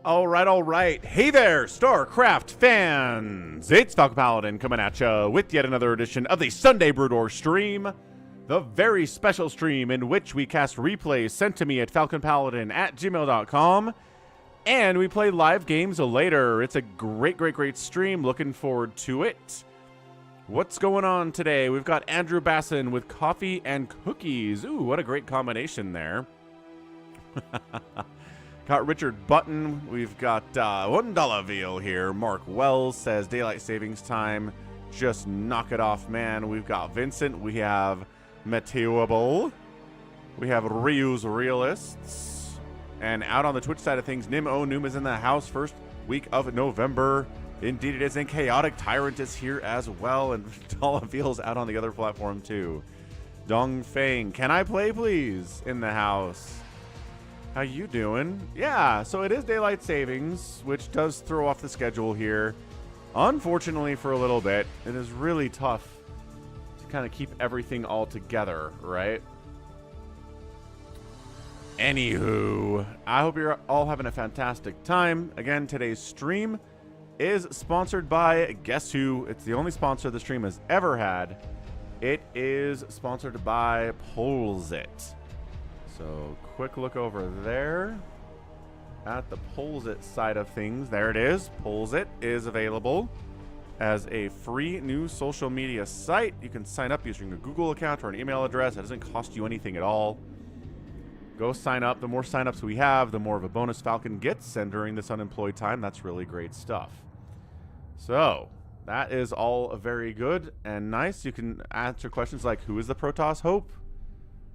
All right. Hey there, StarCraft fans. It's Falcon Paladin coming at you with yet another edition of the Sunday BroodWar stream. The very special stream in which we cast replays sent to me at falconpaladin@gmail.com. And we play live games later. It's a great stream. Looking forward to it. What's going on today? We've got Andrew Basson with coffee and cookies. Ooh, what a great combination there. Got Richard Button. We've got $1 Veal here. Mark Wells says daylight savings time. Just knock it off, man. We've got Vincent. We have Meteoable. We have Ryu's Realists. And out on the Twitch side of things, Nim Noom is in the house first week of November. Indeed it is, and Chaotic Tyrant is here as well, and Dollar Veal's out on the other platform too. Dong Fang, can I play please? In the house. How you doing? Yeah, so it is daylight savings, which does throw off the schedule here. Unfortunately for a little bit, it is really tough to kind of keep everything all together, right? Anywho, I hope you're all having a fantastic time. Again, today's stream is sponsored by, guess who? It's the only sponsor the stream has ever had. It is sponsored by Polzit. So, quick look over there at the Polzit side of things. There it is. Polzit is available as a free new social media site. You can sign up using a Google account or an email address. It doesn't cost you anything at all. Go sign up. The more signups we have, the more of a bonus Falcon gets. And during this unemployed time, that's really great stuff. So, that is all very good and nice. You can answer questions like, who is the Protoss Hope?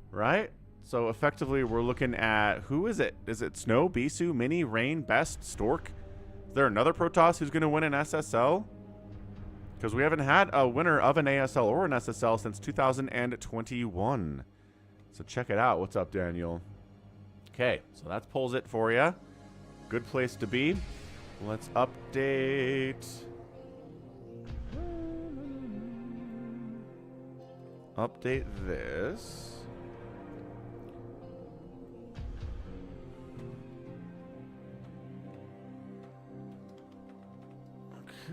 Right? So, effectively, we're looking at, who is it? Is it Snow, Bisu, Mini, Rain, Best, Stork? Is there another Protoss who's going to win an SSL? Because we haven't had a winner of an ASL or an SSL since 2021. So, check it out. What's up, Daniel? Okay, so that's pulls it for you. Good place to be. Let's update. Update this.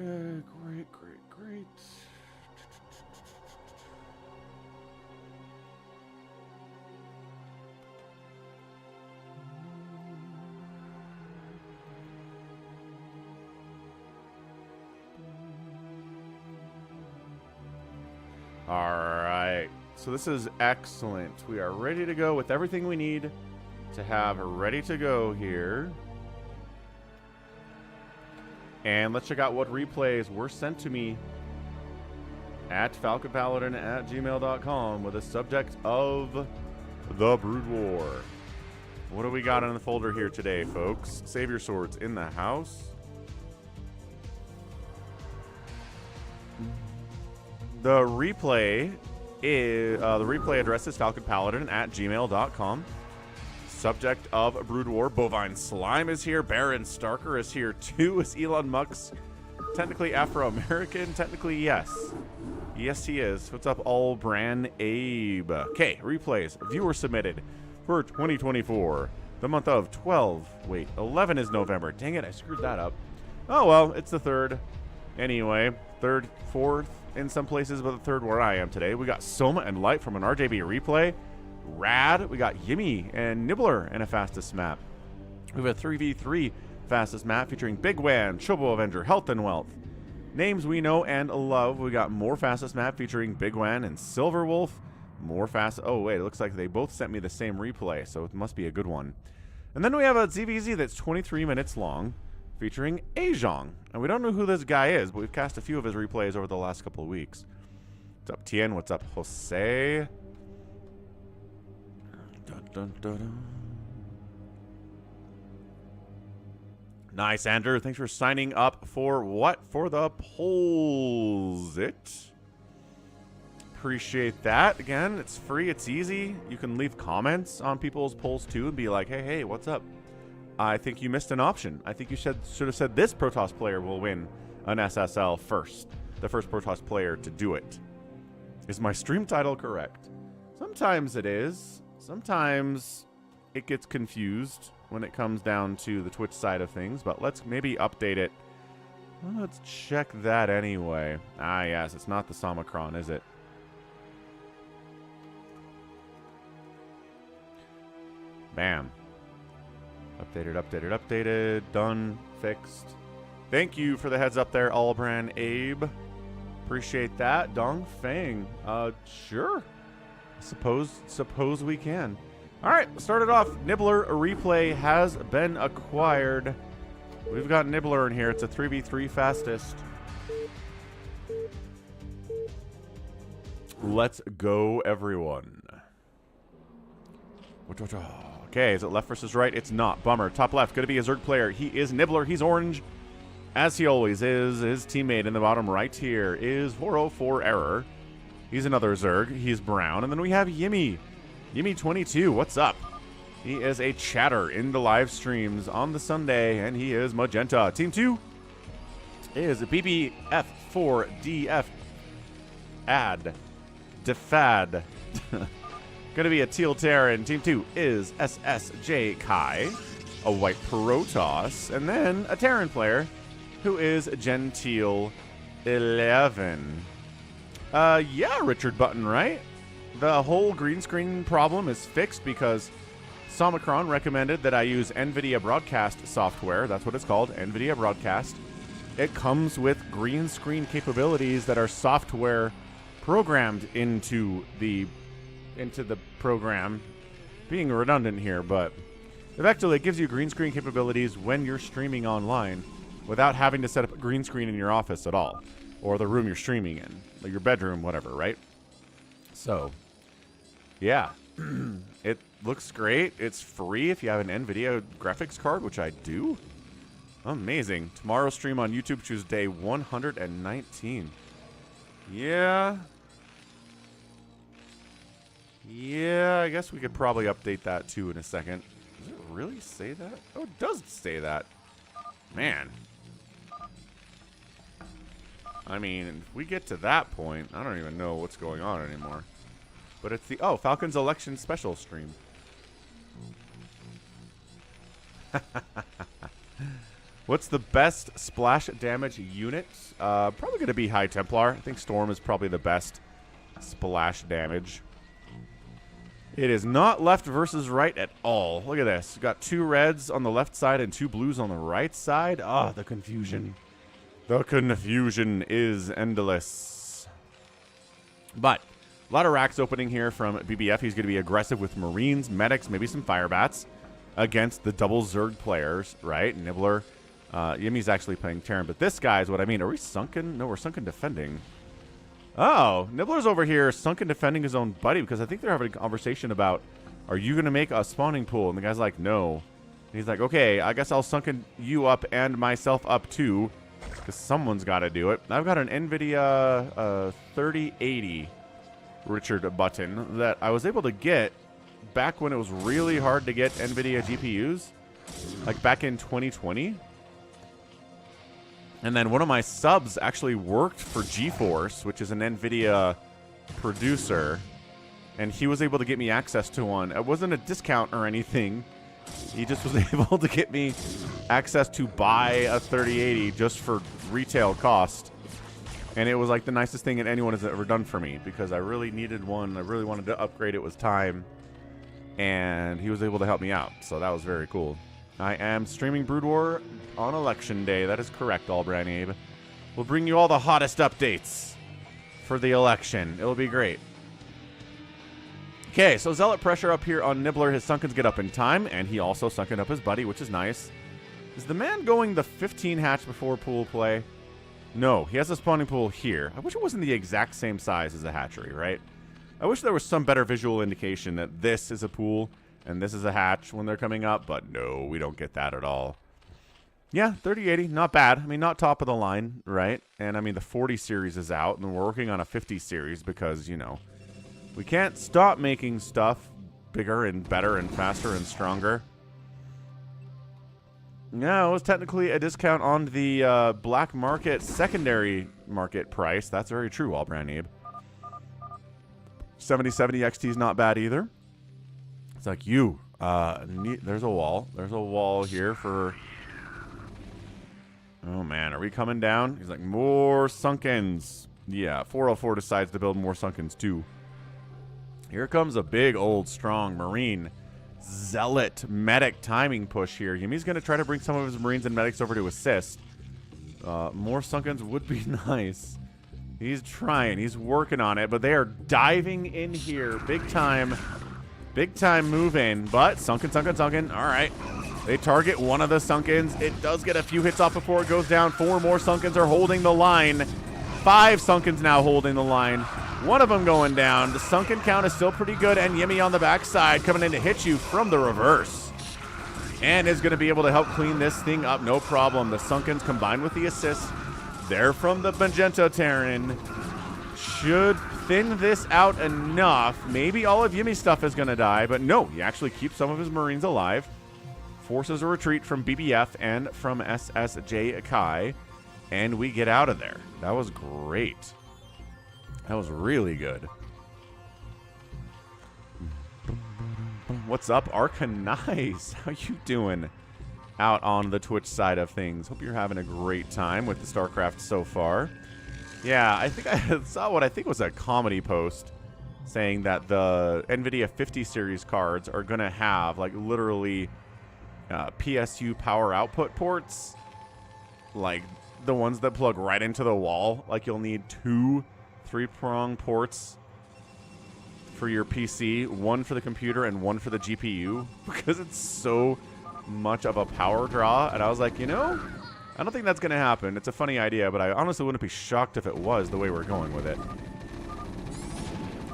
Okay, great. Alright, so this is excellent. We are ready to go with everything we need to have ready to go here. And let's check out what replays were sent to me at falconpaladin@gmail.com with the subject of the BroodWar. What do we got in the folder here today, folks? SaviorSword's in the house. The replay address is falconpaladin@gmail.com. Subject of BroodWar. Bovine Slime is here. Baron Starker is here too. Is Elon Musk technically Afro-American? Technically, yes. Yes, he is. What's up, All Brand Abe? Okay, replays. Viewer submitted for 2024. The month of 11 is November. Dang it, I screwed that up. Oh, well, it's the 3rd. Anyway, 3rd, 4th in some places, but the 3rd where I am today. We got Soma and Light from an RJB replay. Rad. We got Yimmy and Nibbler in a fastest map. We have a 3v3 fastest map featuring bigwan, ChoboAvenger, healthnwealth. Names we know and love. We got more fastest map featuring bigwan and Silverwolf. More fast. Oh, wait. It looks like they both sent me the same replay, so it must be a good one. And then we have a ZVZ that's 23 minutes long featuring Ajong. And we don't know who this guy is, but we've cast a few of his replays over the last couple of weeks. What's up, Tien? What's up, Jose? Dun, dun, dun. Nice, Andrew. Thanks for signing up for what? For the polls. Appreciate that. Again, it's free. It's easy. You can leave comments on people's polls too and be like, hey, what's up? I think you missed an option. I think you should have said this Protoss player will win an SSL first. The first Protoss player to do it. Is my stream title correct? Sometimes it is. Sometimes it gets confused. when it comes down to the Twitch side of things, but let's maybe update it. Well, let's check that anyway. Ah, yes, it's not the Somicron, is it? Bam. Updated, updated, updated. Done. Fixed. Thank you for the heads up there, Allbrand Abe. Appreciate that. Dong Fang. Sure. Suppose we can. All right, start it off. Nibbler replay has been acquired. We've got Nibbler in here. It's a 3v3 fastest. Let's go, everyone. Okay, is it left versus right? It's not. Bummer. Top left, going to be a Zerg player. He is Nibbler. He's orange, as he always is. His teammate in the bottom right here is 404 Error. He's another Zerg. He's brown. And then we have Yimmy. Yimmy22, what's up? He is a chatter in the live streams on the Sunday, and he is magenta. Team 2 is BBF4DF Ad Defad. Going to be a teal Terran. Team 2 is SSJ Kai, a white Protoss, and then a Terran player who is Gentile 11. Yeah, Richard Button, right? The whole green screen problem is fixed because Somicron recommended that I use NVIDIA Broadcast software. That's what it's called, NVIDIA Broadcast. It comes with green screen capabilities that are software programmed into the program. Being redundant here, but effectively it gives you green screen capabilities when you're streaming online without having to set up a green screen in your office at all, or the room you're streaming in, like your bedroom, whatever, right? So, yeah, it looks great. It's free if you have an NVIDIA graphics card, which I do. Amazing. Tomorrow's stream on YouTube, choose day 119. Yeah, I guess we could probably update that too in a second. Does it really say that? Oh, it does say that. Man. I mean, if we get to that point, I don't even know what's going on anymore. But it's the, oh, Falcon's election special stream. What's the best splash damage unit? Probably going to be High Templar. I think Storm is probably the best splash damage. It is not left versus right at all. Look at this. We've got 2 reds on the left side and 2 blues on the right side. Ah, the confusion. The confusion is endless. But a lot of racks opening here from BBF. He's going to be aggressive with Marines, Medics, maybe some Firebats against the double Zerg players, right? Nibbler. Yimmy's actually playing Terran, but this guy is what I mean. Are we sunken? No, we're sunken defending. Oh, Nibbler's over here sunken defending his own buddy because I think they're having a conversation about, are you going to make a spawning pool? And the guy's like, no. And he's like, okay, I guess I'll sunken you up and myself up too because someone's got to do it. I've got an NVIDIA 3080 Richard Button that I was able to get back when it was really hard to get NVIDIA GPUs, like back in 2020. And then one of my subs actually worked for GeForce, which is an NVIDIA producer, and he was able to get me access to one. It wasn't a discount or anything. He just was able to get me access to buy a 3080 just for retail cost. And it was like the nicest thing that anyone has ever done for me because I really needed one. I really wanted to upgrade. It was time. And he was able to help me out. So that was very cool. I am streaming BroodWar on election day. That is correct, Allbrand Abe. We'll bring you all the hottest updates for the election. It'll be great. Okay, so Zealot pressure up here on Nibbler. His Sunkens get up in time, and he also sunken up his buddy, which is nice. Is the man going the 15 hatch before pool play? No, he has a spawning pool here. I wish it wasn't the exact same size as a hatchery, right? I wish there was some better visual indication that this is a pool and this is a hatch when they're coming up, but no, we don't get that at all. Yeah, 3080, not bad. I mean, not top of the line, right? And I mean, the 40 series is out, and we're working on a 50 series because, you know, we can't stop making stuff bigger and better and faster and stronger. Yeah, it was technically a discount on the black market secondary market price. That's very true, Allbrand Abe. 7070 XT is not bad either. It's like, you There's a wall. There's a wall here for... Oh, man. Are we coming down? He's like, more Sunkens. Yeah, 404 decides to build more Sunkens, too. Here comes a big, old, strong Marine Zealot medic timing push here. Yumi's going to try to bring some of his Marines and medics over to assist. More Sunkens would be nice. He's trying. He's working on it, but they are diving in here. Big time move in, but Sunken. All right. They target one of the Sunkens. It does get a few hits off before it goes down. 4 more Sunkens are holding the line. 5 Sunkens now holding the line. One of them going down. The Sunken count is still pretty good, and Yimi on the backside coming in to hit you from the reverse. And is going to be able to help clean this thing up, no problem. The Sunkens combined with the assist there from the Magenta Terran should thin this out enough. Maybe all of Yimi's stuff is going to die, but no, he actually keeps some of his Marines alive. Forces a retreat from BBF and from SSJ Kai, and we get out of there. That was great. That was really good. What's up, Arcanice? How you doing out on the Twitch side of things? Hope you're having a great time with the StarCraft so far. Yeah, I think I saw what I think was a comedy post saying that the NVIDIA 50 series cards are going to have, like, literally PSU power output ports. Like, the ones that plug right into the wall. Like, you'll need 2 3-prong ports for your PC, 1 for the computer and 1 for the GPU, because it's so much of a power draw. And I was like, you know, I don't think that's going to happen. It's a funny idea, but I honestly wouldn't be shocked if it was the way we're going with it.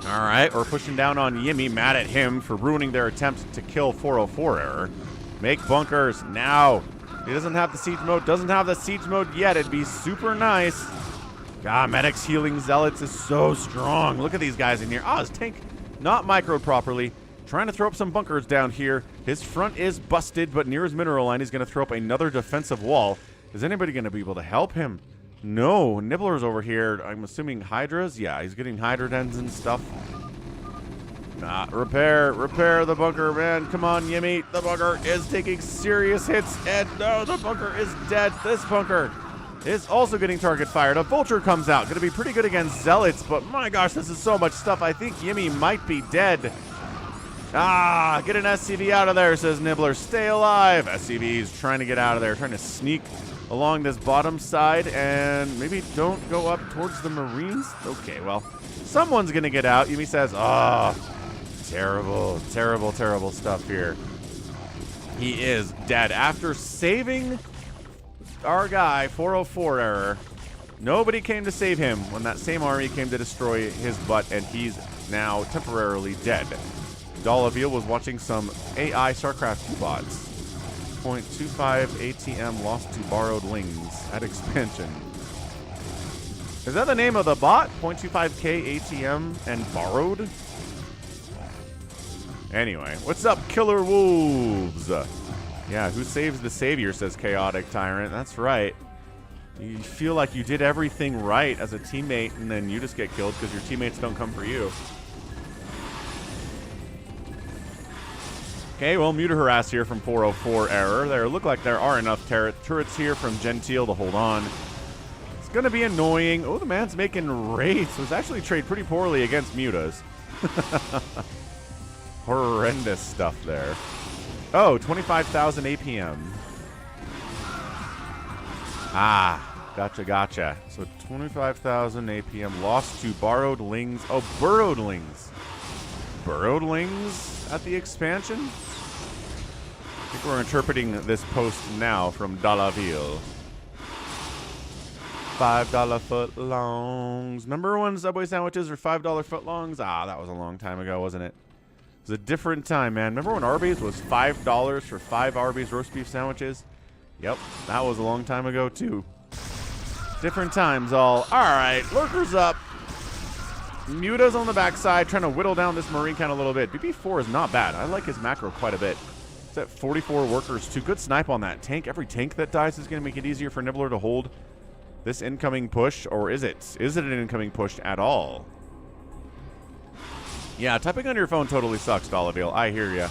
All right, we're pushing down on Yimi, mad at him for ruining their attempt to kill 404 error. Make bunkers now. He doesn't have the siege mode, doesn't have the siege mode yet. It'd be super nice. God, Medic's healing Zealots is so strong. Look at these guys in here. Ah, his tank not microed properly. Trying to throw up some bunkers down here. His front is busted, but near his mineral line, he's going to throw up another defensive wall. Is anybody going to be able to help him? No. Nibbler's over here. I'm assuming Hydras. Yeah, he's getting Hydra dens and stuff. Repair the bunker, man. Come on, Yimi. The bunker is taking serious hits, and no, the bunker is dead. This bunker is also getting target fired. A Vulture comes out. Going to be pretty good against Zealots, but my gosh, this is so much stuff. I think Yimi might be dead. Get an SCV out of there, says Nibbler. Stay alive. SCV's trying to get out of there, trying to sneak along this bottom side, and maybe don't go up towards the Marines. Okay, well, someone's going to get out. Yimi says, terrible, terrible, terrible stuff here. He is dead. After saving our guy, 404 error, nobody came to save him when that same army came to destroy his butt, and he's now temporarily dead. Dolaviel was watching some AI StarCraft 2 bots. 0.25 ATM lost to borrowed lings at expansion. Is that the name of the bot? 0.25k ATM and borrowed? Anyway, what's up, KillerWolves? Yeah, who saves the savior, says Chaotic Tyrant. That's right. You feel like you did everything right as a teammate, and then you just get killed because your teammates don't come for you. Okay, well, Muta Harass here from 404 error. There look like there are enough turrets here from Gentile to hold on. It's going to be annoying. Oh, the man's making wraiths. Was actually trade pretty poorly against Mutas. Horrendous stuff there. Oh, 25,000 APM. Gotcha. So 25,000 APM lost to borrowed lings. Oh, burrowed lings. Burrowed lings at the expansion? I think we're interpreting this post now from Dolaviel. $5 footlongs. #1 Subway sandwiches are $5 footlongs. That was a long time ago, wasn't it? It was a different time, man. Remember when Arby's was $5 for 5 Arby's roast beef sandwiches? Yep, that was a long time ago, too. Different times, all. All right, lurkers up. Muta's on the backside, trying to whittle down this Marine count a little bit. BB4 is not bad. I like his macro quite a bit. It's at 44 workers, too. Good snipe on that tank. Every tank that dies is going to make it easier for Nibbler to hold this incoming push, or is it? Is it an incoming push at all? Yeah, typing on your phone totally sucks, Dolaviel. I hear ya.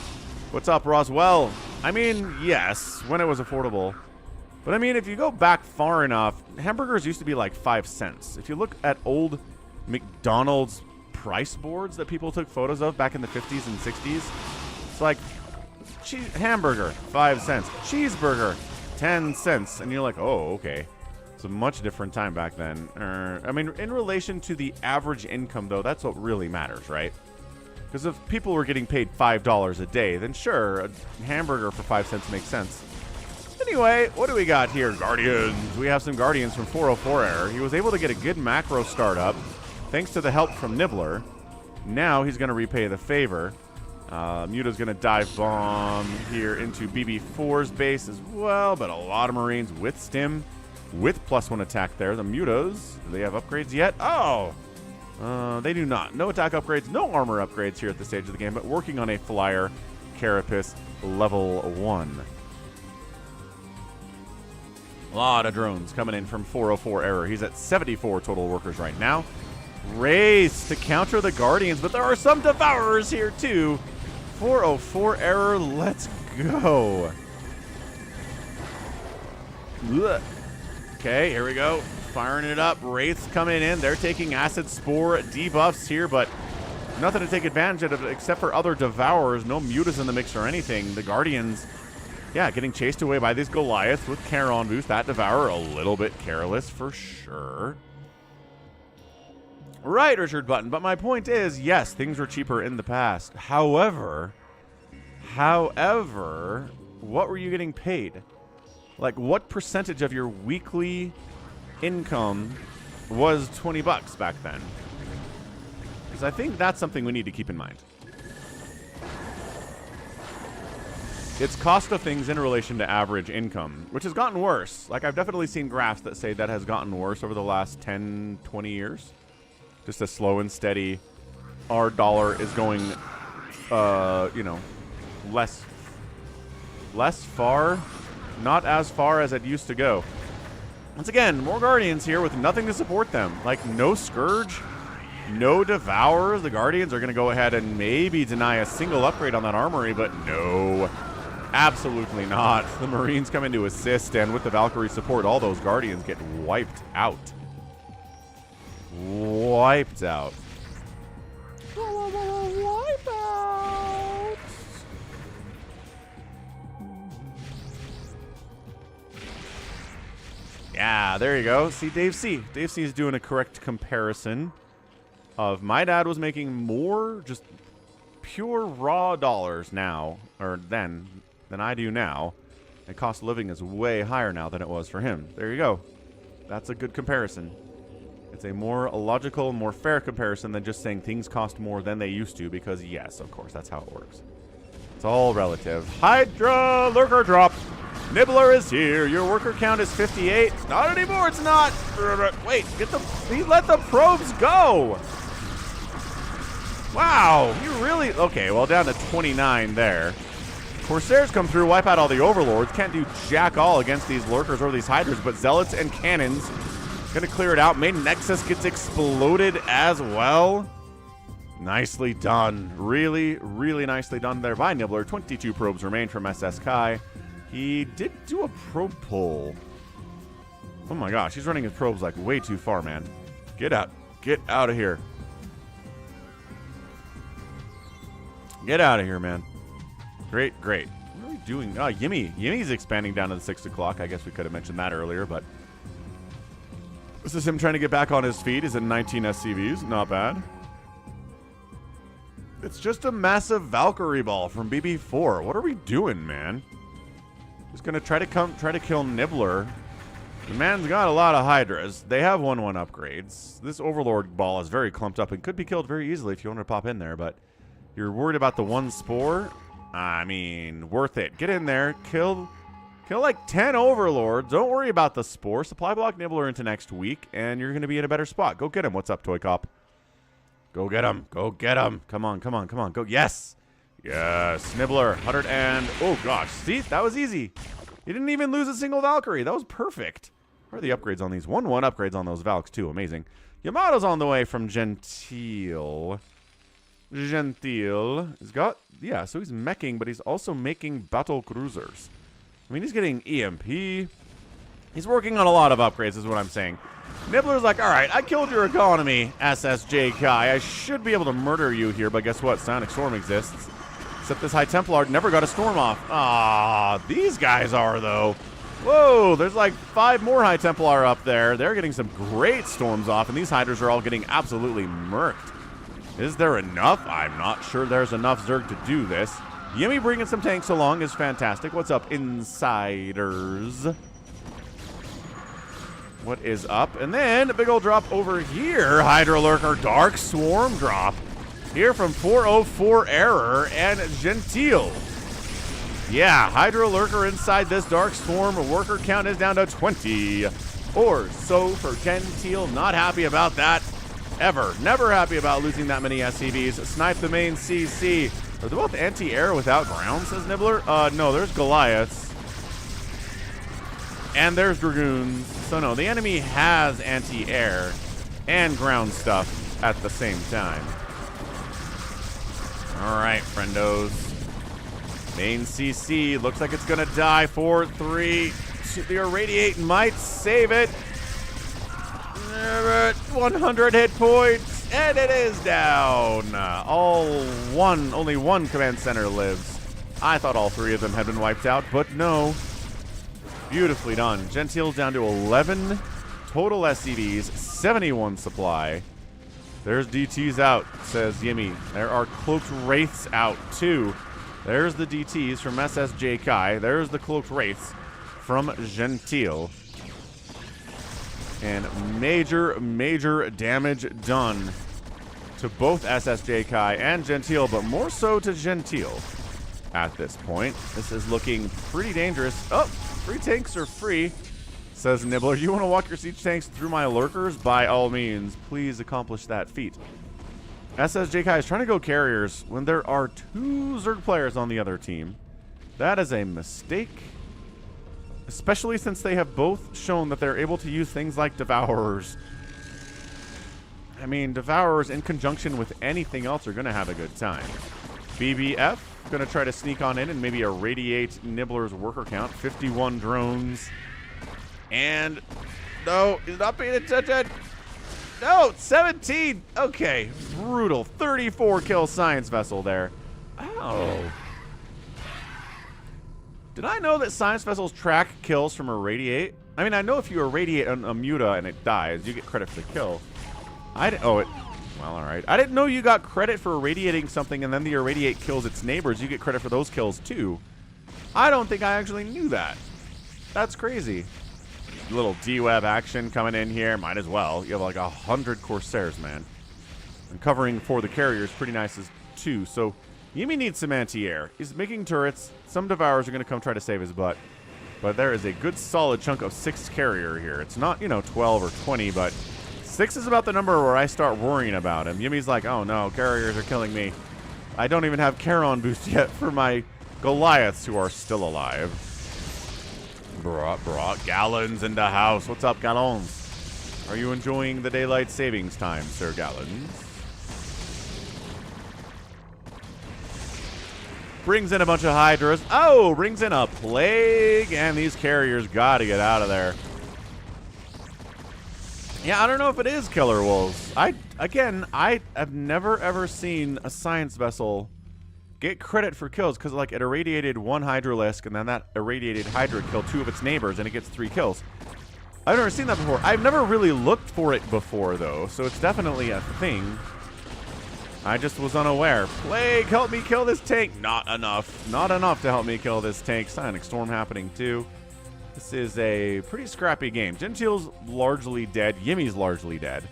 What's up, Roswell? I mean, yes, when it was affordable. But I mean, if you go back far enough, hamburgers used to be like 5 cents. If you look at old McDonald's price boards that people took photos of back in the 50s and 60s, it's like hamburger, 5 cents. Cheeseburger, 10 cents. And you're like, oh, okay. It's a much different time back then. I mean, in relation to the average income, though, that's what really matters, right? Because if people were getting paid $5 a day, then sure, a hamburger for 5 cents makes sense. Anyway, what do we got here? Guardians. We have some Guardians from 404 Error. He was able to get a good macro startup thanks to the help from Nibbler. Now he's going to repay the favor. Muta's going to dive bomb here into BB4's base as well, but a lot of Marines with stim, with +1 attack there. The Mutas, do they have upgrades yet? Oh! They do not. No attack upgrades, no armor upgrades here at this stage of the game, but working on a Flyer Carapace level 1. A lot of drones coming in from 404 Error. He's at 74 total workers right now. Race to counter the Guardians, but there are some Devourers here too. 404 Error, let's go. Ugh. Okay, here we go. Firing it up. Wraiths coming in. They're taking Acid Spore debuffs here, but nothing to take advantage of except for other Devourers. No Mutas in the mix or anything. The Guardians, yeah, getting chased away by these Goliaths with Care on boost. That Devourer a little bit careless for sure. Right, Richard Button, but my point is, yes, things were cheaper in the past. However, what were you getting paid? Like, what percentage of your weekly income was 20 bucks back then? Because I think that's something we need to keep in mind. It's cost of things in relation to average income, which has gotten worse. Like, I've definitely seen graphs that say that has gotten worse over the last 10, 20 years. Just a slow and steady. Our dollar is going, you know, less far. Not as far as it used to go. Once again, more Guardians here with nothing to support them. Like, no Scourge, no Devourers. The Guardians are going to go ahead and maybe deny a single upgrade on that armory, but no. Absolutely not. The Marines come in to assist, and with the Valkyrie support, all those Guardians get wiped out. Wiped out. Wipe out. Yeah, there you go. See, Dave C. Dave C is doing a correct comparison of my dad was making more just pure raw dollars now, or then, than I do now. And cost of living is way higher now than it was for him. There you go. That's a good comparison. It's a more logical, more fair comparison than just saying things cost more than they used to, because yes, of course, that's how it works. It's all relative. Hydra lurker drop. Nibbler is here. Your worker count is 58. Not anymore, it's not. Wait, let the probes go. Wow, you really, okay, well, down to 29 there. Corsairs come through, wipe out all the Overlords. Can't do jack all against these lurkers or these Hydras, but Zealots and Cannons gonna clear it out. Main Nexus gets exploded as well. Nicely done. Really, really nicely done there by Nibbler. 22 probes remain from SS Kai. He did do a probe pull. Oh my gosh, he's running his probes like way too far, man. Get out. Get out of here. Get out of here, man. Great, great. What are we doing? Oh, Yimmy. Yimmy's expanding down to the 6 o'clock. I guess we could have mentioned that earlier, but this is him trying to get back on his feet. He's in 19 SCVs. Not bad. It's just a massive Valkyrie ball from BB4. What are we doing, man? Just gonna try to kill Nibbler. The man's got a lot of Hydras. They have 1/1 upgrades. This Overlord ball is very clumped up and could be killed very easily if you want to pop in there, but you're worried about the 1 spore? I mean, worth it. Get in there, kill like 10 Overlords. Don't worry about the spore. Supply block Nibbler into next week, and you're going to be in a better spot. Go get him. What's up, Toy Cop? Go get him. Go get him. Come on, come on, come on. Go. Yes. Yes. Nibbler. 100 and... Oh, gosh. See? That was easy. You didn't even lose a single Valkyrie. That was perfect. What are the upgrades on these? 1/1 upgrades on those Valks, too. Amazing. Yamato's on the way from Gentile. Gentile. He's got, yeah, so he's meching, but he's also making battle cruisers. I mean, he's getting EMP. He's working on a lot of upgrades, is what I'm saying. Nibbler's like, all right, I killed your economy, SSJ Kai. I should be able to murder you here, but guess what? Sonic Storm exists. Except this High Templar never got a storm off. Ah, these guys are, though. Whoa, there's like 5 more High Templar up there. They're getting some great storms off, and these Hydras are all getting absolutely murked. Is there enough? I'm not sure there's enough Zerg to do this. Yimmy bringing some tanks along is fantastic. What's up, insiders? What is up? And then a big old drop over here. Hydra Lurker Dark Swarm drop. Here from 404 Error and Gentile. Yeah, Hydra Lurker inside this Dark Swarm. Worker count is down to 20 or so for Gentile. Not happy about that. Ever. Never happy about losing that many SCVs. Snipe the main CC. Are they both anti-air without ground, says Nibbler? No, there's Goliaths. And there's Dragoons. So no, the enemy has anti-air and ground stuff at the same time. Alright, friendos. Main CC looks like it's gonna die. 4-3. The Irradiate might save it. 100 hit points, and it is down. Only one command center lives. I thought all 3 of them had been wiped out, but no. Beautifully done. Gentile's down to 11 total SCVs, 71 supply. There's DTs out, says Yimmy. There are Cloaked Wraiths out, too. There's the DTs from SSJ Kai. There's the Cloaked Wraiths from Gentile. And major, major damage done to both SSJ Kai and Gentile, but more so to Gentile at this point. This is looking pretty dangerous. Oh, free tanks are free, says Nibbler. You want to walk your siege tanks through my lurkers? By all means, please accomplish that feat. SSJ Kai is trying to go carriers when there are 2 Zerg players on the other team. That is a mistake. Especially since they have both shown that they're able to use things like Devourers. I mean, Devourers in conjunction with anything else are going to have a good time. BBF going to try to sneak on in and maybe irradiate Nibbler's worker count. 51 drones. And no, he's not paying attention. No, 17. Okay, brutal. 34 kill Science Vessel there. Oh. Did I know that Science Vessels track kills from Irradiate? I mean, I know if you irradiate a Muta and it dies, you get credit for the kill. Well, alright. I didn't know you got credit for irradiating something and then the Irradiate kills its neighbors. You get credit for those kills, too. I don't think I actually knew that. That's crazy. Little D-Web action coming in here. Might as well. You have like 100 Corsairs, man. And covering for the carriers pretty nice as too. So Yimmy needs some anti-air. He's making turrets. Some Devourers are going to come try to save his butt. But there is a good solid chunk of 6 carrier here. It's not, 12 or 20, but 6 is about the number where I start worrying about him. Yimmy's like, oh no, carriers are killing me. I don't even have Charon boost yet for my Goliaths who are still alive. Brought Gallons in the house. What's up, Gallons? Are you enjoying the daylight savings time, Sir Gallons? Brings in a bunch of Hydras. Oh, brings in a Plague. And these carriers got to get out of there. Yeah, I don't know if it is KillerWolves. I have never, ever seen a Science Vessel get credit for kills. Because, like, it irradiated 1 Hydralisk. And then that irradiated Hydra killed 2 of its neighbors. And it gets 3 kills. I've never seen that before. I've never really looked for it before, though. So it's definitely a thing. I just was unaware. Plague, help me kill this tank. Not enough. Not enough to help me kill this tank. Sonic Storm happening too. This is a pretty scrappy game. Gentile's largely dead. Yimmy's largely dead.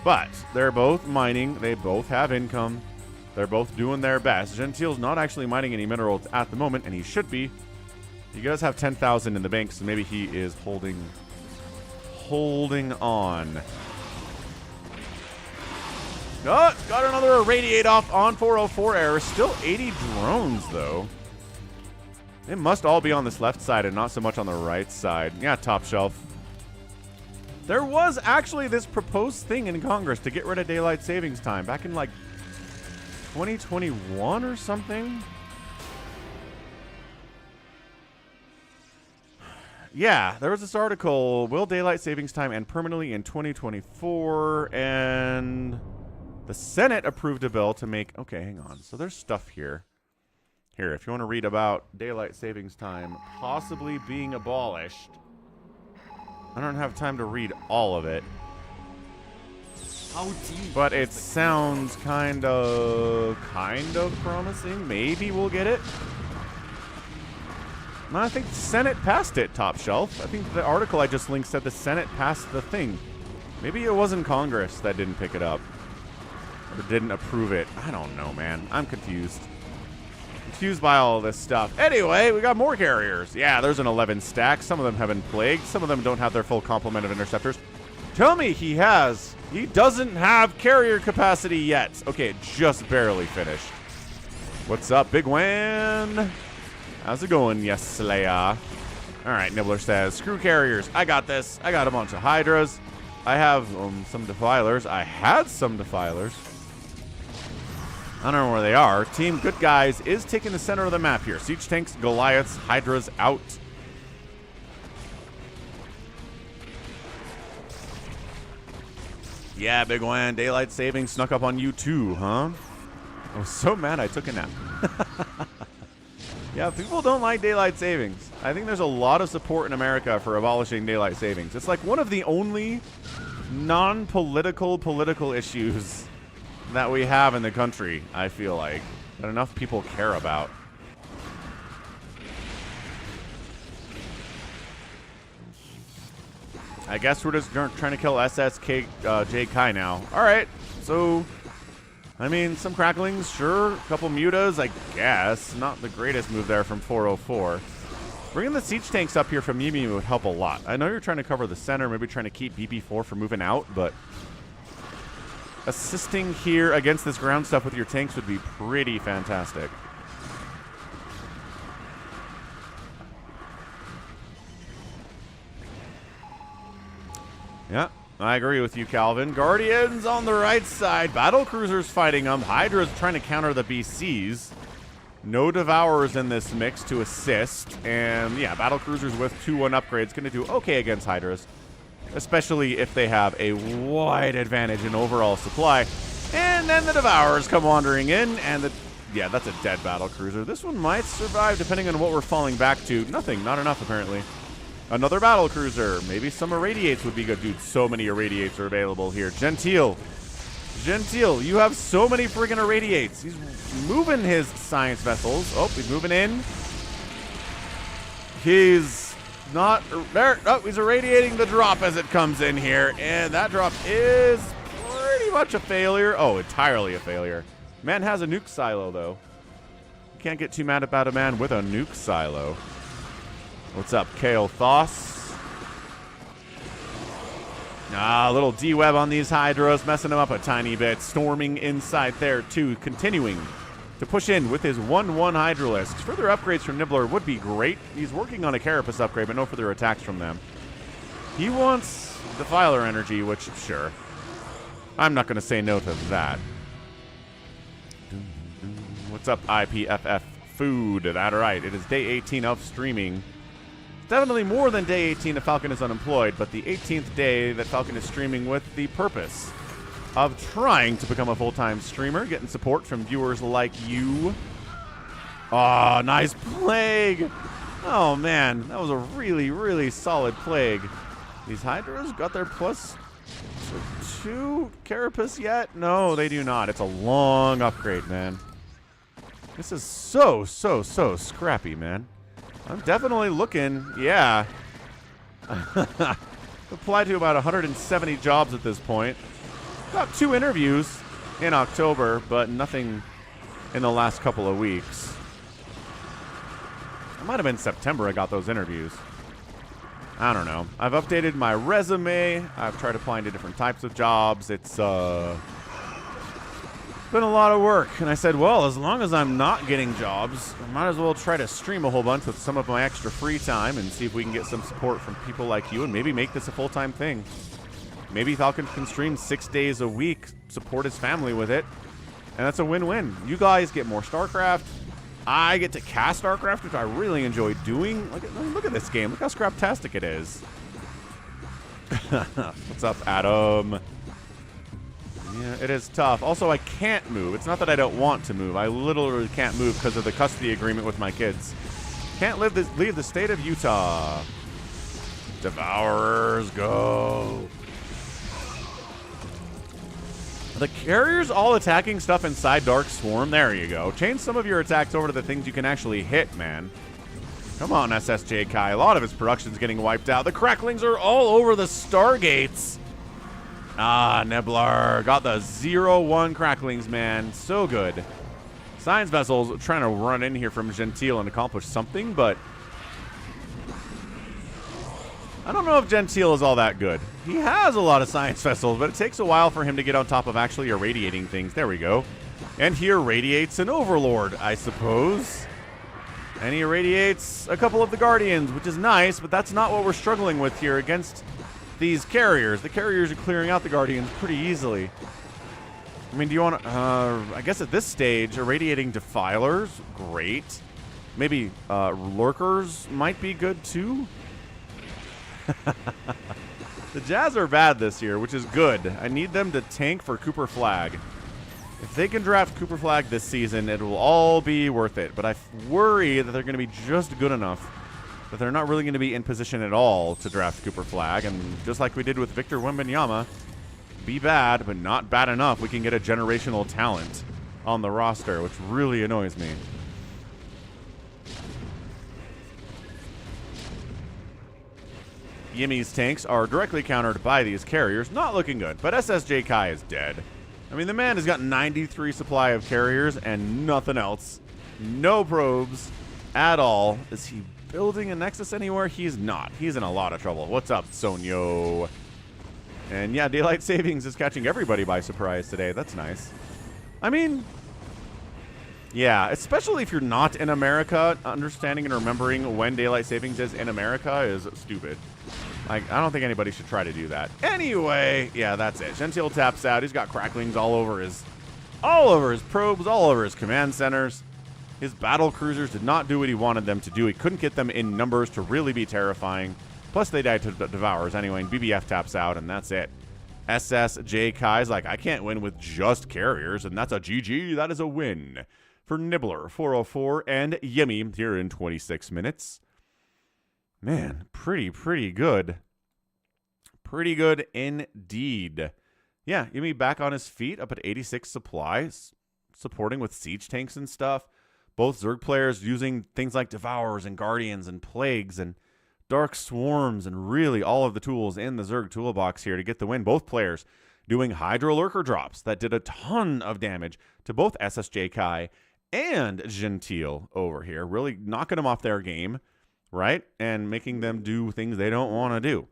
But they're both mining. They both have income. They're both doing their best. Gentile's not actually mining any minerals at the moment, and he should be. He does have 10,000 in the bank, so maybe he is holding on. Oh, got another Irradiate off on 404 error. Still 80 drones, though. It must all be on this left side and not so much on the right side. Yeah, top shelf. There was actually this proposed thing in Congress to get rid of daylight savings time back in, like, 2021 or something? Yeah, there was this article, will daylight savings time end permanently in 2024? And the Senate approved a bill to make... Okay, hang on. So there's stuff here. Here, if you want to read about daylight savings time possibly being abolished. I don't have time to read all of it. But it sounds kind of promising. Maybe we'll get it. No, I think the Senate passed it, Top Shelf. I think the article I just linked said the Senate passed the thing. Maybe it wasn't Congress that didn't pick it up. Or didn't approve it. I don't know, man. I'm confused. Confused by all this stuff. Anyway, we got more carriers. Yeah, there's an 11 stack. Some of them have been plagued. Some of them don't have their full complement of interceptors. Tell me he has. He doesn't have carrier capacity yet. Okay, it just barely finished. What's up, bigwan? How's it going, yes, Slayer? All right, Nibbler says, screw carriers. I got this. I got a bunch of Hydras. I have some Defilers. I had some Defilers. I don't know where they are. Team Good Guys is taking the center of the map here. Siege tanks, Goliaths, Hydras out. Yeah, bigwan, daylight saving snuck up on you too, huh? I was so mad I took a nap. Yeah, people don't like daylight savings. I think there's a lot of support in America for abolishing daylight savings. It's like one of the only non-political issues that we have in the country, I feel like, that enough people care about. I guess we're just trying to kill SSK J Kai now. All right, so... I mean, some cracklings, sure. A couple mutas, I guess. Not the greatest move there from 404. Bringing the siege tanks up here from Yimi would help a lot. I know you're trying to cover the center, maybe trying to keep BP4 from moving out, but assisting here against this ground stuff with your tanks would be pretty fantastic. Yeah. I agree with you, Calvin. Guardians on the right side. Battle cruisers fighting them. Hydra's trying to counter the BCs. No Devourers in this mix to assist. And yeah, battle cruisers with 2-1 upgrades going to do okay against Hydras. Especially if they have a wide advantage in overall supply. And then the Devourers come wandering in. And yeah, that's a dead battle cruiser. This one might survive depending on what we're falling back to. Nothing. Not enough, apparently. Another battle cruiser. Maybe some irradiates would be good. Dude, so many irradiates are available here. Gentile, you have so many friggin' irradiates. He's moving his science vessels. Oh, he's moving in. He's not there. Oh, he's irradiating the drop as it comes in here. And that drop is pretty much a failure. Oh, entirely a failure. Man has a nuke silo, though. You can't get too mad about a man with a nuke silo. What's up, Kale Thoss? Ah, a little D-web on these Hydras, messing them up a tiny bit. Storming inside there, too. Continuing to push in with his 1-1 Hydralisks. Further upgrades from Nibbler would be great. He's working on a Carapace upgrade, but no further attacks from them. He wants Defiler energy, which, sure. I'm not going to say no to that. What's up, IPFF Food? That right. It is day 18 of streaming. Definitely more than day 18 if Falcon is unemployed, but the 18th day that Falcon is streaming with the purpose of trying to become a full-time streamer, getting support from viewers like you. Oh, nice plague. Oh, man. That was a really, really solid plague. These Hydras got their +2 Carapace yet? No, they do not. It's a long upgrade, man. This is so scrappy, man. I'm definitely looking, yeah. Applied to about 170 jobs at this point. About 2 interviews in October, but nothing in the last couple of weeks. It might have been September I got those interviews. I don't know. I've updated my resume. I've tried applying to different types of jobs. It's been a lot of work, and I said, well, as long as I'm not getting jobs, I might as well try to stream a whole bunch with some of my extra free time and see if we can get some support from people like you and maybe make this a full-time thing. Maybe Falcon can stream 6 days a week, support his family with it, And that's a win-win. You guys get more StarCraft. I get to cast StarCraft, which I really enjoy doing. Look at this game. Look how scraptastic it is. What's up, Adam? Yeah, it is tough. Also, I can't move. It's not that I don't want to move. I literally can't move because of the custody agreement with my kids. Can't leave the state of Utah. Devourers, go. The carriers all attacking stuff inside Dark Swarm. There you go. Change some of your attacks over to the things you can actually hit, man. Come on, SSJ Kai. A lot of his production's getting wiped out. The cracklings are all over the Stargates. Ah, Nibbler. Got the 0-1 cracklings, man. So good. Science Vessels trying to run in here from Gentile and accomplish something, but I don't know if Gentile is all that good. He has a lot of Science Vessels, but it takes a while for him to get on top of actually irradiating things. There we go. And he irradiates an Overlord, I suppose. And he irradiates a couple of the Guardians, which is nice, but that's not what we're struggling with here against these carriers. The carriers are clearing out the Guardians pretty easily. I mean, do you want to, I guess at this stage, irradiating Defilers, great. Maybe Lurkers might be good too. The Jazz are bad this year, which is good. I need them to tank for Cooper Flag. If they can draft Cooper Flag this season, it will all be worth it. But I worry that they're going to be just good enough that they're not really going to be in position at all to draft Cooper Flag. And just like we did with Victor Wembanyama, be bad, but not bad enough. We can get a generational talent on the roster, which really annoys me. Yimmy's tanks are directly countered by these carriers. Not looking good, but SSJ Kai is dead. I mean, the man has got 93 supply of carriers and nothing else. No probes at all. Is he building a Nexus anywhere? He's not. He's in a lot of trouble. What's up, Sonyo? And yeah, Daylight Savings is catching everybody by surprise today. That's nice. I mean, yeah, especially if you're not in America, understanding and remembering when Daylight Savings is in America is stupid. Like, I don't think anybody should try to do that. Anyway, yeah, that's it. Gentile taps out. He's got cracklings all over his probes, all over his command centers. His battle cruisers did not do what he wanted them to do. He couldn't get them in numbers to really be terrifying. Plus, they died to Devourers anyway, and BBF taps out, and that's it. SSJ Kai's like, I can't win with just carriers, and that's a GG. That is a win for Nibbler, 404, and Yimmy here in 26 minutes. Man, pretty good. Pretty good indeed. Yeah, Yimmy back on his feet, up at 86 supplies, supporting with siege tanks and stuff. Both Zerg players using things like Devourers and Guardians and Plagues and Dark Swarms and really all of the tools in the Zerg toolbox here to get the win. Both players doing Hydro Lurker drops that did a ton of damage to both SSJ Kai and Gentile over here, really knocking them off their game, right? And making them do things they don't want to do,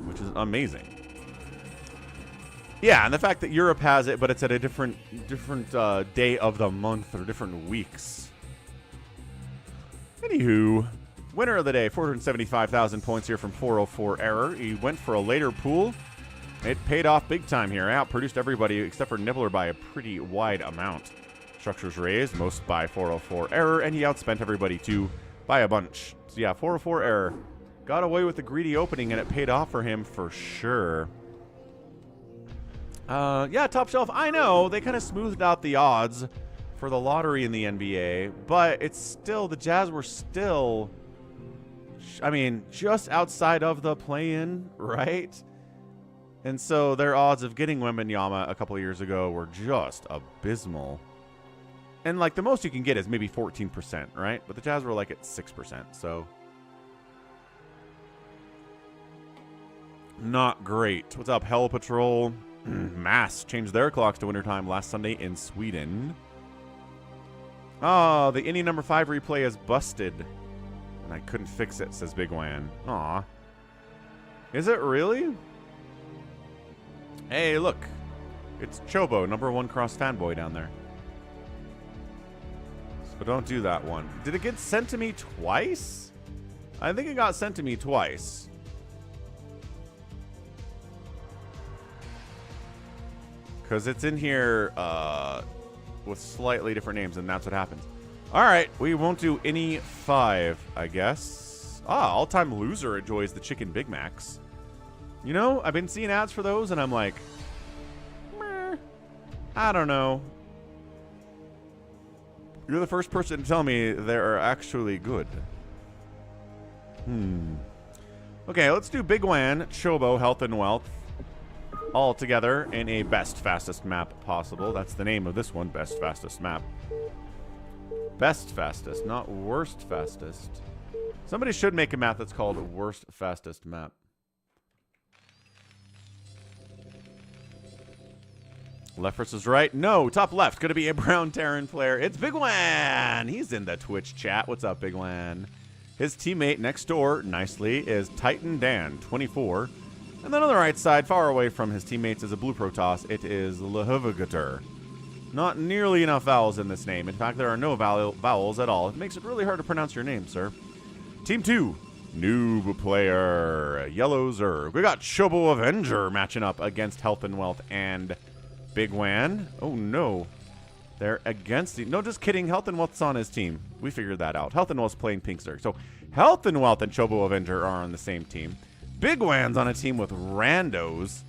which is amazing. Yeah, and the fact that Europe has it, but it's at a different day of the month or different weeks. Anywho, winner of the day, 475,000 points here from 404 Error. He went for a later pool. It paid off big time here. Outproduced everybody except for Nibbler by a pretty wide amount. Structures raised, most by 404 Error, and he outspent everybody too by a bunch. So yeah, 404 Error got away with the greedy opening, and it paid off for him for sure. Yeah, Top Shelf, I know, they kind of smoothed out the odds for the lottery in the NBA, but it's still, the Jazz were still, I mean, just outside of the play-in, right? And so their odds of getting Wembanyama a couple of years ago were just abysmal. And, like, the most you can get is maybe 14%, right? But the Jazz were, like, at 6%, so not great. What's up, Hell Patrol? Mass changed their clocks to wintertime last Sunday in Sweden. Oh, the Indy number 5 replay is busted. And I couldn't fix it, says bigwan. Aw. Is it really? Hey, look. It's Chobo, number 1 cross fanboy down there. So don't do that one. Did it get sent to me twice? I think it got sent to me twice. Because it's in here with slightly different names, and that's what happens. All right, we won't do any 5, I guess. All-time loser enjoys the chicken Big Macs. You know, I've been seeing ads for those, and I'm like, meh, I don't know. You're the first person to tell me they're actually good. Okay, let's do bigwan, Chobo, Health and Wealth, all together in a best, fastest map possible. That's the name of this one, best, fastest map. Best, fastest, not worst, fastest. Somebody should make a map that's called worst, fastest map. Left versus right? No, top left. Gonna be a brown Terran player. It's bigwan. He's in the Twitch chat. What's up, bigwan? His teammate next door, nicely, is Titan Dan, 24. And then on the right side, far away from his teammates, is a blue Protoss. It is Lehovigator. Not nearly enough vowels in this name. In fact, there are no vowels at all. It makes it really hard to pronounce your name, sir. Team 2, noob player, Yellow Zerg. We got ChoboAvenger matching up against Health and Wealth and bigwan. Oh, no. They're against the... No, just kidding. Health and Wealth's on his team. We figured that out. Health and Wealth's playing Pink Zerg. So, Health and Wealth and ChoboAvenger are on the same team. Bigwan's on a team with randos.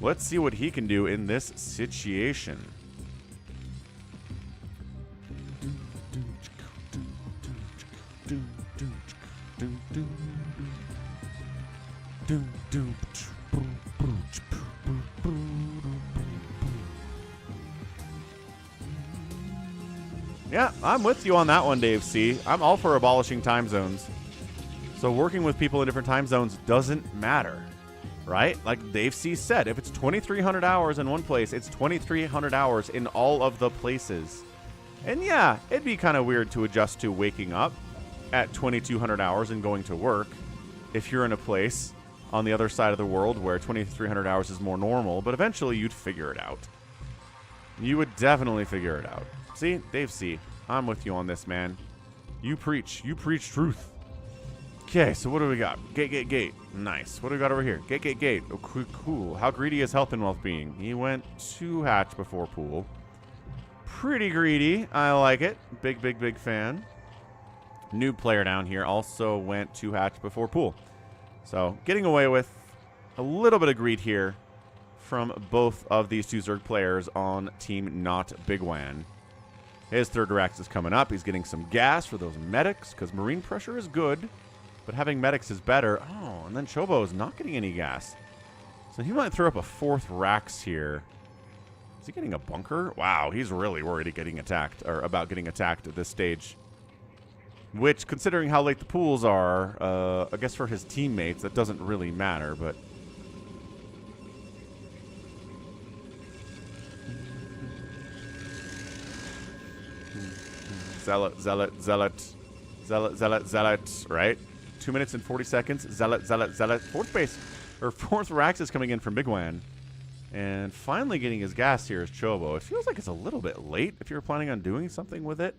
Let's see what he can do in this situation. Yeah, I'm with you on that one, Dave C. I'm all for abolishing time zones. So working with people in different time zones doesn't matter, right? Like Dave C said, if it's 2,300 hours in one place, it's 2,300 hours in all of the places. And yeah, it'd be kind of weird to adjust to waking up at 2,200 hours and going to work if you're in a place on the other side of the world where 2,300 hours is more normal, but eventually you'd figure it out. You would definitely figure it out. See, Dave C, I'm with you on this, man. You preach truth. Okay, so what do we got? Gate. Nice. What do we got over here? Gate. Oh, cool. How greedy is Health and Wealth being? He went 2 hatch before pool. Pretty greedy. I like it. Big fan. New player down here also went 2 hatch before pool. So, getting away with a little bit of greed here from both of these 2 Zerg players on team not bigwan. His third Rex is coming up. He's getting some gas for those medics because marine pressure is good, but having medics is better. Oh, and then Chobo is not getting any gas. So he might throw up a 4th Rax here. Is he getting a bunker? Wow, he's really worried about getting attacked at this stage. Which, considering how late the pools are, I guess for his teammates, that doesn't really matter, but... Zealot, right? 2 minutes and 40 seconds. Zealot. 4th base, or 4th Rax is coming in from bigwan. And finally getting his gas here is Chobo. It feels like it's a little bit late if you're planning on doing something with it.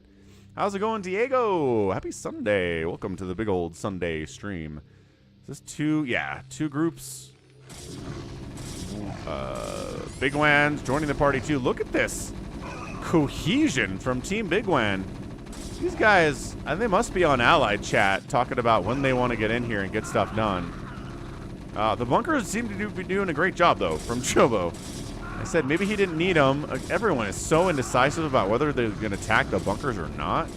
How's it going, Diego? Happy Sunday. Welcome to the big old Sunday stream. Is this 2? Yeah, 2 groups. Bigwan's joining the party too. Look at this cohesion from Team Bigwan. These guys, they must be on Allied chat talking about when they want to get in here and get stuff done. The bunkers seem to be doing a great job, though, from Chobo. I said maybe he didn't need them. Everyone is so indecisive about whether they're going to attack the bunkers or not.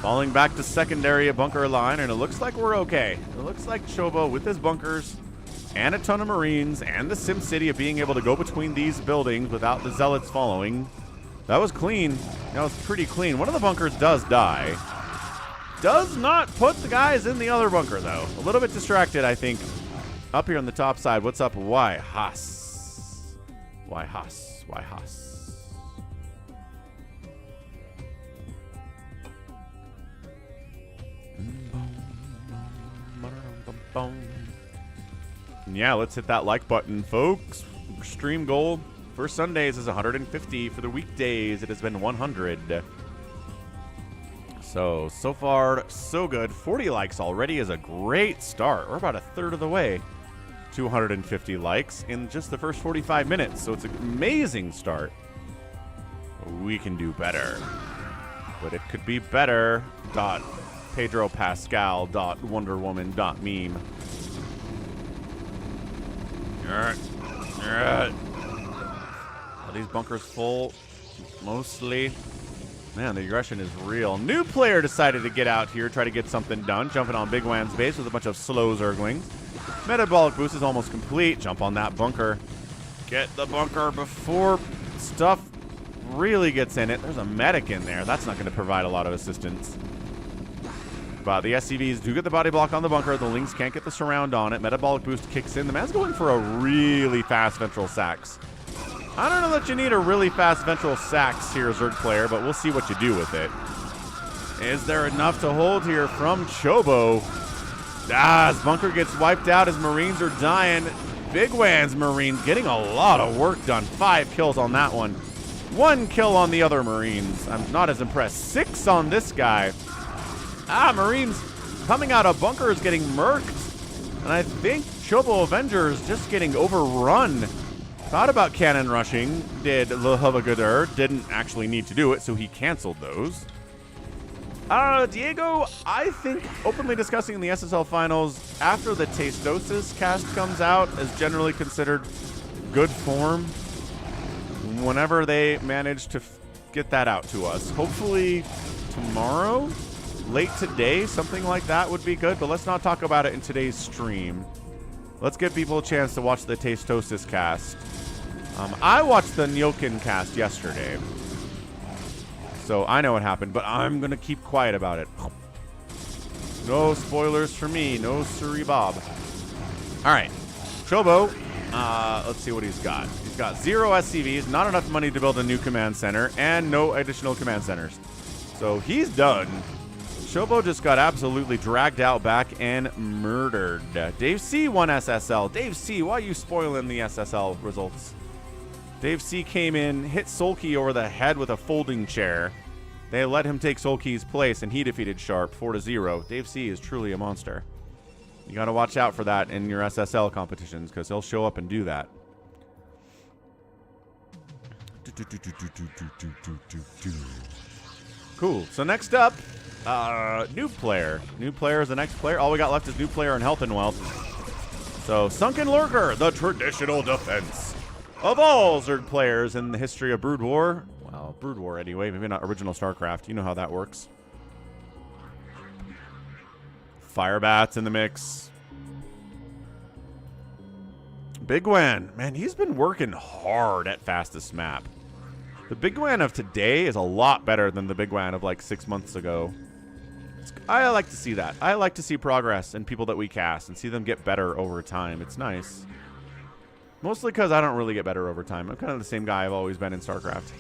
Falling back to secondary bunker line, and it looks like we're okay. It looks like Chobo, with his bunkers and a ton of Marines and the Sim City of being able to go between these buildings without the Zealots following. That was clean. That was pretty clean. One of the bunkers does die. Does not put the guys in the other bunker, though. A little bit distracted, I think. Up here on the top side, what's up? Why Haas? Why Haas? Why Haas? Yeah, let's hit that like button, folks. Stream goal for Sundays is 150. For the weekdays, it has been 100. So far, so good. 40 likes already is a great start. We're about a third of the way. 250 likes in just the first 45 minutes. So it's an amazing start. We can do better. But it could be better. Pedro Pascal. Wonder Woman. Meme. Are these bunkers full? Mostly. Man, the aggression is real. New player decided to get out here, try to get something done. Jumping on bigwan's base with a bunch of slow Zerglings. Metabolic boost is almost complete. Jump on that bunker. Get the bunker before stuff really gets in it. There's a medic in there. That's not going to provide a lot of assistance. But the SCVs do get the body block on the bunker. The Lynx can't get the surround on it. Metabolic boost kicks in. The man's going for a really fast ventral sax. I don't know that you need a really fast ventral sax here, Zerg player, but we'll see what you do with it. Is there enough to hold here from Chobo? His bunker gets wiped out. His Marines are dying. bigwan's Marines getting a lot of work done. 5 kills on that one. 1 kill on the other Marines. I'm not as impressed. 6 on this guy. Marines coming out of bunkers getting murked. And I think ChoboAvenger is just getting overrun. Thought about cannon rushing, did Lehubagadur, didn't actually need to do it, so he canceled those. Diego, I think openly discussing in the SSL finals after the Tastosis cast comes out is generally considered good form whenever they manage to get that out to us. Hopefully tomorrow, late today, something like that would be good, but let's not talk about it in today's stream. Let's give people a chance to watch the Tastosis cast. I watched the Nyokin cast yesterday, so I know what happened, but I'm going to keep quiet about it. No spoilers for me. No siree Bob. All right. Chobo, let's see what he's got. He's got 0 SCVs, not enough money to build a new command center, and no additional command centers. So he's done. Chobo just got absolutely dragged out back and murdered. Dave C won SSL. Dave C, why are you spoiling the SSL results? Dave C came in, hit Sulky over the head with a folding chair. They let him take Sulky's place, and he defeated Sharp 4-0. Dave C is truly a monster. You got to watch out for that in your SSL competitions, because he'll show up and do that. Cool. So next up, new player. New player is the next player. All we got left is new player and health and wealth. So Sunken Lurker, the traditional defense of all Zerg players in the history of BroodWar. Well, BroodWar anyway, maybe not original StarCraft. You know how that works. Firebats in the mix. bigwan, man, he's been working hard at fastest map. The bigwan of today is a lot better than the bigwan of like 6 months ago. I like to see that. I like to see progress in people that we cast and see them get better over time. It's nice. Mostly because I don't really get better over time. I'm kind of the same guy I've always been in StarCraft.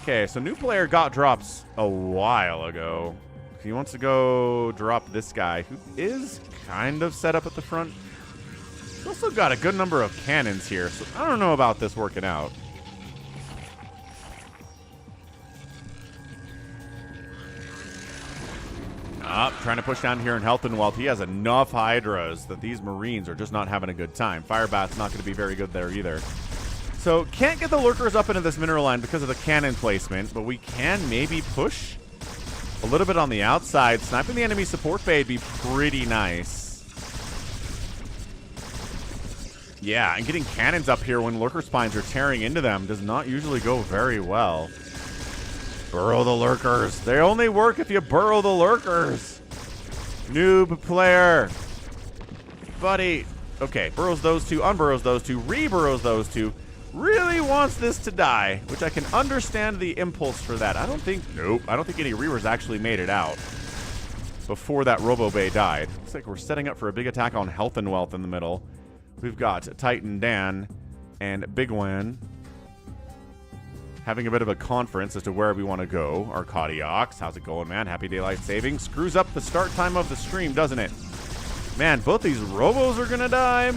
Okay, so new player got drops a while ago. He wants to go drop this guy, who is kind of set up at the front. He's also got a good number of cannons here, so I don't know about this working out. Trying to push down here in health and wealth. He has enough Hydras that these Marines are just not having a good time. Firebat's not going to be very good there either. So can't get the Lurkers up into this mineral line because of the cannon placement, but we can maybe push a little bit on the outside. Sniping the enemy support bay would be pretty nice. Yeah, and getting cannons up here when Lurker spines are tearing into them does not usually go very well. Burrow the Lurkers. They only work if you burrow the Lurkers. Noob player. Buddy. Okay, burrows those two, unburrows those two, reburrows those two. Really wants this to die, which I can understand the impulse for that. I don't think any reavers actually made it out before that Robo Bay died. Looks like we're setting up for a big attack on health and wealth in the middle. We've got Titan Dan and bigwan having a bit of a conference as to where we want to go. Arcadiox, how's it going, man? Happy daylight saving. Screws up the start time of the stream, doesn't it? Man, both these robos are gonna die.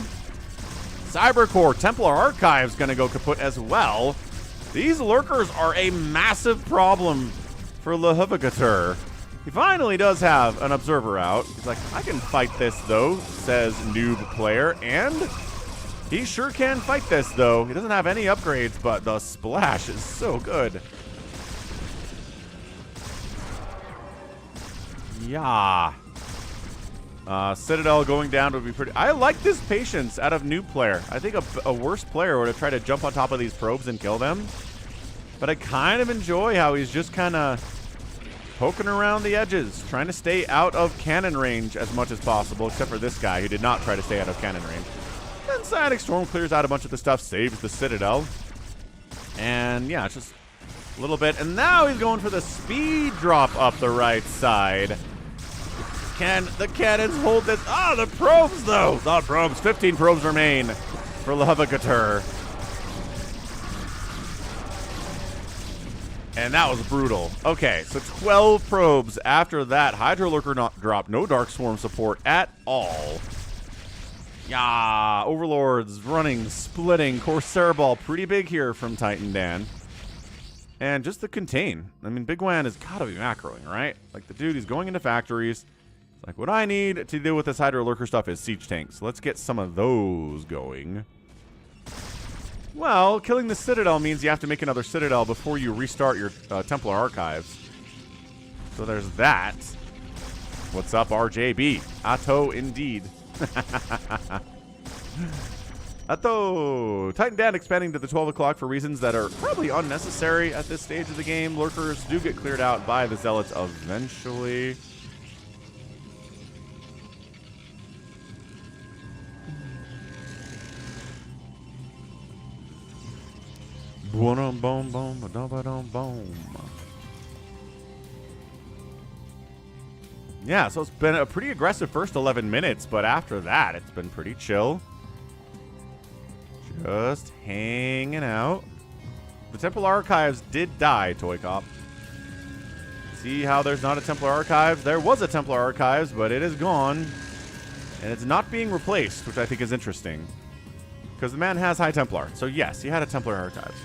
Cybercore, Templar Archive's gonna go kaput as well. These Lurkers are a massive problem for hhhhhd. He finally does have an observer out. He's like, I can fight this, though, says noob player. And he sure can fight this, though. He doesn't have any upgrades, but the splash is so good. Yeah. Citadel going down would be pretty... I like this patience out of noob player. I think a worse player would have tried to jump on top of these probes and kill them. But I kind of enjoy how he's just kind of poking around the edges, trying to stay out of cannon range as much as possible, except for this guy who did not try to stay out of cannon range. Then Psionic Storm clears out a bunch of the stuff, saves the Citadel. And yeah, it's just a little bit. And now he's going for the speed drop up the right side. Can the cannons hold this? Ah, the probes, though. The probes. 15 probes remain for hhhhhd. And that was brutal. Okay, so 12 probes after that. Hydra Lurker not dropped. No Dark Swarm support at all. Yeah, Overlords running, splitting. Corsair Ball, pretty big here from Titan Dan. And just the contain. I mean, bigwan has got to be macroing, right? Like, the dude, he's going into factories. It's like, what I need to deal with this Hydra Lurker stuff is siege tanks. Let's get some of those going. Well, killing the Citadel means you have to make another Citadel before you restart your Templar Archives. So there's that. What's up, RJB? Atto, indeed. Atto! Titan Dan expanding to the 12 o'clock for reasons that are probably unnecessary at this stage of the game. Lurkers do get cleared out by the Zealots eventually. Boom, boom, boom, boom, boom. Yeah, so it's been a pretty aggressive first 11 minutes, but after that, it's been pretty chill. Just hanging out. The Templar Archives did die, Toy Cop. See how there's not a Templar Archives? There was a Templar Archives, but it is gone. And it's not being replaced, which I think is interesting. Because the man has High Templar. So yes, he had a Templar Archives.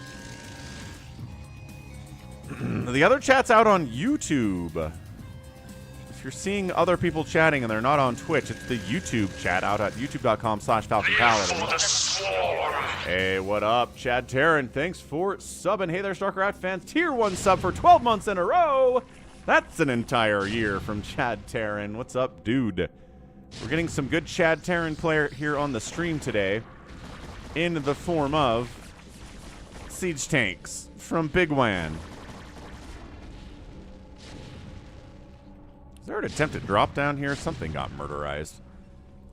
The other chat's out on YouTube. If you're seeing other people chatting and they're not on Twitch, it's the YouTube chat out at youtube.com/FalconPaladin. Hey, what up, Chad Terran? Thanks for subbing. Hey there, StarCraft fans. Tier 1 sub for 12 months in a row. That's an entire year from Chad Terran. What's up, dude? We're getting some good Chad Terran player here on the stream today in the form of siege tanks from bigwan. Is there an attempted drop down here? Something got murderized.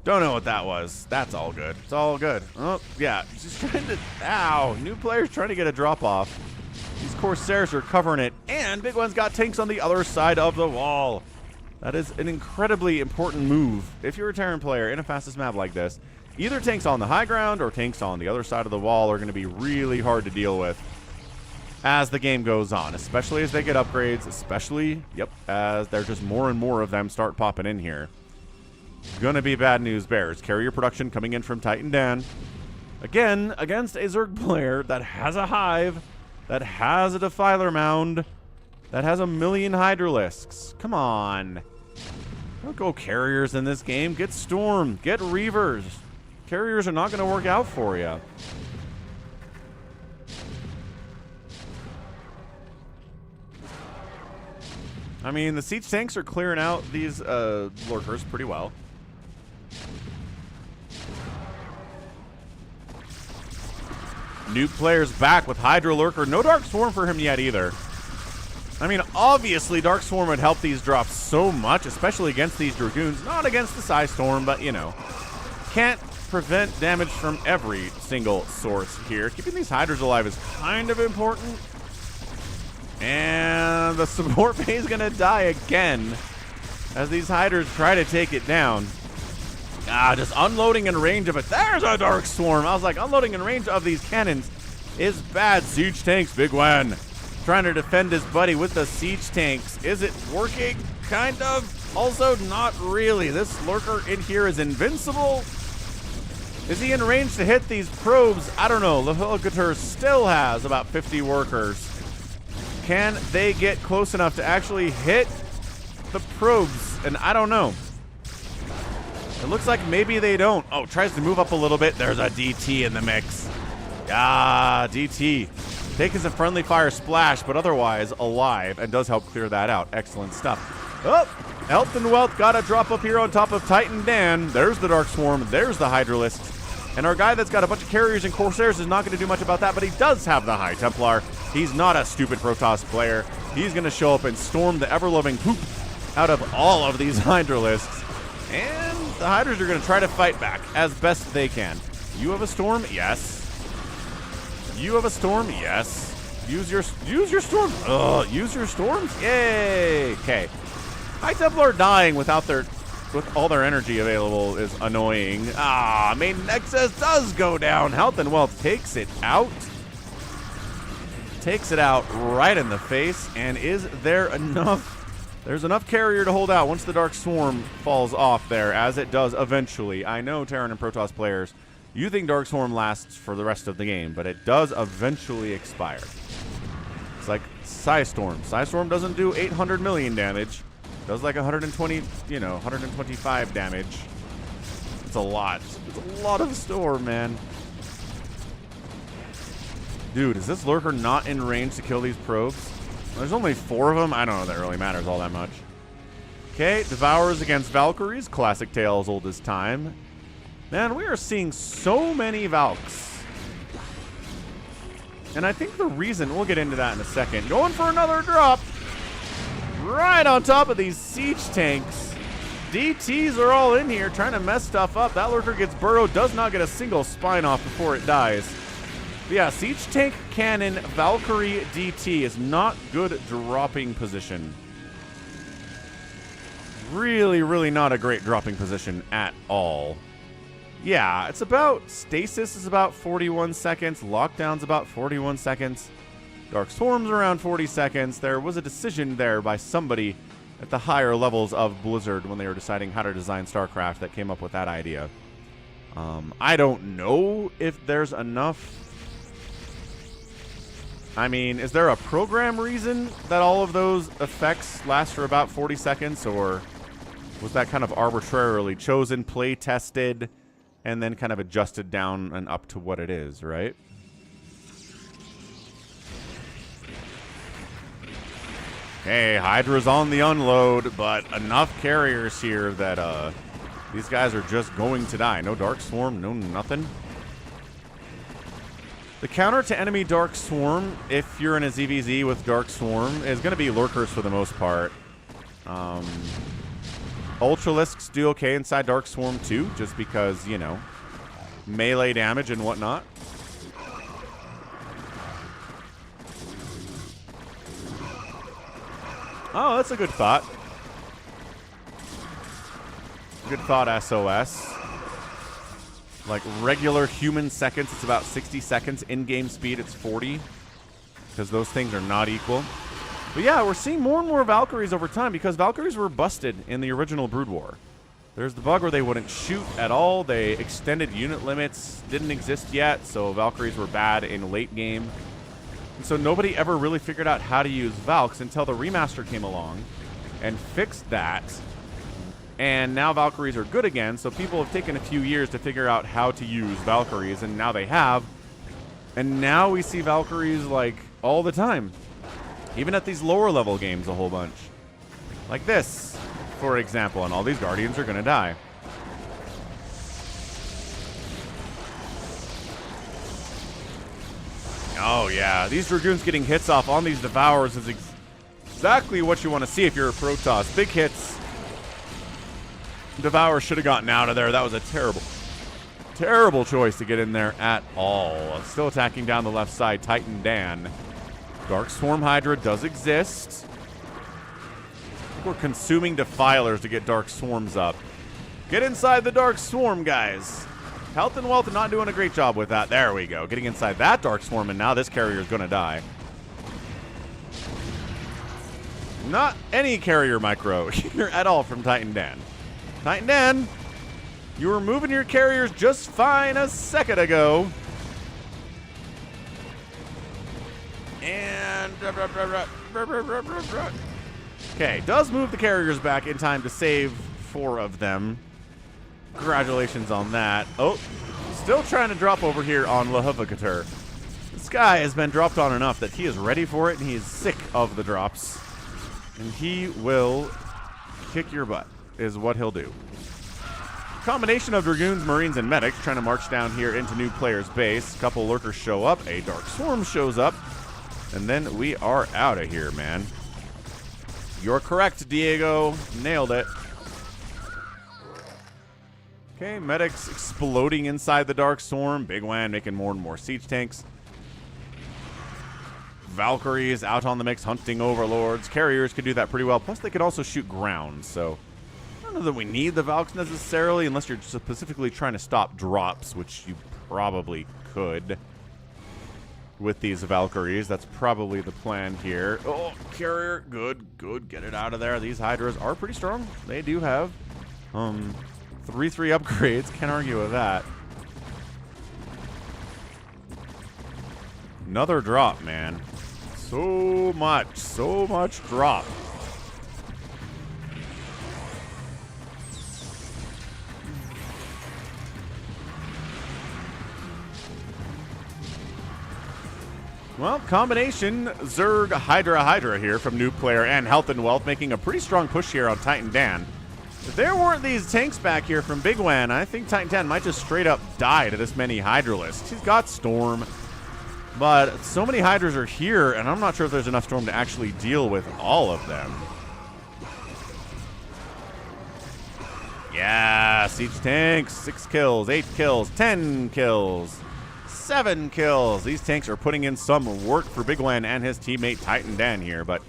Don't know what that was. That's all good. It's all good. Oh, yeah. Just trying to... Ow. New players trying to get a drop off. These Corsairs are covering it. And bigwan's got tanks on the other side of the wall. That is an incredibly important move. If you're a Terran player in a fastest map like this, either tanks on the high ground or tanks on the other side of the wall are going to be really hard to deal with as the game goes on, especially as they get upgrades, especially, as there's just more and more of them start popping in here. Gonna be bad news bears. Carrier production coming in from Titan Dan. Again, against a Zerg player that has a hive, that has a Defiler Mound, that has a million Hydralisks. Come on. Don't go carriers in this game. Get Storm. Get Reavers. Carriers are not going to work out for you. I mean, the siege tanks are clearing out these lurkers pretty well. New players back with Hydra Lurker. No Dark Swarm for him yet either. I mean, obviously Dark Swarm would help these drops so much, especially against these Dragoons. Not against the Psy Storm, but, you know. Can't prevent damage from every single source here. Keeping these Hydras alive is kind of important. And the support bay is going to die again as these Hydras try to take it down. Just unloading in range of it. There's a Dark Swarm. I was like, unloading in range of these cannons is bad. Siege tanks, bigwan. Trying to defend his buddy with the siege tanks. Is it working? Kind of. Also, not really. This lurker in here is invincible. Is he in range to hit these probes? I don't know. hhhhhd still has about 50 workers. Can they get close enough to actually hit the probes? And I don't know. It looks like maybe they don't. Oh, tries to move up a little bit. There's a DT in the mix. Ah, DT. Taking some friendly fire splash, but otherwise alive, and does help clear that out. Excellent stuff. Oh, Health and Wealth got a drop up here on top of Titan Dan. There's the Dark Swarm. There's the Hydralisk. And our guy that's got a bunch of carriers and Corsairs is not going to do much about that, but he does have the High Templar. He's not a stupid Protoss player. He's going to show up and storm the ever-loving poop out of all of these Hydralisks. And the Hydras are going to try to fight back as best they can. You have a storm? Yes. You have a storm? Yes. Use your storm. Use your storms? Yay. Okay. High Templar dying with all their energy available is annoying. Ah, main Nexus does go down. Health and Wealth takes it out. Takes it out right in the face. And is there enough? There's enough carrier to hold out once the Dark Swarm falls off there, as it does eventually. I know Terran and Protoss players, you think Dark Swarm lasts for the rest of the game, but it does eventually expire. It's like Psystorm. Psystorm doesn't do 800 million damage. Does like 120, 125 damage. It's a lot. It's a lot of storm, man. Dude, is this Lurker not in range to kill these probes? There's only 4 of them. I don't know if that really matters all that much. Okay, Devourers against Valkyries. Classic tale as old as time. Man, we are seeing so many Valks. And I think the reason, we'll get into that in a second. Going for another drop. Right on top of these siege tanks. DTs are all in here trying to mess stuff up. That Lurker gets burrowed. Does not get a single spine off before it dies. But yeah, siege tank cannon Valkyrie DT is not good dropping position. Really, really not a great dropping position at all. Yeah, it's about, stasis is about 41 seconds. Lockdown's about 41 seconds. Dark Swarm's around 40 seconds. There was a decision there by somebody at the higher levels of Blizzard when they were deciding how to design StarCraft that came up with that idea. I don't know if there's enough. I mean, is there a program reason that all of those effects last for about 40 seconds, or was that kind of arbitrarily chosen, play tested, and then kind of adjusted down and up to what it is, right? Hey, Hydra's on the unload, but enough carriers here that these guys are just going to die. No Dark Swarm, no nothing. The counter to enemy Dark Swarm, if you're in a ZVZ with Dark Swarm, is going to be Lurkers for the most part. Ultralisks do okay inside Dark Swarm too, just because, you know, melee damage and whatnot. Oh, that's a good thought. Good thought, SOS. Like regular human seconds, it's about 60 seconds. In-game speed, it's 40. Because those things are not equal. But yeah, we're seeing more and more Valkyries over time because Valkyries were busted in the original BroodWar. There's the bug where they wouldn't shoot at all. They extended unit limits, didn't exist yet, so Valkyries were bad in late game. And so nobody ever really figured out how to use Valks until the remaster came along and fixed that. And now Valkyries are good again, so people have taken a few years to figure out how to use Valkyries, and now they have. And now we see Valkyries, like, all the time. Even at these lower level games a whole bunch. Like this, for example, and all these Guardians are going to die. Oh yeah, these Dragoons getting hits off on these Devourers is exactly what you want to see if you're a Protoss. Big hits. Devourer should have gotten out of there. That was a terrible, terrible choice to get in there at all. Still attacking down the left side, Titan Dan. Dark Swarm Hydra does exist. I think we're consuming Defilers to get Dark Swarms up. Get inside the Dark Swarm, guys. Health and Wealth not doing a great job with that. There we go. Getting inside that Dark Swarm, and now this carrier is going to die. Not any carrier micro here at all from Titan Dan. Titan Dan, you were moving your carriers just fine a second ago. And okay, does move the carriers back in time to save 4 of them. Congratulations on that. Oh, still trying to drop over here on Wk'Cross. This guy has been dropped on enough that he is ready for it, and he is sick of the drops. And he will kick your butt, is what he'll do. Combination of Dragoons, Marines, and Medics trying to march down here into new player's base. A couple Lurkers show up. A Dark Swarm shows up. And then we are out of here, man. You're correct, Diego. Nailed it. Okay, Medics exploding inside the Dark Swarm. Bigwan making more and more siege tanks. Valkyries out on the mix hunting overlords. Carriers could do that pretty well. Plus, they could also shoot ground, so I don't know that we need the Valks necessarily unless you're specifically trying to stop drops, which you probably could with these Valkyries. That's probably the plan here. Oh, carrier. Good, good. Get it out of there. These Hydras are pretty strong. They do have 3/3 upgrades. Can't argue with that. Another drop, man. So much drop. Well, combination Zerg Hydra here from new player and Health and Wealth making a pretty strong push here on Titan Dan. If there weren't these tanks back here from Bigwan, I think Titan Dan might just straight up die to this many Hydralisks. He's got Storm, but so many Hydras are here, and I'm not sure if there's enough Storm to actually deal with all of them. Yeah, siege tanks, 6 kills, 8 kills, 10 kills, 7 kills. These tanks are putting in some work for Bigwan and his teammate Titan Dan here, but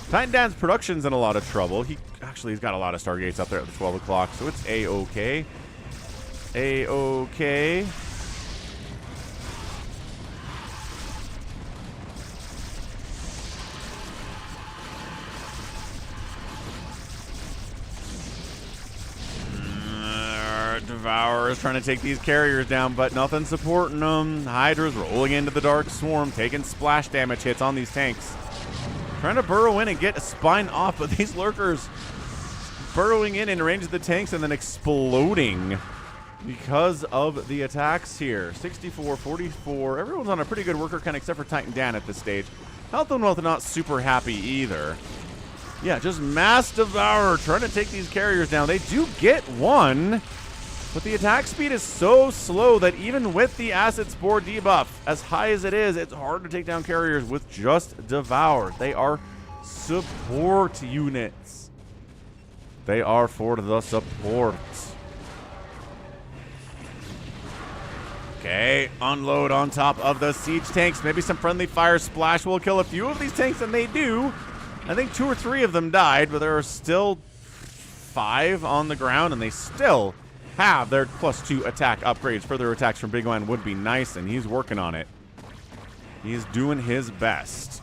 Titan Dan's production's in a lot of trouble. He's got a lot of Stargates up there at the 12 o'clock, so it's A-okay. A-okay. Devourers trying to take these carriers down, but nothing supporting them. Hydra's rolling into the Dark Swarm, taking splash damage hits on these tanks. Trying to burrow in and get a spine off, but these Lurkers burrowing in range of the tanks and then exploding because of the attacks here. 64, 44. Everyone's on a pretty good worker count except for Titan Dan at this stage. Health and Wealth are not super happy either. Yeah, just mass Devourer trying to take these carriers down. They do get one, but the attack speed is so slow that even with the Acid Spore debuff, as high as it is, it's hard to take down carriers with just Devour. They are support units. They are for the support. Okay, unload on top of the siege tanks. Maybe some friendly fire splash will kill a few of these tanks, and they do. I think 2 or 3 of them died, but there are still 5 on the ground, and they still have their +2 attack upgrades. Further attacks from Bigwan would be nice, and he's working on it. He's doing his best.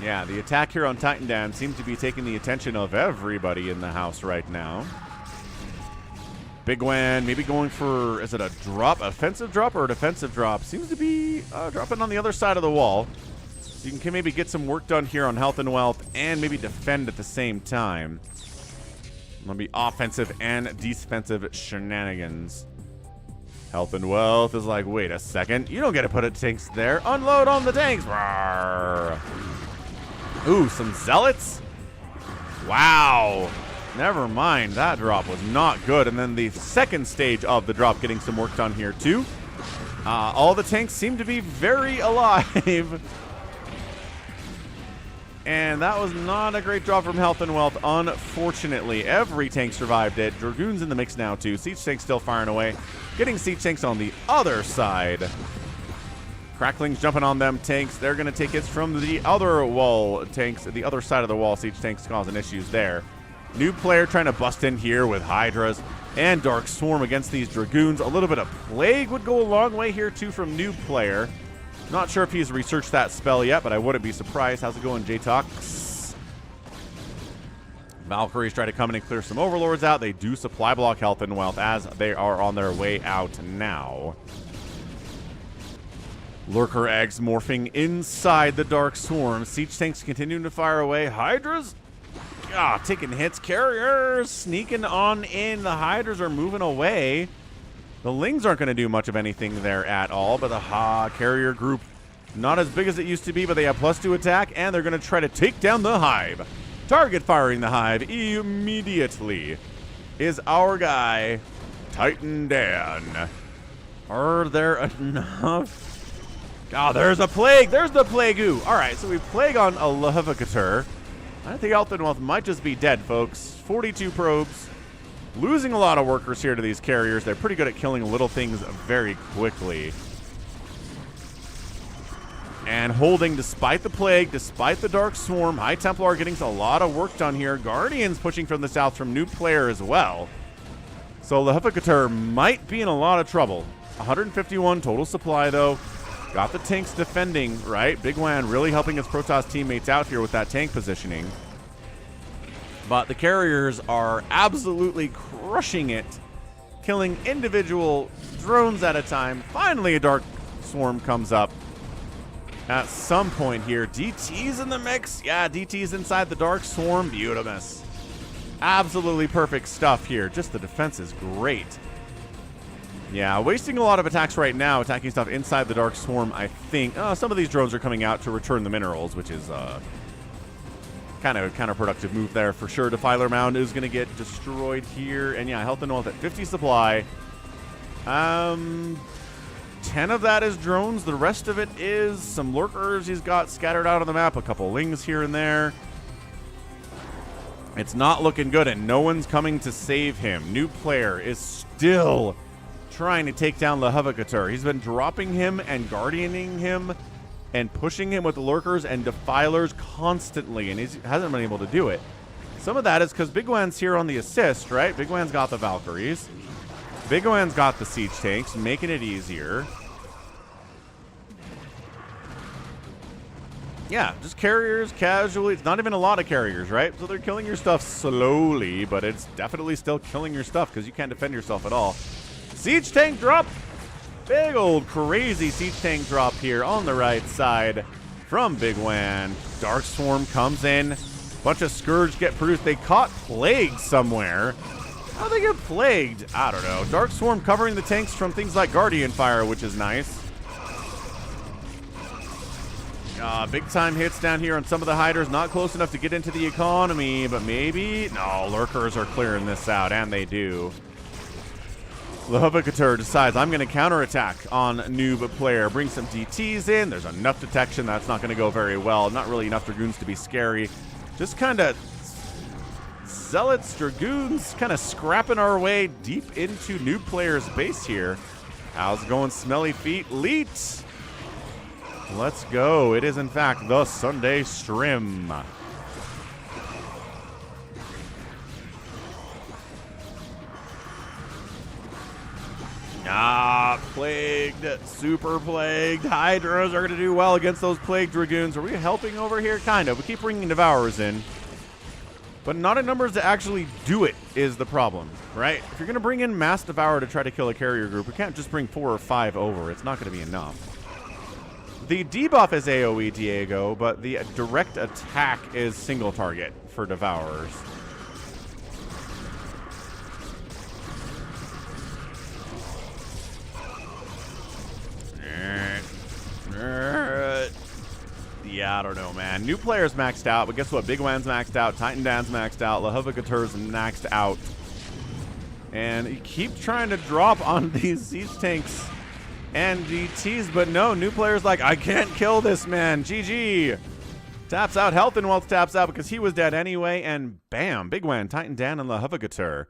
Yeah, the attack here on Titan Dan seems to be taking the attention of everybody in the house right now. Bigwan maybe going for, is it a drop, offensive drop or a defensive drop? Seems to be dropping on the other side of the wall. So you can maybe get some work done here on Health and Wealth and maybe defend at the same time. Gonna be offensive and defensive shenanigans. Health and Wealth is like, wait a second, you don't get to put tanks there. Unload on the tanks. Rawr. Ooh, some zealots? Wow. Never mind, that drop was not good. And then the second stage of the drop getting some work done here too. All the tanks seem to be very alive. And that was not a great drop from Health and Wealth, unfortunately. Every tank survived it. Dragoon's in the mix now too. Siege tanks still firing away. Getting siege tanks on the other side. Crackling's jumping on them tanks. They're going to take hits from the other wall tanks. The other side of the wall, siege tanks causing issues there. New player trying to bust in here with Hydras and Dark Swarm against these Dragoons. A little bit of Plague would go a long way here too from new player. Not sure if he's researched that spell yet, but I wouldn't be surprised. How's it going, J-Talks? Valkyries try to come in and clear some overlords out. They do supply block health and wealth as they are on their way out now. Lurker eggs morphing inside the Dark Swarm. Siege tanks continuing to fire away. Hydras, taking hits. Carriers sneaking on in. The Hydras are moving away. The Lings aren't going to do much of anything there at all, but the carrier group, not as big as it used to be, but they have +2 attack, and they're going to try to take down the Hive. Target firing the Hive immediately is our guy, Titan Dan. Are there enough? There's a Plague. There's the Plague-oo. All right, so we Plague on a Wk'Cross. I think Health and Wealth might just be dead, folks. 42 probes. Losing a lot of workers here to these carriers. They're pretty good at killing little things very quickly. And holding despite the Plague, despite the Dark Swarm. High Templar getting a lot of work done here. Guardians pushing from the south from new player as well. So Wk'Cross might be in a lot of trouble. 151 total supply, though. Got the tanks defending, right? bigwan really helping his Protoss teammates out here with that tank positioning. But the carriers are absolutely crushing it, killing individual drones at a time. Finally, a Dark Swarm comes up at some point here. DT's in the mix. Yeah, DT's inside the Dark Swarm. Beautiful. Absolutely perfect stuff here. Just the defense is great. Yeah, wasting a lot of attacks right now, attacking stuff inside the Dark Swarm, I think. Some of these drones are coming out to return the minerals, which is kind of a counterproductive move there for sure. Defiler Mound is going to get destroyed here. And yeah, Health and Wealth at 50 supply. 10 of that is drones. The rest of it is some lurkers he's got scattered out on the map. A couple Lings here and there. It's not looking good, and no one's coming to save him. New player is still trying to take down Wk'Cross. He's been dropping him and guardianing him and pushing him with the lurkers and defilers constantly, and he hasn't been able to do it. Some of that is because bigwan's here on the assist, right? bigwan's got the Valkyries. bigwan's got the siege tanks, making it easier. Yeah, just carriers casually. It's not even a lot of carriers, right? So they're killing your stuff slowly, but it's definitely still killing your stuff because you can't defend yourself at all. Siege tank drop. Big old crazy siege tank drop here on the right side from bigwan. Dark Swarm comes in. Bunch of Scourge get produced. They caught Plague somewhere. How they get plagued? I don't know. Dark Swarm covering the tanks from things like Guardian Fire, which is nice. Big time hits down here on some of the Hiders. Not close enough to get into the economy, but maybe. No, Lurkers are clearing this out, and they do. Wk'Cross decides, I'm going to counterattack on noob player. Bring some DTs in. There's enough detection. That's not going to go very well. Not really enough Dragoons to be scary. Just kind of Zealots, Dragoons, kind of scrapping our way deep into noob player's base here. How's it going, Smelly Feet? Leet! Let's go. It is, in fact, the Sunday Strim. Plagued, super plagued. Hydras are going to do well against those plagued Dragoons. Are we helping over here? Kind of. We keep bringing Devourers in, but not in numbers to actually do it is the problem, right? If you're going to bring in Mass Devourer to try to kill a carrier group, we can't just bring 4 or 5 over. It's not going to be enough. The debuff is AoE, Diego, but the direct attack is single target for Devourers. Yeah, I don't know, man. New player's maxed out, but guess what? bigwan's maxed out. Titan Dan's maxed out. Wk'Cross maxed out. And you keep trying to drop on these siege tanks and GTs, but no, new player's like, I can't kill this man. GG. Taps out. Health and Wealth taps out because he was dead anyway. And bam, bigwan, Titan Dan, and Wk'Cross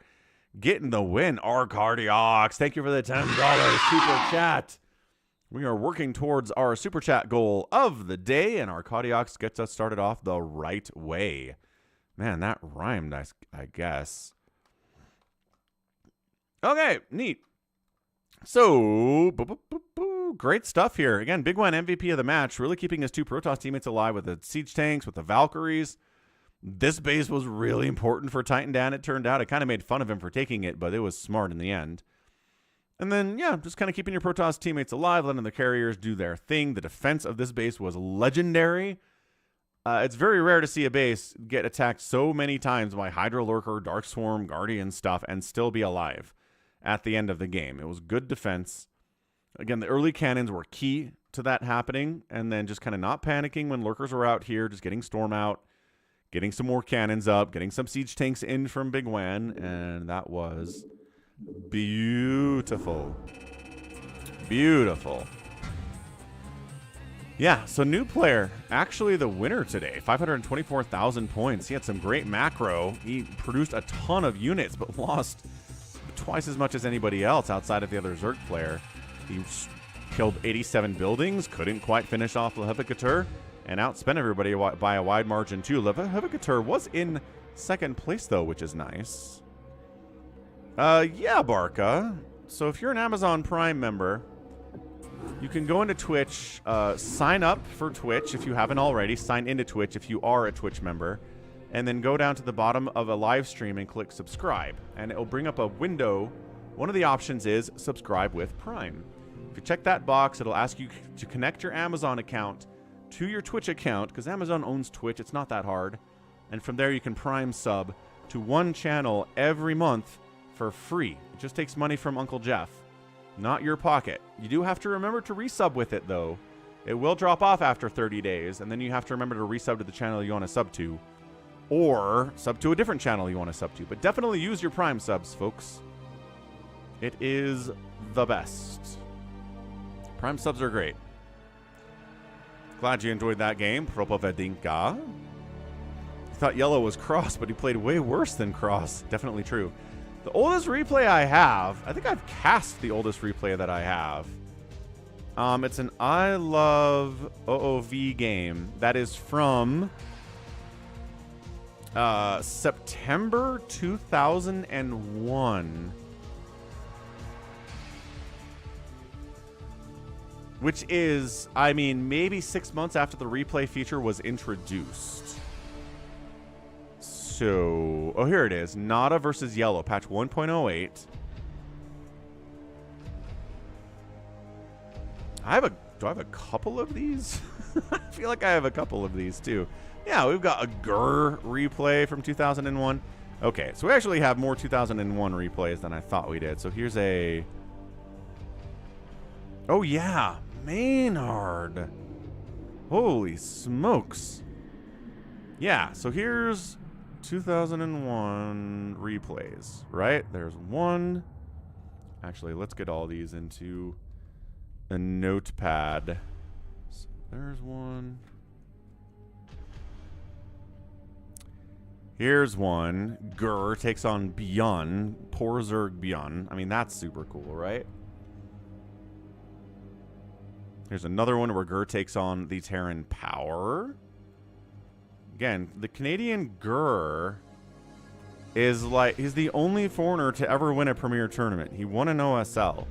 getting the win. Arcardiox, thank you for the $10 super chat. We are working towards our super chat goal of the day, and Arcardiox gets us started off the right way. Man, that rhymed, I guess. Okay, neat. So, great stuff here. Again, bigwan MVP of the match, really keeping his 2 Protoss teammates alive with the siege tanks, with the Valkyries. This base was really important for Titan Dan, it turned out. I kind of made fun of him for taking it, but it was smart in the end. And then, yeah, just kind of keeping your Protoss teammates alive, letting the carriers do their thing. The defense of this base was legendary. It's very rare to see a base get attacked so many times by Hydra Lurker, Dark Swarm, Guardian stuff, and still be alive at the end of the game. It was good defense. Again, the early cannons were key to that happening, and then just kind of not panicking when Lurkers were out here, just getting Storm out, getting some more cannons up, getting some siege tanks in from bigwan, and that was beautiful. Beautiful. Yeah, so new player, actually the winner today, 524,000 points. He had some great macro. He produced a ton of units, but lost twice as much as anybody else outside of the other Zerg player. He killed 87 buildings, couldn't quite finish off Lehevacatur, and outspent everybody by a wide margin too. Lehevacatur was in second place though, which is nice. Yeah, Barca. So if you're an Amazon Prime member, you can go into Twitch, sign up for Twitch if you haven't already, sign into Twitch if you are a Twitch member, and then go down to the bottom of a live stream and click subscribe, and it'll bring up a window. One of the options is subscribe with Prime. If you check that box, it'll ask you to connect your Amazon account to your Twitch account, because Amazon owns Twitch. It's not that hard. And from there, you can Prime sub to one channel every month for free. It just takes money from Uncle Jeff, not your pocket. You do have to remember to resub with it, though. It will drop off after 30 days, and then you have to remember to resub to the channel you want to sub to, or sub to a different channel you want to sub to. But definitely use your Prime subs, folks. It is the best. Prime subs are great. Glad you enjoyed that game, Propovedinka. I thought Yellow was Cross, but he played way worse than Cross. Definitely true. The oldest replay I have, I think I've cast the oldest replay that I have. It's an I Love OOV game that is from September 2001. Which is, I mean, maybe 6 months after the replay feature was introduced. So, oh, here it is. Nada versus Yellow, patch 1.08. Do I have a couple of these? I feel like I have a couple of these too. Yeah, we've got a Grr replay from 2001. Okay, so we actually have more 2001 replays than I thought we did. So here's a... Oh yeah, Maynard. Holy smokes. Yeah, so here's 2001 replays, right? There's one. Actually, let's get all these into a notepad. So there's one. Here's one. Grr takes on Bjorn. Poor Zerg Bjorn. I mean, that's super cool, right? Here's another one where Grr takes on the Terran Power. Again, the Canadian Grr is like, he's the only foreigner to ever win a premier tournament. He won an OSL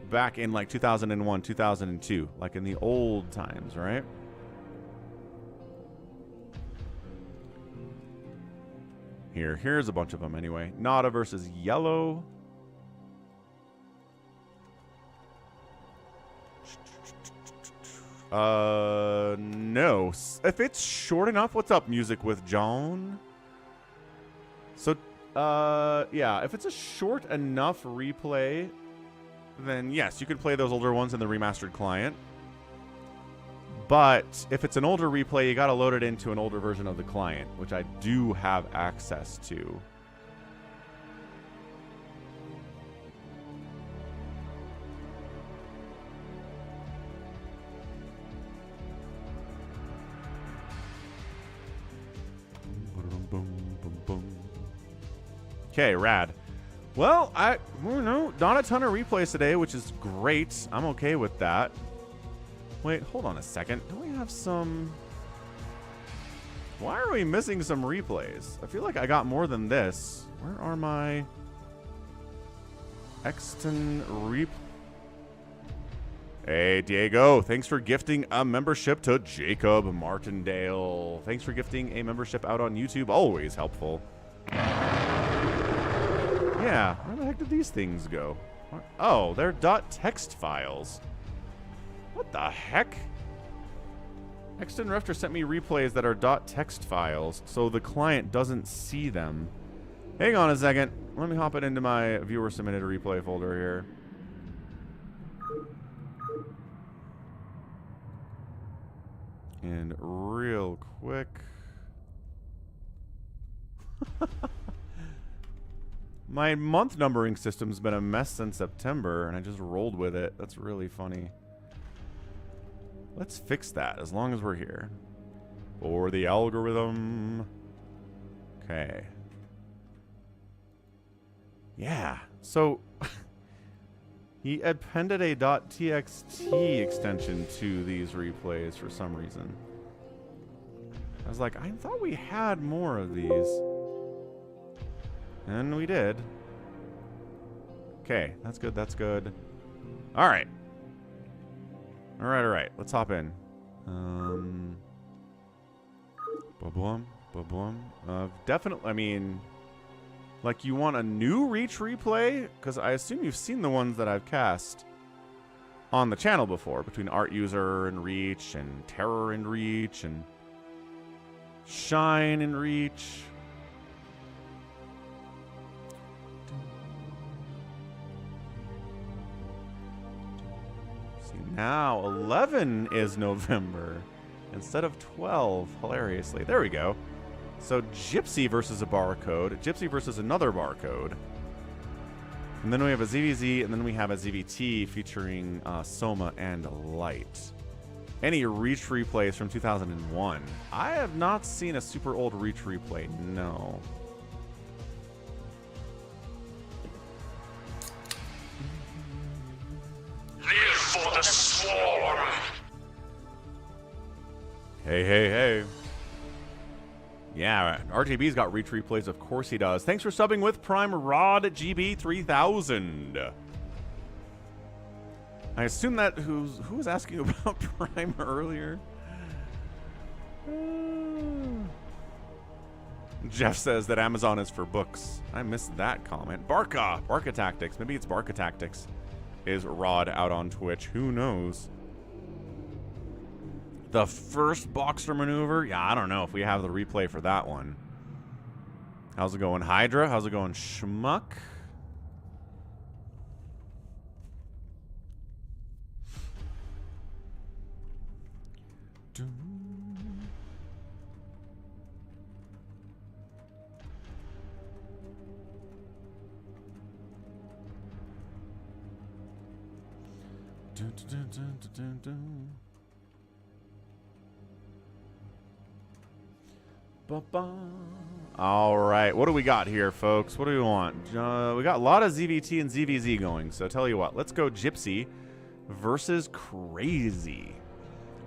back in like 2001, 2002, like in the old times, right? Here's a bunch of them anyway. Nada versus Yellow. No. If it's short enough, what's up, Music with John? So, yeah, if it's a short enough replay, then yes, you could play those older ones in the remastered client. But if it's an older replay, you gotta load it into an older version of the client, which I do have access to. Okay, rad. Well, not a ton of replays today, which is great. I'm okay with that. Wait, hold on a second. Don't we have some... Why are we missing some replays? I feel like I got more than this. Where are my... Exton Hey, Diego, thanks for gifting a membership to Jacob Martindale. Thanks for gifting a membership out on YouTube. Always helpful. Yeah, where the heck did these things go? Oh, they're .text files. What the heck? Hexton Refter sent me replays that are .text files, so the client doesn't see them. Hang on a second. Let me hop it into my viewer submitted replay folder here. And real quick. My month numbering system's been a mess since September, and I just rolled with it. That's really funny. Let's fix that as long as we're here. For the algorithm. Okay. Yeah. So he appended a .txt extension to these replays for some reason. I was like, I thought we had more of these. And we did. Okay, that's good, that's good. Alright. Alright. Let's hop in. Definitely, I mean, like, you want a new Reach replay? Because I assume you've seen the ones that I've cast on the channel before, between Art User and Reach, and Terror and Reach, and Shine and Reach. See, now 11 is November instead of 12, hilariously. There we go. So Gypsy versus a barcode, Gypsy versus another barcode. And then we have a ZVZ, and then we have a ZVT featuring Soma and Light. Any Reach replays from 2001? I have not seen a super old Reach replay, no. Live for the swarm! Hey. Yeah, RJB's got Reach replays, of course he does. Thanks for subbing with Prime Rod GB 3000. I assume that who was asking about Prime earlier? Jeff says that Amazon is for books. I missed that comment. Barca Tactics. Maybe it's Barca Tactics. Is Rod out on Twitch? Who knows? The first Boxer maneuver? Yeah, I don't know if we have the replay for that one. How's it going, Hydra? How's it going, Schmuck? All right, what do we got here, folks? What do we want? We got a lot of ZVT and ZVZ going, so tell you what, let's go Gypsy versus Crazy.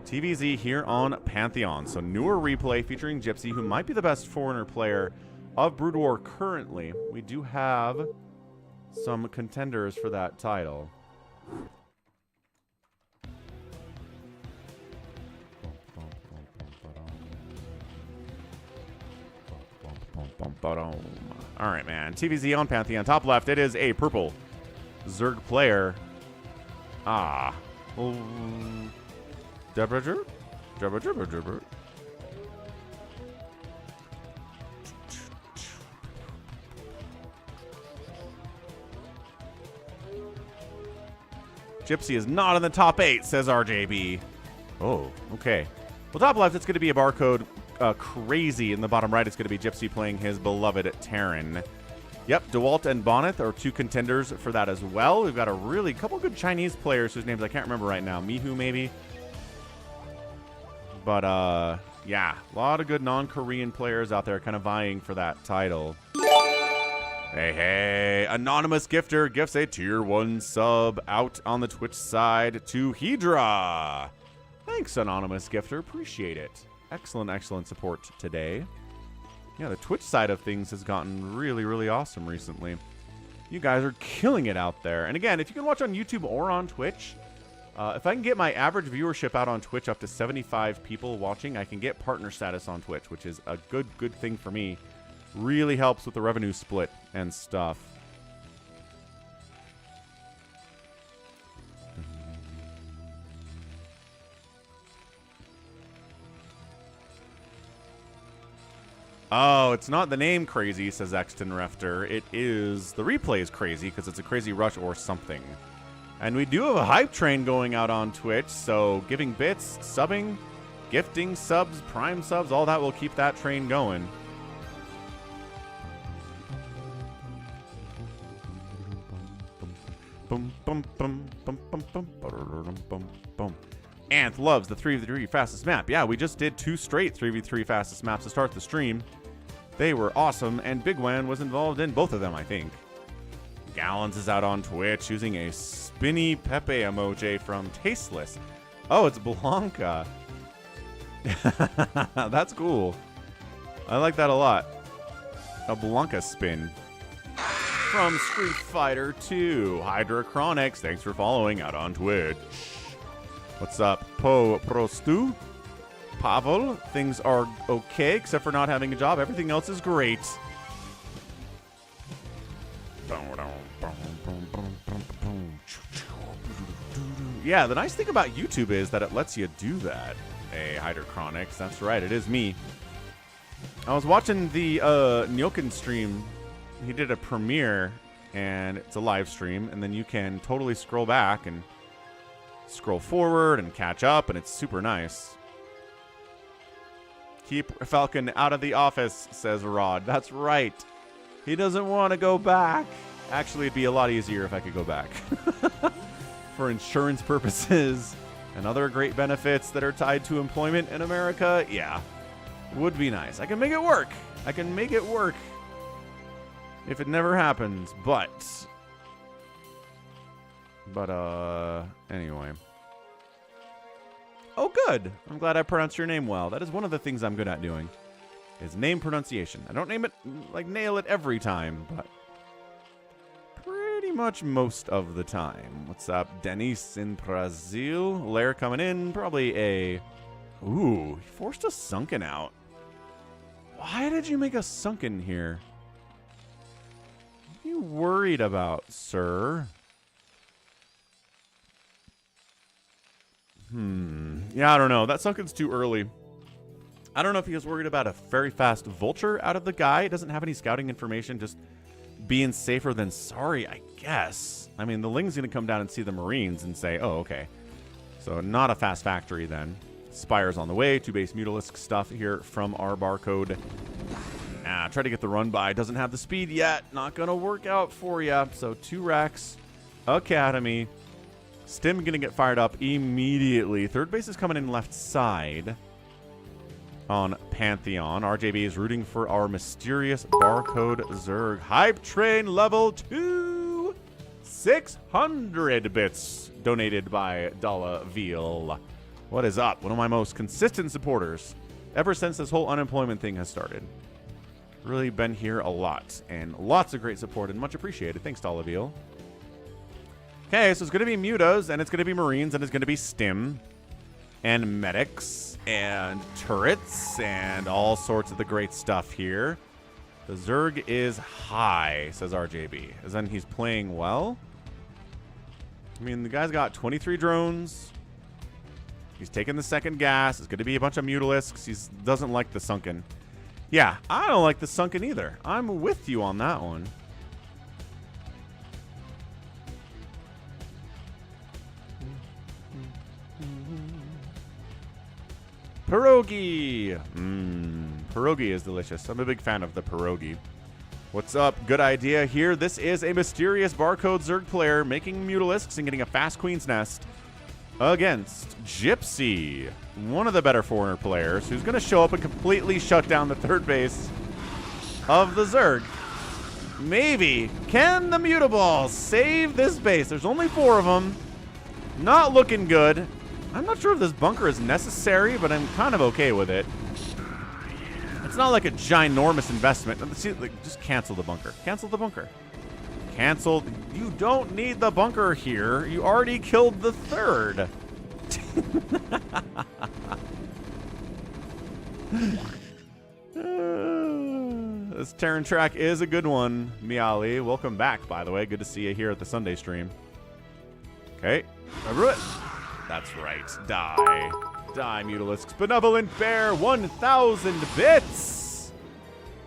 TVZ here on Pantheon, so newer replay featuring Gypsy, who might be the best foreigner player of BroodWar currently. We do have some contenders for that title. All right, man. TVZ on Pantheon. Top left, it is a purple Zerg player. Jabber. Gypsy is not in the top 8, says RJB. Oh, okay. Well, top left, it's going to be a barcode. Crazy. In the bottom right, it's going to be Gypsy playing his beloved Terran. Yep, DeWalt and Bonnet are two contenders for that as well. We've got a really couple good Chinese players whose names I can't remember right now. Mihu, maybe. But, yeah, a lot of good non-Korean players out there kind of vying for that title. Hey, Anonymous Gifter gifts a tier 1 sub out on the Twitch side to Hydra. Thanks, Anonymous Gifter. Appreciate it. Excellent support today. Yeah, the Twitch side of things has gotten really, really awesome recently. You guys are killing it out there. And again, if you can watch on YouTube or on Twitch, If I can get my average viewership out on Twitch up to 75 people watching, I can get partner status on Twitch, which is a good thing for me. Really helps with the revenue split and stuff. Oh, it's not the name crazy, says Exton Refter. It is the replay is crazy because it's a crazy rush or something. And we do have a hype train going out on Twitch, so giving bits, subbing, gifting subs, prime subs, all that will keep that train going. Anth loves the 3v3 fastest map. Yeah, we just did 2 straight 3v3 fastest maps to start the stream. They were awesome, and bigwan was involved in both of them, I think. Gallons is out on Twitch using a spinny Pepe emoji from Tasteless. Oh, it's Blanca. That's cool. I like that a lot. A Blanca spin. From Street Fighter 2, Hydrochronics. Thanks for following out on Twitch. What's up, Prostu? Pavel, things are okay except for not having a job. Everything else is great. Yeah, the nice thing about YouTube is that it lets you do that. Hey, Hydrochronics, that's right, it is me. I was watching the Nyokin stream. He did a premiere, and it's a live stream, and then you can totally scroll back and scroll forward and catch up, and it's super nice. Keep Falcon out of the office, says Rod. That's right. He doesn't want to go back. Actually, it'd be a lot easier if I could go back. For insurance purposes and other great benefits that are tied to employment in America, yeah, would be nice. I can make it work. I can make it work if it never happens, but anyway. Oh, good. I'm glad I pronounced your name well. That is one of the things I'm good at doing, is name pronunciation. I don't name it, like, nail it every time, but pretty much most of the time. What's up, Denise in Brazil? Lair coming in. Probably a... Ooh, he forced a sunken out. Why did you make a sunken here? What are you worried about, sir? Yeah, I don't know. That sunken's too early. I don't know if he was worried about a very fast vulture out of the guy. It doesn't have any scouting information. Just being safer than sorry, I guess. I mean, the Ling's going to come down and see the Marines and say, oh, okay. So not a fast factory then. Spire's on the way. 2 base Mutalisk stuff here from our barcode. Try to get the run by. Doesn't have the speed yet. Not going to work out for you. So 2 Rex. Academy. Stim going to get fired up immediately. Third base is coming in left side on Pantheon. RJB is rooting for our mysterious barcode Zerg. Hype train level 2. 600 bits donated by Dalla Veal. What is up? One of my most consistent supporters ever since this whole unemployment thing has started. Really been here a lot. And lots of great support and much appreciated. Thanks, Dalla Veal. Okay, so it's going to be Mutas, and it's going to be Marines, and it's going to be Stim, and Medics, and Turrets, and all sorts of the great stuff here. The Zerg is high, says RJB. As in, he's playing well. I mean, the guy's got 23 drones. He's taking the second gas. It's going to be a bunch of Mutalisks. He doesn't like the sunken. Yeah, I don't like the sunken either. I'm with you on that one. Pierogi! Pierogi is delicious. I'm a big fan of the pierogi. What's up? Good idea here. This is a mysterious barcode Zerg player making Mutalisks and getting a fast Queen's Nest against Gypsy, one of the better foreigner players, who's going to show up and completely shut down the third base of the Zerg. Maybe. Can the Mutaballs save this base? There's only 4 of them. Not looking good. I'm not sure if this bunker is necessary, but I'm kind of okay with it. It's not like a ginormous investment. See, like, just cancel the bunker. Cancel the bunker. Canceled. You don't need the bunker here. You already killed the third. This Terran track is a good one, Miali. Welcome back, by the way. Good to see you here at the Sunday stream. Okay. Remember it? That's right. Die. Die, Mutalisks. Benevolent Bear, 1,000 bits.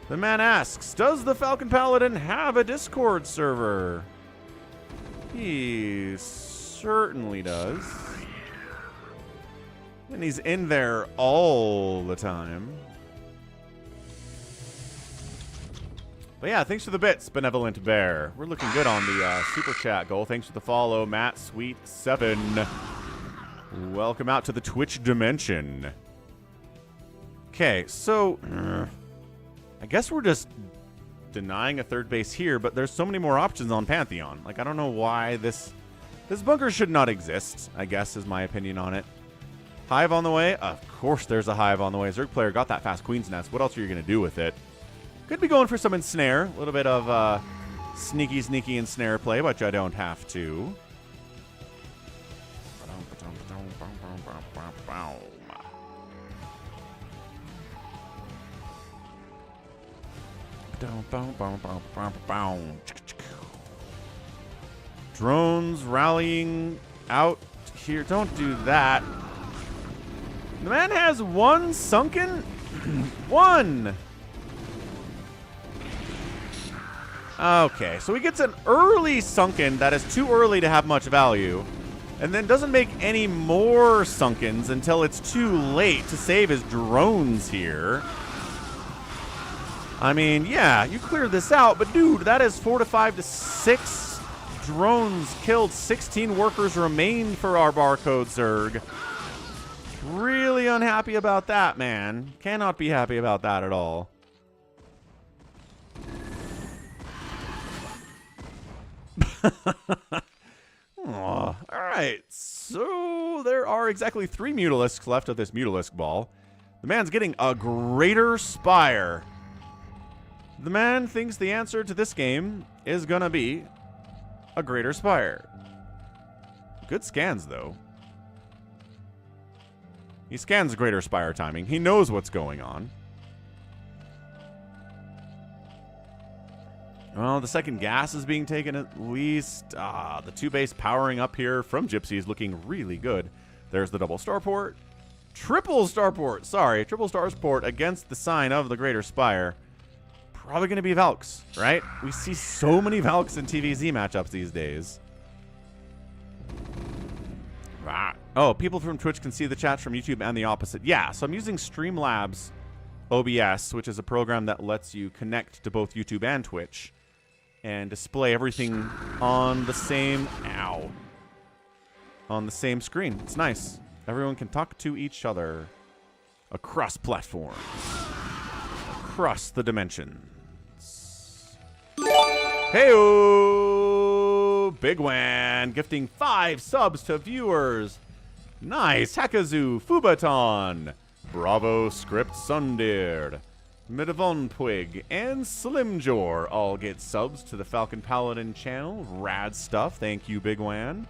The man asks, does the Falcon Paladin have a Discord server? He certainly does. And he's in there all the time. But yeah, thanks for the bits, Benevolent Bear. We're looking good on the super chat goal. Thanks for the follow, Matt Sweet 7. Welcome out to the Twitch dimension. Okay, so I guess we're just denying a third base here, but there's so many more options on Pantheon. Like, I don't know why this bunker should not exist, I guess, is my opinion on it. Hive on the way? Of course there's a hive on the way. Zerg player got that fast Queen's Nest. What else are you going to do with it? Could be going for some ensnare. A little bit of sneaky ensnare play, but I don't have to. Drones rallying out here. Don't do that. The man has one sunken. One. Okay, so he gets an early sunken that is too early to have much value, and then doesn't make any more sunkens until it's too late to save his drones here. I mean, yeah, you cleared this out, but dude, that is 4 to 5 to 6 drones killed. 16 workers remain for our barcode Zerg. Really unhappy about that, man. Cannot be happy about that at all. All right, so there are exactly 3 Mutalisks left of this Mutalisk ball. The man's getting a Greater Spire. The man thinks the answer to this game is gonna be a Greater Spire. Good scans, though. He scans Greater Spire timing. He knows what's going on. Well, the second gas is being taken at least. The 2 base powering up here from Gypsy is looking really good. There's the double starport. Triple starport. Sorry, triple starport against the sign of the Greater Spire. Probably going to be Valks, right? We see so many Valks in TVZ matchups these days. Oh, people from Twitch can see the chats from YouTube and the opposite. Yeah, so I'm using Streamlabs OBS, which is a program that lets you connect to both YouTube and Twitch and display everything on the same on the same screen. It's nice. Everyone can talk to each other across platforms, across the dimensions. Hey-o! Bigwan gifting 5 subs to viewers. Nice. Hakazu, Fubaton, Bravo Script Sundir, Midavonpwig, and Slimjor all get subs to the Falcon Paladin channel. Rad stuff. Thank you, Bigwan.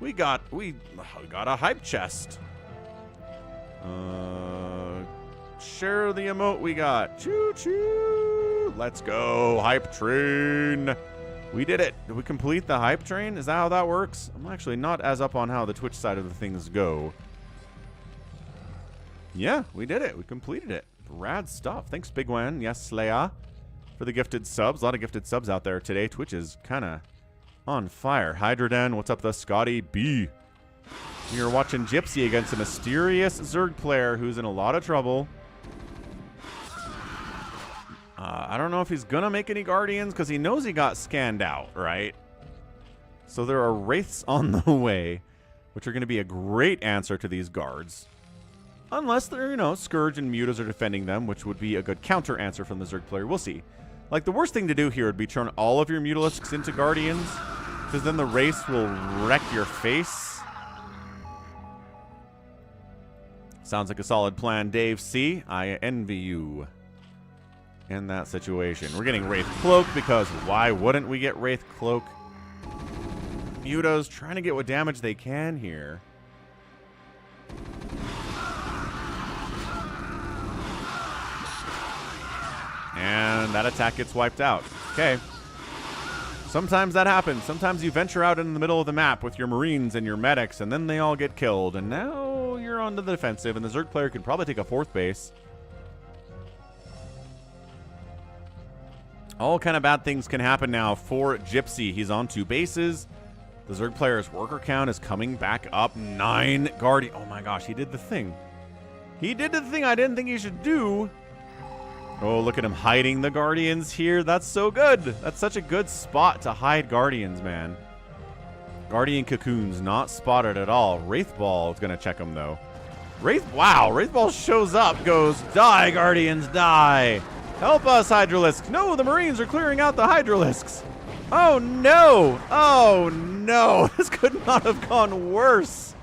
We got a hype chest. Share the emote we got. Choo choo. Let's go, hype train. We did it. Did we complete the hype train? Is that how that works? I'm actually not as up on how the Twitch side of the things go. Yeah, we did it. We completed it. Rad stuff. Thanks, Bigwan. Yes, Leia, for the gifted subs. A lot of gifted subs out there today. Twitch is kind of on fire. Hydraden, what's up, the Scotty B? You're watching Gypsy against a mysterious Zerg player who's in a lot of trouble. I don't know if he's going to make any Guardians because he knows he got scanned out, right? So there are Wraiths on the way, which are going to be a great answer to these guards. Unless they're, Scourge and Mutas are defending them, which would be a good counter answer from the Zerg player. We'll see. Like, the worst thing to do here would be turn all of your Mutalisks into Guardians, because then the Wraiths will wreck your face. Sounds like a solid plan, Dave C. I envy you. in that situation. We're getting Wraith Cloak because why wouldn't we get Wraith Cloak? Muto's trying to get what damage they can here. And that attack gets wiped out. Okay. Sometimes that happens. Sometimes you venture out in the middle of the map with your Marines and your medics, and then they all get killed. And now you're onto the defensive, and the Zerg player could probably take a 4th base. All kind of bad things can happen now for Gypsy. He's on 2 bases. The Zerg player's worker count is coming back up. 9 Guardian. Oh my gosh, he did the thing. He did the thing I didn't think he should do. Oh, look at him hiding the Guardians here. That's so good. That's such a good spot to hide Guardians, man. Guardian Cocoons not spotted at all. Wraithball is going to check him, though. Wow, Wraithball shows up, goes, die, Guardians, die. Help us, Hydralisks. No, the Marines are clearing out the Hydralisks. Oh, no. Oh, no. This could not have gone worse.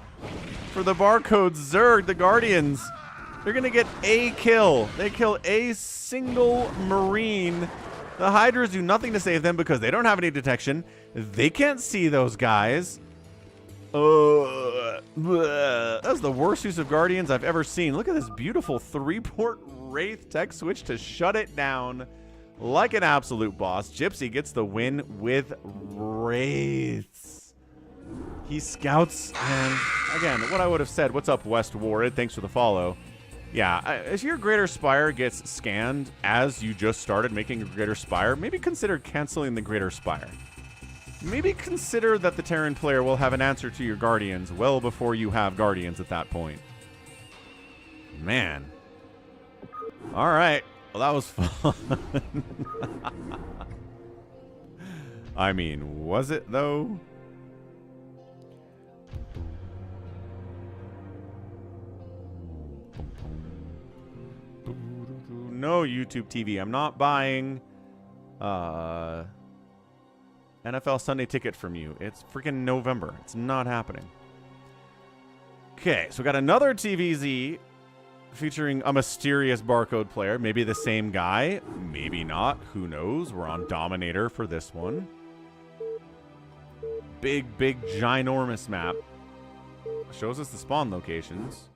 For the Barcode Zerg, the Guardians, they're going to get a kill. They kill a single Marine. The Hydras do nothing to save them because they don't have any detection. They can't see those guys. That's the worst use of Guardians I've ever seen. Look at this beautiful 3-port Wraith tech switch to shut it down like an absolute boss. Gypsy gets the win with Wraiths. He scouts, and again, what I would have said, what's up, West Ward? Thanks for the follow. Yeah, as your Greater Spire gets scanned as you just started making a Greater Spire, maybe consider canceling the Greater Spire. Maybe consider that the Terran player will have an answer to your Guardians well before you have Guardians at that point. Man. All right. Well, that was fun. I mean, was it, though? No YouTube TV. I'm not buying NFL Sunday ticket from you. It's freaking November. It's not happening. Okay, so we got another TVZ featuring a mysterious barcode player. Maybe the same guy. Maybe not. Who knows? We're on Dominator for this one. Big, ginormous map. Shows us the spawn locations.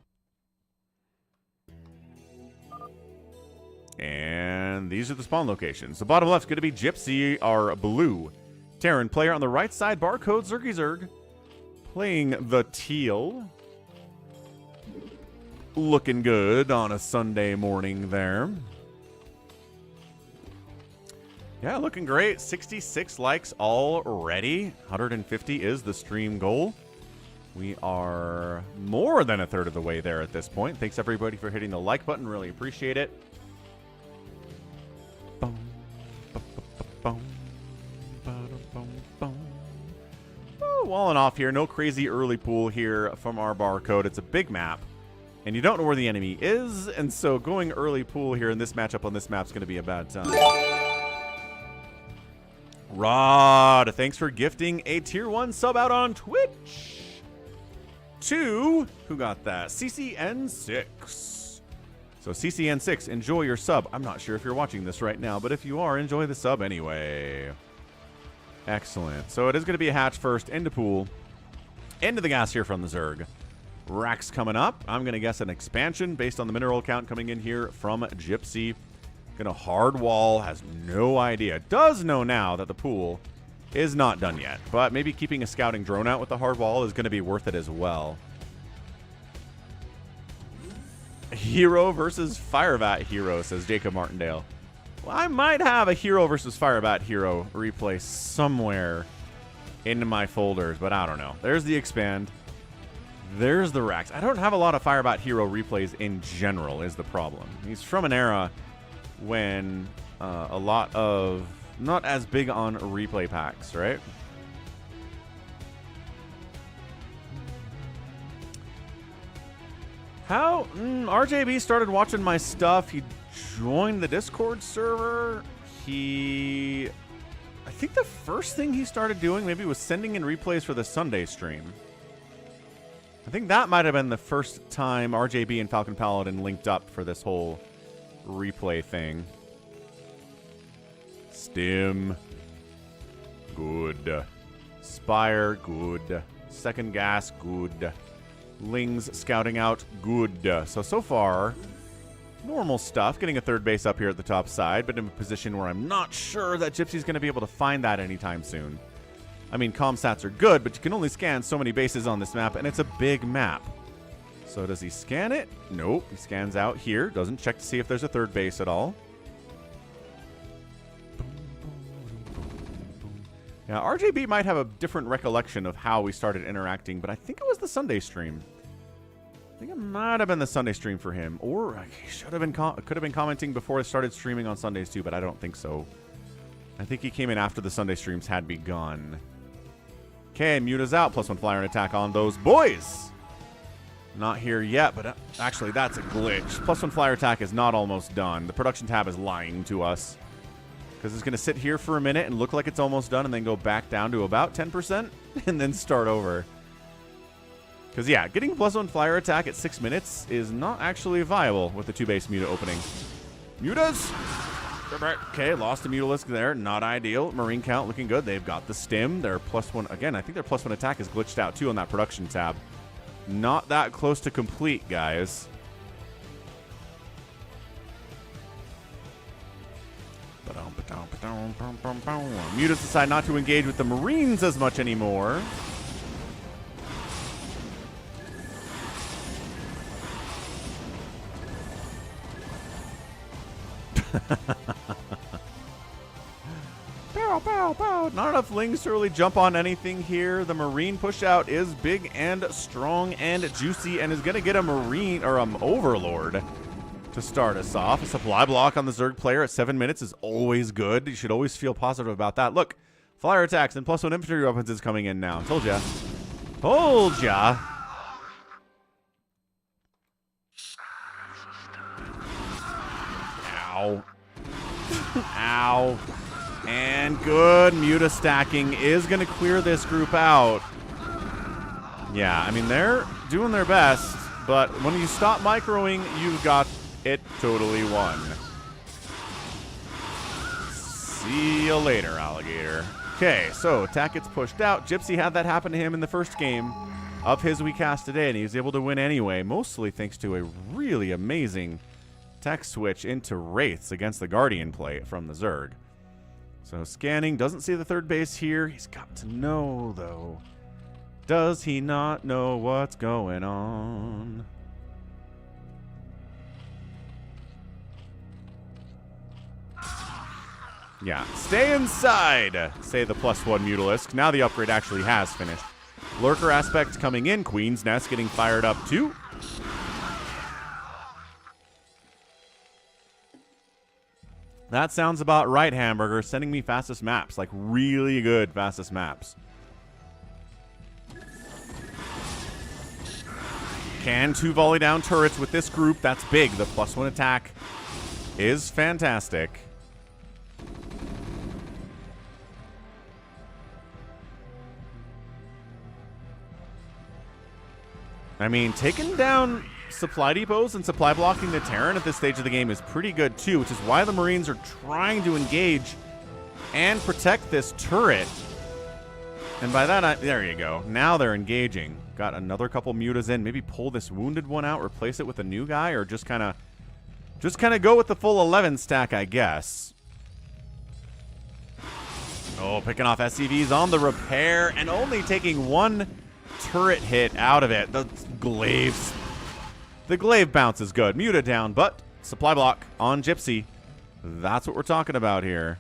And these are the spawn locations. The bottom left's going to be Gypsy, our blue Terran player. On the right side, Barcode Zergy Zerg playing the teal. Looking good on a Sunday morning there. Yeah, looking great. 66 likes already. 150 is the stream goal. We are more than a third of the way there at this point. Thanks, everybody, for hitting the like button. Really appreciate it. Walling off here. No crazy early pool here from our barcode. It's a big map, and you don't know where the enemy is, and so going early pool here in this matchup on this map is going to be a bad time. Rod, thanks for gifting a tier 1 sub out on Twitch. To, who got that? CCN6. So CCN6, enjoy your sub. I'm not sure if you're watching this right now, but if you are, enjoy the sub anyway. Excellent. So it is going to be a hatch first, into pool, into the gas here from the Zerg. Racks coming up. I'm going to guess an expansion based on the mineral count coming in here from Gypsy. Going to hard wall, has no idea. Does know now that the pool is not done yet, but maybe keeping a scouting drone out with the hard wall is going to be worth it as well. Hero versus Firebat Hero, says Jacob Martindale. Well, I might have a Hero versus Firebat Hero replay somewhere into my folders, but I don't know. There's the expand. There's the racks. I don't have a lot of Firebat Hero replays in general is the problem. He's from an era when a lot of not as big on replay packs, right? How? RJB started watching my stuff. He joined the Discord server. I think the first thing he started doing maybe was sending in replays for the Sunday stream. I think that might have been the first time RJB and Falcon Paladin linked up for this whole replay thing. Stim. Good. Spire. Good. Second gas. Good. Lings scouting out. Good. So far, normal stuff. Getting a third base up here at the top side, but in a position where I'm not sure that Gypsy's going to be able to find that anytime soon. I mean, comm stats are good, but you can only scan so many bases on this map, and it's a big map. So does he scan it? Nope. He scans out here. Doesn't check to see if there's a third base at all. Yeah, RJB might have a different recollection of how we started interacting, but I think it was the Sunday stream. I think it might have been the Sunday stream for him, or he should have been could have been commenting before I started streaming on Sundays too, but I don't think so. I think he came in after the Sunday streams had begun. Okay, Muta's out. +1 flyer and attack on those boys. Not here yet, but actually that's a glitch. +1 flyer attack is not almost done. The production tab is lying to us. Because it's going to sit here for a minute and look like it's almost done and then go back down to about 10% and then start over. Because, yeah, getting +1 flyer attack at 6 minutes is not actually viable with the 2-base Muta opening. Mutas! Okay, lost a Mutalisk there. Not ideal. Marine count looking good. They've got the stim. Their +1, again, I think their +1 attack is glitched out too on that production tab. Not that close to complete, guys. Mutas decide not to engage with the Marines as much anymore. Pow, pow, pow. Not enough Lings to really jump on anything here. The Marine push out is big and strong and juicy and is going to get a Marine or Overlord to start us off. A supply block on the Zerg player at 7 minutes is always good. You should always feel positive about that. Look, flyer attacks and +1 infantry weapons is coming in now. Told ya. Told ya. Ow. Ow. And good. Muta stacking is going to clear this group out. Yeah, I mean, they're doing their best, but when you stop microing, you've got it totally won. See you later, alligator. Okay, so attack gets pushed out. Gypsy had that happen to him in the first game of his WeCast today, and he was able to win anyway, mostly thanks to a really amazing tech switch into Wraiths against the Guardian play from the Zerg. So scanning, doesn't see the third base here. He's got to know, though. Does he not know what's going on? Yeah, stay inside, say the +1 Mutalisk. Now the upgrade actually has finished. Lurker aspect coming in. Queen's Nest getting fired up too. That sounds about right, Hamburger. Sending me fastest maps, like really good fastest maps. Can 2 volley down turrets with this group. That's big. The +1 attack is fantastic. I mean, taking down supply depots and supply blocking the Terran at this stage of the game is pretty good too, which is why the Marines are trying to engage and protect this turret. And by that, there you go. Now they're engaging. Got another couple Mutas in. Maybe pull this wounded one out, replace it with a new guy, or just kind of go with the full 11 stack, I guess. Oh, picking off SCVs on the repair and only taking one turret hit out of it. The glaive bounce is good. Muta down, but supply block on Gypsy. That's what we're talking about here.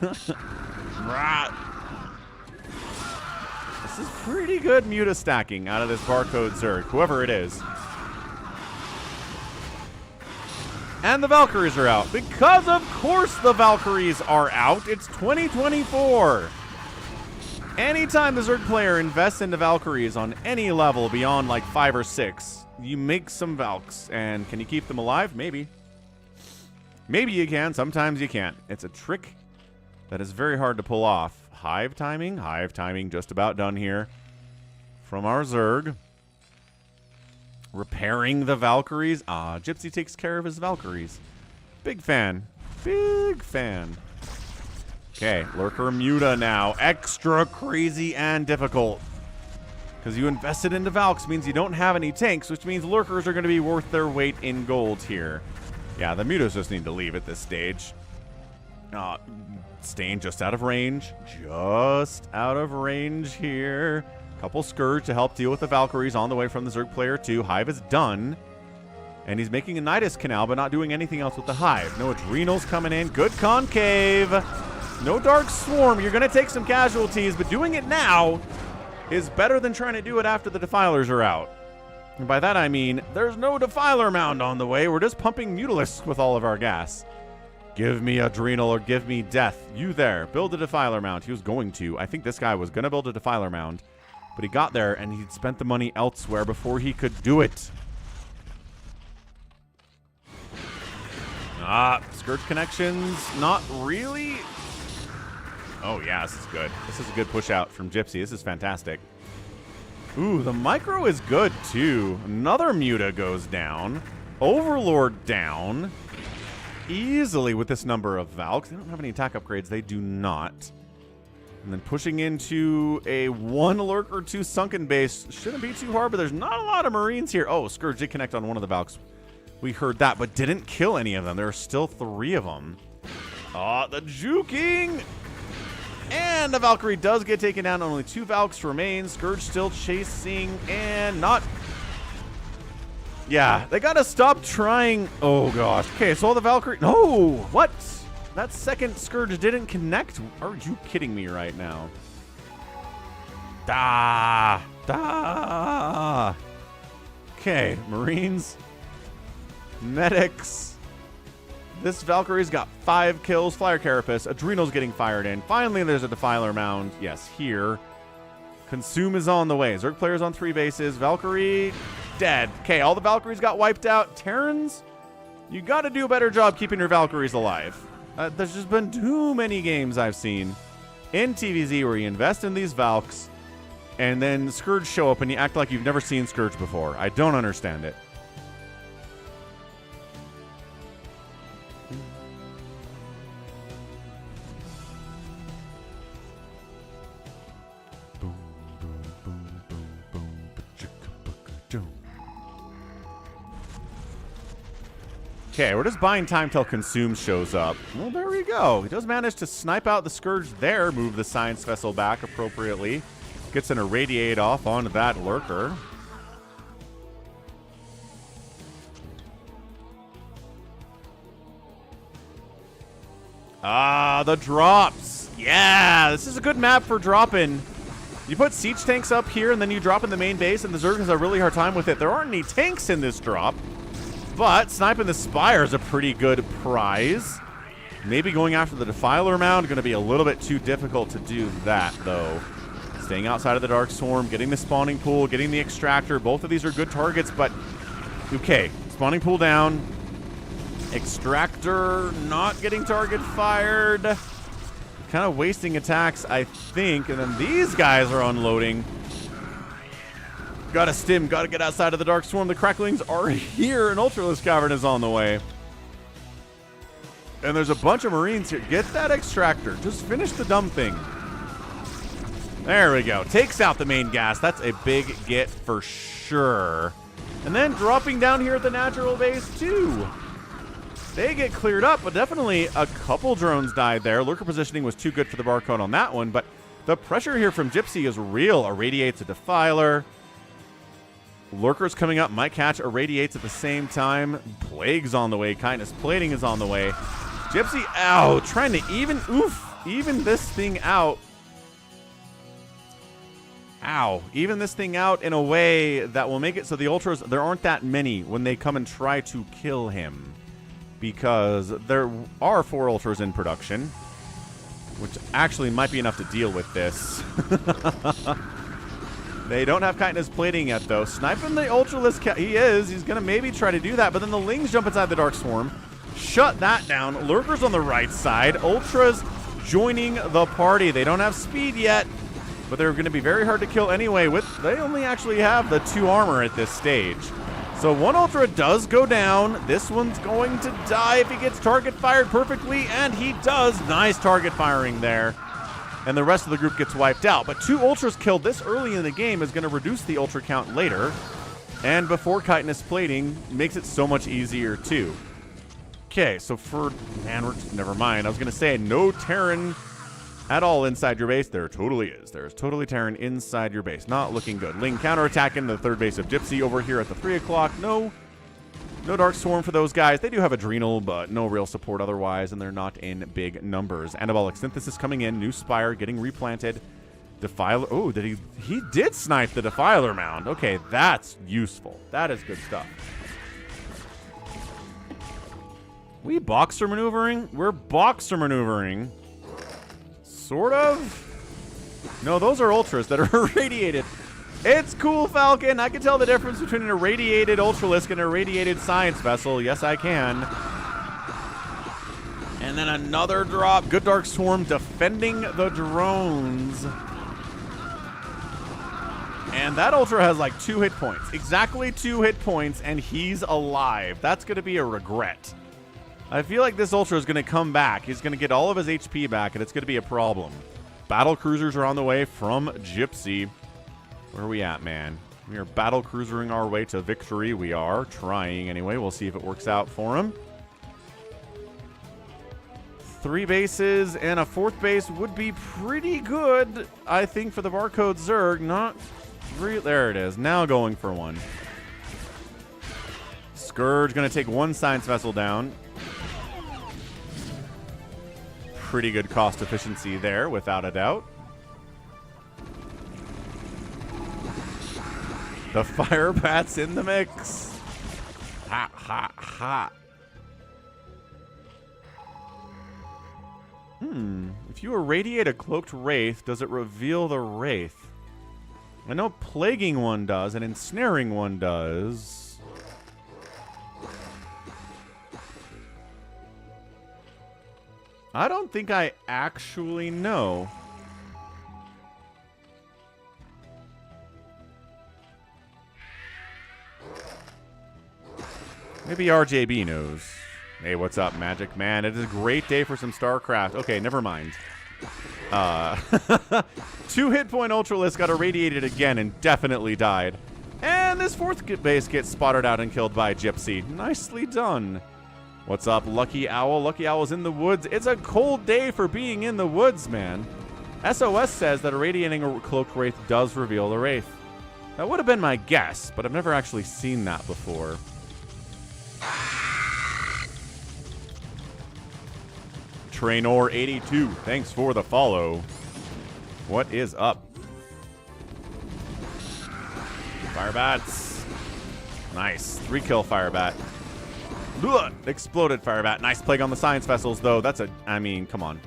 This is pretty good Muta stacking out of this barcode Zerg, whoever it is. And the Valkyries are out. Because of course the Valkyries are out. It's 2024. Anytime the Zerg player invests into Valkyries on any level beyond like 5 or 6, you make some Valks. And can you keep them alive? Maybe. Maybe you can. Sometimes you can't. It's a trick that is very hard to pull off. Hive timing just about done here from our Zerg. Repairing the Valkyries. Gypsy takes care of his Valkyries. Big fan. Big fan. Okay, Lurker Muta now. Extra crazy and difficult. Because you invested into Valks means you don't have any tanks, which means Lurkers are going to be worth their weight in gold here. Yeah, the Mutas just need to leave at this stage. Staying just out of range. Just out of range here. Couple Scourge to help deal with the Valkyries on the way from the Zerg player 2. Hive is done. And he's making a Nidus Canal, but not doing anything else with the Hive. No Adrenals coming in. Good Concave. No Dark Swarm. You're going to take some casualties, but doing it now is better than trying to do it after the Defilers are out. And by that I mean, there's no Defiler Mound on the way. We're just pumping Mutalisks with all of our gas. Give me Adrenal or give me Death. You there. Build a Defiler Mound. He was going to. I think this guy was going to build a Defiler Mound. But he got there and he'd spent the money elsewhere before he could do it. Scourge connections. Not really. Oh, yeah, this is good. This is a good push out from Gypsy. This is fantastic. Ooh, the micro is good, too. Another Muta goes down. Overlord down. Easily with this number of Valks. They don't have any attack upgrades. They do not. And then pushing into a 1 Lurker 2 Sunken Base. Shouldn't be too hard, but there's not a lot of Marines here. Oh, Scourge did connect on one of the Valks. We heard that, but didn't kill any of them. There are still 3 of them. Oh, the juking! And the Valkyrie does get taken down. Only 2 Valks remain. Scourge still chasing and not... Yeah, they gotta stop trying. Oh, gosh. Okay, so all the Valkyrie... No! What? That second Scourge didn't connect? Are you kidding me right now? Okay, Marines. Medics. This Valkyrie's got 5 kills. Flyer Carapace. Adrenal's getting fired in. Finally, there's a Defiler Mound. Yes, here. Consume is on the way. Zerg players on 3 bases. Valkyrie, dead. Okay, all the Valkyries got wiped out. Terrans, you got to do a better job keeping your Valkyries alive. There's just been too many games I've seen in TVZ where you invest in these Valks and then Scourge show up and you act like you've never seen Scourge before. I don't understand it. Okay, we're just buying time till Consume shows up. Well, there we go. He does manage to snipe out the Scourge there, move the Science Vessel back appropriately. Gets an Irradiate off onto that Lurker. The drops. Yeah, this is a good map for dropping. You put siege tanks up here, and then you drop in the main base, and the Zerg has a really hard time with it. There aren't any tanks in this drop. But sniping the Spire is a pretty good prize. Maybe going after the Defiler Mound, going to be a little bit too difficult to do that, though. Staying outside of the Dark Swarm, getting the Spawning Pool, getting the Extractor. Both of these are good targets, but okay. Spawning Pool down. Extractor not getting target fired. Kind of wasting attacks, I think. And then these guys are unloading. Gotta stim, gotta get outside of the Dark Swarm. The Cracklings are here, and Ultralisk Cavern is on the way. And there's a bunch of Marines here. Get that Extractor. Just finish the dumb thing. There we go. Takes out the main gas. That's a big get for sure. And then dropping down here at the natural base, too. They get cleared up, but definitely a couple drones died there. Lurker positioning was too good for the barcode on that one, but the pressure here from Gypsy is real. Irradiates a Defiler. Lurkers coming up, might catch Irradiates at the same time. Plague's on the way. Kindness Plating is on the way. Gypsy, ow, trying to even this thing out. Ow, even this thing out in a way that will make it so the Ultras, there aren't that many when they come and try to kill him. Because there are 4 Ultras in production, which actually might be enough to deal with this. They don't have Chitinous Plating yet, though. Sniping the Ultralisk, he's going to maybe try to do that, but then the Lings jump inside the Dark Swarm. Shut that down. Lurkers on the right side. Ultras joining the party. They don't have speed yet, but they're going to be very hard to kill anyway. They only actually have the 2 armor at this stage. So one Ultra does go down. This one's going to die if he gets target fired perfectly, and he does. Nice target firing there. And the rest of the group gets wiped out. But 2 Ultras killed this early in the game is going to reduce the Ultra count later. And before chitinous plating makes it so much easier too. Okay, so for... Man, never mind. I was going to say no Terran at all inside your base. There totally is. There's totally Terran inside your base. Not looking good. Ling counterattacking the third base of Gypsy over here at the 3 o'clock. No Dark Swarm for those guys. They do have Adrenal, but no real support otherwise, and they're not in big numbers. Anabolic Synthesis coming in. New Spire getting replanted. Defiler. Oh, he did snipe the Defiler Mound. Okay, that's useful. That is good stuff. We boxer maneuvering? We're boxer maneuvering. Sort of? No, those are Ultras that are irradiated. It's cool, Falcon. I can tell the difference between an irradiated Ultralisk and an irradiated Science Vessel. Yes, I can. And then another drop. Good Dark Swarm defending the drones. And that Ultra has like 2 hit points. Exactly 2 hit points, and he's alive. That's going to be a regret. I feel like this Ultra is going to come back. He's going to get all of his HP back, and it's going to be a problem. Battle Cruisers are on the way from Gypsy. Where are we at, man? We are battle cruisering our way to victory. We are trying anyway. We'll see if it works out for him. 3 bases and a 4th base would be pretty good, I think, for the Barcode Zerg. Not really. There it is. Now going for one. Scourge going to take 1 Science Vessel down. Pretty good cost efficiency there, without a doubt. The Fire Bat's in the mix. Ha, ha, ha. If you irradiate a Cloaked Wraith, does it reveal the Wraith? I know Plaguing one does, and Ensnaring one does. I don't think I actually know. Maybe RJB knows. Hey, what's up, Magic Man? It is a great day for some StarCraft. Okay, never mind. 2 hit point Ultralisk got irradiated again and definitely died. And this 4th base gets spotted out and killed by Gypsy. Nicely done. What's up, Lucky Owl? Lucky Owl's in the woods. It's a cold day for being in the woods, man. SOS says that irradiating a Cloaked Wraith does reveal the Wraith. That would have been my guess, but I've never actually seen that before. Trainor82, thanks for the follow. What is up? Firebats. Nice. 3-kill Firebat. Ugh, exploded Firebat. Nice plague on the Science Vessels, though. That's a... I mean, come on.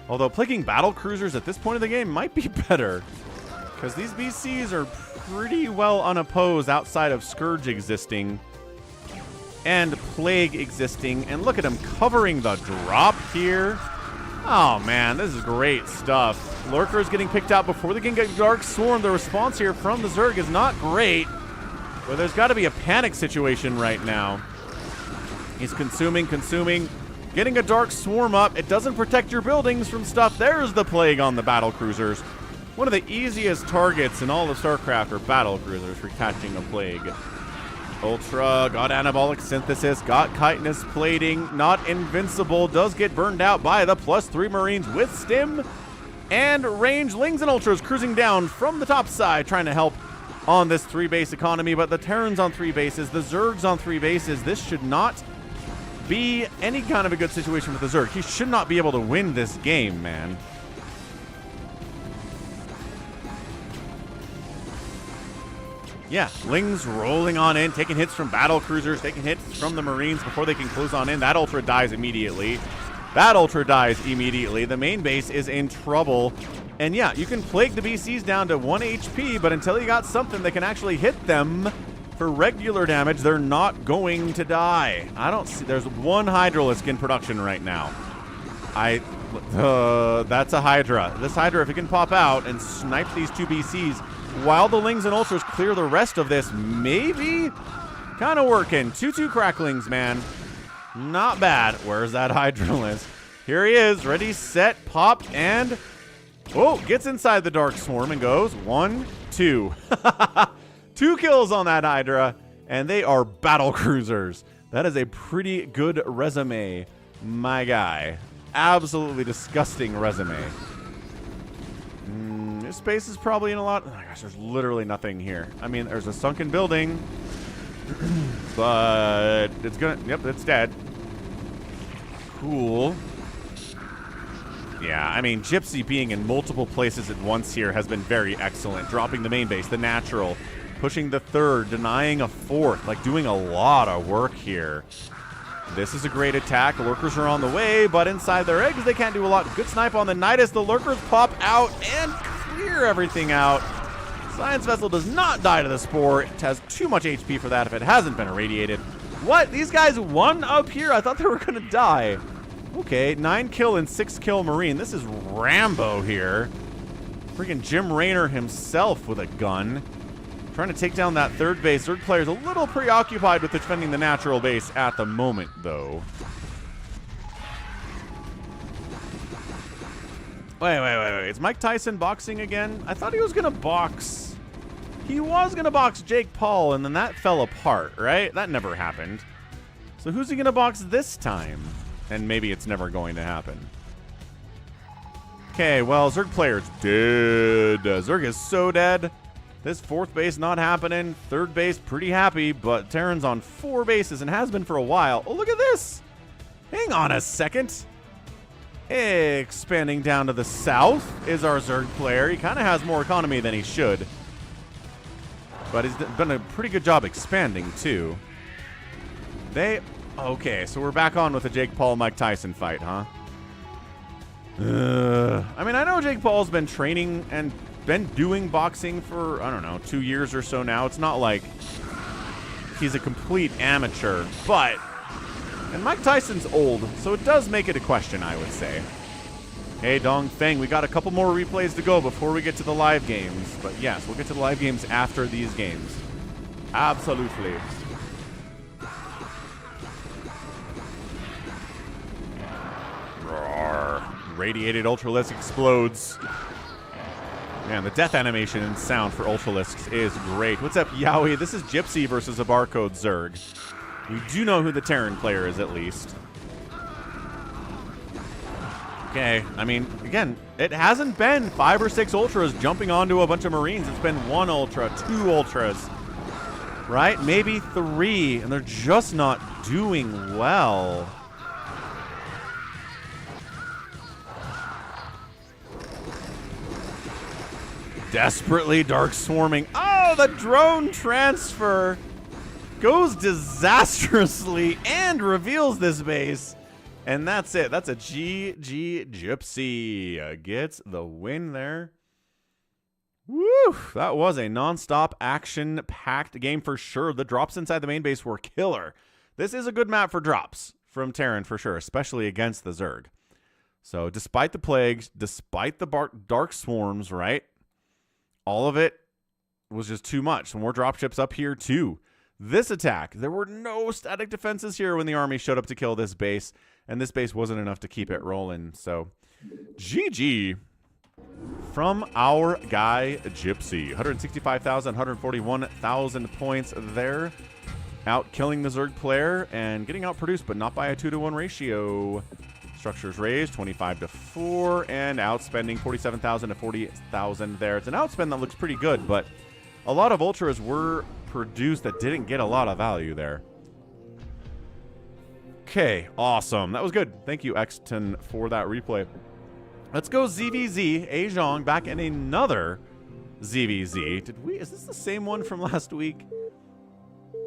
Although plaguing Battle Cruisers at this point of the game might be better. Because these BCs are pretty well unopposed outside of Scourge existing. And Plague existing. And look at him covering the drop here. Oh, man. This is great stuff. Lurkers getting picked out before they can get Dark Swarm. The response here from the Zerg is not great. But there's got to be a panic situation right now. He's consuming. Getting a Dark Swarm up. It doesn't protect your buildings from stuff. There's the Plague on the Battle Cruisers. One of the easiest targets in all of StarCraft are Battle Cruisers for catching a Plague. Ultra got Anabolic Synthesis, got Chitinous Plating, not invincible, does get burned out by the +3 Marines with Stim and range. Lings and Ultras cruising down from the top side, trying to help on this 3-base economy, but the Terrans on 3 bases, the Zergs on 3 bases. This should not be any kind of a good situation for the Zerg. He should not be able to win this game, man. Yeah, Lings rolling on in, taking hits from Battle Cruisers, taking hits from the Marines before they can close on in. That Ultra dies immediately. The main base is in trouble. And yeah, you can plague the BCs down to 1 HP, but until you got something that can actually hit them for regular damage, they're not going to die. I don't see... There's 1 Hydralisk in production right now. That's a Hydra. This Hydra, if it can pop out and snipe these 2 BCs, while the Lings and Ultras clear the rest of this, maybe Kind of working. 2-2 cracklings, man. Not bad. Where's that Hydralisk? Here he is. Ready, set, pop, and... oh, gets inside the Dark Swarm and goes 1, 2. 2 kills on that Hydra, and they are battle cruisers. That is a pretty good resume, my guy. Absolutely disgusting resume. This space is probably in a lot... oh my gosh, there's literally nothing here. I mean, there's a sunken building, but it's gonna... yep, it's dead. Cool. Yeah, I mean, Gypsy being in multiple places at once here has been very excellent. Dropping the main base, the natural, pushing the third, denying a fourth, like doing a lot of work here. This is a great attack. Lurkers are on the way, but inside their eggs, they can't do a lot. Good snipe on the Nidus. The Lurkers pop out and clear everything out. Science Vessel does not die to the Spore. It has too much HP for that if it hasn't been irradiated. What? These guys won up here? I thought they were going to die. Okay, 9 kill and 6 kill Marine. This is Rambo here. Freaking Jim Raynor himself with a gun. Trying to take down that third base. Third player's a little preoccupied with defending the natural base at the moment, though. Wait. Is Mike Tyson boxing again? I thought he was going to box. He was going to box Jake Paul, and then that fell apart, right? That never happened. So who's he going to box this time? And maybe it's never going to happen. Okay, well, Zerg player's dead. Zerg is so dead. This fourth base not happening. Third base pretty happy, but Terran's on 4 bases and has been for a while. Oh, look at this. Hang on a second. Expanding down to the south is our Zerg player. He kind of has more economy than he should. But he's done a pretty good job expanding, too. Okay, so we're back on with the Jake Paul-Mike Tyson fight, huh? I mean, I know Jake Paul's been training and been doing boxing for, I don't know, 2 years or so now. It's not like he's a complete amateur, but... and Mike Tyson's old, so it does make it a question, I would say. Hey, Dong Feng, we got a couple more replays to go before we get to the live games. But yes, we'll get to the live games after these games. Absolutely. Roar. Radiated Ultralisk explodes. Man, the death animation and sound for Ultralisks is great. What's up, Yowie? This is Gypsy versus a Barcode Zerg. We do know who the Terran player is, at least. Okay, I mean, again, it hasn't been 5 or 6 Ultras jumping onto a bunch of Marines. It's been 1 Ultra, 2 Ultras, right? Maybe 3, and they're just not doing well. Desperately dark swarming. Oh, the drone transfer goes disastrously and reveals this base. And that's it. That's a GG Gypsy. Gets the win there. Woo! That was a non-stop action-packed game for sure. The drops inside the main base were killer. This is a good map for drops from Terran for sure, especially against the Zerg. So despite the plagues, despite the dark swarms, right? All of it was just too much. Some more dropships up here too. This attack, there were no static defenses here when the army showed up to kill this base, and this base wasn't enough to keep it rolling. So, GG from our guy Gypsy. 165,000, 141,000 points there. Out killing the Zerg player and getting outproduced, but not by a 2-to-1 ratio. Structures raised 25-4 and outspending 47,000 to 40,000 there. It's an outspend that looks pretty good, but a lot of Ultras were produced that didn't get a lot of value there. Okay, awesome. That was good. Thank you, Exton, for that replay. Let's go ZVZ. Ajong back in another ZVZ. Is this the same one from last week?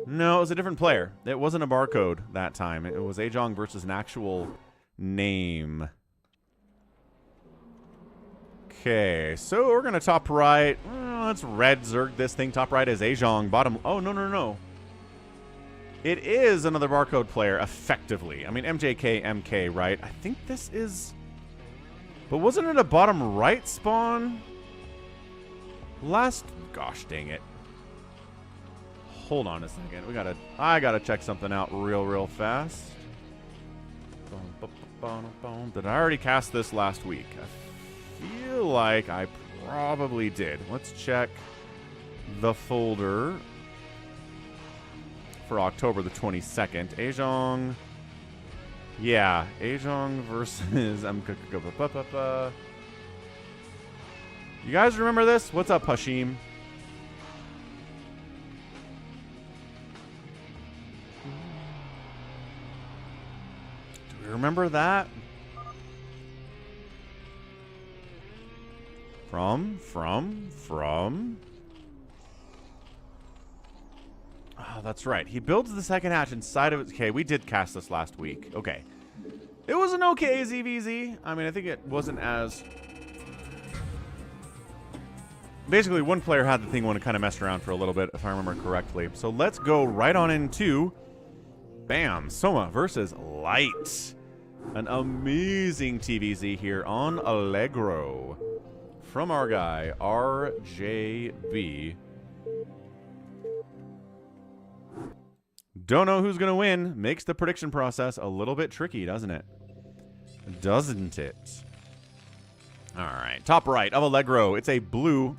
No, it was a different player. It wasn't a barcode that time. It was Ajong versus an actual name. Okay, so we're going to top right. Let's red Zerg this thing. Top right is Ajong. Bottom... oh, no. It is another barcode player, effectively. I mean, MJK, MK, right? I think this is... but wasn't it a bottom right spawn? Gosh dang it. hold on a second. I gotta check something out real fast. Did I already cast this last week? I feel like I probably did. Let's check the folder for October the 22nd. Ajong. Yeah, Ajong versus You guys remember this? What's up, Hashim? Do we remember that? From? Oh, that's right. He builds the second hatch inside of it. Okay, we did cast this last week. Okay. It was an okay ZVZ. I mean, I think it wasn't as... Basically, one player had the thing when it kind of messed around for a little bit, if I remember correctly. So let's go right on into... Bam! Soma versus Light. An amazing TVZ here on Allegro. From our guy, RJB. Don't know who's going to win. Makes the prediction process a little bit tricky, doesn't it? Doesn't it? All right. Top right of Allegro. It's a blue...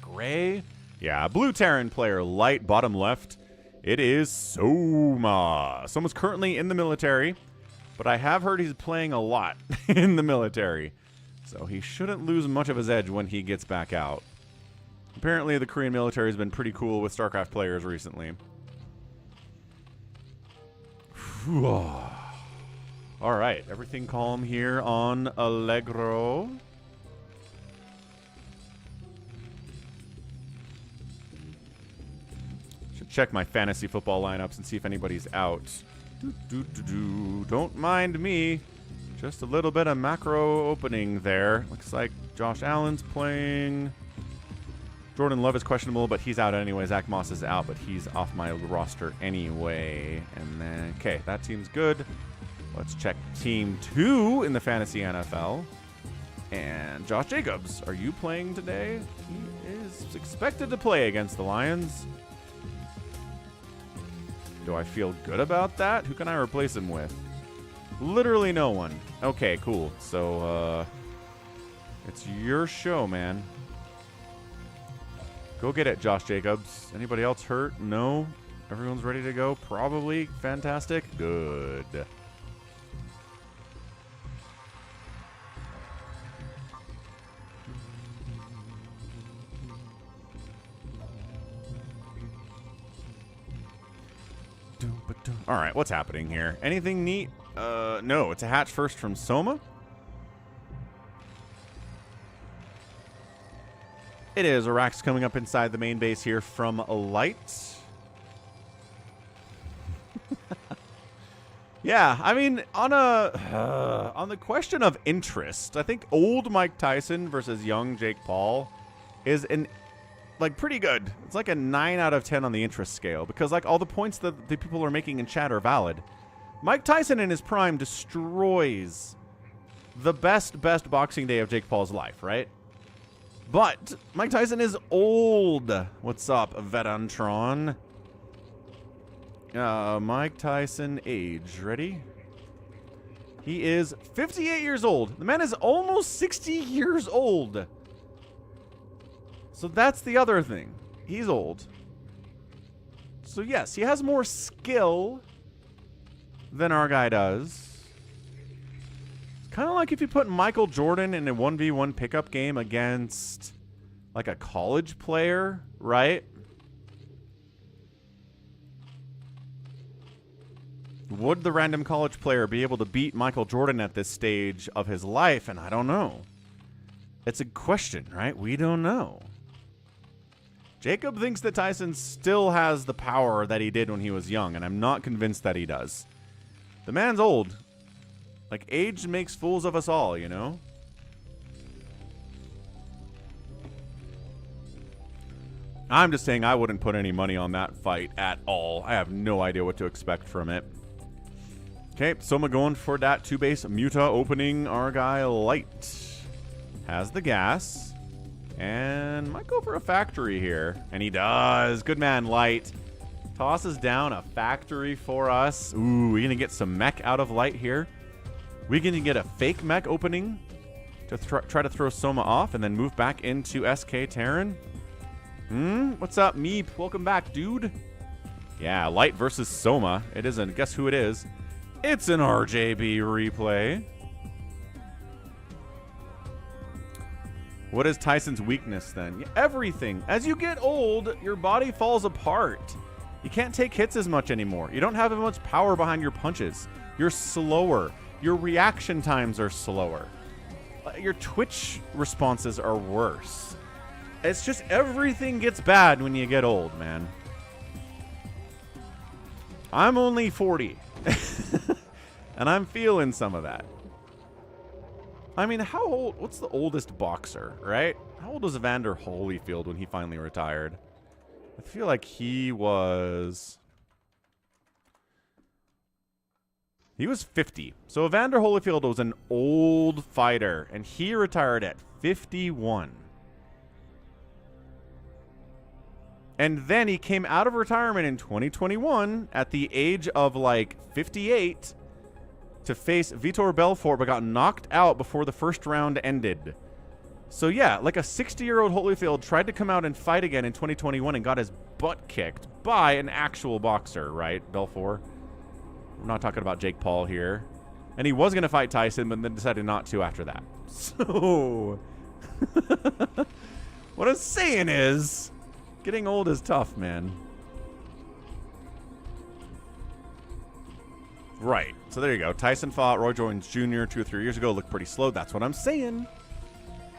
gray? Yeah, blue Terran player. Light bottom left. It is Soma. Soma's currently in the military, but I have heard he's playing a lot in the military. So he shouldn't lose much of his edge when he gets back out. Apparently, the Korean military has been pretty cool with StarCraft players recently. All right, everything calm here on Allegro. Should check my fantasy football lineups and see if anybody's out. Don't mind me. Just a little bit of macro opening there. Looks like Josh Allen's playing. Jordan Love is questionable, but he's out anyway. Zach Moss is out, but he's off my roster anyway. And then, okay, that team's good. Let's check Team 2 in the Fantasy NFL. And Josh Jacobs, are you playing today? He is expected to play against the Lions. Do I feel good about that? Who can I replace him with? Literally no one. Okay, cool. So, it's your show, man. Go get it, Josh Jacobs. Anybody else hurt? No. Everyone's ready to go? Probably. Fantastic. Good. All right, what's happening here? Anything neat? No. It's a hatch first from Soma. It is. Arax coming up inside the main base here from Light. Yeah, I mean, on the question of interest, I think old Mike Tyson versus young Jake Paul is pretty good. It's like a 9 out of 10 on the interest scale because like all the points that the people are making in chat are valid. Mike Tyson in his prime destroys the best Boxing Day of Jake Paul's life, right? But Mike Tyson is old. What's up, Vedantron? Mike Tyson age. Ready? He is 58 years old. The man is almost 60 years old. So that's the other thing. He's old. So yes, he has more skill than our guy does. Kind of like if you put Michael Jordan in a 1v1 pickup game against like a college player, right? Would the random college player be able to beat Michael Jordan at this stage of his life? And I don't know. It's a question, right? We don't know. Jacob thinks that Tyson still has the power that he did when he was young, and I'm not convinced that he does. The man's old. Like, age makes fools of us all, you know? I'm just saying I wouldn't put any money on that fight at all. I have no idea what to expect from it. Okay, Soma going for that 2-base Muta opening. Our guy Light has the gas. And might go for a factory here. And he does. Good man, Light. Tosses down a factory for us. Ooh, we're going to get some mech out of Light here. We're going to get a fake mech opening to try to throw Soma off and then move back into SK Terran. What's up, Meep? Welcome back, dude. Yeah, Light versus Soma. It isn't. Guess who it is? It's an RJB replay. What is Tyson's weakness then? Everything. As you get old, your body falls apart. You can't take hits as much anymore. You don't have as much power behind your punches. You're slower. Your reaction times are slower. Your Twitch responses are worse. It's just everything gets bad when you get old, man. I'm only 40. And I'm feeling some of that. I mean, how old? What's the oldest boxer, right? How old was Evander Holyfield when he finally retired? I feel like he was 50. So Evander Holyfield was an old fighter, and he retired at 51. And then he came out of retirement in 2021 at the age of like 58 to face Vitor Belfort, but got knocked out before the first round ended. So yeah, like a 60-year-old Holyfield tried to come out and fight again in 2021 and got his butt kicked by an actual boxer, right, Belfort? We're not talking about Jake Paul here. And he was going to fight Tyson, but then decided not to after that. So, what I'm saying is, getting old is tough, man. Right. So there you go. Tyson fought Roy Jones Jr. 2 or 3 years ago. Looked pretty slow. That's what I'm saying.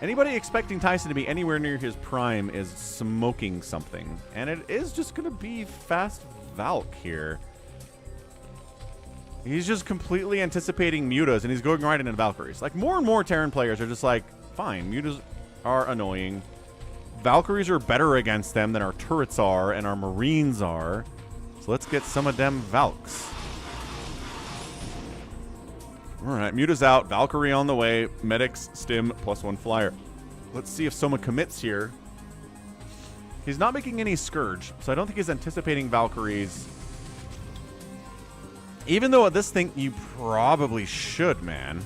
Anybody expecting Tyson to be anywhere near his prime is smoking something. And it is just going to be fast Valk here. He's just completely anticipating mutas, and he's going right into Valkyries. Like, more and more Terran players are just like, fine, mutas are annoying. Valkyries are better against them than our turrets are and our Marines are. So let's get some of them Valks. Alright, Muta's out. Valkyrie on the way. Medics, Stim, +1 flyer. Let's see if Soma commits here. He's not making any Scourge, so I don't think he's anticipating Valkyries. Even though at this thing, you probably should, man.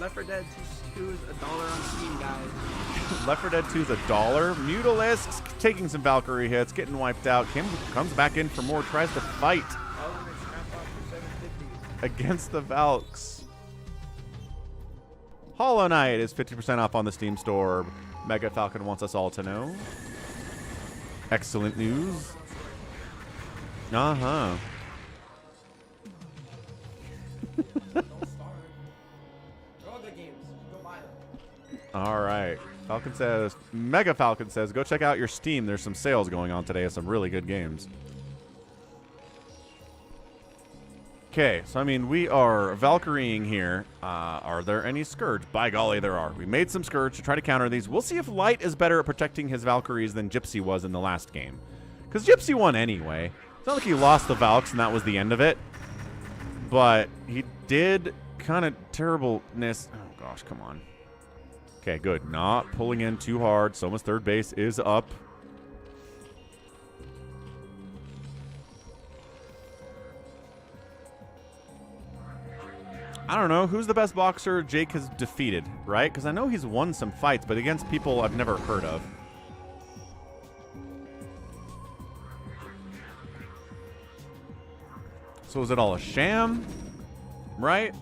Left 4 Dead 2 is $1 on Steam, guys. Left 4 Dead 2 is $1. Mutalisk taking some Valkyrie hits, getting wiped out. Kim comes back in for more, tries to fight against the Valks. Hollow Knight is 50% off on the Steam store. Mega Falcon wants us all to know. Excellent news. Uh-huh. All right. Falcon says, Mega Falcon says, go check out your Steam. There's some sales going on today of some really good games. Okay, so I mean, we are Valkyrieing here. Are there any Scourge? By golly, there are. We made some Scourge to try to counter these. We'll see if Light is better at protecting his Valkyries than Gypsy was in the last game. Because Gypsy won anyway. It's not like he lost the Valks and that was the end of it. But he did kind of terribleness. Oh, gosh, come on. Okay, good. Not pulling in too hard. Soma's third base is up. I don't know. Who's the best boxer Jake has defeated, right? Because I know he's won some fights, but against people I've never heard of. So is it all a sham? Right?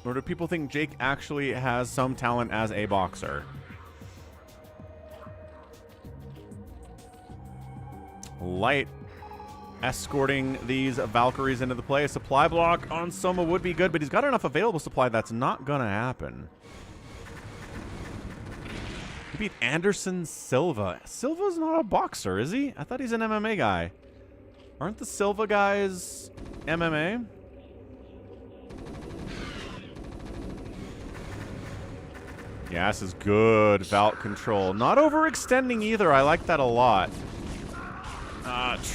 Or do people think Jake actually has some talent as a boxer? Light escorting these Valkyries into the play. A supply block on Soma would be good, but he's got enough available supply that's not going to happen. He beat Anderson Silva. Silva's not a boxer, is he? I thought he's an MMA guy. Aren't the Silva guys MMA? Yeah, this is good Valk control. Not overextending either. I like that a lot.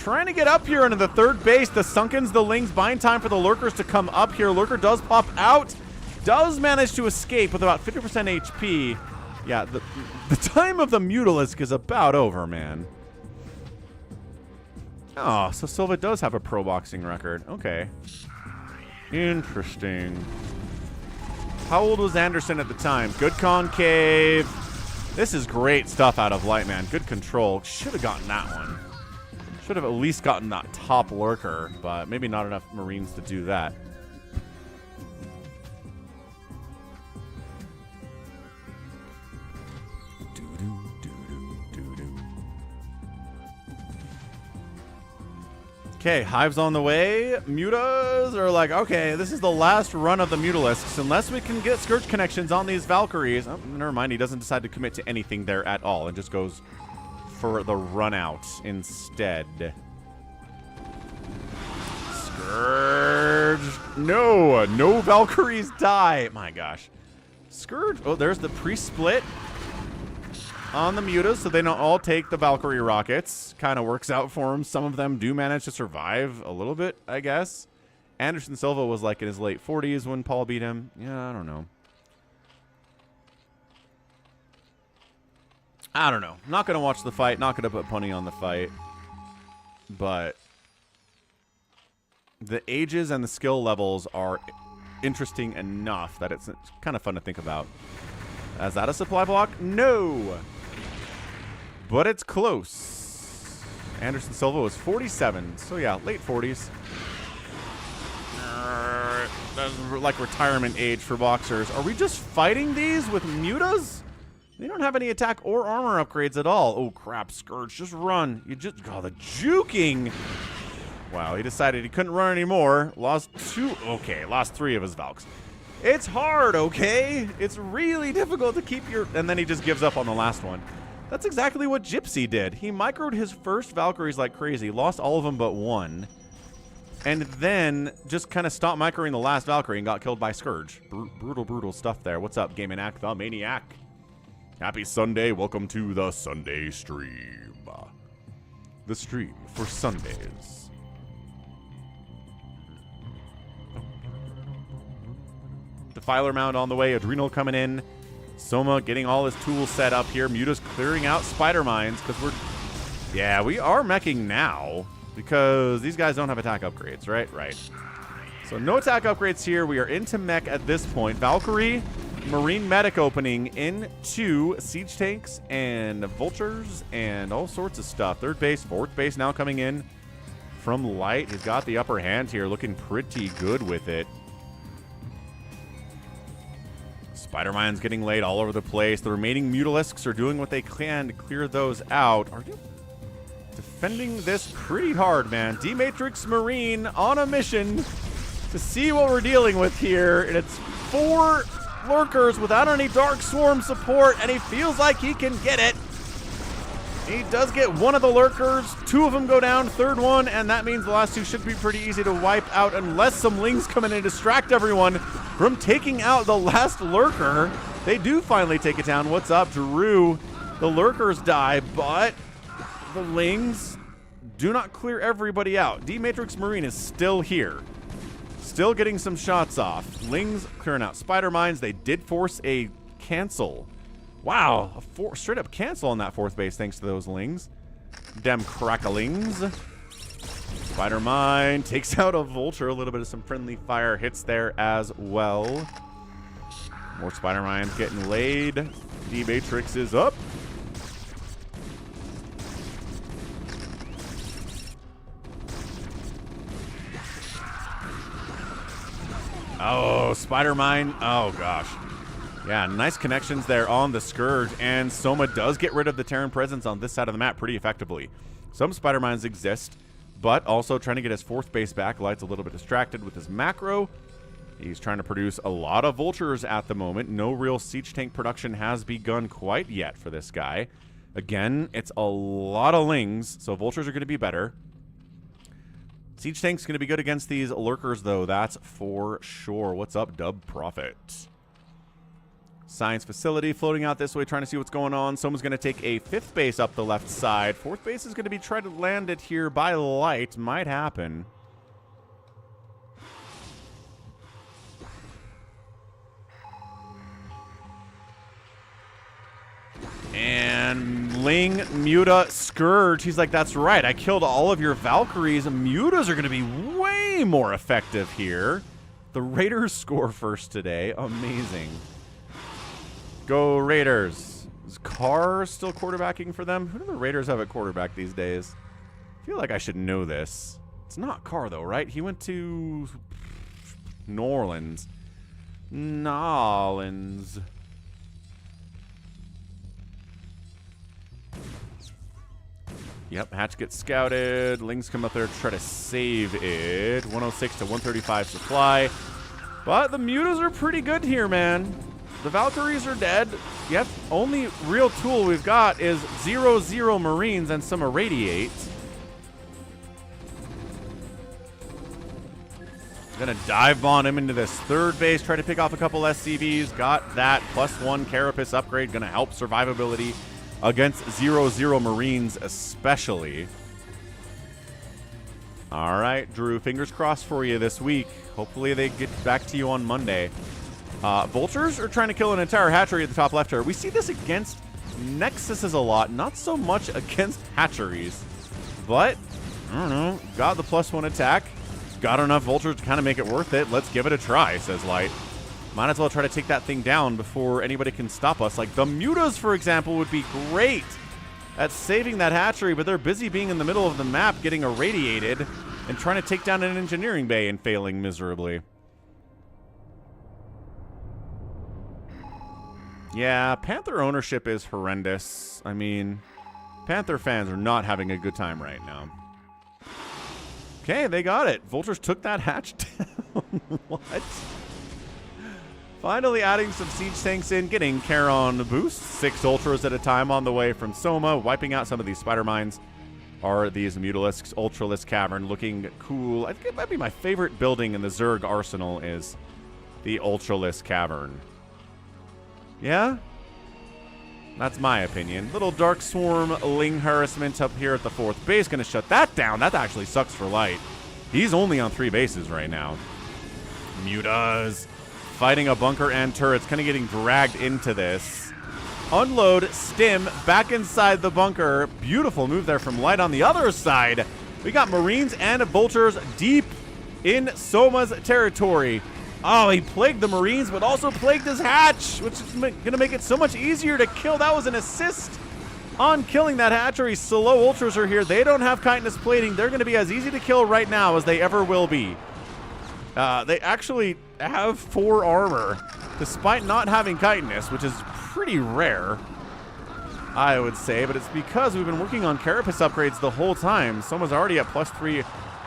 Trying to get up here into the third base. The Sunkens, the Lings, buying time for the Lurkers to come up here. Lurker does pop out. Does manage to escape with about 50% HP. Yeah, the time of the Mutalisk is about over, man. Oh, so Silva does have a pro boxing record. Okay. Interesting. How old was Anderson at the time? Good concave. This is great stuff out of Lightman. Good control. Should have gotten that one. Should have at least gotten that top Lurker, but maybe not enough Marines to do that. Okay, Hive's on the way. Mutas are like, okay, this is the last run of the Mutalisks. Unless we can get Scourge connections on these Valkyries. Oh, never mind, he doesn't decide to commit to anything there at all and just goes for the run out instead. Scourge. No Valkyries die. My gosh. Scourge. Oh, there's the pre-split on the Mutas, so they don't all take the Valkyrie rockets. Kind of works out for them. Some of them do manage to survive a little bit, I guess. Anderson Silva was like in his late 40s when Paul beat him. Yeah, I don't know. Not going to watch the fight. Not going to put money on the fight. But the ages and the skill levels are interesting enough that it's kind of fun to think about. Is that a supply block? No. But it's close. Anderson Silva was 47. So, yeah, late 40s. That's like retirement age for boxers. Are we just fighting these with mutas? They don't have any attack or armor upgrades at all. Oh, crap. Scourge, just run. You just... Oh, the juking. Wow, he decided he couldn't run anymore. Lost 2... Okay, lost 3 of his Valks. It's hard, okay? It's really difficult to keep your... And then he just gives up on the last one. That's exactly what Gypsy did. He microed his first Valkyries like crazy, lost all of them but one, and then just kind of stopped microing the last Valkyrie and got killed by Scourge. Brutal stuff there. What's up, Gaming the Maniac? Happy Sunday. Welcome to the Sunday stream. The stream for Sundays. Defiler Mound on the way. Adrenal coming in. Soma getting all his tools set up here. Muta's clearing out spider mines because we're... Yeah, we are meching now because these guys don't have attack upgrades, right? Right. So no attack upgrades here. We are into mech at this point. Valkyrie, Marine medic opening into siege tanks and vultures and all sorts of stuff. Third base, fourth base now coming in from Light. He's got the upper hand here, looking pretty good with it. Spider mines getting laid all over the place. The remaining Mutalisks are doing what they can to clear those out. Are you defending this pretty hard, man? D-Matrix Marine on a mission to see what we're dealing with here. And it's 4 Lurkers without any Dark Swarm support, and he feels like he can get it. He does get one of the Lurkers. 2 of them go down, third one, and that means the last 2 should be pretty easy to wipe out unless some Lings come in and distract everyone from taking out the last Lurker. They do finally take it down. What's up, Drew? The Lurkers die, but the Lings do not clear everybody out. D-Matrix Marine is still here. Still getting some shots off. Lings clearing out spider mines. They did force a cancel. Wow, a straight up cancel on that fourth base thanks to those Lings. Dem cracklings. Spider mine takes out a vulture. A little bit of some friendly fire hits there as well. More spider mines getting laid. D-Matrix is up. Oh, spider mine. Oh gosh. Yeah, nice connections there on the Scourge, and Soma does get rid of the Terran presence on this side of the map pretty effectively. Some spider mines exist, but also trying to get his fourth base back. Light's a little bit distracted with his macro. He's trying to produce a lot of vultures at the moment. No real siege tank production has begun quite yet for this guy. Again, it's a lot of Lings, so vultures are going to be better. Siege tank's going to be good against these Lurkers, though. That's for sure. What's up, Dub Prophet? Science facility floating out this way, trying to see what's going on. Someone's going to take a 5th base up the left side. 4th base is going to be trying to land it here by light. Might happen. And Ling, Muta, Scourge. He's like, that's right. I killed all of your Valkyries. Mutas are going to be way more effective here. The Raiders score first today. Amazing. Go Raiders. Is Carr still quarterbacking for them? Who do the Raiders have at quarterback these days? I feel like I should know this. It's not Carr, though, right? He went to New Orleans. Nolans. Yep, Hatch gets scouted. Lings come up there to try to save it. 106 to 135 supply. But the Mutas are pretty good here, man. The Valkyries are dead. Yep, only real tool we've got is 0-0 Marines and some Irradiate. Gonna dive bomb him into this 3rd base. Try to pick off a couple SCVs. Got that. +1 Carapace upgrade. Gonna help survivability against 0-0 Marines especially. All right, Drew, fingers crossed for you this week. Hopefully they get back to you on Monday. Vultures are trying to kill an entire hatchery at the top left here. We see this against Nexuses a lot, not so much against hatcheries. But, I don't know, got the +1 attack. Got enough vultures to kind of make it worth it. Let's give it a try, says Light. Might as well try to take that thing down before anybody can stop us. Like the Mutas, for example, would be great at saving that hatchery, but they're busy being in the middle of the map getting irradiated and trying to take down an engineering bay and failing miserably. Yeah, Panther ownership is horrendous. I mean, Panther fans are not having a good time right now. Okay, they got it. Vultures took that hatch down. What? Finally adding some siege tanks in, getting Charon boost. 6 Ultras at a time on the way from Soma, wiping out some of these spider mines. Are these Mutalisks. Ultralisk Cavern looking cool. I think it might be my favorite building in the Zerg arsenal is the Ultralisk Cavern. Yeah? That's my opinion. Little Dark Swarm Ling harassment up here at the 4th base. Gonna shut that down. That actually sucks for Light. He's only on 3 bases right now. Mutas fighting a bunker and turrets, kind of getting dragged into this. Unload, stim, back inside the bunker. Beautiful move there from Light on the other side. We got Marines and Vultures deep in Soma's territory. Oh, he plagued the Marines, but also plagued his hatch, which is going to make it so much easier to kill. That was an assist on killing that hatchery. Slow Ultras are here. They don't have chitinous plating. They're going to be as easy to kill right now as they ever will be. They actually have 4 armor, despite not having chitinous, which is pretty rare, I would say. But it's because we've been working on Carapace upgrades the whole time. Someone's already at +3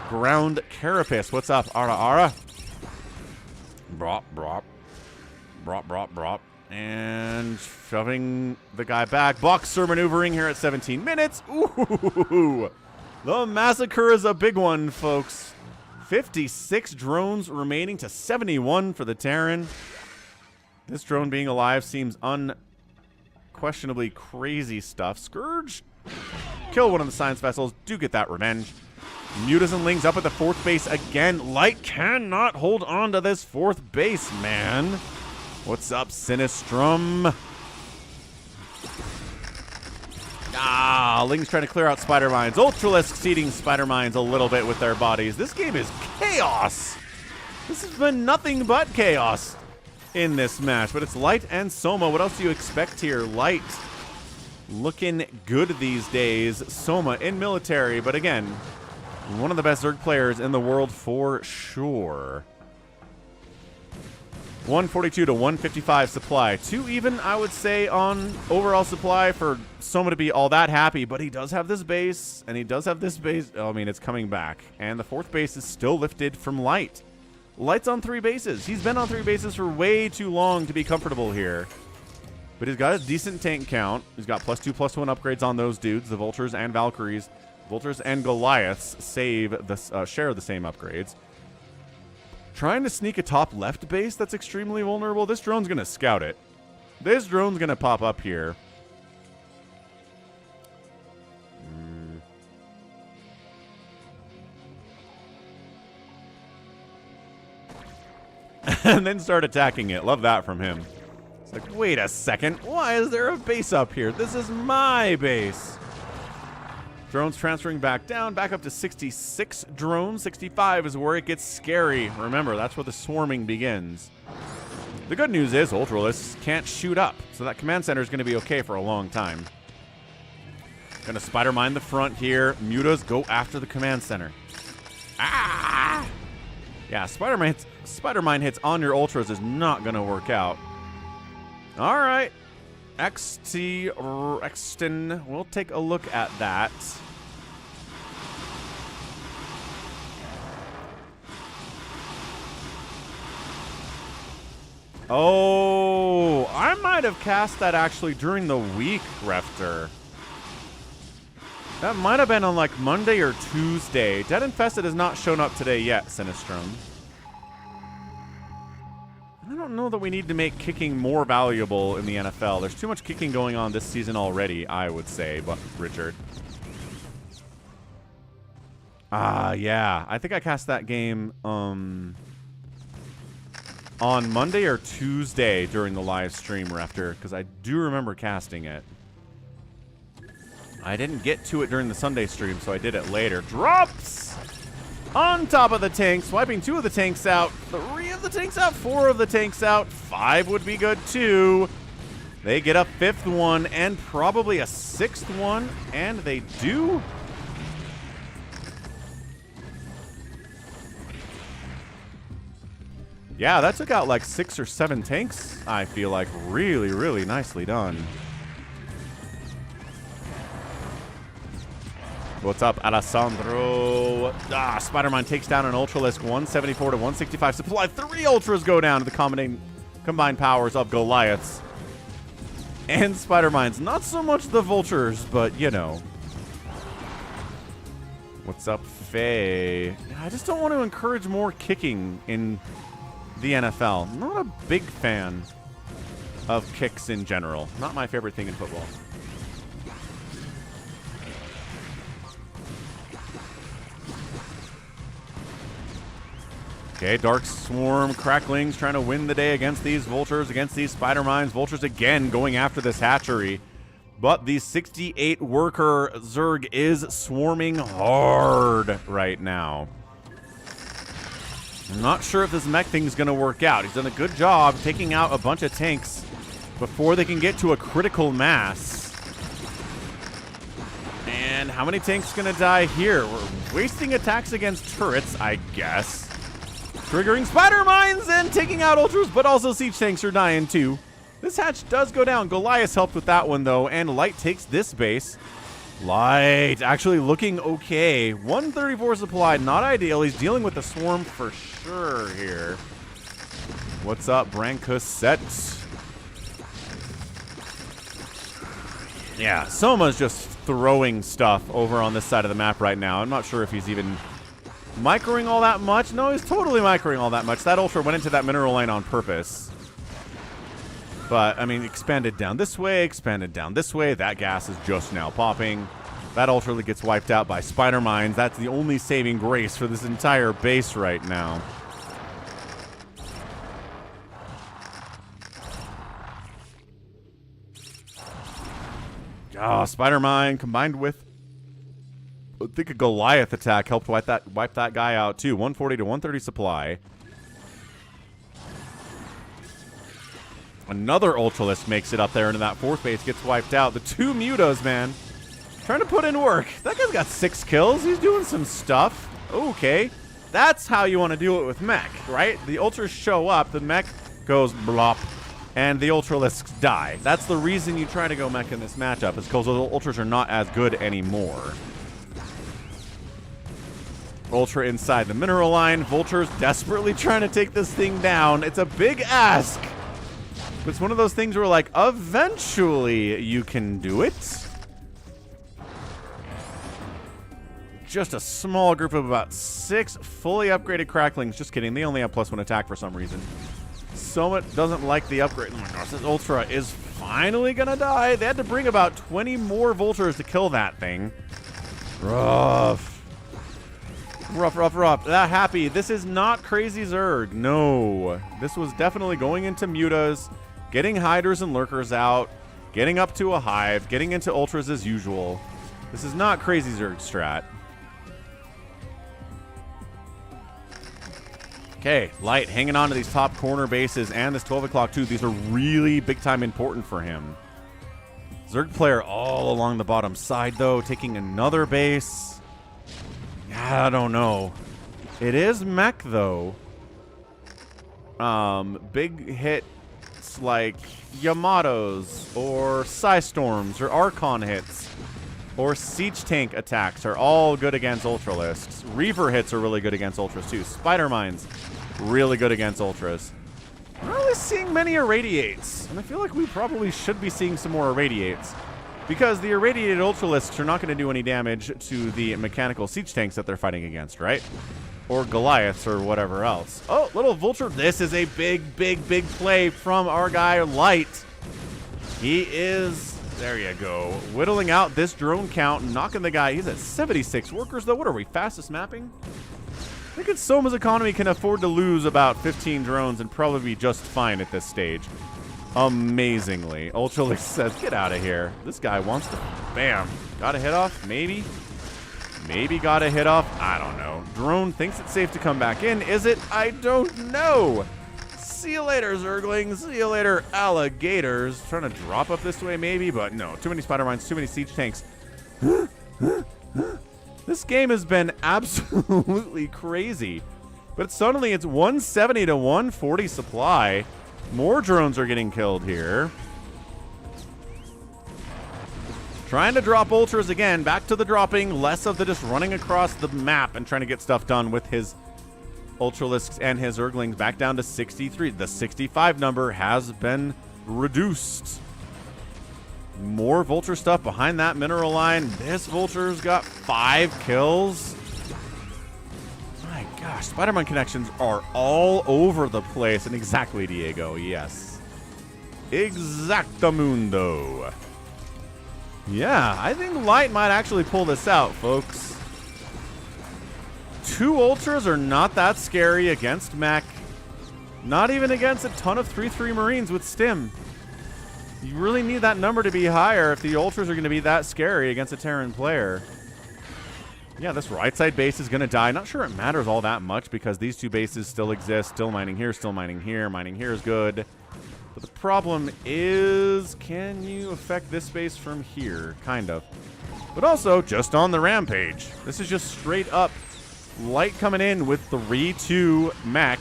ground Carapace. What's up, Ara Ara? Brop, brop. Brop, brop, brop. And shoving the guy back. Boxer maneuvering here at 17 minutes. Ooh. The massacre is a big one, folks. 56 drones remaining to 71 for the Terran. This drone being alive seems unquestionably crazy stuff. Scourge. Kill one of the science vessels. Do get that revenge. Mutas and Lings up at the 4th base again. Light cannot hold on to this 4th base, man. What's up, Sinistrum? Lings trying to clear out spider mines. Ultralisk seeding spider mines a little bit with their bodies. This game is chaos. This has been nothing but chaos in this match. But it's Light and Soma. What else do you expect here? Light looking good these days. Soma in military. But again, one of the best Zerg players in the world for sure. 142 to 155 supply. 2 even, I would say, on overall supply for Soma to be all that happy. But he does have this base, and he does have this base. Oh, I mean, it's coming back. And the 4th base is still lifted from Light. Light's on 3 bases. He's been on 3 bases for way too long to be comfortable here. But he's got a decent tank count. He's got +2/+1 upgrades on those dudes, the Vultures and Valkyries. Vultures and Goliaths share the same upgrades. Trying to sneak a top left base that's extremely vulnerable. This drone's going to scout it. This drone's going to pop up here. And then start attacking it. Love that from him. It's like, wait a second. Why is there a base up here? This is my base. Drones transferring back down, back up to 66 drones. 65 is where it gets scary. Remember, that's where the swarming begins. The good news is Ultralisks can't shoot up, so that command center is going to be okay for a long time. Gonna spider mine the front here. Mutas go after the command center. Ah! Yeah, spider mine hits on your ultras is not gonna work out. All right, Exton. We'll take a look at that. Oh, I might have cast that actually during the week, Refter. That might have been on like Monday or Tuesday. Dead Infested has not shown up today yet, Sinistrum. I don't know that we need to make kicking more valuable in the NFL. There's too much kicking going on this season already, I would say, but Richard. Yeah. I think I cast that game on Monday or Tuesday during the live stream, Refter, because I do remember casting it. I didn't get to it during the Sunday stream, so I did it later. Drops! On top of the tanks, wiping 2 of the tanks out, 3 of the tanks out, 4 of the tanks out, 5 would be good too. They get a 5th one and probably a 6th one, and they do. Yeah, that took out like 6 or 7 tanks, I feel like. Really, really nicely done. What's up, Alessandro? Spider-Man takes down an Ultralisk, 174 to 165 supply. 3 Ultras go down to the combined powers of Goliaths. And Spider-Mines. Not so much the Vultures, but, you know. What's up, Faye? I just don't want to encourage more kicking in the NFL. I'm not a big fan of kicks in general. Not my favorite thing in football. Okay, Dark Swarm, Cracklings trying to win the day against these Vultures, against these Spider Mines. Vultures again going after this hatchery. But the 68 worker Zerg is swarming hard right now. I'm not sure if this mech thing is going to work out. He's done a good job taking out a bunch of tanks before they can get to a critical mass. And how many tanks going to die here? We're wasting attacks against turrets, I guess. Triggering Spider Mines and taking out Ultras, but also Siege Tanks are dying too. This hatch does go down. Goliath helped with that one though, and Light takes this base. Light actually looking okay. 134 supply, not ideal. He's dealing with the swarm for sure here. What's up, Brancuset? Yeah, Soma's just throwing stuff over on this side of the map right now. I'm not sure if he's even microing all that much. No, he's totally microing all that much. That Ultra went into that mineral lane on purpose. But, I mean, expanded down this way, expanded down this way. That gas is just now popping. That Ultra gets wiped out by Spider Mines. That's the only saving grace for this entire base right now. Oh, Spider Mine combined with, I think, a Goliath attack helped wipe that guy out too. 140 to 130 supply. Another Ultralisk makes it up there into that 4th base, gets wiped out. The 2 Mutas, man, trying to put in work. That guy's got 6 kills. He's doing some stuff. Okay, that's how you want to do it with mech, right? The Ultras show up, the mech goes blop, and the Ultralisks die. That's the reason you try to go mech in this matchup, is because the Ultras are not as good anymore. Ultra inside the mineral line. Vultures desperately trying to take this thing down. It's a big ask. But it's one of those things where, like, eventually you can do it. Just a small group of about 6 fully upgraded Cracklings. Just kidding. They only have +1 attack for some reason. Soma doesn't like the upgrade. Oh my gosh, this Ultra is finally gonna die. They had to bring about 20 more Vultures to kill that thing. Rough. Rough. That happy. This is not Crazy Zerg. No. This was definitely going into mutas, getting hiders and lurkers out, getting up to a hive, getting into ultras as usual. This is not Crazy Zerg strat. Okay, Light hanging on to these top corner bases and this 12 o'clock too. These are really big time important for him. Zerg player all along the bottom side though, taking another base. I don't know. It is mech though. Big hits like Yamatos or Psystorms or Archon hits or Siege Tank attacks are all good against Ultralisks. Reaver hits are really good against Ultras too. Spider Mines, really good against Ultras. I'm not really seeing many Irradiates, and I feel like we probably should be seeing some more Irradiates. Because the Irradiated Ultralisks are not going to do any damage to the mechanical siege tanks that they're fighting against, right? Or Goliaths or whatever else. Oh, little Vulture. This is a big play from our guy, Light. He is, there you go, whittling out this drone count, knocking the guy. He's at 76 workers, though. What are we, fastest mapping? I think Soma's economy can afford to lose about 15 drones and probably be just fine at this stage. Amazingly. Ultralix says, get out of here. This guy wants to... Bam. Got a hit off? Maybe. Maybe got a hit off. I don't know. Drone thinks it's safe to come back in. Is it? I don't know. See you later, Zerglings. See you later, alligators. Trying to drop up this way, maybe, but no. Too many spider mines, too many siege tanks. This game has been absolutely crazy. But suddenly it's 170 to 140 supply. More drones are getting killed here. Trying to drop ultras again. Back to the dropping. Less of the just running across the map and trying to get stuff done with his Ultralisks and his Zerglings. Back down to 63. The 65 number has been reduced. More Vulture stuff behind that mineral line. This Vulture's got 5 kills. My gosh, Spider-Man connections are all over the place. And exactly, Diego, yes. Exactamundo. Yeah, I think Light might actually pull this out, folks. 2 Ultras are not that scary against mech. Not even against a ton of 3-3 Marines with Stim. You really need that number to be higher if the Ultras are going to be that scary against a Terran player. Yeah, this right side base is going to die. Not sure it matters all that much because these 2 bases still exist. Still mining here, still mining here. Mining here is good. But the problem is, can you affect this base from here? Kind of. But also, just on the rampage. This is just straight up Light coming in with 3-2 mech.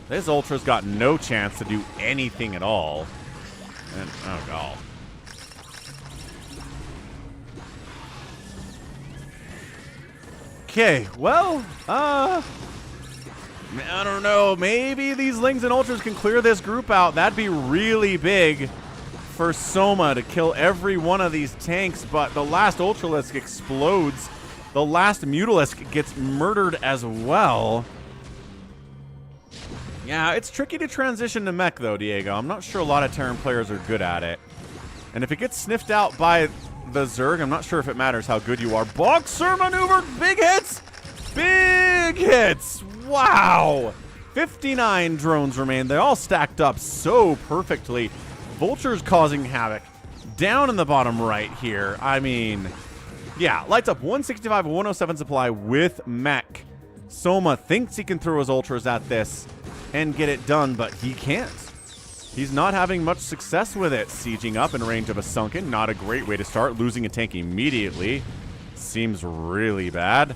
This Ultra's got no chance to do anything at all. And, oh, God. Okay, well, I don't know. Maybe these Lings and Ultras can clear this group out. That'd be really big for Soma to kill every one of these tanks, but the last Ultralisk explodes. The last Mutalisk gets murdered as well. Yeah, it's tricky to transition to mech, though, Diego. I'm not sure a lot of Terran players are good at it. And if it gets sniffed out by the Zerg, I'm not sure if it matters how good you are. Boxer maneuver! Big hits! Big hits! Wow! 59 drones remain. They all stacked up so perfectly. Vulture's causing havoc. Down in the bottom right here. I mean, yeah, lights up 165, 107 supply with mech. Soma thinks he can throw his Ultras at this and get it done, but he can't. He's not having much success with it. Sieging up in range of a Sunken, not a great way to start. Losing a tank immediately seems really bad.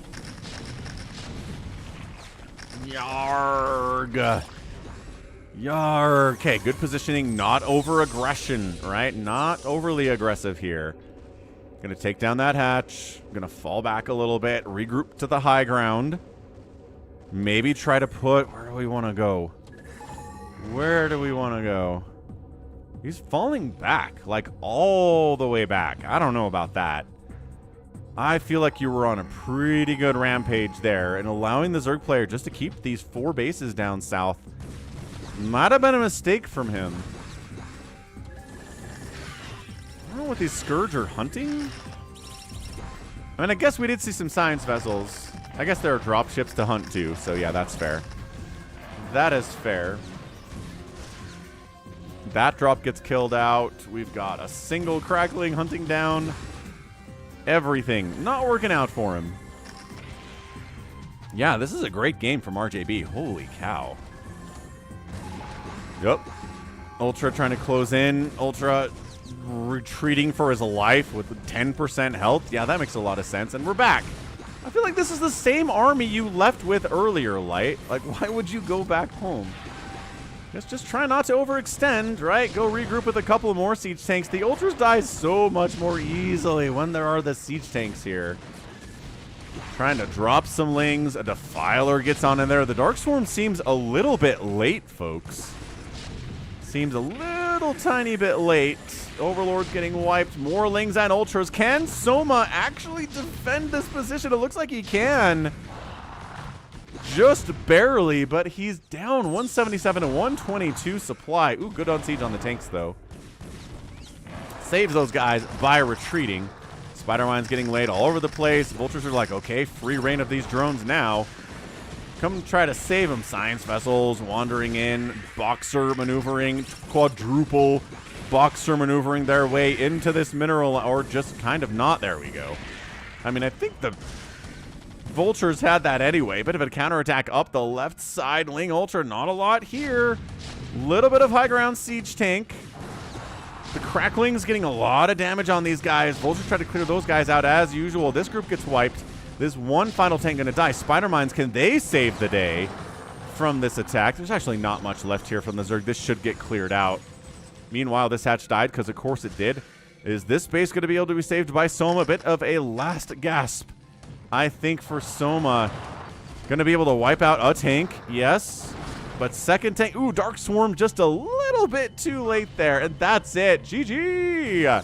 Yarg. Yarg. Okay, good positioning, not over aggression, right? Not overly aggressive here. Gonna take down that hatch. Gonna fall back a little bit, regroup to the high ground. Maybe try to put, where do we want to go? Where do we want to go? He's falling back, like all the way back. I don't know about that. I feel like you were on a pretty good rampage there, and allowing the Zerg player just to keep these 4 bases down south might have been a mistake from him. I don't know what these Scourge are hunting. I mean, I guess we did see some science vessels. I guess there are drop ships to hunt too, so yeah, that's fair. That is fair. That drop gets killed out. We've got a single crackling hunting down. Everything not working out for him. Yeah, this is a great game from RJB. Holy cow. Yep. Ultra trying to close in. Ultra retreating for his life with 10% health. Yeah, that makes a lot of sense. And we're back. I feel like this is the same army you left with earlier, Light. Like, why would you go back home? Just try not to overextend, right? Go regroup with a couple more siege tanks. The Ultras die so much more easily when there are the siege tanks here. Trying to drop some Lings. A Defiler gets on in there. The Dark Swarm seems a little bit late, folks. Seems a little tiny bit late. Overlord's getting wiped. More Lings and Ultras. Can Soma actually defend this position? It looks like he can. Just barely, but he's down 177 to 122 supply. Ooh, good on siege on the tanks, though. Saves those guys by retreating. Spider-Mine's getting laid all over the place. Vultures are like, okay, free reign of these drones now. Come try to save them. Science vessels wandering in. Boxer maneuvering. Quadruple Boxer maneuvering their way into this mineral, or just kind of not. There we go. I mean, I think the Vultures had that anyway. Bit of a counterattack up the left side. Ling Ultra, not a lot here. Little bit of high ground siege tank. The Crackling's getting a lot of damage on these guys. Vultures try to clear those guys out as usual. This group gets wiped. This one final tank gonna die. Spider-Mines, can they save the day from this attack? There's actually not much left here from the Zerg. This should get cleared out. Meanwhile, this hatch died, because of course it did. Is this base going to be able to be saved by Soma? A bit of a last gasp, I think, for Soma. Going to be able to wipe out a tank, yes. But second tank, ooh, Dark Swarm just a little bit too late there. And that's it, GG.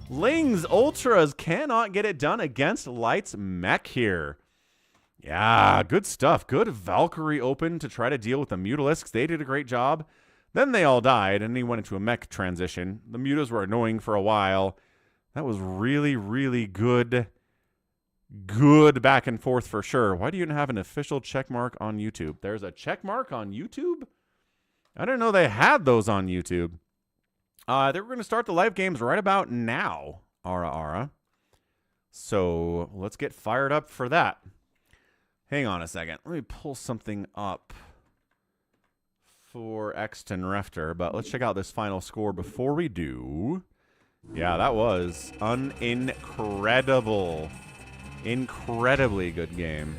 Lings Ultras cannot get it done against Light's mech here. Yeah, good stuff. Good Valkyrie open to try to deal with the Mutalisks. They did a great job. Then they all died, and he went into a mech transition. The mutas were annoying for a while. That was really, really good. Good back and forth for sure. Why do you even have an official check mark on YouTube? There's a check mark on YouTube? I didn't know they had those on YouTube. They were going to start the live games right about now, Ara. So let's get fired up for that. Hang on a second. Let me pull something up for Exton Refter, but let's check out this final score before we do. Yeah, that was an incredibly good game.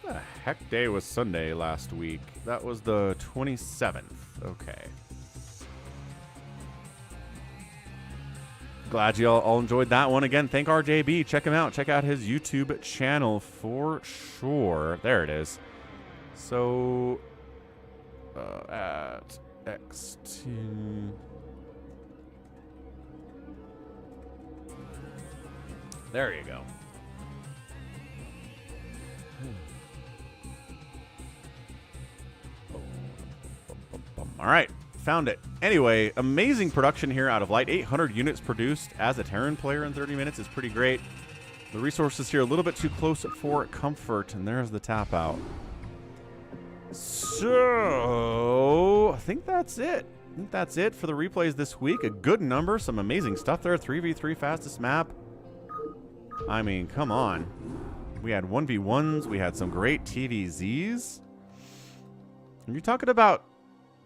What the heck day was Sunday last week? That was the 27th. Okay. Glad you all enjoyed that one. Again, thank RJB. Check him out. Check out his YouTube channel for sure. There it is. So, at XT. There you go. All right, found it. Anyway, amazing production here out of Light. 800 units produced as a Terran player in 30 minutes is pretty great. The resources here a little bit too close for comfort, and there's the tap out. So, I think that's it. I think that's it for the replays this week. A good number, some amazing stuff there. 3v3 fastest map. I mean, come on. We had 1v1s. We had some great TVZs. Are you talking about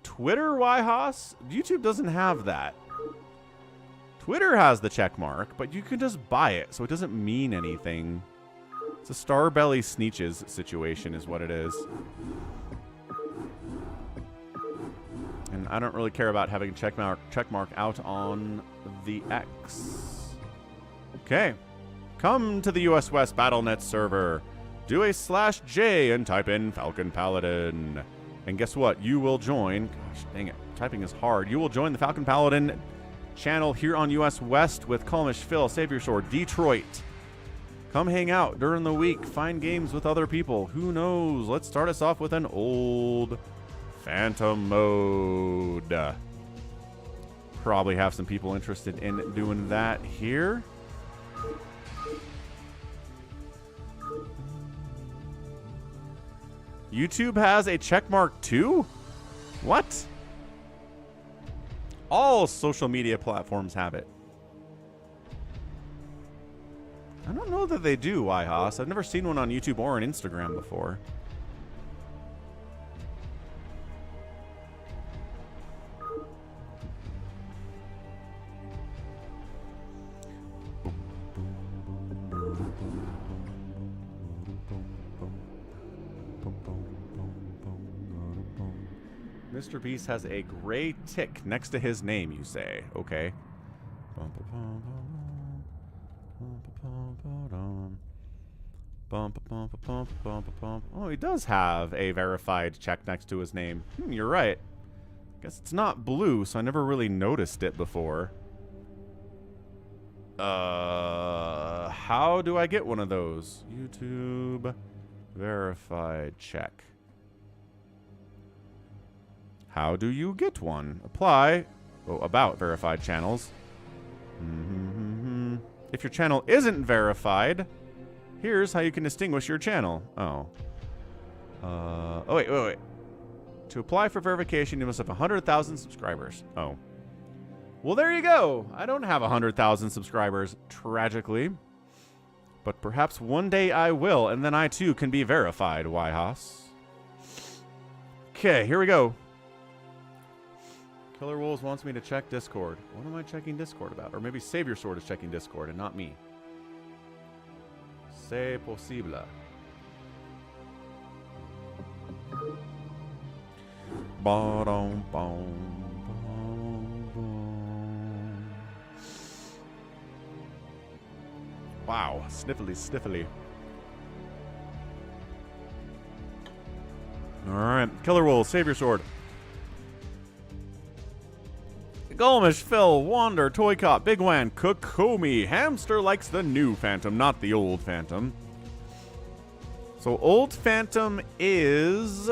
Twitter, Haas? YouTube doesn't have that. Twitter has the check mark, but you can just buy it, so it doesn't mean anything. It's a Starbelly Sneeches situation is what it is. And I don't really care about having a check mark out on the X. Okay. Come to the US West BattleNet server. Do a /J and type in Falcon Paladin. And guess what? You will join. Gosh, dang it. Typing is hard. You will join the Falcon Paladin channel here on US West with CalmishPhill, SaviorSword, Detroit. Come hang out during the week. Find games with other people. Who knows? Let's start us off with an old Phantom mode. Probably have some people interested in doing that here. YouTube has a checkmark too? What? All social media platforms have it. I don't know that they do, Haas. I've never seen one on YouTube or on Instagram before. Mr. Beast has a gray tick next to his name, you say. Okay. Oh, he does have a verified check next to his name. You're right. Guess it's not blue, so I never really noticed it before. How do I get one of those? YouTube verified check. How do you get one? Apply. Oh, about verified channels. If your channel isn't verified, here's how you can distinguish your channel. Oh. Oh, wait. To apply for verification, you must have 100,000 subscribers. Oh. Well, there you go. I don't have 100,000 subscribers, tragically. But perhaps one day I will, and then I too can be verified, Haas. Okay, here we go. KillerWolves wants me to check Discord. What am I checking Discord about? Or maybe SaviorSword is checking Discord and not me. C'est possible. Wow, sniffly. Alright, KillerWolves, SaviorSword. CalmishPhill, Wander, Toy Cop, Bigwan, Kokomi. Hamster likes the new Phantom, not the old Phantom. So old Phantom is...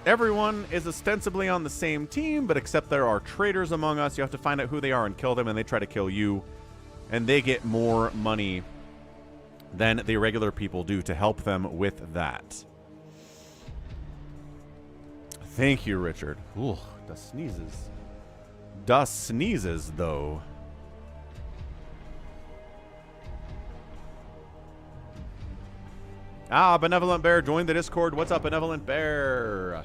Everyone is ostensibly on the same team, but except there are traitors among us. You have to find out who they are and kill them, and they try to kill you. And they get more money than the regular people do to help them with that. Thank you, Richard. Ooh, the sneezes. Dust sneezes, though. Ah, Benevolent Bear joined the Discord. What's up, Benevolent Bear?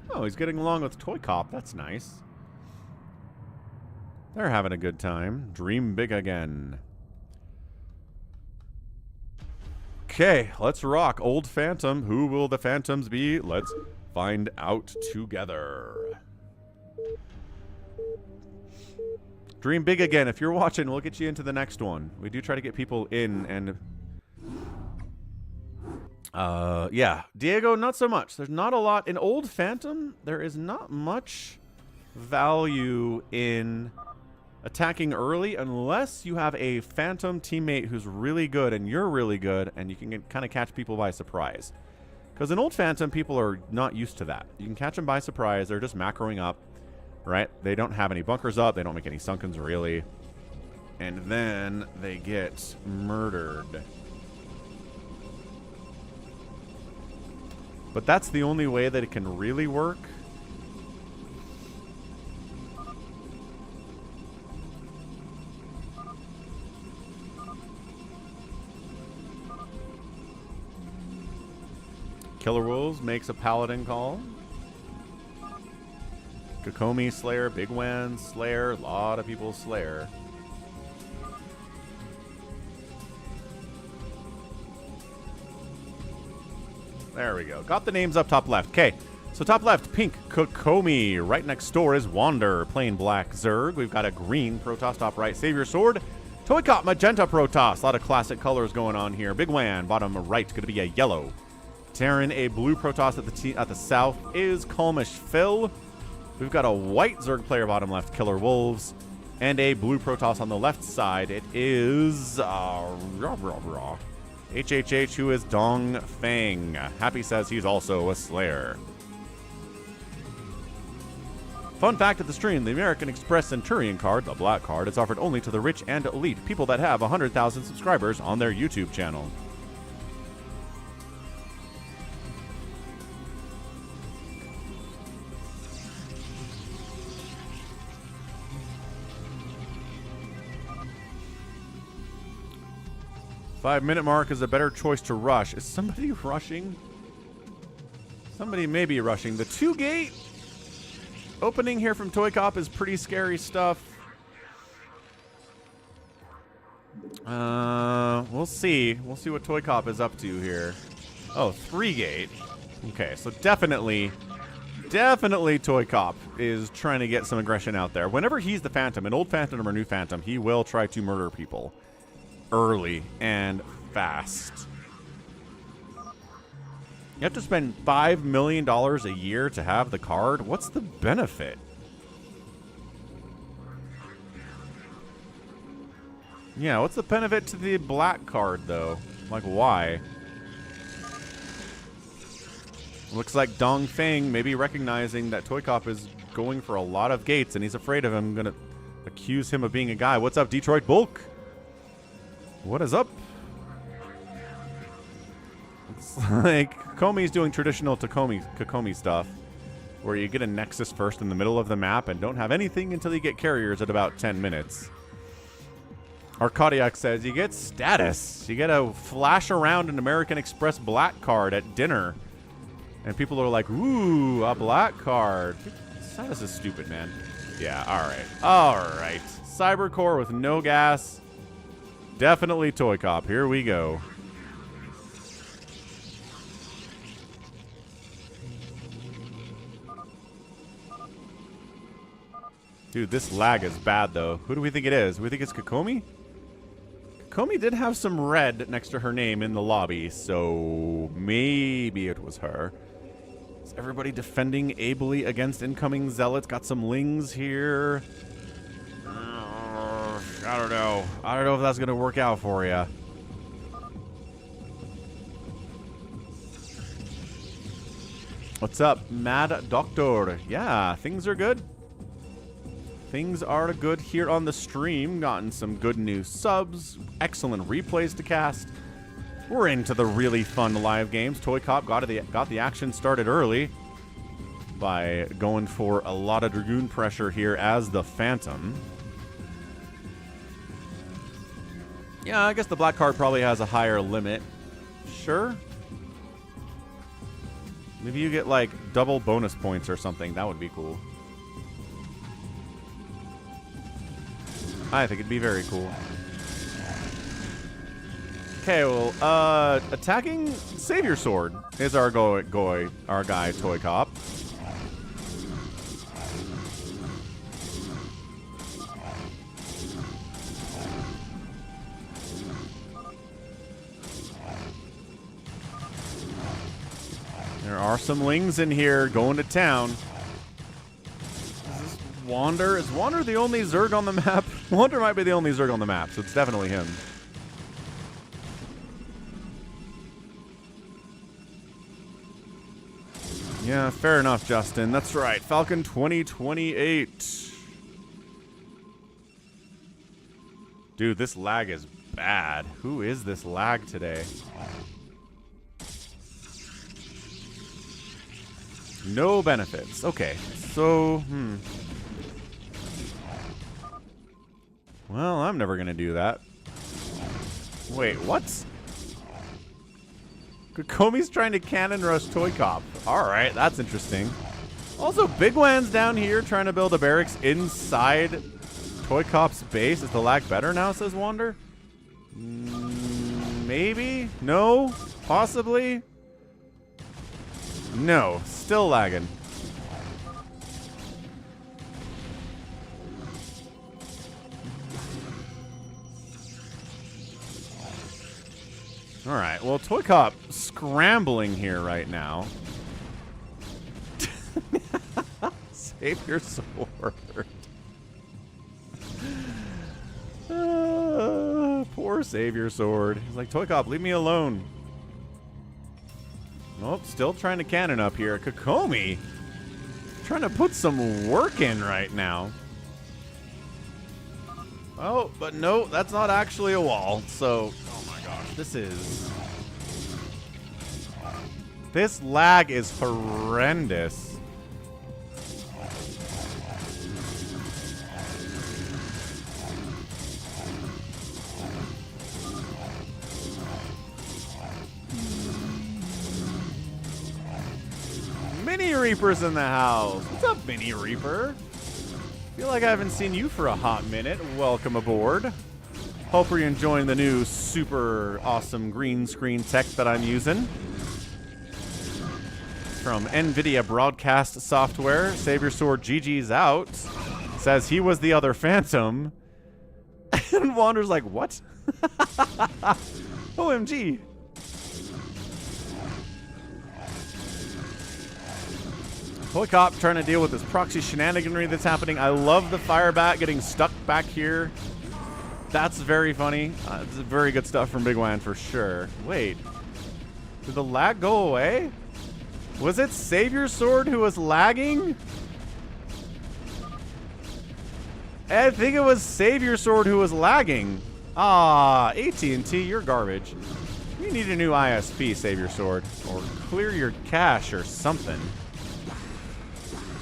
Oh, he's getting along with Toy Cop. That's nice. They're having a good time. Dream big again. Okay, let's rock. Old Phantom. Who will the Phantoms be? Let's find out together. Dream big again. If you're watching, we'll get you into the next one. We do try to get people in and... yeah. Diego, not so much. There's not a lot. In Old Phantom, there is not much value in attacking early unless you have a Phantom teammate who's really good and you're really good and you can kind of catch people by surprise. Because in Old Phantom, people are not used to that. You can catch them by surprise. They're just macroing up, right? They don't have any bunkers up. They don't make any sunkens, really. And then they get murdered. But that's the only way that it can really work. KillerWolves makes a paladin call. Kokomi Slayer, bigwan Slayer, a lot of people Slayer. There we go. Got the names up top left. Okay, so top left, pink Kokomi. Right next door is Wander, plain black Zerg. We've got a green Protoss top right, SaviorSword. Toy Cop, magenta Protoss. A lot of classic colors going on here. bigwan, bottom right, going to be a yellow. Terran, a blue Protoss at the south is CalmishPhill. We've got a white Zerg player bottom left, KillerWolves. And a blue Protoss on the left side. It is HHH, who is Dong Fang. Happy says he's also a Slayer. Fun fact of the stream, the American Express Centurion card, the black card, is offered only to the rich and elite, people that have 100,000 subscribers on their YouTube channel. Five-minute mark is a better choice to rush. Is somebody rushing? Somebody may be rushing. The 2-gate opening here from Toy Cop is pretty scary stuff. We'll see. We'll see what Toy Cop is up to here. Oh, 3-gate. Okay, so definitely Toy Cop is trying to get some aggression out there. Whenever he's the Phantom, an old Phantom or a new Phantom, he will try to murder people. Early and fast. You have to spend $5 million a year to have the card? What's the benefit? Yeah, what's the benefit to the black card, though? Like, why? Looks like Dong Fang maybe recognizing that Toy Cop is going for a lot of gates, and he's afraid of him. Gonna accuse him of being a guy. What's up, Detroit Bulk? What is up? It's like Kokomi's doing traditional Kokomi stuff, where you get a Nexus first in the middle of the map and don't have anything until you get carriers at about 10 minutes. Arcadiac says you get status. You get to flash around an American Express black card at dinner. And people are like, ooh, a black card. Status is stupid, man. Yeah, alright. Alright. Cybercore with no gas. Definitely Toy Cop. Here we go. Dude, this lag is bad, though. Who do we think it is? We think it's Kokomi? Kokomi did have some red next to her name in the lobby, so maybe it was her. Is everybody defending ably against incoming zealots? Got some lings here. I don't know. I don't know if that's going to work out for you. What's up, Mad Doctor? Yeah, things are good. Things are good here on the stream. Gotten some good new subs. Excellent replays to cast. We're into the really fun live games. Toy Cop got the action started early by going for a lot of Dragoon pressure here as the Phantom. Yeah, I guess the black card probably has a higher limit. Sure. Maybe you get, like, double bonus points or something. That would be cool. I think it'd be very cool. Okay, well, attacking SaviorSword is our guy, Toy Cop. There are some lings in here going to town. Is this Wander? Is Wander the only Zerg on the map? Wander might be the only Zerg on the map, so it's definitely him. Yeah, fair enough, Justin. That's right. Falcon 2028. Dude, this lag is bad. Who is this lag today? No benefits. Okay, so, well, I'm never going to do that. Wait, what? Kokomi's trying to cannon rush Toy Cop. All right, that's interesting. Also, bigwan's down here trying to build a barracks inside Toy Cop's base. Is the lag better now, says Wander? Maybe? No? Possibly? No. Still lagging. All right. Well, Toy Cop scrambling here right now. SaviorSword. Poor SaviorSword. He's like, Toy Cop, leave me alone. Nope, still trying to cannon up here. Kokomi trying to put some work in right now. Oh, but no, that's not actually a wall. So, oh my gosh, this lag is horrendous. Mini Reaper's in the house. What's up, Mini Reaper? Feel like I haven't seen you for a hot minute. Welcome aboard. Hope you're enjoying the new super awesome green screen tech that I'm using. From NVIDIA Broadcast Software, SaviorSword GG's out. Says he was the other Phantom. And Wander's like, what? OMG. Toy Cop trying to deal with this proxy shenaniganry that's happening. I love the Firebat getting stuck back here. That's very funny. It's very good stuff from bigwan for sure. Wait. Did the lag go away? Was it SaviorSword who was lagging? I think it was SaviorSword who was lagging. Ah, AT&T, you're garbage. You need a new ISP, SaviorSword. Or clear your cache or something.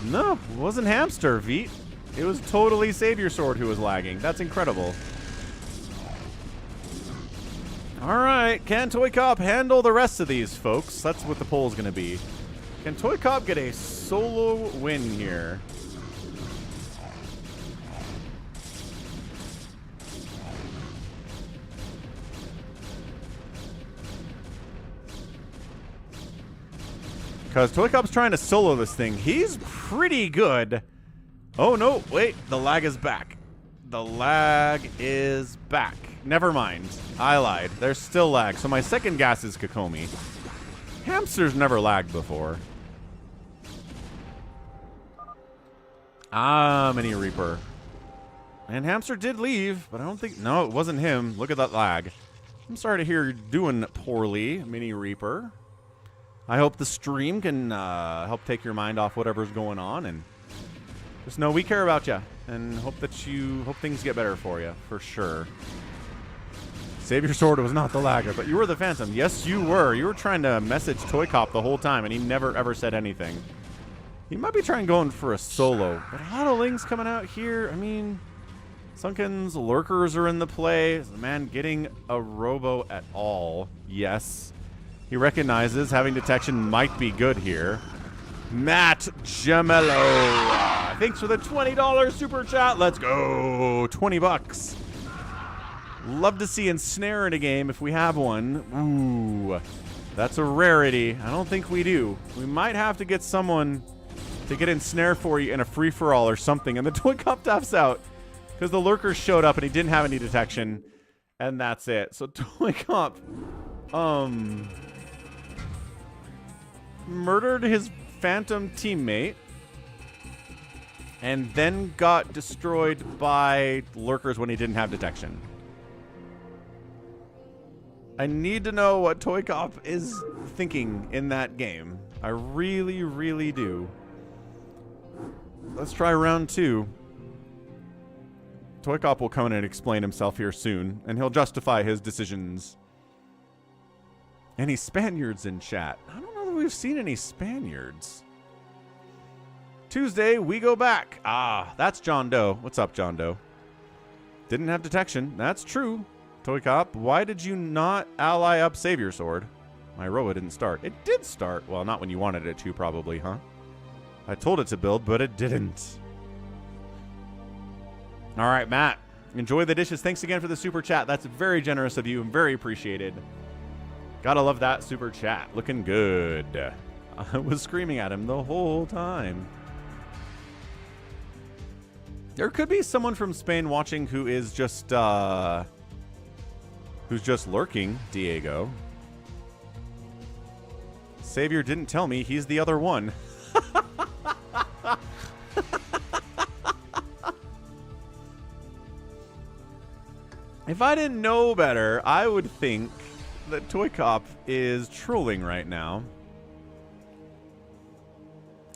No, it wasn't Hamster, Veet. It was totally SaviorSword who was lagging. That's incredible. Alright, can Toy Cop handle the rest of these, folks? That's what the poll's going to be. Can Toy Cop get a solo win here? Because Toy Cop's trying to solo this thing. He's pretty good. Oh, no. Wait. The lag is back. The lag is back. Never mind. I lied. There's still lag. So my second guess is Kokomi. Hamster's never lagged before. Ah, Mini Reaper. And Hamster did leave, but I don't think... No, it wasn't him. Look at that lag. I'm sorry to hear you're doing poorly, Mini Reaper. I hope the stream can help take your mind off whatever's going on, and just know we care about you, and hope things get better for you, for sure. SaviorSword was not the lagger, but you were the Phantom. Yes, you were. You were trying to message Toy Cop the whole time, and he never ever said anything. He might be trying going for a solo, but a lot of links coming out here. I mean, Sunken's lurkers are in the play. Is the man getting a robo at all? Yes. He recognizes having detection might be good here. Matt Gemello. Thanks for the $20 super chat. Let's go. 20 bucks. Love to see Ensnare in a game if we have one. Ooh. That's a rarity. I don't think we do. We might have to get someone to get Ensnare for you in a free-for-all or something. And the Toy Cop taps out because the lurkers showed up and he didn't have any detection. And that's it. So Toy Cop... murdered his Phantom teammate and then got destroyed by lurkers when he didn't have detection. I need to know what Toy Cop is thinking in that game. I really, really do. Let's try round 2. Toy Cop will come in and explain himself here soon, and he'll justify his decisions. Any Spaniards in chat? I don't know that we've seen any Spaniards. Tuesday, we go back. Ah, that's JohnDoe. What's up, JohnDoe? Didn't have detection. That's true. Toy Cop, why did you not ally up SaviorSword? My robot didn't start. It did start. Well, not when you wanted it to, probably, huh? I told it to build, but it didn't. All right, Matt. Enjoy the dishes. Thanks again for the super chat. That's very generous of you and very appreciated. Gotta love that super chat. Looking good. I was screaming at him the whole time. There could be someone from Spain watching who is just, who's just lurking, Diego. Savior didn't tell me he's the other one. If I didn't know better, I would think that Toy Cop is trolling right now.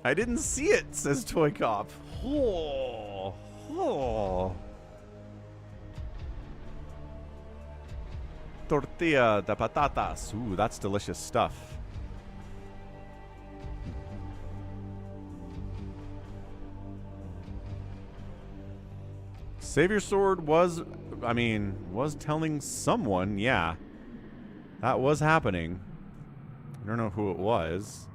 I didn't see it, says Toy Cop. Oh, oh. Tortilla de patatas. Ooh, that's delicious stuff. SaviorSword was, I mean, was telling someone, yeah. That was happening. I don't know who it was.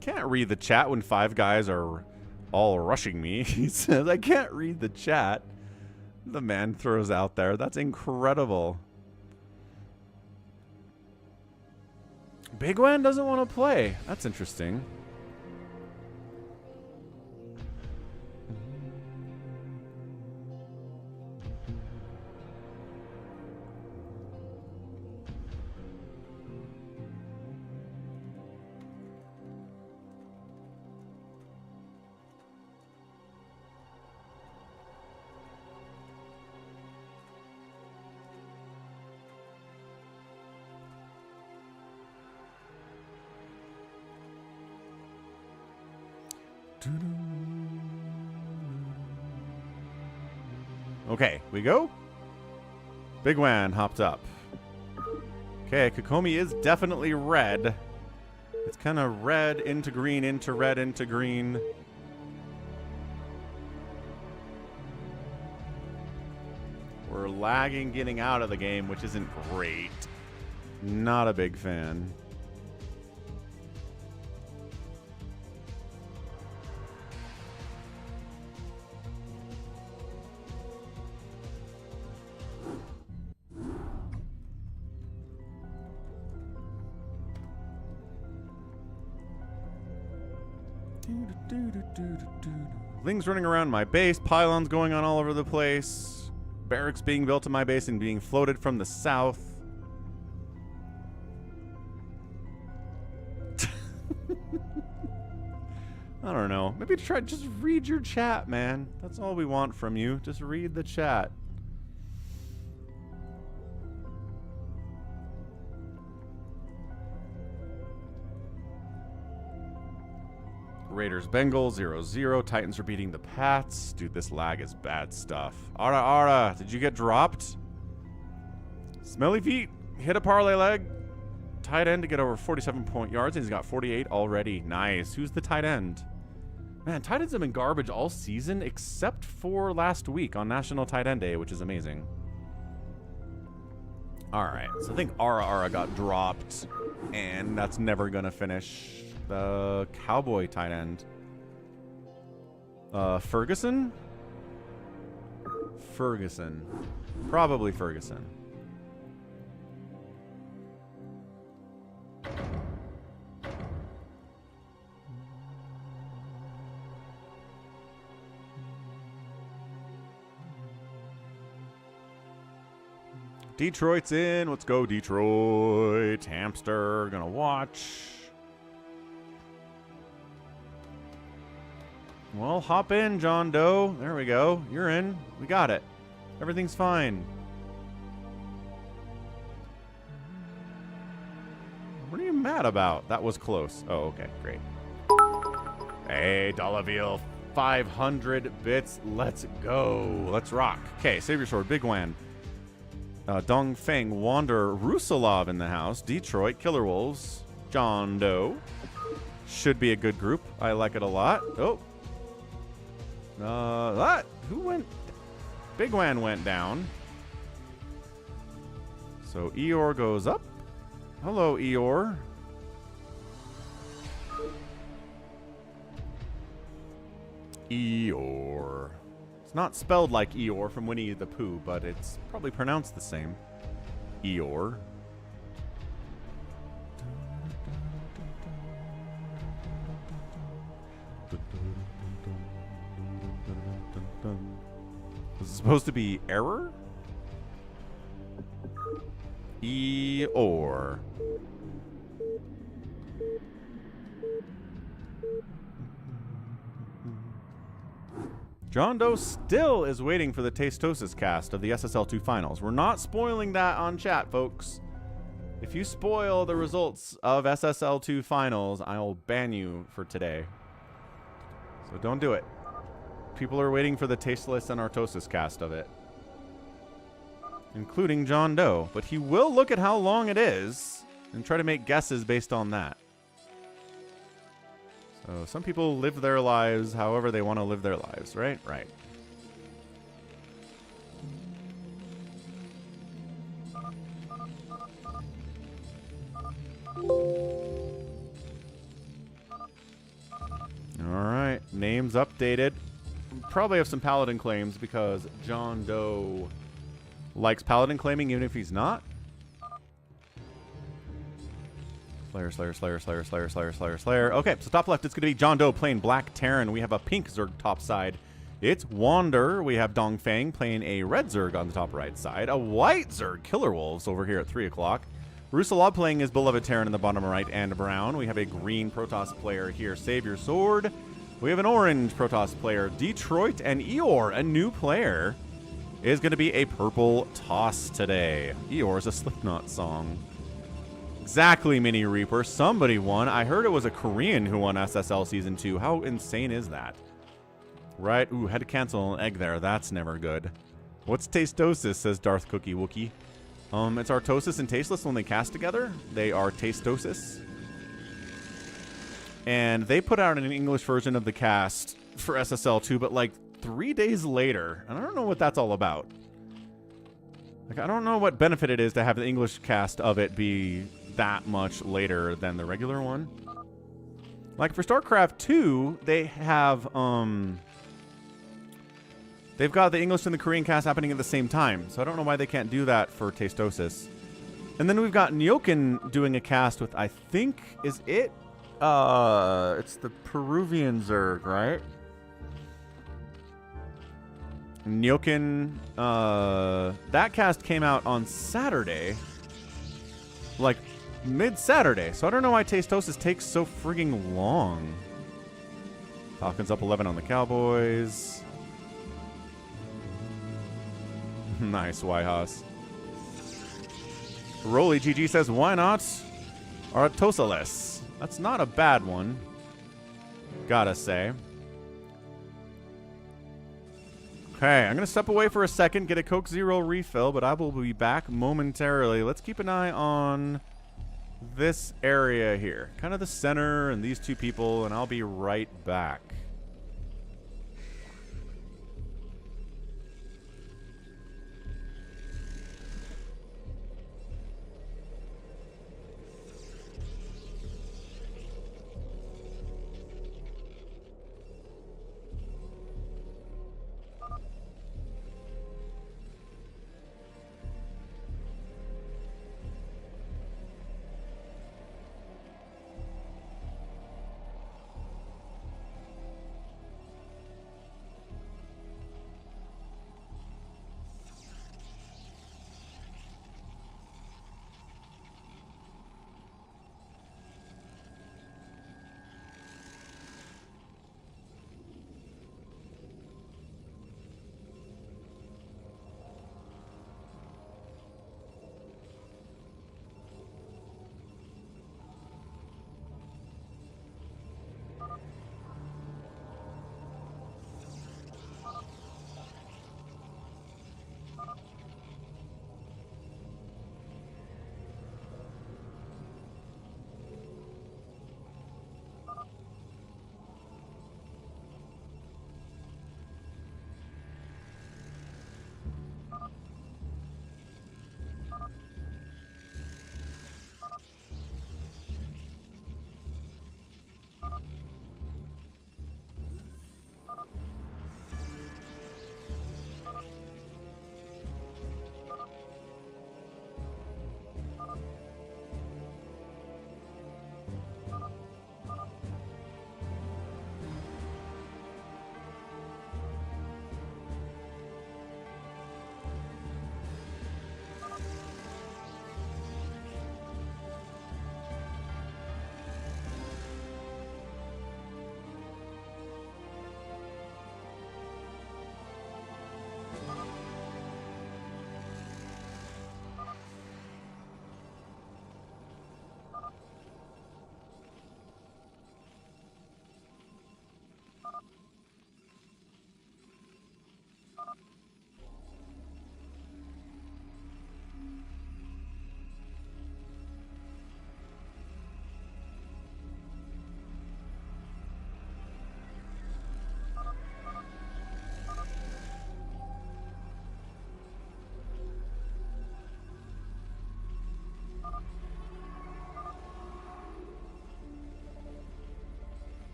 Can't read the chat when 5 guys are all rushing me. He says, I can't read the chat. The man throws out there. That's incredible. bigwan doesn't want to play. That's interesting. Okay, we go. bigwan hopped up. Okay, Kokomi is definitely red. It's kind of red into green, into red, into green. We're lagging getting out of the game, which isn't great. Not a big fan. Things running around my base, pylons going on all over the place, barracks being built in my base and being floated from the south. I don't know. Maybe try just read your chat, man. That's all we want from you. Just read the chat. Raiders Bengals 0-0. Titans are beating the Pats. Dude, this lag is bad stuff. Ara, did you get dropped? Smelly feet hit a parlay leg. Tight end to get over 47 point yards, and he's got 48 already. Nice. Who's the tight end? Man, tight ends have been garbage all season except for last week on National Tight End Day, which is amazing. All right, so I think Ara got dropped, and that's never gonna finish. The Cowboy tight end. Ferguson? Ferguson. Probably Ferguson. Detroit's in. Let's go, Detroit. Hamster. Gonna watch. Well, hop in, JohnDoe. There we go. You're in. We got it. Everything's fine. What are you mad about? That was close. Oh, okay. Great. Hey, Dollarville. 500 bits. Let's go. Let's rock. Okay, SaviorSword. bigwan. Dongfeng, Wander, Rusalov in the house. Detroit, KillerWolves, JohnDoe. Should be a good group. I like it a lot. Oh. What? Who went? Bigwan went down. So Eeyore goes up. Hello, Eeyore. Eeyore. It's not spelled like Eeyore from Winnie the Pooh, but it's probably pronounced the same. Eeyore. Is it supposed to be error? Eeyore. JohnDoe still is waiting for the Tastosis cast of the SSL2 finals. We're not spoiling that on chat, folks. If you spoil the results of SSL2 finals, I'll ban you for today. So don't do it. People are waiting for the Tasteless and Artosis cast of it, including JohnDoe. But he will look at how long it is and try to make guesses based on that. So some people live their lives however they want to live their lives, right? Right. All right, names updated. Probably have some Paladin claims because JohnDoe likes Paladin claiming even if he's not. Slayer, Slayer, Slayer, Slayer, Slayer, Slayer, Slayer, Slayer. Okay, so top left, it's going to be JohnDoe playing Black Terran. We have a pink Zerg top side. It's Wander. We have Dongfeng playing a red Zerg on the top right side. A white Zerg, KillerWolves, over here at 3 o'clock. Rusalov playing his beloved Terran in the bottom right and brown. We have a green Protoss player here, SaviorSword. We have an orange Protoss player, Detroit, and Eeyore, a new player, is going to be a purple Toss today. Eeyore is a Slipknot song. Exactly, Mini Reaper. Somebody won. I heard it was a Korean who won SSL Season 2. How insane is that? Right? Ooh, had to cancel an egg there. That's never good. What's Tastosis, says Darth Cookie Wookie. It's Artosis and Tasteless when they cast together. They are Tastosis. And they put out an English version of the cast for SSL 2, but like 3 days later. And I don't know what that's all about. Like, I don't know what benefit it is to have the English cast of it be that much later than the regular one. Like for StarCraft 2, they have they've got the English and the Korean cast happening at the same time. So I don't know why they can't do that for Tastosis. And then we've got Nyokin doing a cast with, I think, is it? It's the Peruvian Zerg, right? Nyokin, that cast came out on Saturday. Like, mid-Saturday. So I don't know why Tastosis takes so frigging long. Falcons up 11 on the Cowboys. Nice, Whitehouse. Rolly GG says, why not Artosalis? That's not a bad one. Gotta say. Okay, I'm going to step away for a second, get a Coke Zero refill, but I will be back momentarily. Let's keep an eye on this area here. Kind of the center and these two people, and I'll be right back.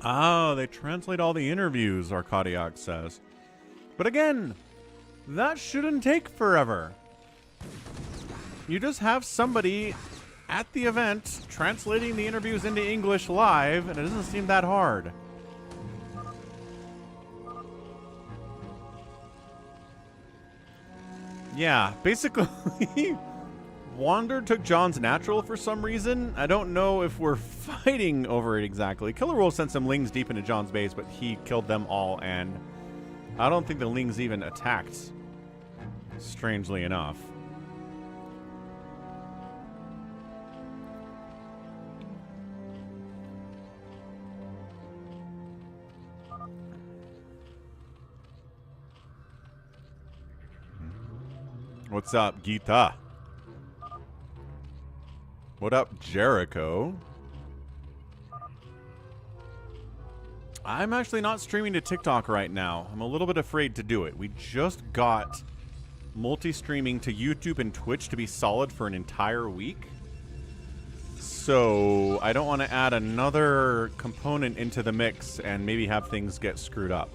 Oh, they translate all the interviews, Arkadiak says. But again, that shouldn't take forever. You just have somebody at the event translating the interviews into English live, and it doesn't seem that hard. Yeah, basically, Wander took John's natural for some reason. I don't know if we're fighting over it exactly. KillerWolves sent some Lings deep into John's base, but he killed them all, and I don't think the Lings even attacked, strangely enough. What's up, Geeta? What up, Jericho? I'm actually not streaming to TikTok right now. I'm a little bit afraid to do it. We just got multi-streaming to YouTube and Twitch to be solid for an entire week. So I don't want to add another component into the mix and maybe have things get screwed up.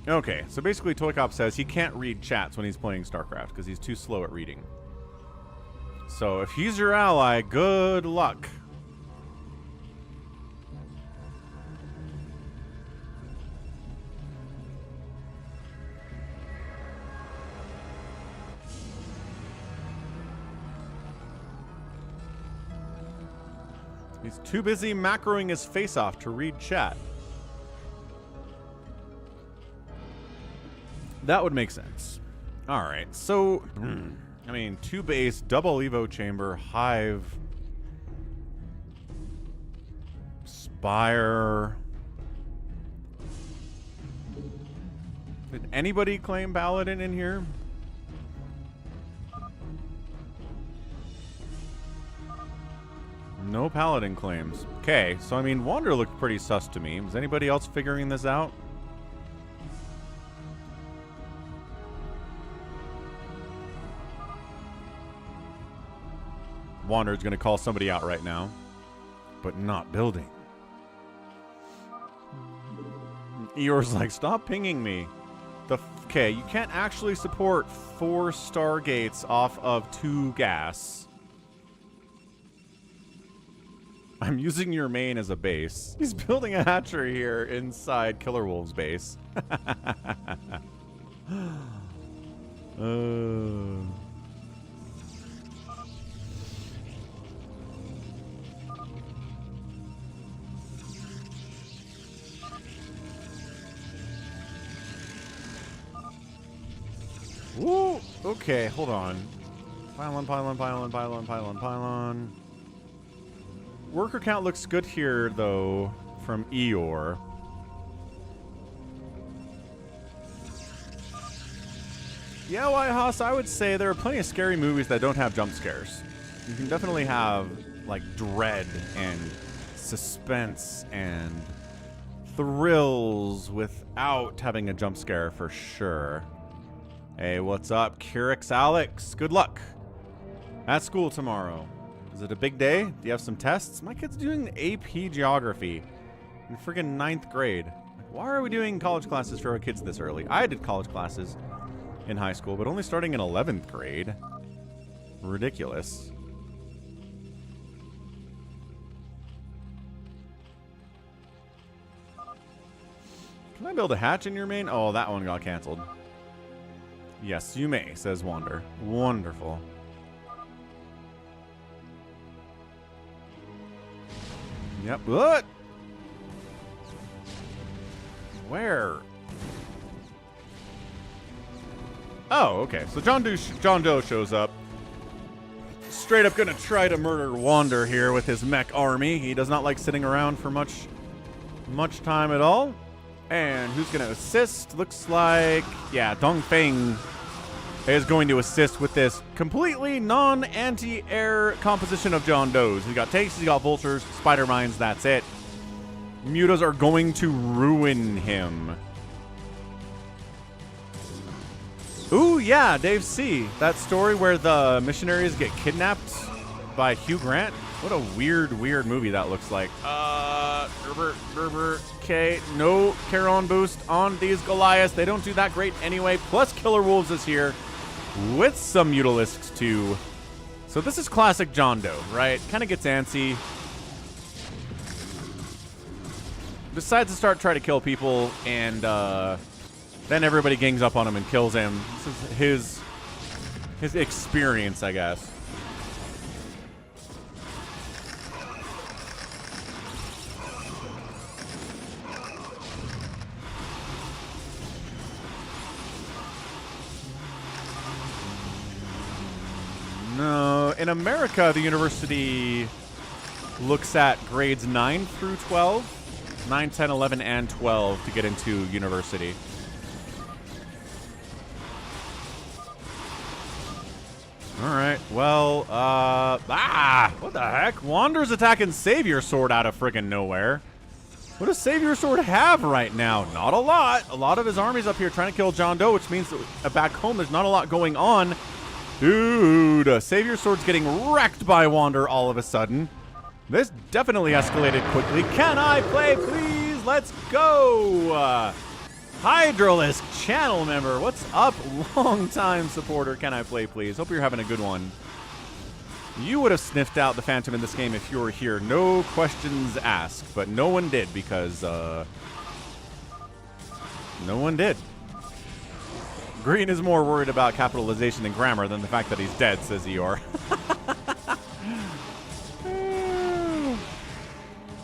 Okay, so basically Toycop says he can't read chats when he's playing StarCraft because he's too slow at reading. So if he's your ally, good luck. He's too busy macroing his face off to read chat. That would make sense. All right, so, I mean, 2 base, double Evo chamber, Hive, Spire. Did anybody claim Paladin in here? No Paladin claims. Okay, so I mean, Wander looked pretty sus to me. Was anybody else figuring this out? Wander's gonna call somebody out right now, but not building. Eeyore's like, stop pinging me. Okay, you can't actually support 4 Stargates off of 2 gas. I'm using your main as a base. He's building a hatchery here inside KillerWolves' base. Woo! Okay, hold on. Pylon, pylon, pylon, pylon, pylon, pylon. Worker count looks good here, though, from Eeyore. Yeah, Whitehouse, I would say there are plenty of scary movies that don't have jump scares. You can definitely have, like, dread and suspense and thrills without having a jump scare for sure. Hey, what's up, Curix Alex? Good luck at school tomorrow. Is it a big day? Do you have some tests? My kid's doing AP Geography in friggin' 9th grade. Why are we doing college classes for our kids this early? I did college classes in high school, but only starting in 11th grade. Ridiculous. Can I build a hatch in your main? Oh, that one got canceled. Yes, you may, says Wander. Wonderful. Yep. What? Where? Oh, okay. So JohnDoe shows up. Straight up gonna try to murder Wander here with his mech army. He does not like sitting around for much time at all. And who's gonna assist? Looks like, yeah, Dongfeng is going to assist with this completely non-anti-air composition of JohnDoes. He's got tanks, he's got vultures, spider mines, that's it. Mutas are going to ruin him. Ooh, yeah, Dave C. That story where the missionaries get kidnapped by Hugh Grant. What a weird movie that looks like. Gerber, okay, no Charon boost on these Goliaths. They don't do that great anyway. Plus KillerWolves is here with some Mutalisks too. So this is classic JohnDoe, right? Kind of gets antsy. Decides to start trying to kill people, and then everybody gangs up on him and kills him. This is his experience, I guess. No, in America, the university looks at grades 9 through 12, 9, 10, 11, and 12 to get into university. All right, well, what the heck? Wander's attacking SaviorSword out of friggin' nowhere. What does SaviorSword have right now? Not a lot. A lot of his army's up here trying to kill JohnDoe, which means that back home there's not a lot going on. Dude, SaviorSword's getting wrecked by Wander all of a sudden. This definitely escalated quickly. Can I play, please? Let's go. Hydralisk channel member. What's up? Long-time supporter. Can I play, please? Hope you're having a good one. You would have sniffed out the Phantom in this game if you were here. No questions asked. But no one did because, no one did. Green is more worried about capitalization and grammar than the fact that he's dead, says Eeyore.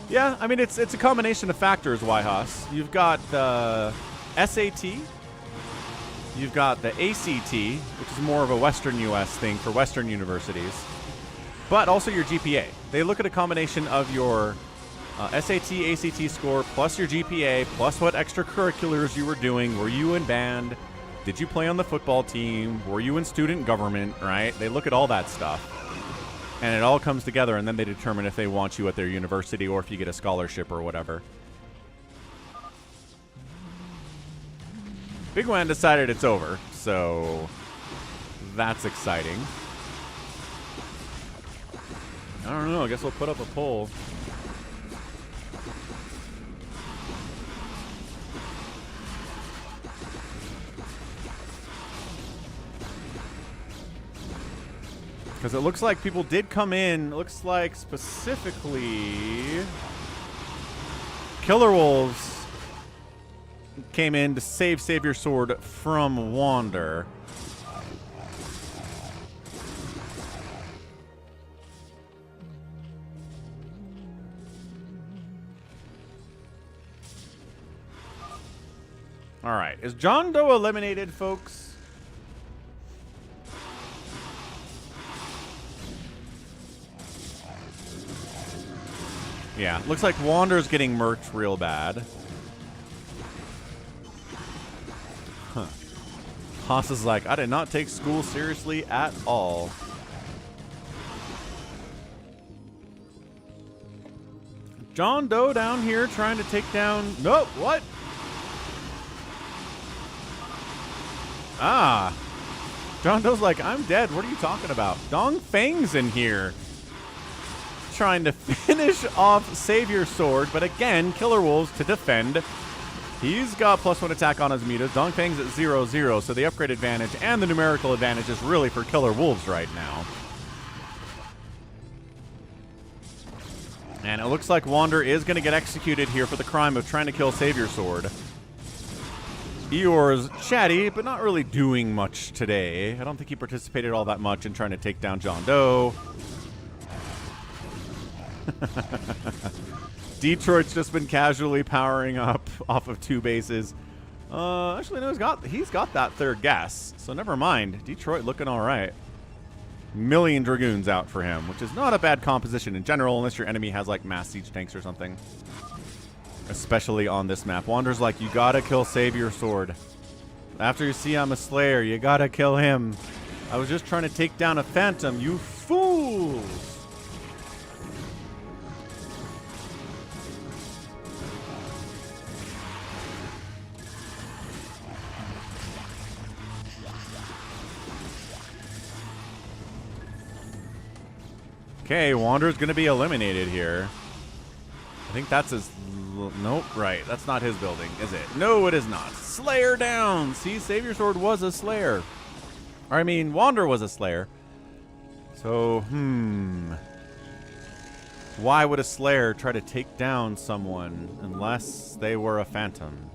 Yeah, I mean, it's a combination of factors, Yhas. You've got the SAT. You've got the ACT, which is more of a Western U.S. thing for Western universities. But also your GPA. They look at a combination of your SAT, ACT score, plus your GPA, plus what extracurriculars you were doing. Were you in band? Did you play on the football team? Were you in student government, right? They look at all that stuff. And it all comes together, and then they determine if they want you at their university or if you get a scholarship or whatever. bigwan decided it's over, so that's exciting. I don't know. I guess we'll put up a poll. Because it looks like people did come in. It looks like specifically KillerWolves came in to save SaviorSword from Wander. All right. Is JohnDoe eliminated, folks? Yeah, looks like Wander's getting murked real bad. Huh. Haas is like, I did not take school seriously at all. JohnDoe down here trying to take down... Nope, what? Ah. JohnDoe's like, I'm dead. What are you talking about? Dong Fang's in here, trying to finish off SaviorSword, but again, KillerWolves to defend. He's got +1 attack on his mutas. Dongfang's at 0-0, so the upgrade advantage and the numerical advantage is really for KillerWolves right now. And it looks like Wander is going to get executed here for the crime of trying to kill SaviorSword. Eeyore's chatty, but not really doing much today. I don't think he participated all that much in trying to take down JohnDoe. Detroit's just been casually powering up off of 2 bases. Actually, no, he's got that third gas, so never mind. Detroit looking all right. Million Dragoons out for him, which is not a bad composition in general, unless your enemy has like mass siege tanks or something. Especially on this map. Wander's like, you gotta kill SaviorSword. After you see I'm a Slayer, you gotta kill him. I was just trying to take down a Phantom, you fools! Okay, Wander's going to be eliminated here. I think that's his... Nope, right. That's not his building, is it? No, it is not. Slayer down! See, SaviorSword was a Slayer. Or, I mean, Wander was a Slayer. So, why would a Slayer try to take down someone unless they were a Phantom?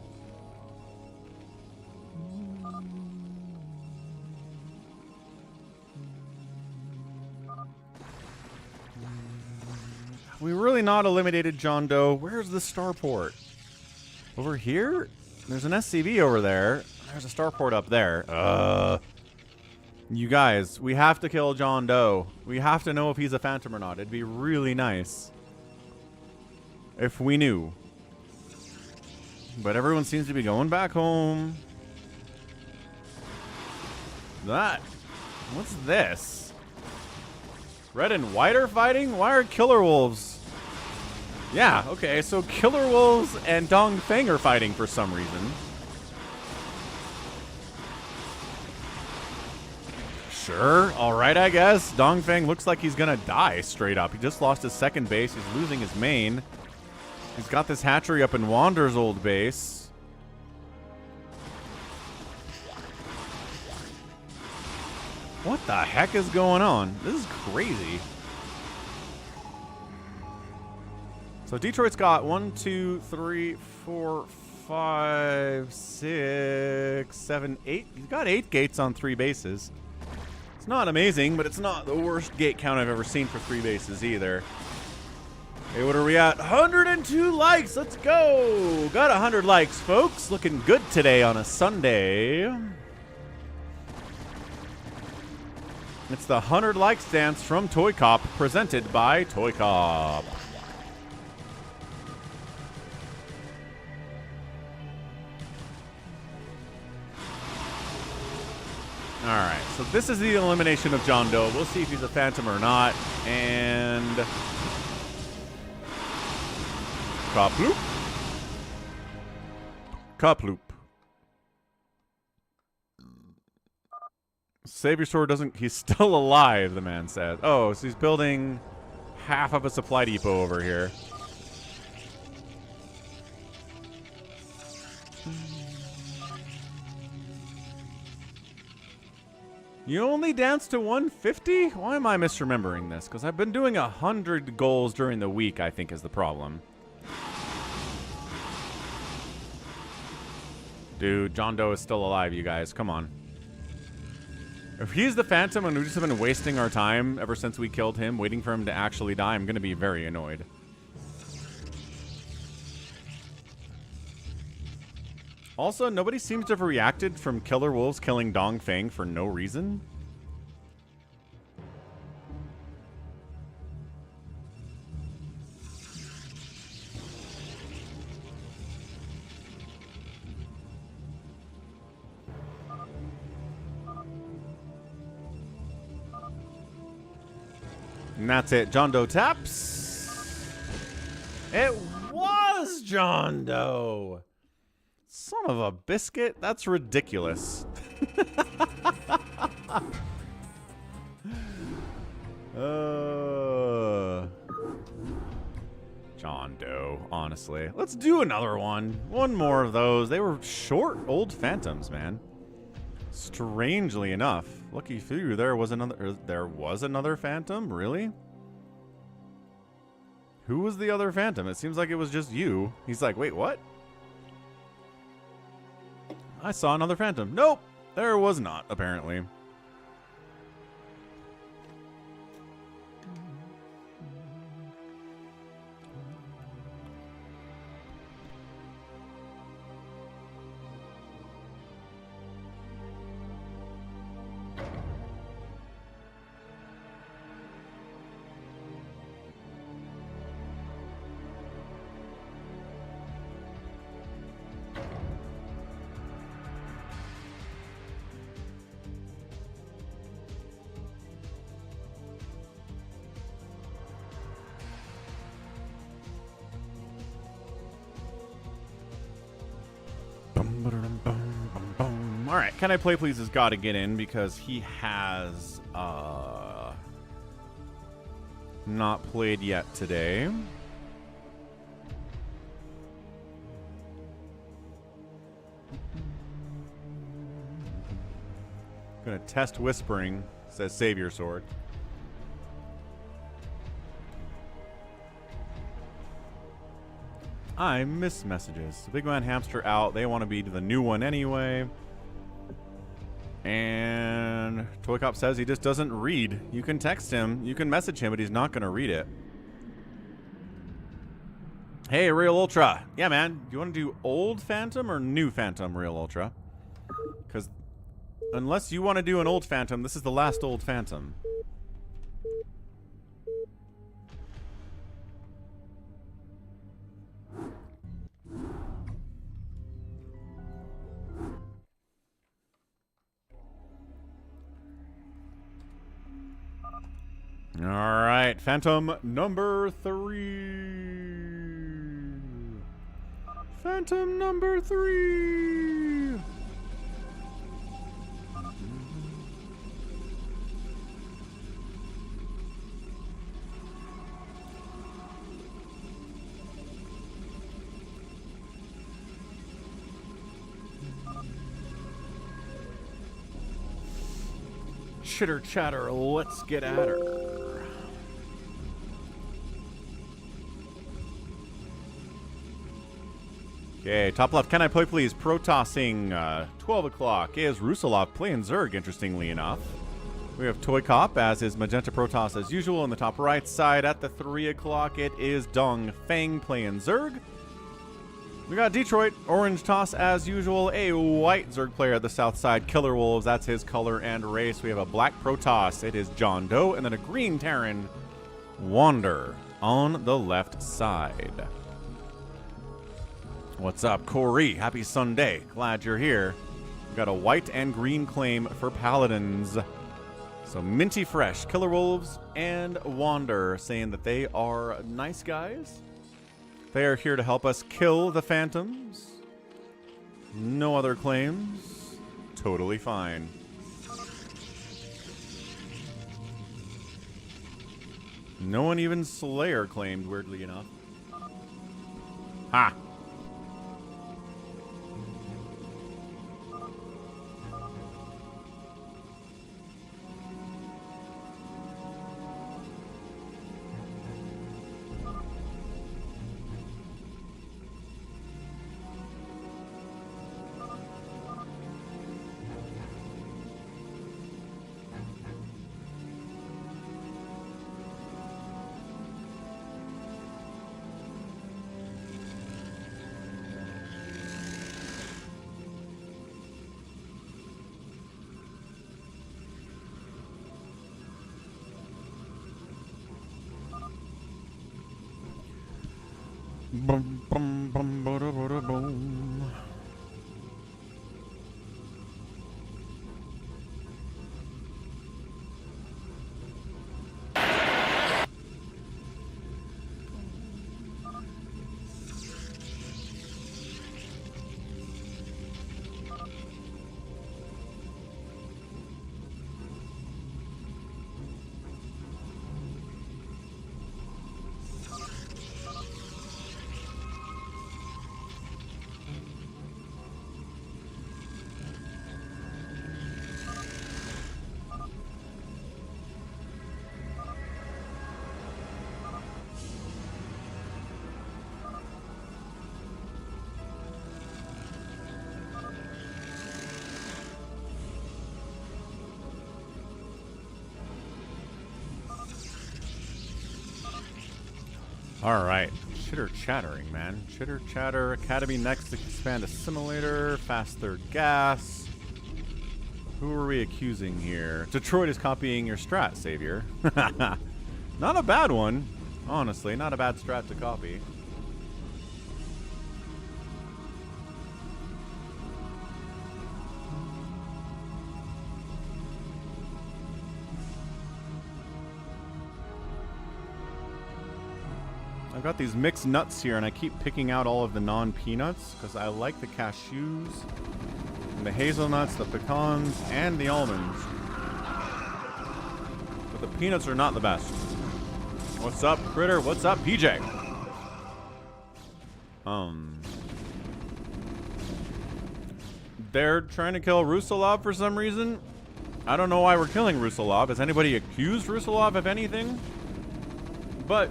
We really not eliminated JohnDoe. Where's the starport? Over here? There's an SCV over there. There's a starport up there. You guys, we have to kill JohnDoe. We have to know if he's a Phantom or not. It'd be really nice if we knew. But everyone seems to be going back home. What's this? Red and white are fighting? Why are KillerWolves? Yeah, okay, so KillerWolves and Dongfeng are fighting for some reason. Sure, alright, I guess. Dongfeng looks like he's gonna die straight up. He just lost his second base. He's losing his main. He's got this hatchery up in Wander's old base. What the heck is going on? This is crazy. So Detroit's got 1, 2, 3, 4, 5, 6, 7, 8. He's got 8 gates on 3 bases. It's not amazing, but it's not the worst gate count I've ever seen for 3 bases either. Hey, what are we at? 102 likes. Let's go. Got 100 likes, folks. Looking good today on a Sunday. It's the 100 likes dance from Toy Cop, presented by Toy Cop. Alright, so this is the elimination of JohnDoe. We'll see if he's a Phantom or not. And... Kaploop. Kaploop. SaviorSword doesn't... He's still alive, the man said. Oh, so he's building half of a supply depot over here. You only dance to 150? Why am I misremembering this? Because I've been doing 100 goals during the week, I think, is the problem. Dude, JohnDoe is still alive, you guys. Come on. If he's the Phantom and we just have been wasting our time ever since we killed him, waiting for him to actually die, I'm going to be very annoyed. Also, nobody seems to have reacted from KillerWolves killing Dongfeng for no reason. And that's it. JohnDoe taps. It was JohnDoe. Son of a biscuit. That's ridiculous. JohnDoe, honestly. Let's do another one. One more of those. They were short old Phantoms, man. Strangely enough. Lucky for you, there was another Phantom? Really? Who was the other Phantom? It seems like it was just you. He's like, wait, what? I saw another Phantom. Nope, there was not, apparently. All right, CanIplayplz has got to get in because he has Not played yet today. Gonna test whispering, says SaviorSword. I miss messages. Bigwan hamster out. They want to be the new one anyway. And Toy Cop says he just doesn't read. You can text him, you can message him, but he's not gonna read it. Hey, Real Ultra. Yeah, man. Do you want to do old Phantom or new Phantom, Real Ultra? Because unless you want to do an old Phantom, this is the last old Phantom. All right, Phantom number 3. Phantom number 3. Chitter chatter, let's get at her. Okay, top left, can I play please? Protossing 12 o'clock is Rusalov playing Zerg, interestingly enough. We have Toy Cop as his Magenta Protoss as usual. In the top right side at the 3 o'clock, it is Dong Fang playing Zerg. We got Detroit, Orange Toss as usual, a white Zerg player at the south side, KillerWolves, that's his color and race. We have a black Protoss, it is JohnDoe, and then a green Terran, Wander, on the left side. What's up, Corey? Happy Sunday. Glad you're here. We got a white and green claim for Paladins. So minty fresh, KillerWolves and Wander saying that they are nice guys. They are here to help us kill the Phantoms. No other claims. Totally fine. No one even Slayer claimed, weirdly enough. Ha! Bum, bum, bum, ba, da, ba, da, boom. All right, chitter chattering, man. Chitter chatter. Academy next to expand assimilator. Fast third gas. Who are we accusing here? Detroit is copying your strat, Savior. Not a bad one, honestly. Not a bad strat to copy. I've got these mixed nuts here, and I keep picking out all of the non-peanuts because I like the cashews, and the hazelnuts, the pecans, and the almonds. But the peanuts are not the best. What's up, Critter? What's up, PJ? They're trying to kill Rusalov for some reason. I don't know why we're killing Rusalov. Has anybody accused Rusalov of anything? But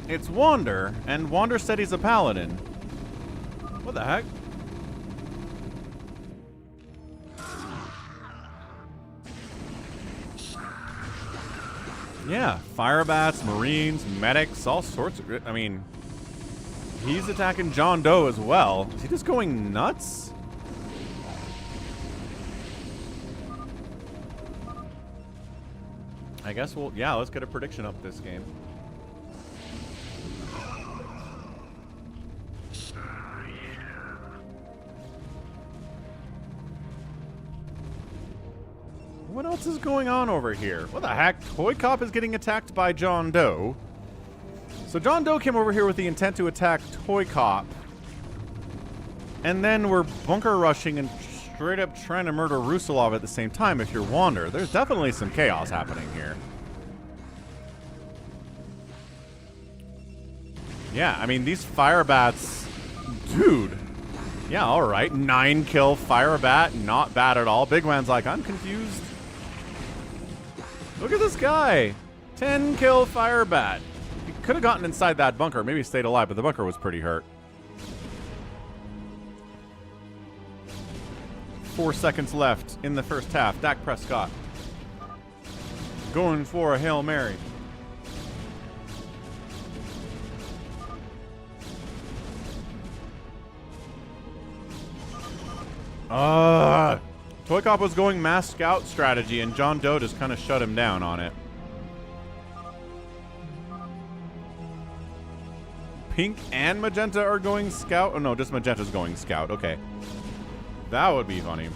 it's Wander, and Wander said he's a paladin. What the heck? Yeah, firebats, marines, medics, all sorts of... I mean, he's attacking JohnDoe as well. Is he just going nuts? I guess we'll... Yeah, let's get a prediction up this game. What else is going on over here? What the heck? Toy Cop is getting attacked by JohnDoe. So JohnDoe came over here with the intent to attack Toy Cop. And then we're bunker rushing and straight up trying to murder Rusalov at the same time if you're Wander. There's definitely some chaos happening here. Yeah, I mean, these firebats... Dude. Yeah, alright. 9 kill firebat. Not bad at all. Bigwan's like, I'm confused. Look at this guy. 10 kill firebat. He could have gotten inside that bunker. Maybe he stayed alive, but the bunker was pretty hurt. 4 seconds left in the first half. Dak Prescott going for a Hail Mary. Toy Cop was going mass scout strategy, and JohnDoe just kind of shut him down on it. Pink and Magenta are going scout? Oh, no, just Magenta's going scout. Okay. That would be funny.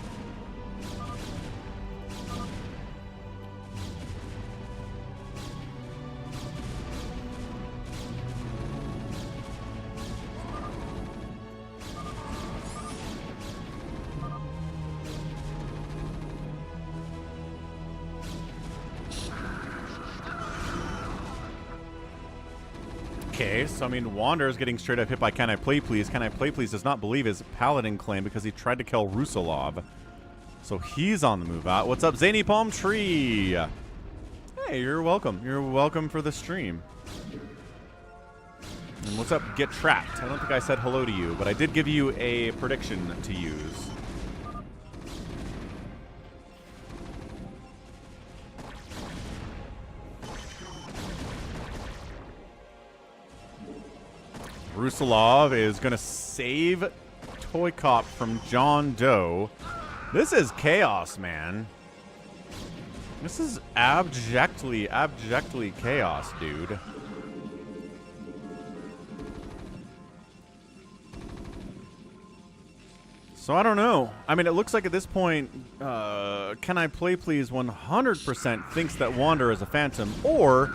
Okay, so I mean, Wander is getting straight up hit by CanIplayplz. CanIplayplz does not believe his paladin claim because he tried to kill Rusalov. So he's on the move out. What's up, Zany Palm Tree? Hey, you're welcome. You're welcome for the stream. And what's up, Get Trapped? I don't think I said hello to you, but I did give you a prediction to use. Rusalov is going to save Toy Cop from JohnDoe. This is chaos, man. This is abjectly chaos, dude. So I don't know. I mean, it looks like at this point, CanIplayplz 100% thinks that Wander is a phantom, or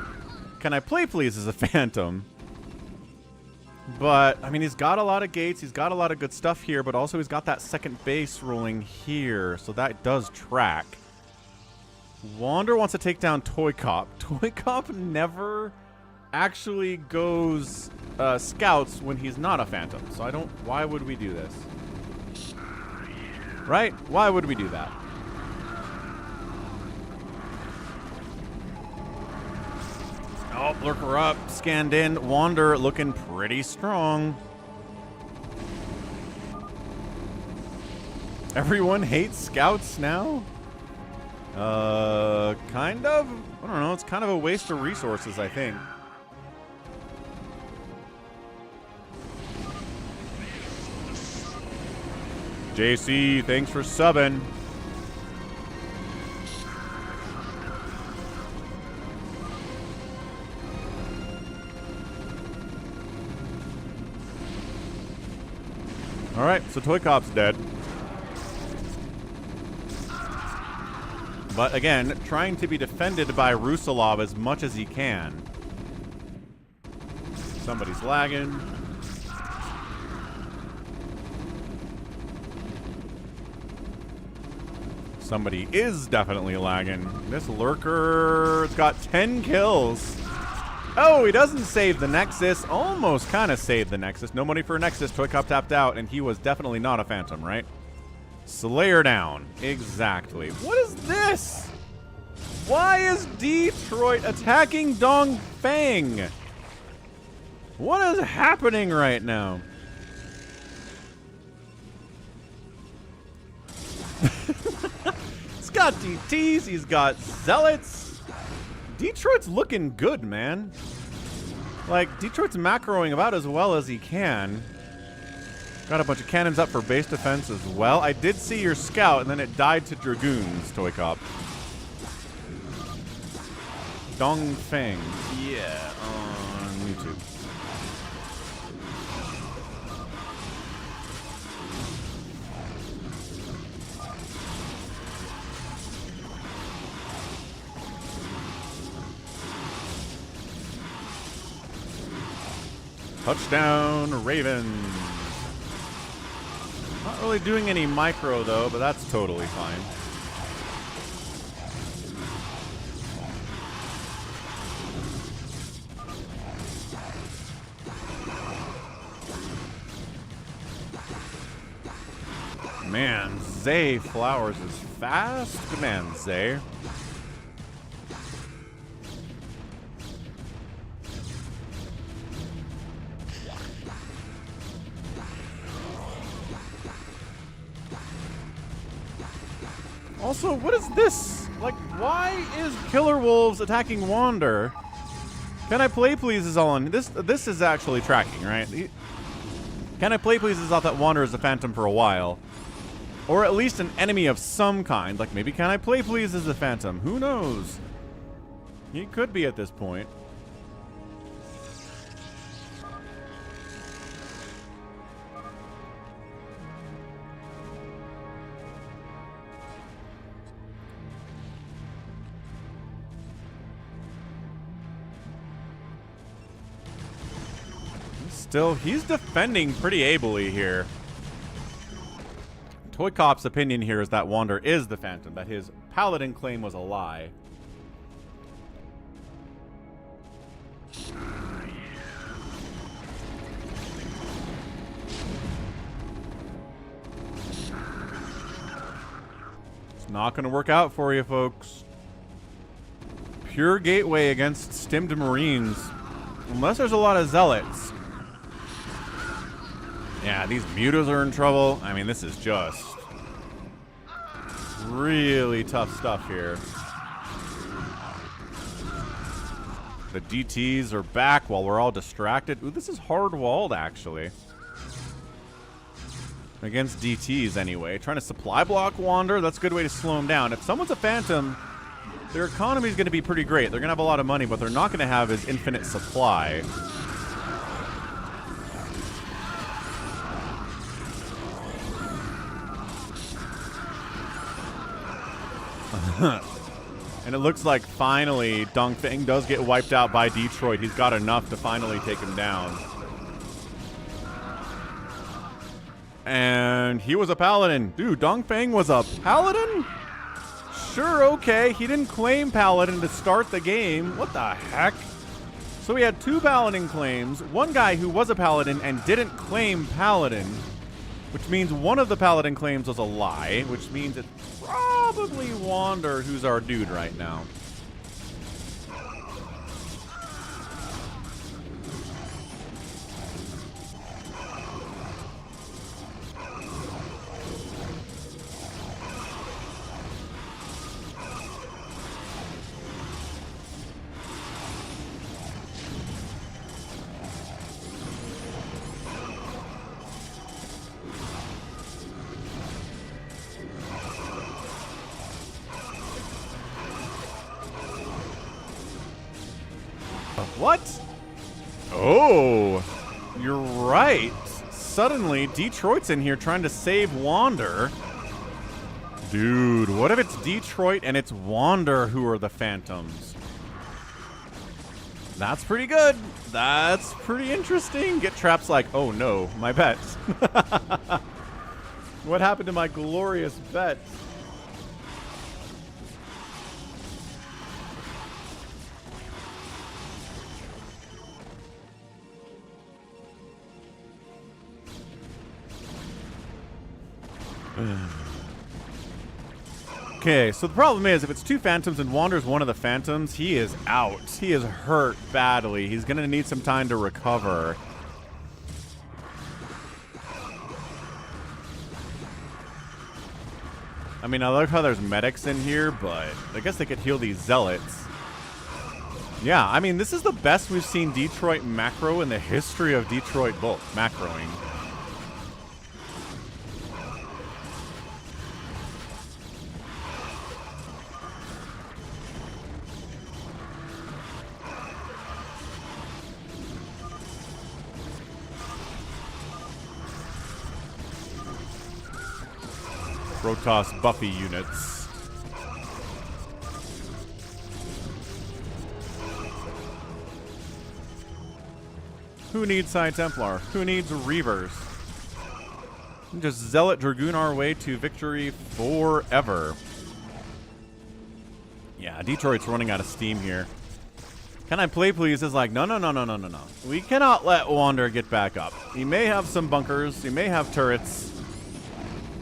CanIplayplz is a phantom. But, I mean, he's got a lot of gates, he's got a lot of good stuff here, but also he's got that second base rolling here, so that does track. Wander wants to take down Toy Cop. Toy Cop never actually goes scouts when he's not a phantom, so I don't... Why would we do this? Right? Why would we do that? Oh, lurker up, scanned in. Wander looking pretty strong. Everyone hates scouts now? Kind of? I don't know, it's kind of a waste of resources, I think. JC, thanks for subbing. Alright, so Toy Cop's dead. But again, trying to be defended by Rusalov as much as he can. Somebody's lagging. Somebody is definitely lagging. This lurker's got 10 kills. Oh, he doesn't save the Nexus. Almost kind of saved the Nexus. No money for a Nexus. Toy Cop tapped out, and he was definitely not a Phantom, right? Slayer down. Exactly. What is this? Why is Detroit attacking Dongfeng? What is happening right now? He's got DTs, he's got Zealots. Detroit's looking good, man. Like, Detroit's macroing about as well as he can. Got a bunch of cannons up for base defense as well. I did see your scout, and then it died to Dragoons, Toy Cop. Dongfeng. Yeah, on YouTube. Touchdown, Ravens. Not really doing any micro, though, but that's totally fine. Man, Zay Flowers is fast. Good man, Zay. Also, what is this? Like, why is KillerWolves attacking Wander? CanIplayplz is all on. This is actually tracking, right? CanIplayplz has thought that Wander is a Phantom for a while. Or at least an enemy of some kind. Like, maybe CanIplayplz is a Phantom. Who knows? He could be at this point. Still, he's defending pretty ably here. Toy Cop's opinion here is that Wander is the Phantom, that his Paladin claim was a lie. It's not going to work out for you, folks. Pure gateway against stimmed Marines. Unless there's a lot of Zealots. Yeah, these mutas are in trouble. I mean, this is just really tough stuff here. The DTs are back while we're all distracted. Ooh, this is hard-walled, actually. Against DTs, anyway. Trying to supply block Wander, that's a good way to slow him down. If someone's a Phantom, their economy is going to be pretty great. They're going to have a lot of money, but they're not going to have his infinite supply. And it looks like finally Dongfeng does get wiped out by Detroit. He's got enough to finally take him down. And he was a Paladin. Dude, Dongfeng was a Paladin? Sure, okay. He didn't claim Paladin to start the game. What the heck? So we had two Paladin claims. One guy who was a Paladin and didn't claim Paladin. Which means one of the Paladin claims was a lie. Which means it's probably Wander who's our dude right now. What? Oh, you're right. Suddenly, Detroit's in here trying to save Wander. Dude, what if it's Detroit and it's Wander who are the Phantoms? That's pretty good. That's pretty interesting. Get Traps like, oh no, my bets. What happened to my glorious bet? Okay, so the problem is, if it's 2 Phantoms and Wander's one of the Phantoms, he is out. He is hurt badly. He's going to need some time to recover. I mean, I like how there's medics in here, but I guess they could heal these Zealots. Yeah, I mean, this is the best we've seen Detroit macro in the history of Detroit macroing. Protoss Buffy units. Who needs Side Templar? Who needs Reavers? Just Zealot Dragoon our way to victory forever. Yeah, Detroit's running out of steam here. CanIplayplz is like, no. We cannot let Wander get back up. He may have some bunkers, he may have turrets,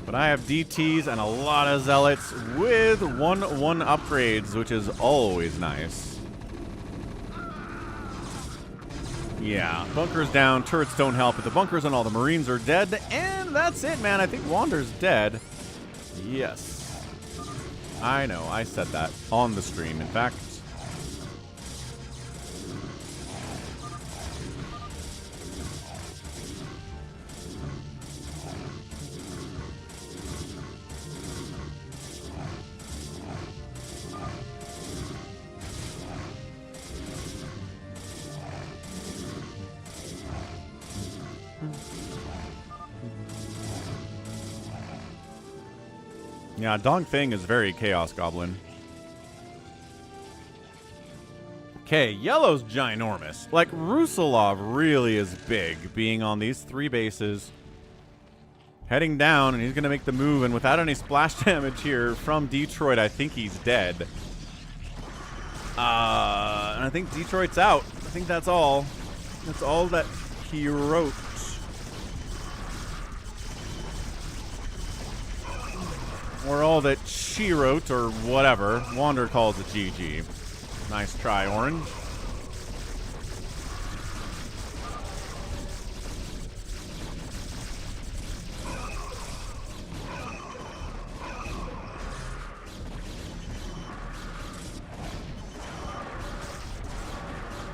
but I have DTs and a lot of Zealots with 1-1 upgrades, which is always nice. Yeah, bunkers down, turrets don't help, but the bunkers and all the Marines are dead, and that's it, man. I think Wander's dead. Yes. I know, I said that on the stream, in fact. Yeah, Dong Feng is very Chaos Goblin. Okay, yellow's ginormous. Like, Rusalov really is big, being on these 3 bases. Heading down, and he's going to make the move, and without any splash damage here from Detroit, I think he's dead. And I think Detroit's out. I think that's all. That's all that he wrote. Or all that she wrote, or whatever. Wander calls it GG. Nice try, Orange.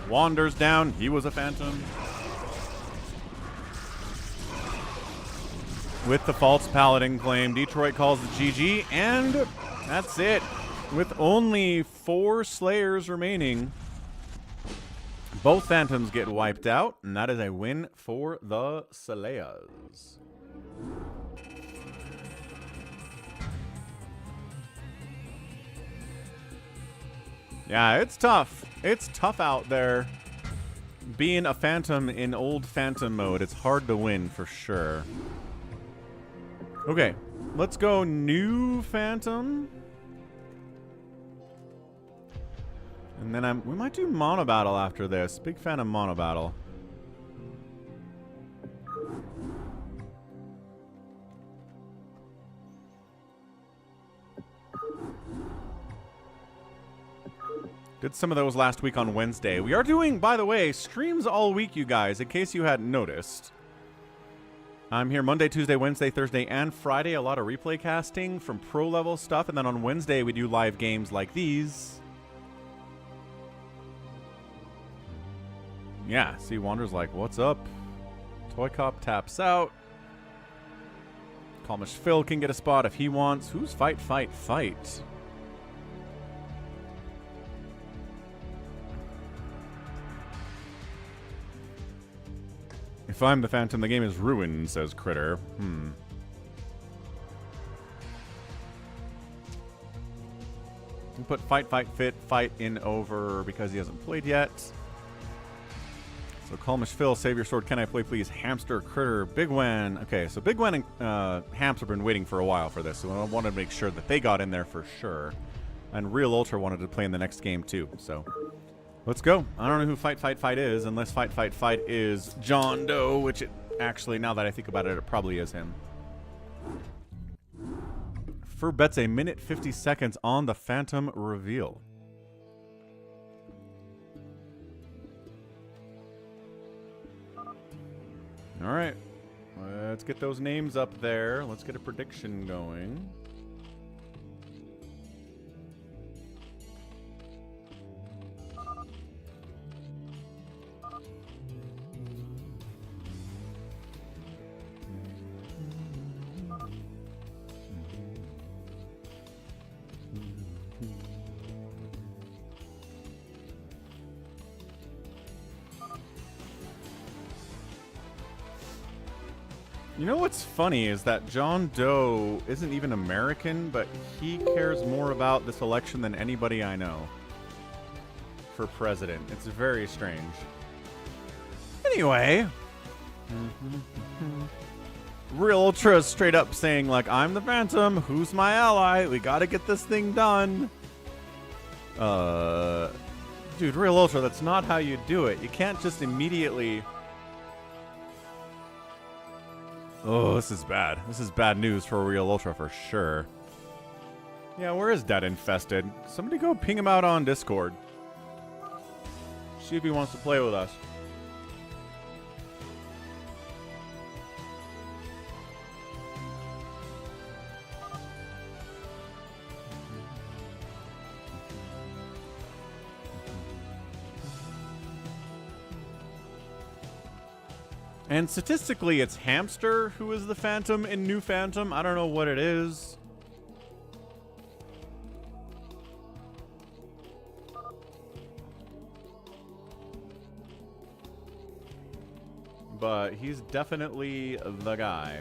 Wander's down. He was a Phantom. With the false Paladin claim, Detroit calls it GG, and that's it. With only 4 Slayers remaining, both Phantoms get wiped out, and that is a win for the Slayers. Yeah, it's tough. It's tough out there. Being a Phantom in old Phantom mode, it's hard to win for sure. Okay, let's go new Phantom. And then we might do Monobattle after this. Big fan of Monobattle. Did some of those last week on Wednesday. We are doing, by the way, streams all week, you guys, in case you hadn't noticed. I'm here Monday, Tuesday, Wednesday, Thursday, and Friday. A lot of replay casting from pro level stuff. And then on Wednesday, we do live games like these. Yeah, see, Wander's like, what's up? Toy Cop taps out. CalmishPhill can get a spot if he wants. Who's fight? If I'm the Phantom, the game is ruined, says Critter. We'll put fight in over because he hasn't played yet. So CalmishPhill, SaviorSword, CanIplayplz, Hamster, Critter, bigwan. Okay, so bigwan and Hamps have been waiting for a while for this, so I wanted to make sure that they got in there for sure. And Real Ultra wanted to play in the next game too, so let's go. I don't know who fight is, unless fight is JohnDoe, which it actually, now that I think about it, it probably is him. Ferb bets a minute 50 seconds on the Phantom reveal. All right. Let's get those names up there. Let's get a prediction going. You know what's funny is that JohnDoe isn't even American, but he cares more about this election than anybody I know for president. It's very strange. Anyway, Real Ultra is straight up saying, like, I'm the Phantom, who's my ally? We gotta get this thing done. Dude, Real Ultra, that's not how you do it. You can't just immediately... Oh, this is bad. This is bad news for Real Ultra for sure. Yeah, where is Dead Infested? Somebody go ping him out on Discord. See if he wants to play with us. And statistically, it's Hamster who is the Phantom in New Phantom. I don't know what it is. But he's definitely the guy.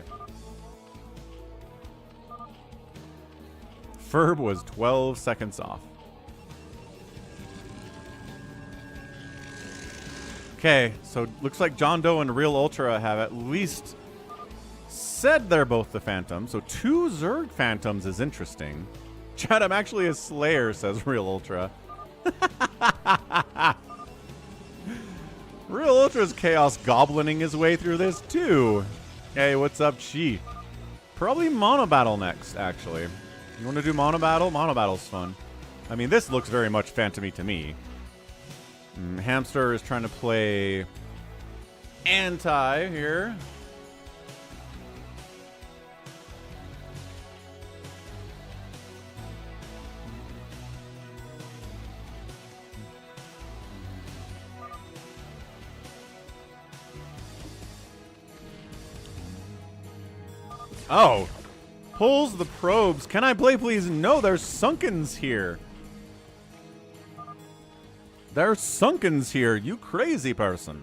Ferb was 12 seconds off. Okay, so looks like JohnDoe and Real Ultra have at least said they're both the Phantom. So 2 Zerg Phantoms is interesting. Chad, I'm actually a Slayer, says Real Ultra. Real Ultra's Chaos Goblining his way through this too. Hey, what's up, Chi? Probably Monobattle next, actually. You want to do Monobattle? Monobattle's fun. I mean, this looks very much Phantom-y to me. Hamster is trying to play anti here. Oh, pulls the probes. Can I play, please? No, there's Sunkens here. There's Sunkens here, you crazy person.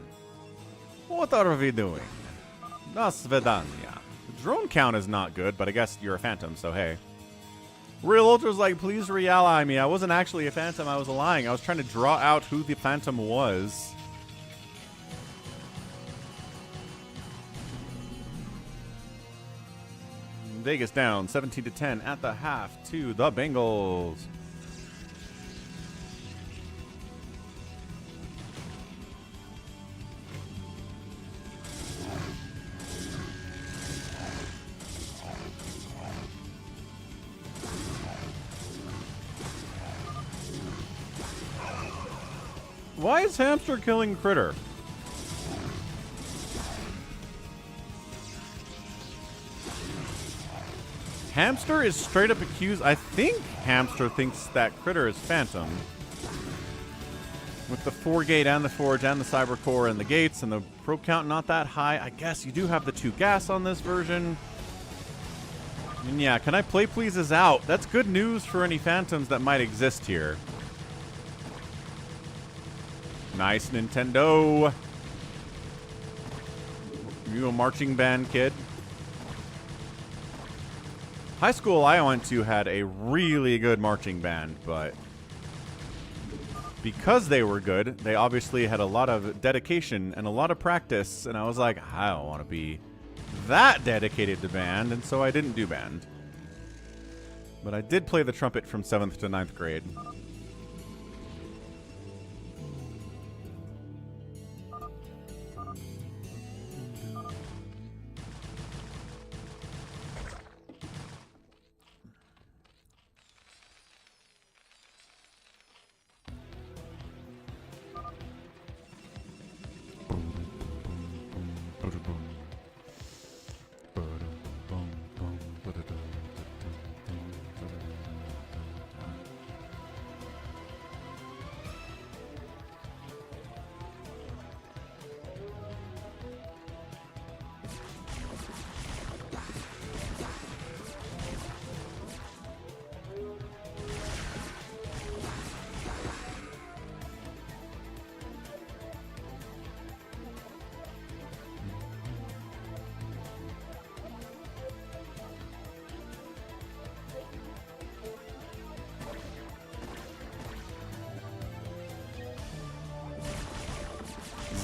What are we doing? Das Vedanya. The drone count is not good, but I guess you're a Phantom, so hey. Real Ultra's like, please re-ally me. I wasn't actually a Phantom, I was lying. I was trying to draw out who the Phantom was. Vegas down 17-10 at the half to the Bengals. Why is Hamster killing Critter? Hamster is straight up accused. I think Hamster thinks that Critter is Phantom. With the 4-gate and the Forge and the Cyber Core and the gates and the probe count not that high, I guess you do have the 2 gas on this version. And yeah, Can I Play Please is out. That's good news for any Phantoms that might exist here. Nice, Nintendo. You a marching band kid? High school I went to had a really good marching band, but because they were good, they obviously had a lot of dedication and a lot of practice, and I was like, I don't want to be that dedicated to band, and so I didn't do band. But I did play the trumpet from 7th to 9th grade.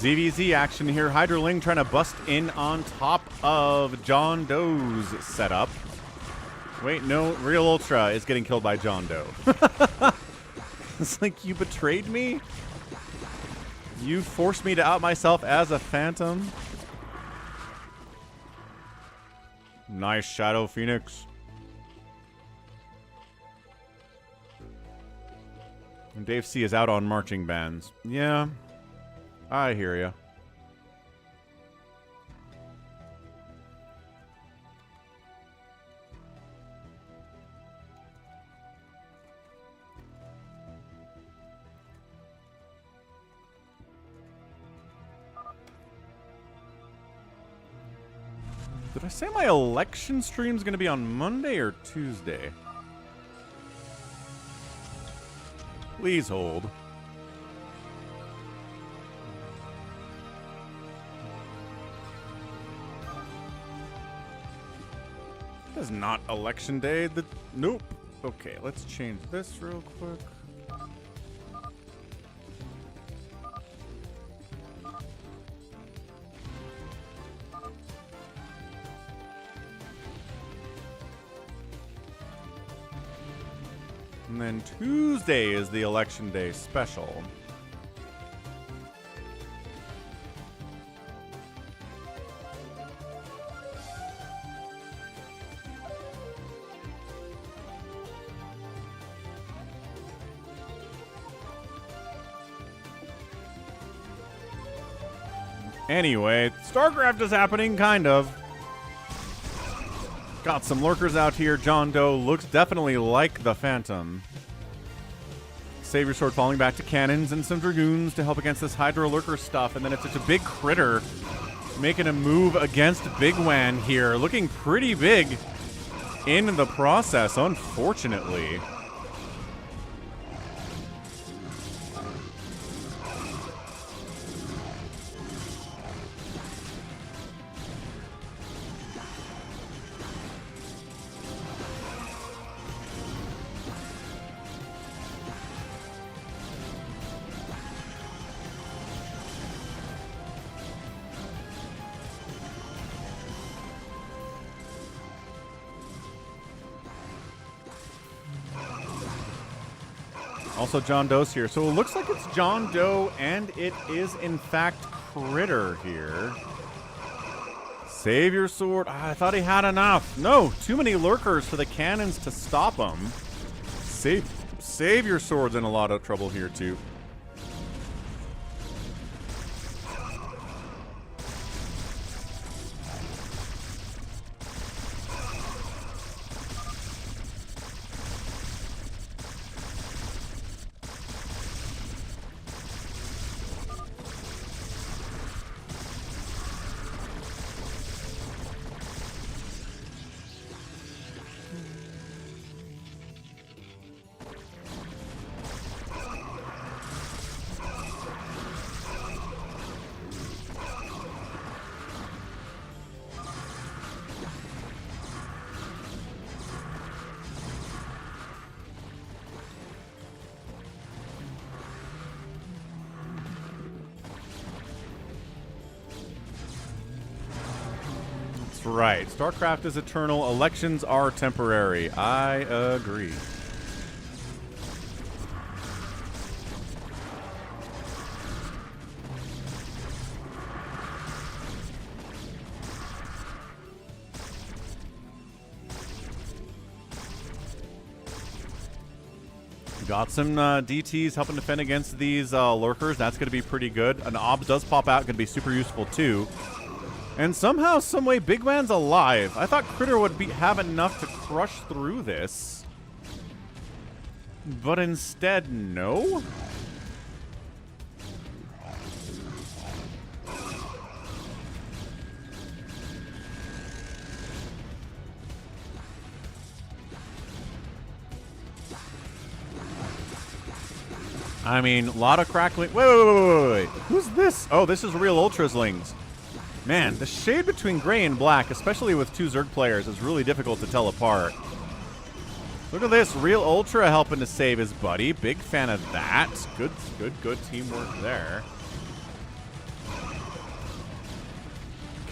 ZVZ action here. Hydraling trying to bust in on top of JohnDoe's setup. Wait, no. Real Ultra is getting killed by JohnDoe. It's like, you betrayed me? You forced me to out myself as a phantom? Nice Shadow Phoenix. And Dave C is out on marching bands. Yeah, I hear ya. Did I say my election stream's gonna be on Monday or Tuesday? Please hold. It is not election day. Nope. Okay, let's change this real quick. And then Tuesday is the election day special. Anyway, StarCraft is happening, kind of. Got some lurkers out here. JohnDoe looks definitely like the Phantom. SaviorSword falling back to cannons and some Dragoons to help against this Hydra lurker stuff. And then it's such a big critter making a move against bigwan here. Looking pretty big in the process, unfortunately. Also, JohnDoe's here. So it looks like it's JohnDoe, and it is, in fact, Critter here. SaviorSword. I thought he had enough. No, too many lurkers for the cannons to stop him. SaviorSword's in a lot of trouble here, too. Right. StarCraft is eternal. Elections are temporary. I agree. Got some DTs helping defend against these lurkers. That's going to be pretty good. An OBS does pop out. Going to be super useful, too. And somehow, someway, bigwan's alive. I thought Critter would have enough to crush through this. But instead, no? I mean, a lot of crackling. Wait. Who's this? Oh, this is Real Ultraslings. Man, the shade between gray and black, especially with two Zerg players, is really difficult to tell apart. Look at this. Real Ultra helping to save his buddy. Big fan of that. Good teamwork there.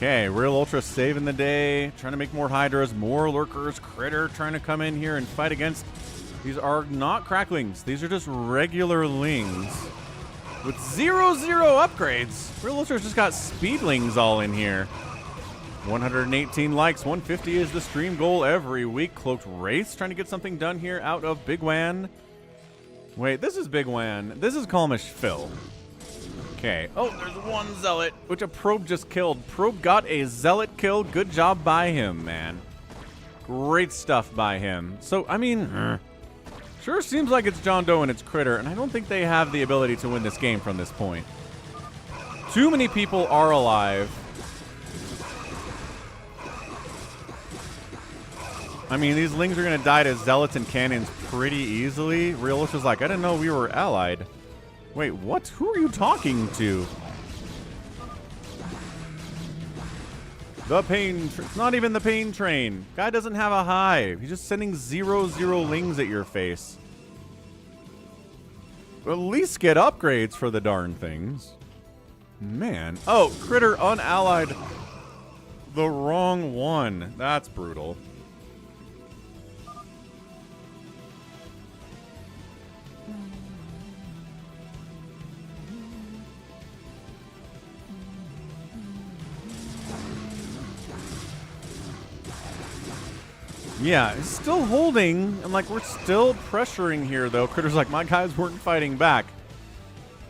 Okay, Real Ultra saving the day. Trying to make more Hydras, more Lurkers. Critter trying to come in here and fight against. These are not Cracklings. These are just regular Lings. With 0 upgrades. Real Ultra's just got Speedlings all in here. 118 likes. 150 is the stream goal every week. Cloaked Wraiths trying to get something done here out of bigwan. Wait, this is bigwan. This is CalmishPhill. Okay. Oh, there's one Zealot, which a Probe just killed. Probe got a Zealot kill. Good job by him, man. Great stuff by him. So, I mean, sure seems like it's JohnDoe and it's Critter, and I don't think they have the ability to win this game from this point. Too many people are alive. I mean, these Lings are going to die to Zealots and Cannons pretty easily. Real Ultra's like, I didn't know we were allied. Wait, what? Who are you talking to? The pain... It's not even the pain train. Guy doesn't have a hive. He's just sending 0 Lings at your face. At least get upgrades for the darn things. Man. Oh, Critter unallied the wrong one. That's brutal. Yeah, it's still holding. I'm like, we're still pressuring here, though. Critter's like, my guys weren't fighting back.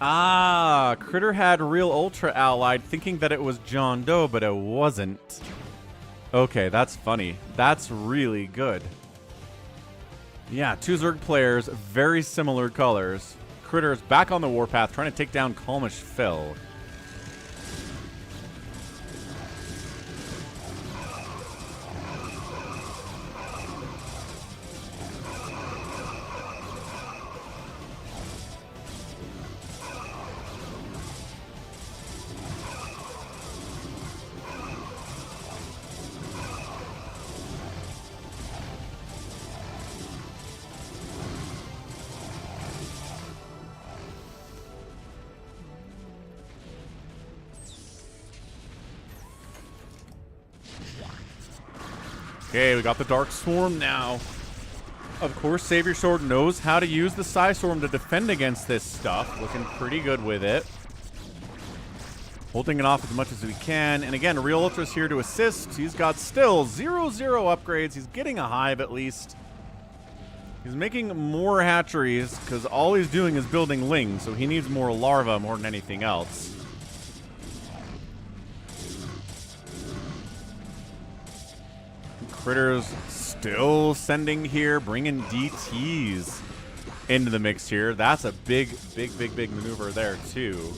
Ah, Critter had Real Ultra allied, thinking that it was JohnDoe, but it wasn't. Okay, that's funny. That's really good. Yeah, two Zerg players, very similar colors. Critter's back on the warpath, trying to take down CalmishPhill. Okay, we got the Dark Swarm now. Of course, SaviorSword knows how to use the Psystorm to defend against this stuff. Looking pretty good with it. Holding it off as much as we can. And again, Real Ultra's here to assist. He's got still 0 upgrades. He's getting a hive at least. He's making more hatcheries because all he's doing is building Lings, so he needs more larvae more than anything else. Critter's still sending here, bringing DTs into the mix here. That's a big maneuver there, too.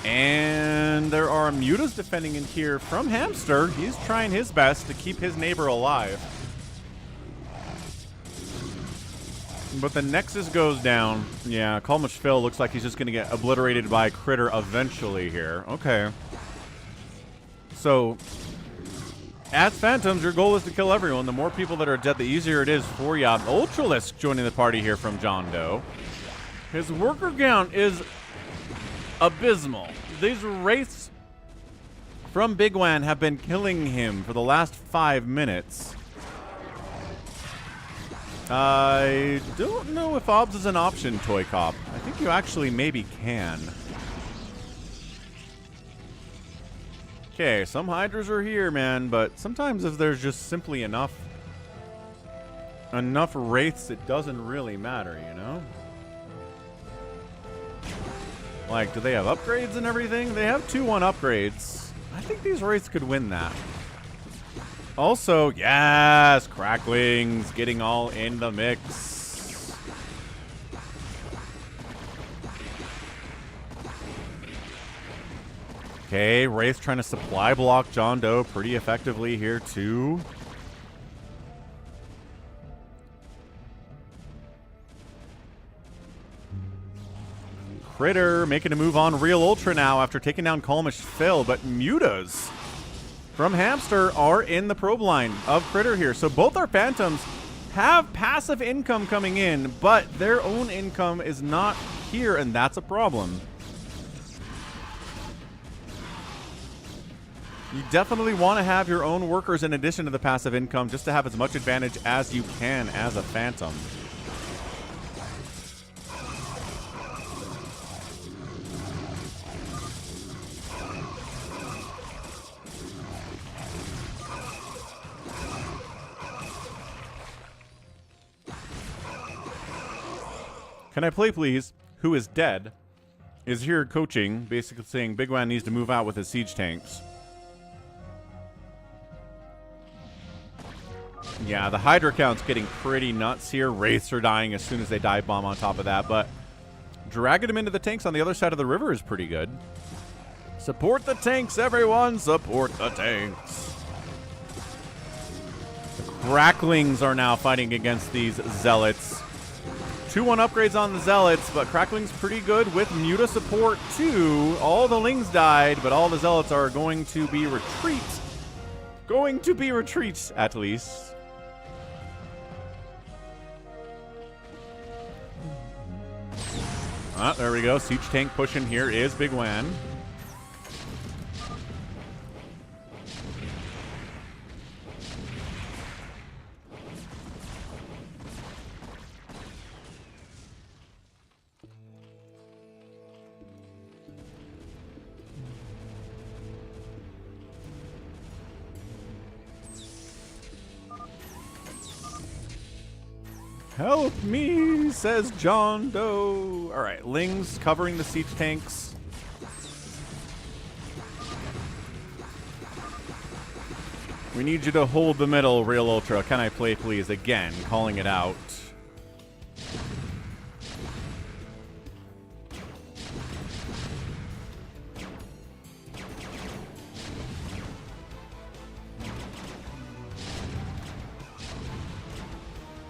And there are mutas defending in here from Hamster. He's trying his best to keep his neighbor alive. But the Nexus goes down. Yeah, CalmishPhill looks like he's just going to get obliterated by Critter eventually here. Okay. So, as Phantoms, your goal is to kill everyone. The more people that are dead, the easier it is for you. Ultralisk joining the party here from JohnDoe. His worker count is abysmal. These Wraiths from bigwan have been killing him for the last 5 minutes. I don't know if OBS is an option, Toy Cop. I think you actually maybe can. Okay, some Hydras are here, man, but sometimes if there's just simply enough Wraiths, it doesn't really matter, you know? Like, do they have upgrades and everything? They have 2-1 upgrades. I think these Wraiths could win that. Also, yes, Cracklings getting all in the mix. Okay, Wraith trying to supply block JohnDoe pretty effectively here too. Critter making a move on Real Ultra now after taking down CalmishPhill, but mutas from Hamster are in the probe line of Critter here. So both our Phantoms have passive income coming in, but their own income is not here, and that's a problem. You definitely want to have your own workers in addition to the passive income just to have as much advantage as you can as a Phantom. Can I play, please? Who is dead, is here coaching, basically saying bigwan needs to move out with his siege tanks. Yeah, the Hydra count's getting pretty nuts here. Wraiths are dying as soon as they dive bomb on top of that, but dragging them into the tanks on the other side of the river is pretty good. Support the tanks, everyone! Support the tanks! The Cracklings are now fighting against these Zealots. 2-1 upgrades on the Zealots, but Crackling's pretty good with Muta support too. All the Lings died, but all the Zealots are going to be retreat. Going to be retreats, at least. Ah, there we go. Siege tank pushing here is bigwan. Help me, says JohnDoe. All right, Lings covering the siege tanks. We need you to hold the middle, Real Ultra. Can I play, please? Again, calling it out.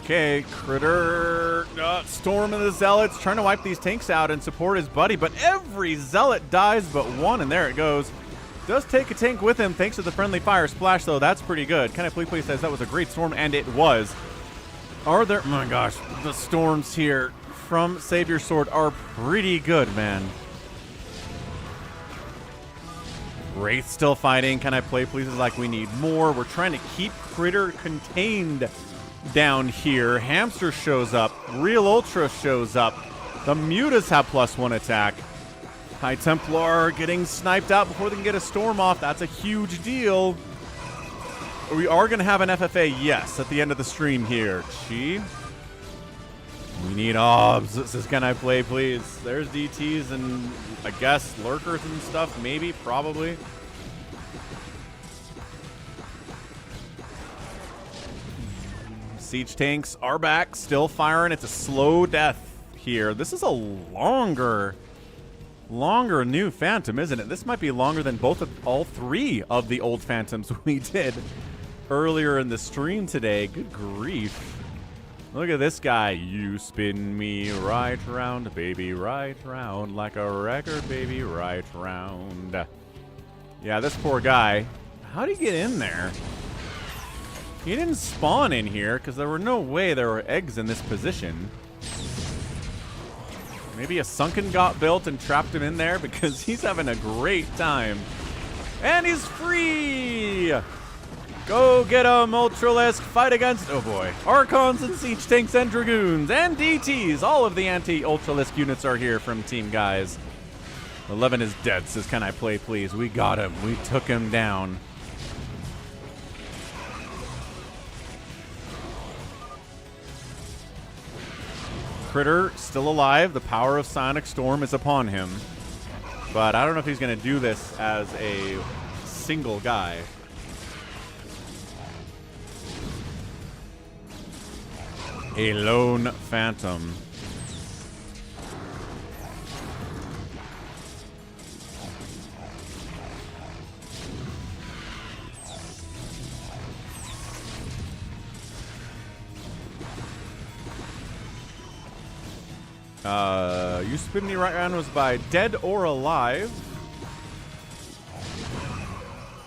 Okay, Critter, Storm and the Zealots trying to wipe these tanks out and support his buddy, but every Zealot dies but one, and there it goes. Does take a tank with him thanks to the friendly fire splash, though. That's pretty good. Can I please says that was a great storm, and it was. Are there... Oh my gosh, the storms here from SaviorSword are pretty good, man. Wraith still fighting. Can I play, please? Is like we need more. We're trying to keep Critter contained down here. Hamster shows up. Real Ultra shows up. The Mutas have +1 attack. High Templar getting sniped out before they can get a storm off. That's a huge deal. We are going to have an FFA, yes, at the end of the stream here. Chi. We need obs. This is Can I Play, please? There's DTs and, I guess, lurkers and stuff. Maybe, probably. Siege tanks are back, still firing. It's a slow death here. This is a longer new Phantom, isn't it? This might be longer than all three of the old Phantoms we did earlier in the stream today. Good grief. Look at this guy. You spin me right round, baby, right round, like a record, baby, right round. Yeah, this poor guy. How'd he get in there? He didn't spawn in here because there were no way there were eggs in this position. Maybe a sunken got built and trapped him in there because he's having a great time. And he's free! Go get him, Ultralisk. Fight against, oh boy, Archons and Siege Tanks and Dragoons and DTs. All of the anti-Ultralisk units are here from Team Guys. 11 is dead, says Can I Play, please? We got him. We took him down. Critter still alive. The power of Sonic Storm is upon him. But I don't know if he's going to do this as a single guy. A lone Phantom. You Spin Me Right Round was by Dead or Alive.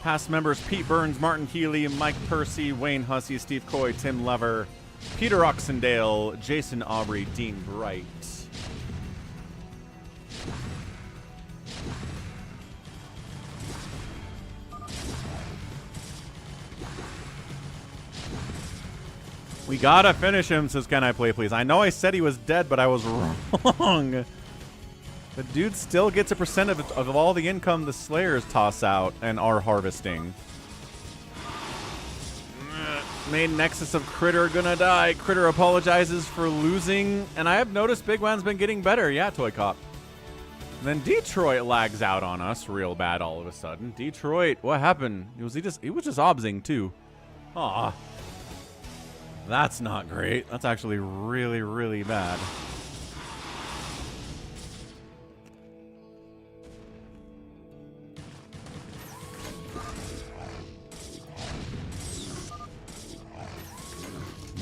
Past members Pete Burns, Martin Healy, Mike Percy, Wayne Hussey, Steve Coy, Tim Lever, Peter Oxendale, Jason Aubrey, Dean Bright. We gotta finish him, says CanIplayplz. I know I said he was dead, but I was wrong. The dude still gets a percent of all the income the Slayers toss out and are harvesting. Main Nexus of Critter gonna die. Critter apologizes for losing. And I have noticed bigwan's been getting better. Yeah, Toy Cop. And then Detroit lags out on us real bad all of a sudden. Detroit, what happened? He was just obsing too. Aw. That's not great. That's actually really, really bad.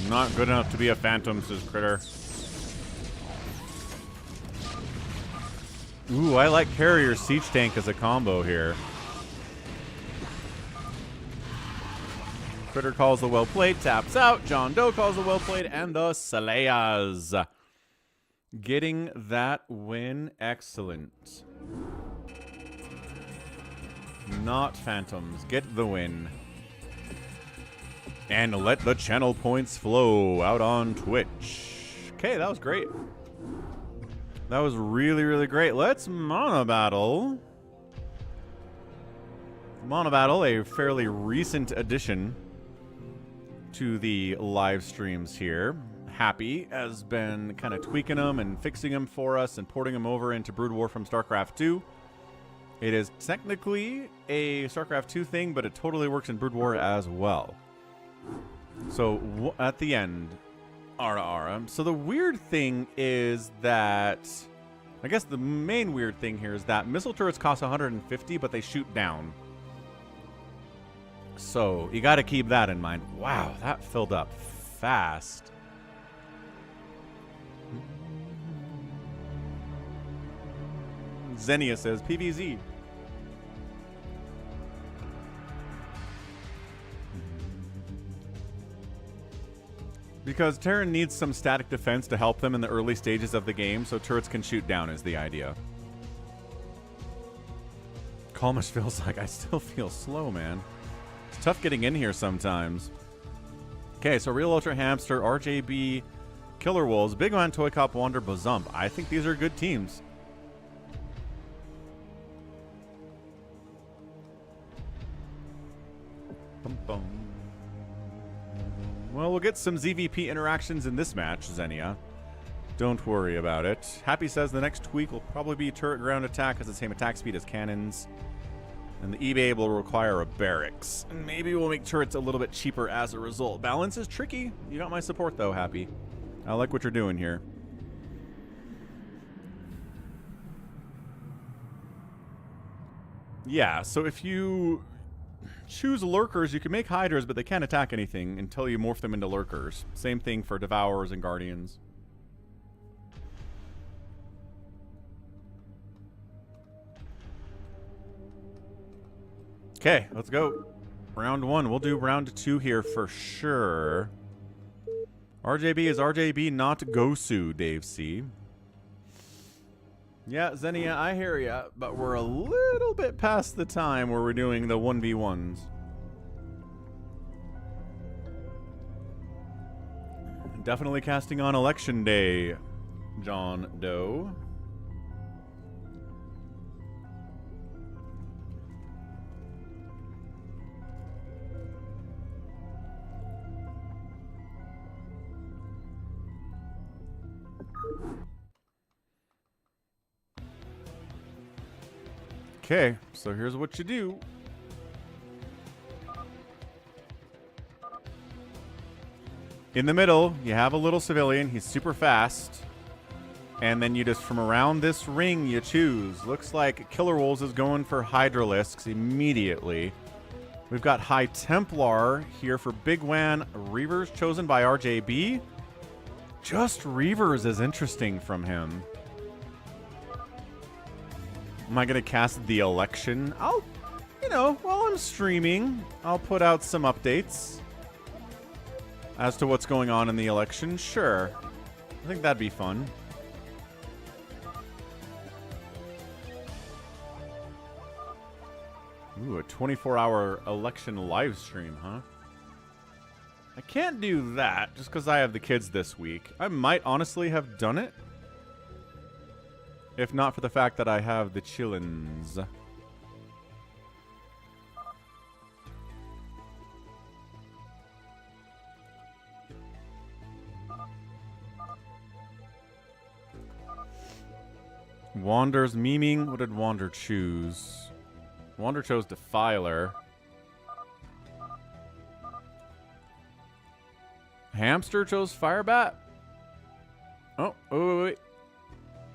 Not good enough to be a phantom, says Critter. Ooh, I like Carrier Siege Tank as a combo here. Critter calls the well played, taps out. JohnDoe calls the well played, and the Slayers getting that win. Excellent. Not phantoms. Get the win. And let the channel points flow out on Twitch. Okay, that was great. That was really, really great. Let's Monobattle. Monobattle, a fairly recent addition to the live streams here. Happy has been kind of tweaking them and fixing them for us and porting them over into BroodWar from StarCraft 2. It is technically a StarCraft 2 thing, but it totally works in BroodWar as well. So at the end, Ara. So the weird thing is that, I guess the main weird thing here is that missile turrets cost 150, but they shoot down. So you got to keep that in mind. Wow, that filled up fast. Xenia says PVZ. Because Terran needs some static defense to help them in the early stages of the game, so turrets can shoot down is the idea. CalmishPhill's like, I still feel slow, man. It's tough getting in here sometimes. Okay, so Real Ultra Hamster, RJB, KillerWolves, bigwan, Toy Cop, Wander, bazomp. I think these are good teams. Bum, bum. Well, we'll get some ZVP interactions in this match, Xenia. Don't worry about it. Happy says the next tweak will probably be turret ground attack, has the same attack speed as cannons. And the eBay will require a barracks. And maybe we'll make turrets a little bit cheaper as a result. Balance is tricky. You got my support, though, Happy. I like what you're doing here. Yeah, so if you choose lurkers, you can make hydras, but they can't attack anything until you morph them into lurkers. Same thing for devourers and guardians. Okay, let's go. Round 1. We'll do round 2 here for sure. RJB is RJB, not Gosu, Dave C. Yeah, Xenia, I hear ya, but we're a little bit past the time where we're doing the 1v1s. Definitely casting on Election Day, JohnDoe. Okay, so here's what you do. In the middle, you have a little civilian. He's super fast. And then you just, from around this ring, you choose. Looks like KillerWolves is going for Hydralisks immediately. We've got High Templar here for bigwan. Reavers chosen by RJB. Just Reavers is interesting from him. Am I going to cast the election? I'll, you know, while I'm streaming, I'll put out some updates. as to what's going on in the election? Sure. I think that'd be fun. Ooh, a 24-hour election live stream, huh? I can't do that just because I have the kids this week. I might honestly have done it, if not for the fact that I have the chillins. Wander's memeing. What did Wander choose? Wander chose Defiler. Hamster chose Firebat. Oh, wait.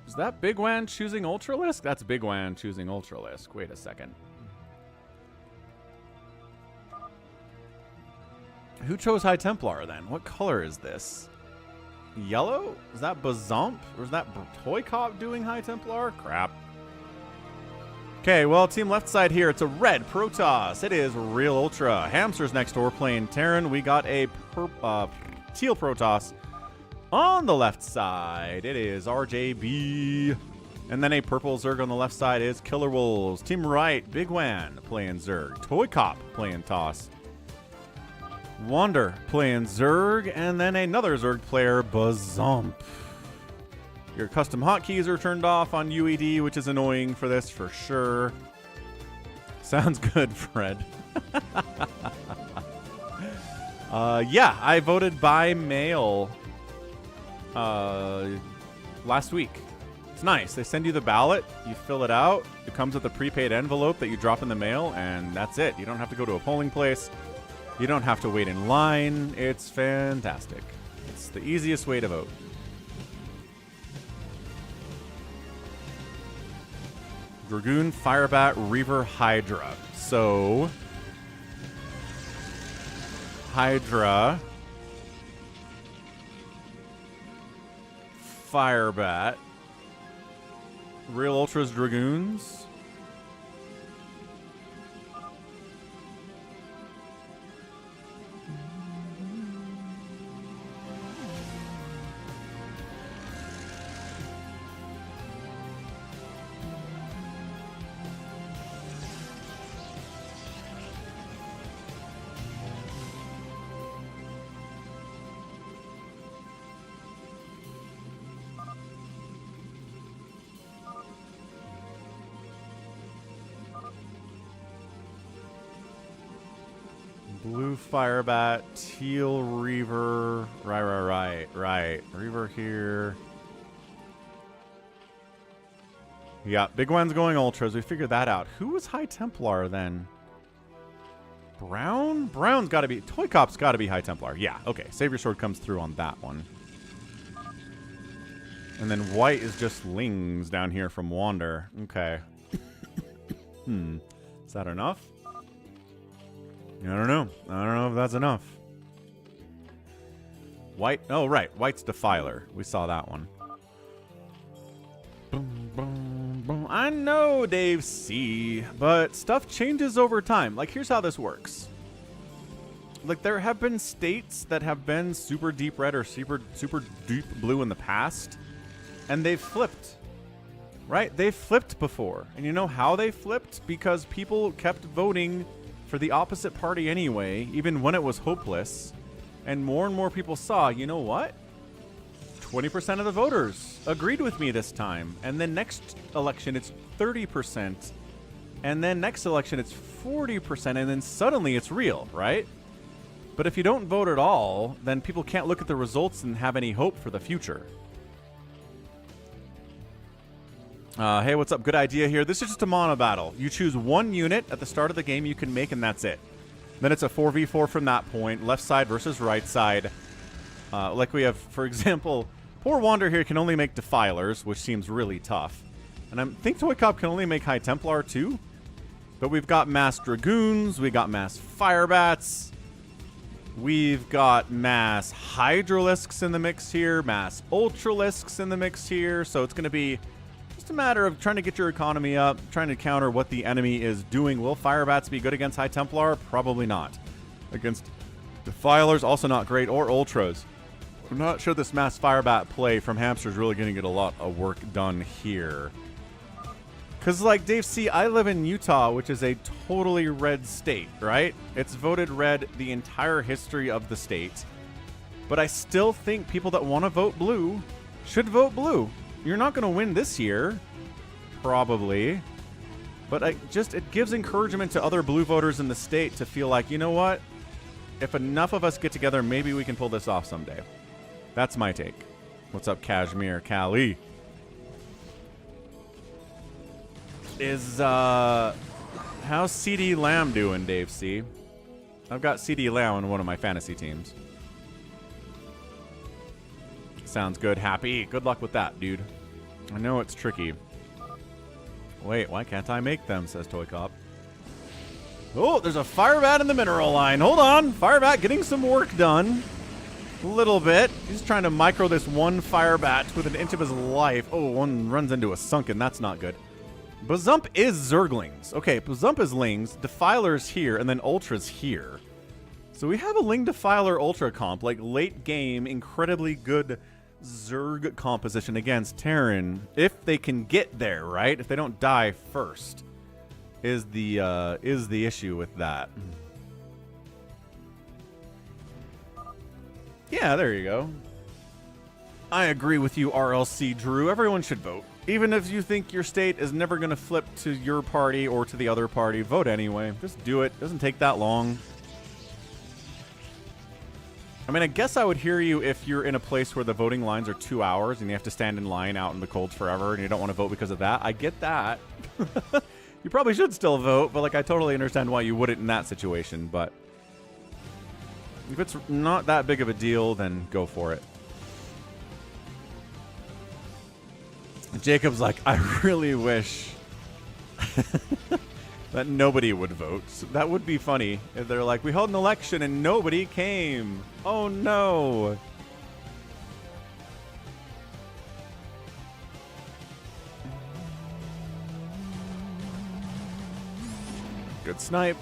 Is that Bigwan choosing Ultralisk? That's Bigwan choosing Ultralisk. Wait a second. Who chose High Templar then? What color is this? Yellow? Is that Bazomp? Or is that Toy Cop doing High Templar? Crap. Okay, well, team left side here. It's a red Protoss. It is Real Ultra. Hamster's next door playing Terran. We got a teal Protoss. On the left side, it is RJB. And then a purple Zerg on the left side is KillerWolves. Team right, Bigwan playing Zerg. Toy Cop playing Toss. Wander playing Zerg, and then another Zerg player, Bazomp. Your custom hotkeys are turned off on UED, which is annoying for this for sure. Sounds good, Fred. Yeah, I voted by mail last week. It's nice. They send you the ballot, you fill it out, it comes with a prepaid envelope that you drop in the mail, and that's it. You don't have to go to a polling place. You don't have to wait in line. It's fantastic. It's the easiest way to vote. Dragoon, Firebat, Reaver, Hydra. So, Hydra, Firebat, Real Ultras, Dragoons. Blue Firebat, teal Reaver. Right. Reaver here. Yeah, Big One's going Ultras. We figured that out. Who was High Templar then? Brown? Brown's got to be... Toy Cop's got to be High Templar. Yeah, okay. SaviorSword comes through on that one. And then white is just Lings down here from Wander. Okay. Is that enough? I don't know. I don't know if that's enough. White. Oh, right. White's Defiler. We saw that one. Boom, boom, boom. I know, Dave C. But stuff changes over time. Like, here's how this works. Like, there have been states that have been super deep red or super deep blue in the past. And they've flipped. Right? They've flipped before. And you know how they flipped? Because people kept voting for the opposite party anyway, even when it was hopeless. And more people saw, you know what? 20% of the voters agreed with me this time. And then next election, it's 30%. And then next election, it's 40%. And then suddenly it's real, right? But if you don't vote at all, then people can't look at the results and have any hope for the future. Hey, what's up? Good idea here. This is just a Monobattle. You choose one unit at the start of the game you can make, and that's it. Then it's a 4v4 from that point. Left side versus right side. Like we have, for example, poor Wander here can only make Defilers, which seems really tough. And I think Toy Cop can only make High Templar too. But we've got mass Dragoons. We got mass Firebats. We've got mass Hydralisks in the mix here. Mass Ultralisks in the mix here. So it's going to be a matter of trying to get your economy up, trying to counter what the enemy is doing. Will Firebats be good against High Templar? Probably not. Against Defilers also not great, or Ultras. I'm not sure this mass Firebat play from Hamster is really going to get a lot of work done here. Because, like, Dave C., I live in Utah, which is a totally red state, right? It's voted red the entire history of the state. But I still think people that want to vote blue should vote blue. You're not going to win this year, probably. But it gives encouragement to other blue voters in the state to feel like, you know what? If enough of us get together, maybe we can pull this off someday. That's my take. What's up, Kashmir Cali? How's CD Lamb doing, Dave C? I've got CD Lamb in one of my fantasy teams. Sounds good, Happy. Good luck with that, dude. I know it's tricky. Wait, why can't I make them, says Toy Cop. Oh, there's a Firebat in the mineral line. Hold on. Firebat getting some work done. A little bit. He's trying to micro this one Firebat with an inch of his life. Oh, one runs into a sunken. That's not good. Bazomp is Zerglings. Okay, Bazomp is Lings. Defiler's here, and then Ultra's here. So we have a Ling Defiler Ultra comp, like late game, incredibly good Zerg composition against Terran, if they can get there, right? If they don't die first, is the issue with that. Yeah, there you go. I agree with you, RLC Drew. Everyone should vote. Even if you think your state is never going to flip to your party or to the other party, vote anyway. Just do it. Doesn't take that long. I mean, I guess I would hear you if you're in a place where the voting lines are 2 hours and you have to stand in line out in the cold forever and you don't want to vote because of that. I get that. You probably should still vote, but like I totally understand why you wouldn't in that situation. But if it's not that big of a deal, then go for it. Jacob's like, I really wish that nobody would vote. That would be funny if they're like, we held an election and nobody came. Oh no. Good snipe.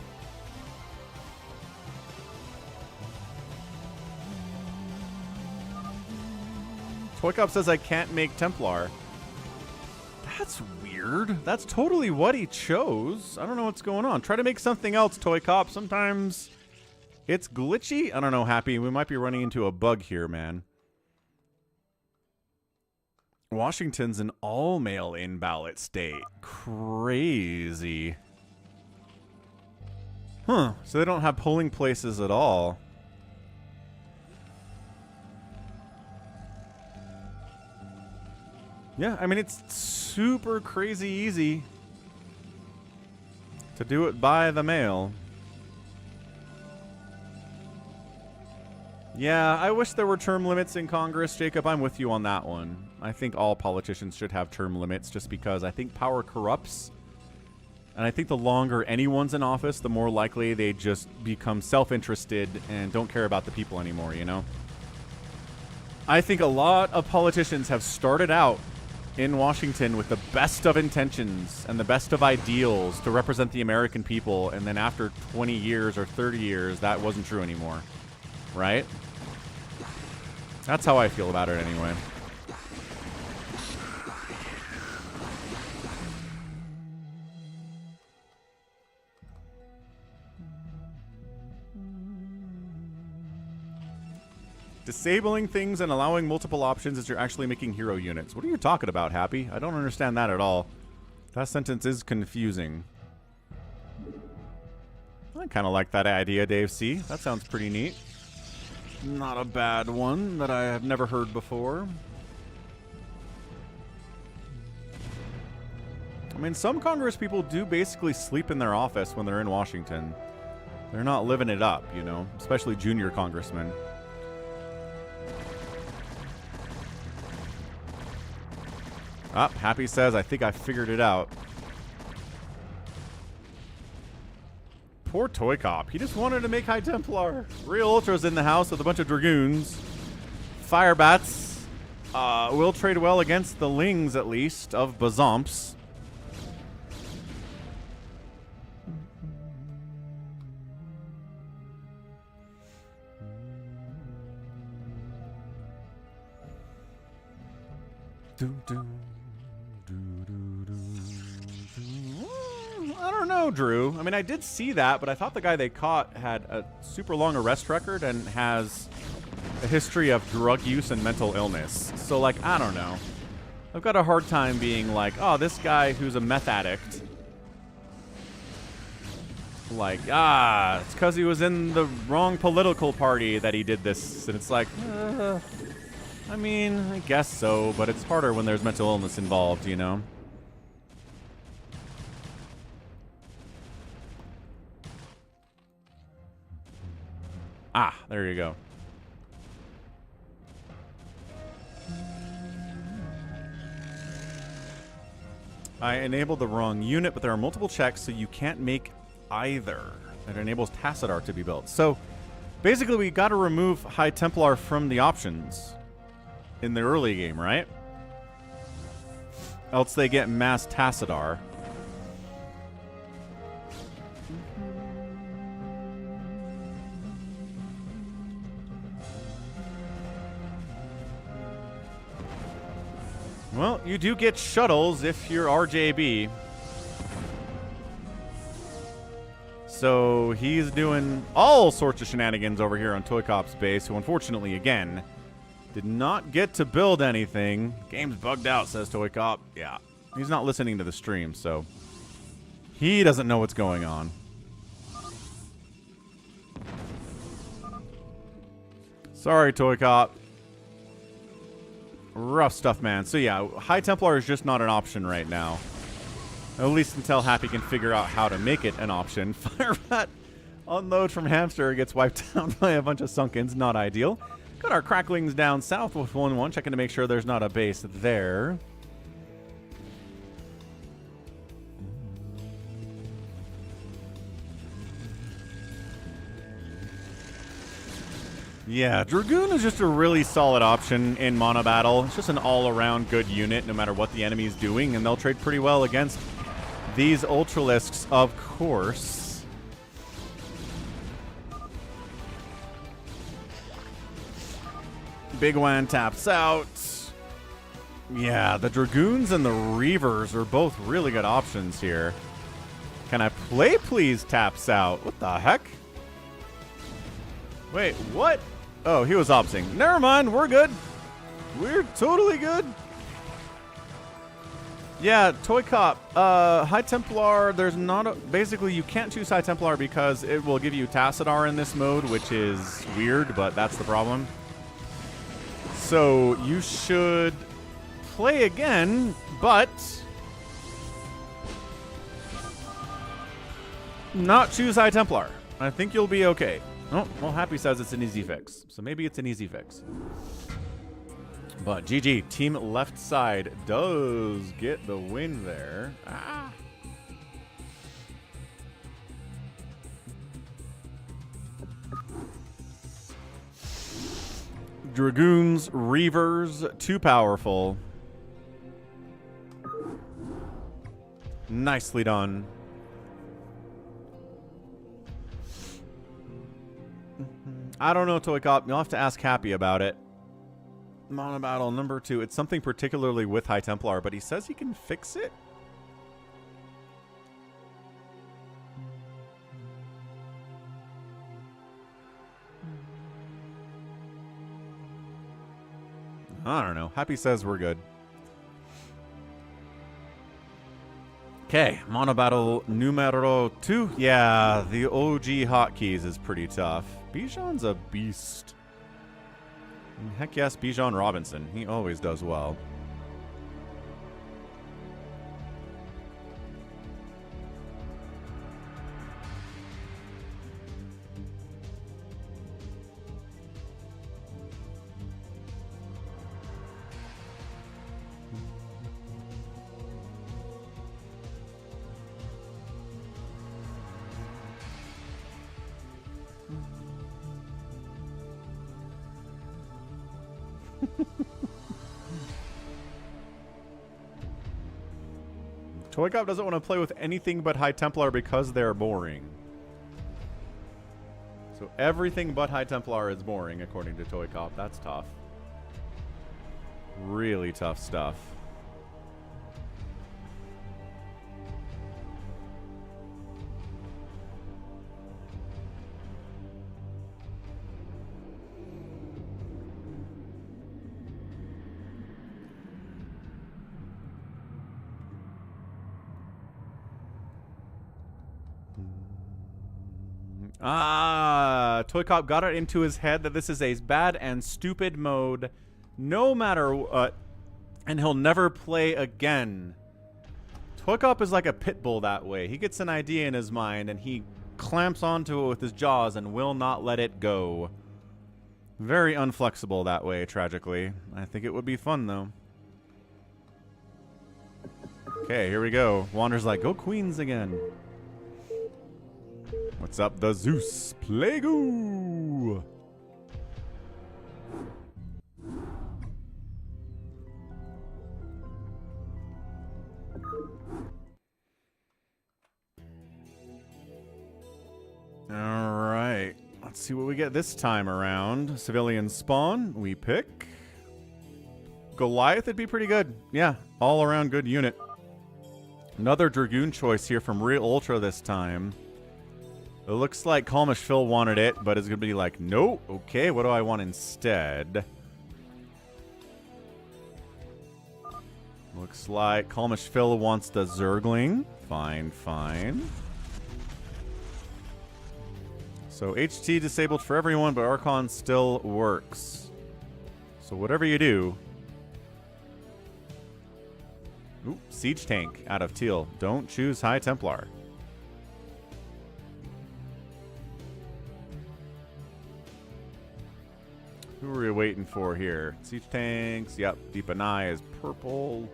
Toy Cop says I can't make Templar. That's weird. That's totally what he chose. I don't know what's going on. Try to make something else, Toy Cop. Sometimes it's glitchy. I don't know, Happy. We might be running into a bug here, man. Washington's an all-mail in-ballot state. Crazy. Huh. So they don't have polling places at all. Yeah, I mean, it's super crazy easy to do it by the mail. Yeah, I wish there were term limits in Congress, Jacob. I'm with you on that one. I think all politicians should have term limits just because I think power corrupts. And I think the longer anyone's in office, the more likely they just become self-interested and don't care about the people anymore, you know? I think a lot of politicians have started out in Washington with the best of intentions and the best of ideals to represent the American people, and then after 20 years or 30 years, that wasn't true anymore. Right? That's how I feel about it anyway. Disabling things and allowing multiple options is you're actually making hero units. What are you talking about, Happy? I don't understand that at all. That sentence is confusing. I kind of like that idea, Dave C. That sounds pretty neat. Not a bad one that I have never heard before. I mean, some Congress people do basically sleep in their office when they're in Washington. They're not living it up, you know, especially junior congressmen. Ah, Happy says, I think I figured it out. Poor Toy Cop. He just wanted to make High Templar. Real Ultra's in the house with a bunch of Dragoons. Firebats will trade well against the Lings, at least, of Bazomps. I don't know, Drew. I mean, I did see that, but I thought the guy they caught had a super long arrest record and has a history of drug use and mental illness. So, like, I don't know. I've got a hard time being like, oh, this guy who's a meth addict. Like, it's because he was in the wrong political party that he did this. And it's like, I mean, I guess so, but it's harder when there's mental illness involved, you know? Ah, there you go. I enabled the wrong unit, but there are multiple checks, so you can't make either. It enables Tassadar to be built. So, basically, we got to remove High Templar from the options in the early game, right? Else they get mass Tassadar. Well, you do get shuttles if you're RJB. So he's doing all sorts of shenanigans over here on Toy Cop's base, who unfortunately, again, did not get to build anything. Game's bugged out, says Toy Cop. Yeah, he's not listening to the stream, so he doesn't know what's going on. Sorry, Toy Cop. Rough stuff, man. So yeah, High Templar is just not an option right now. At least until Happy can figure out how to make it an option. Fire Rat unload from Hamster gets wiped out by a bunch of Sunkens. Not ideal. Got our Cracklings down south with 1-1, checking to make sure there's not a base there. Yeah, Dragoon is just a really solid option in Monobattle. It's just an all-around good unit no matter what the enemy's doing, and they'll trade pretty well against these Ultralisks, of course. bigwan taps out. Yeah, the Dragoons and the Reavers are both really good options here. Can I play, please? Taps out. What the heck? Wait, what? Oh, he was opting. Never mind, we're good. We're totally good. Yeah, Toy Cop. High Templar, there's not a... Basically, you can't choose High Templar because it will give you Tassadar in this mode, which is weird, but that's the problem. So, you should play again, but... not choose High Templar. I think you'll be okay. Oh, well, Happy says it's an easy fix. So maybe it's an easy fix. But GG, team left side does get the win there. Ah. Dragoons, Reavers, too powerful. Nicely done. I don't know, Toy Cop. You'll have to ask Happy about it. Monobattle number 2. It's something particularly with High Templar, but he says he can fix it? I don't know. Happy says we're good. Okay, Monobattle numero 2. Yeah, the OG hotkeys is pretty tough. Bijan's a beast. Heck yes, Bijan Robinson. He always does well. Toy Cop doesn't want to play with anything but High Templar because they're boring. So everything but High Templar is boring, according to Toy Cop. That's tough. Really tough stuff. Toy Cop got it into his head that this is a bad and stupid mode, no matter what, and he'll never play again. Toy Cop is like a pit bull that way. He gets an idea in his mind and he clamps onto it with his jaws and will not let it go. Very unflexible that way, tragically. I think it would be fun, though. Okay, here we go. Wander's like, go Queens again. What's up, the Zeus Plague-oo? Alright. Let's see what we get this time around. Civilian spawn, we pick. Goliath would be pretty good. Yeah, all around good unit. Another Dragoon choice here from Real Ultra this time. It looks like CalmishPhill wanted it, but it's going to be like, nope. Okay, what do I want instead? Looks like CalmishPhill wants the Zergling. Fine, fine. So HT disabled for everyone, but Archon still works. So whatever you do... Ooh, Siege Tank out of Teal. Don't choose High Templar. Who are we waiting for here? Siege Tanks. Yep, Deep and Eye is purple.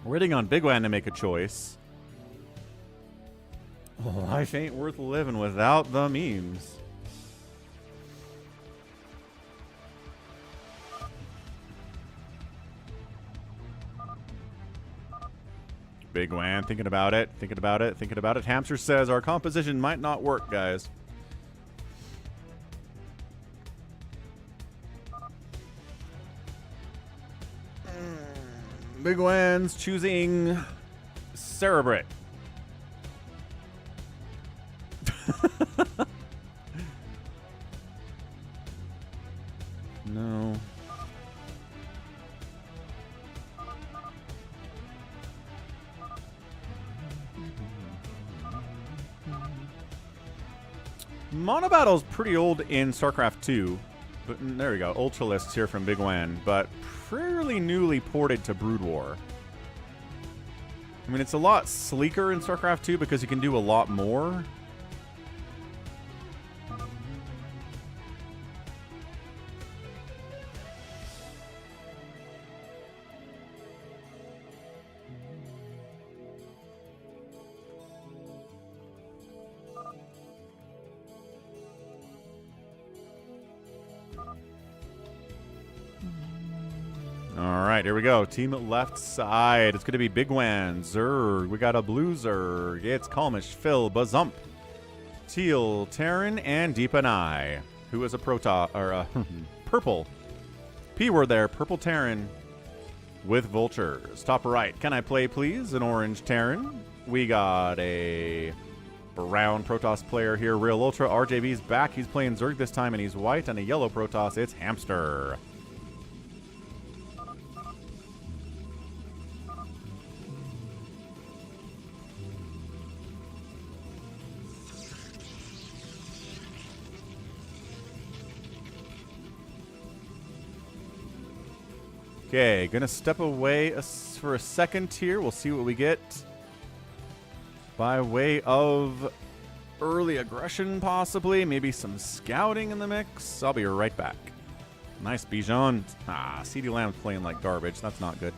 We're waiting on bigwan to make a choice. Life ain't worth living without the memes. bigwan, thinking about it, thinking about it, thinking about it. Hamster says our composition might not work, guys. Bigwan's choosing Cerebrit. No. Monobattle's pretty old in StarCraft 2. But there we go. Ultralists here from bigwan, but fairly newly ported to BroodWar. I mean, it's a lot sleeker in StarCraft 2 because you can do a lot more. Alright, here we go. Team left side. It's going to be bigwan, Zerg. We got a blue Zerg. It's CalmishPhill, bazomp, Teal, Terran, and Deep and Eye. Who is a purple. P word there. Purple Terran with vultures. Top right. Can I play, please? An orange Terran. We got a brown Protoss player here. Real Ultra. RJB's back. He's playing Zerg this time, and he's white. And a yellow Protoss. It's Hamster. Okay, gonna step away for a second here. We'll see what we get by way of early aggression, possibly. Maybe some scouting in the mix. I'll be right back. Nice Bijan. Ah, CD Lamb's playing like garbage. That's not good.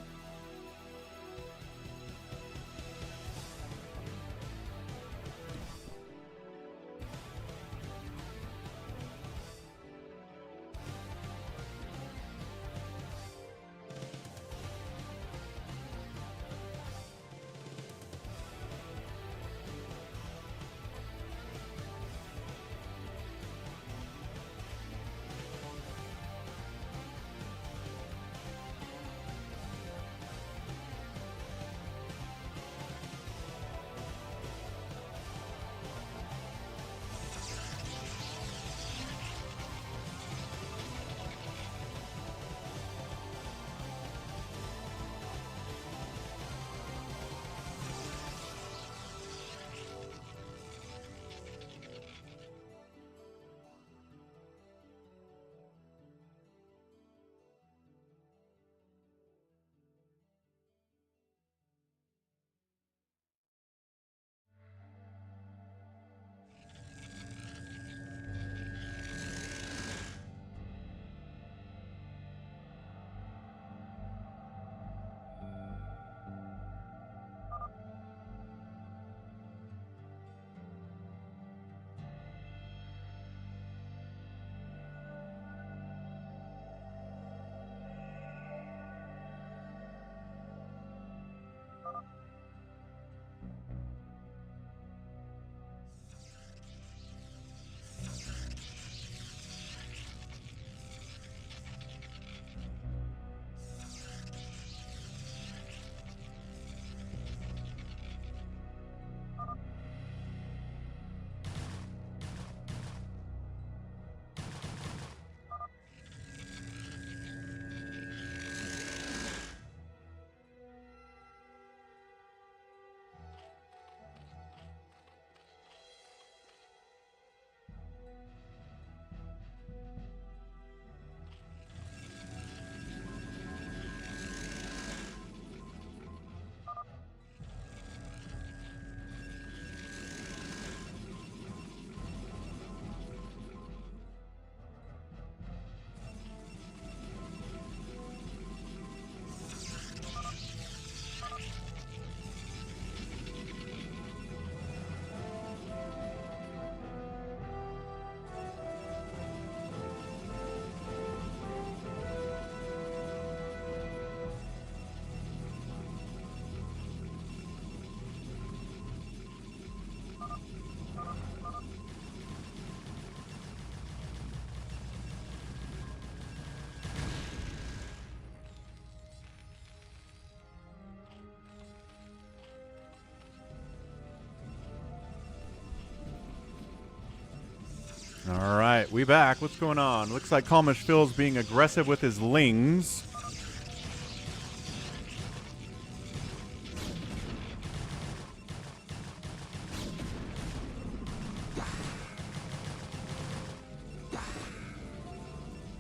All right, we back. What's going on? Looks like CalmishPhill's being aggressive with his lings.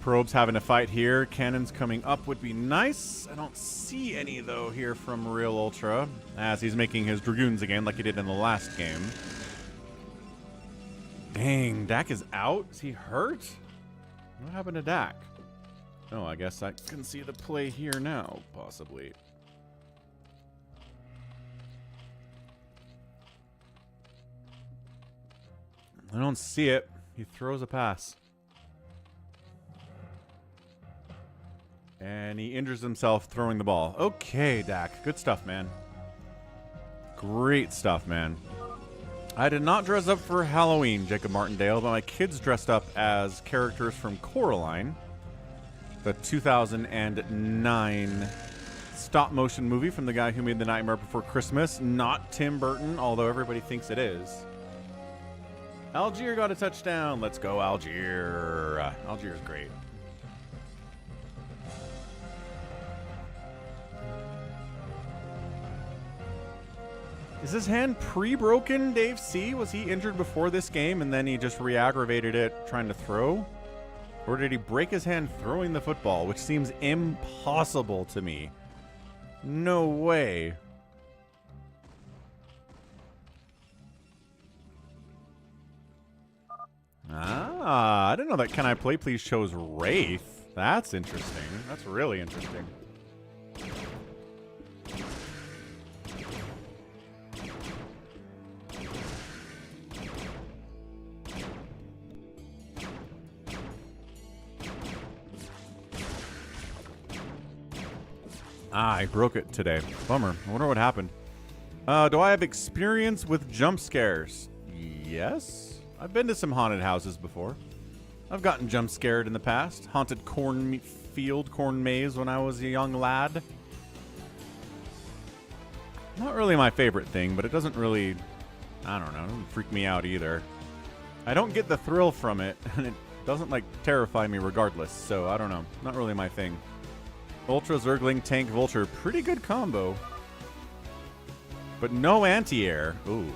Probe's having a fight here. Cannons coming up would be nice. I don't see any, though, here from Real Ultra, as he's making his Dragoons again like he did in the last game. Dang, Dak is out? Is he hurt? What happened to Dak? Oh, I guess I can see the play here now, possibly. I don't see it. He throws a pass. And he injures himself throwing the ball. Okay, Dak. Good stuff, man. Great stuff, man. I did not dress up for Halloween, Jacob Martindale, but my kids dressed up as characters from Coraline, the 2009 stop-motion movie from the guy who made The Nightmare Before Christmas. Not Tim Burton, although everybody thinks it is. Algier got a touchdown. Let's go, Algier. Algier's great. Is his hand pre-broken, Dave C? Was he injured before this game and then he just re-aggravated it trying to throw? Or did he break his hand throwing the football, which seems impossible to me? No way. Ah, I didn't know that CanIplayplz chose Wraith. That's interesting. That's really interesting. Ah, I broke it today. Bummer. I wonder what happened. Do I have experience with jump scares? Yes. I've been to some haunted houses before. I've gotten jump scared in the past. Haunted corn maze when I was a young lad. Not really my favorite thing, but it doesn't really, I don't know, it doesn't freak me out either. I don't get the thrill from it, and it doesn't, like, terrify me regardless, so I don't know. Not really my thing. Ultra, Zergling, Tank, Vulture. Pretty good combo. But no anti-air. Ooh.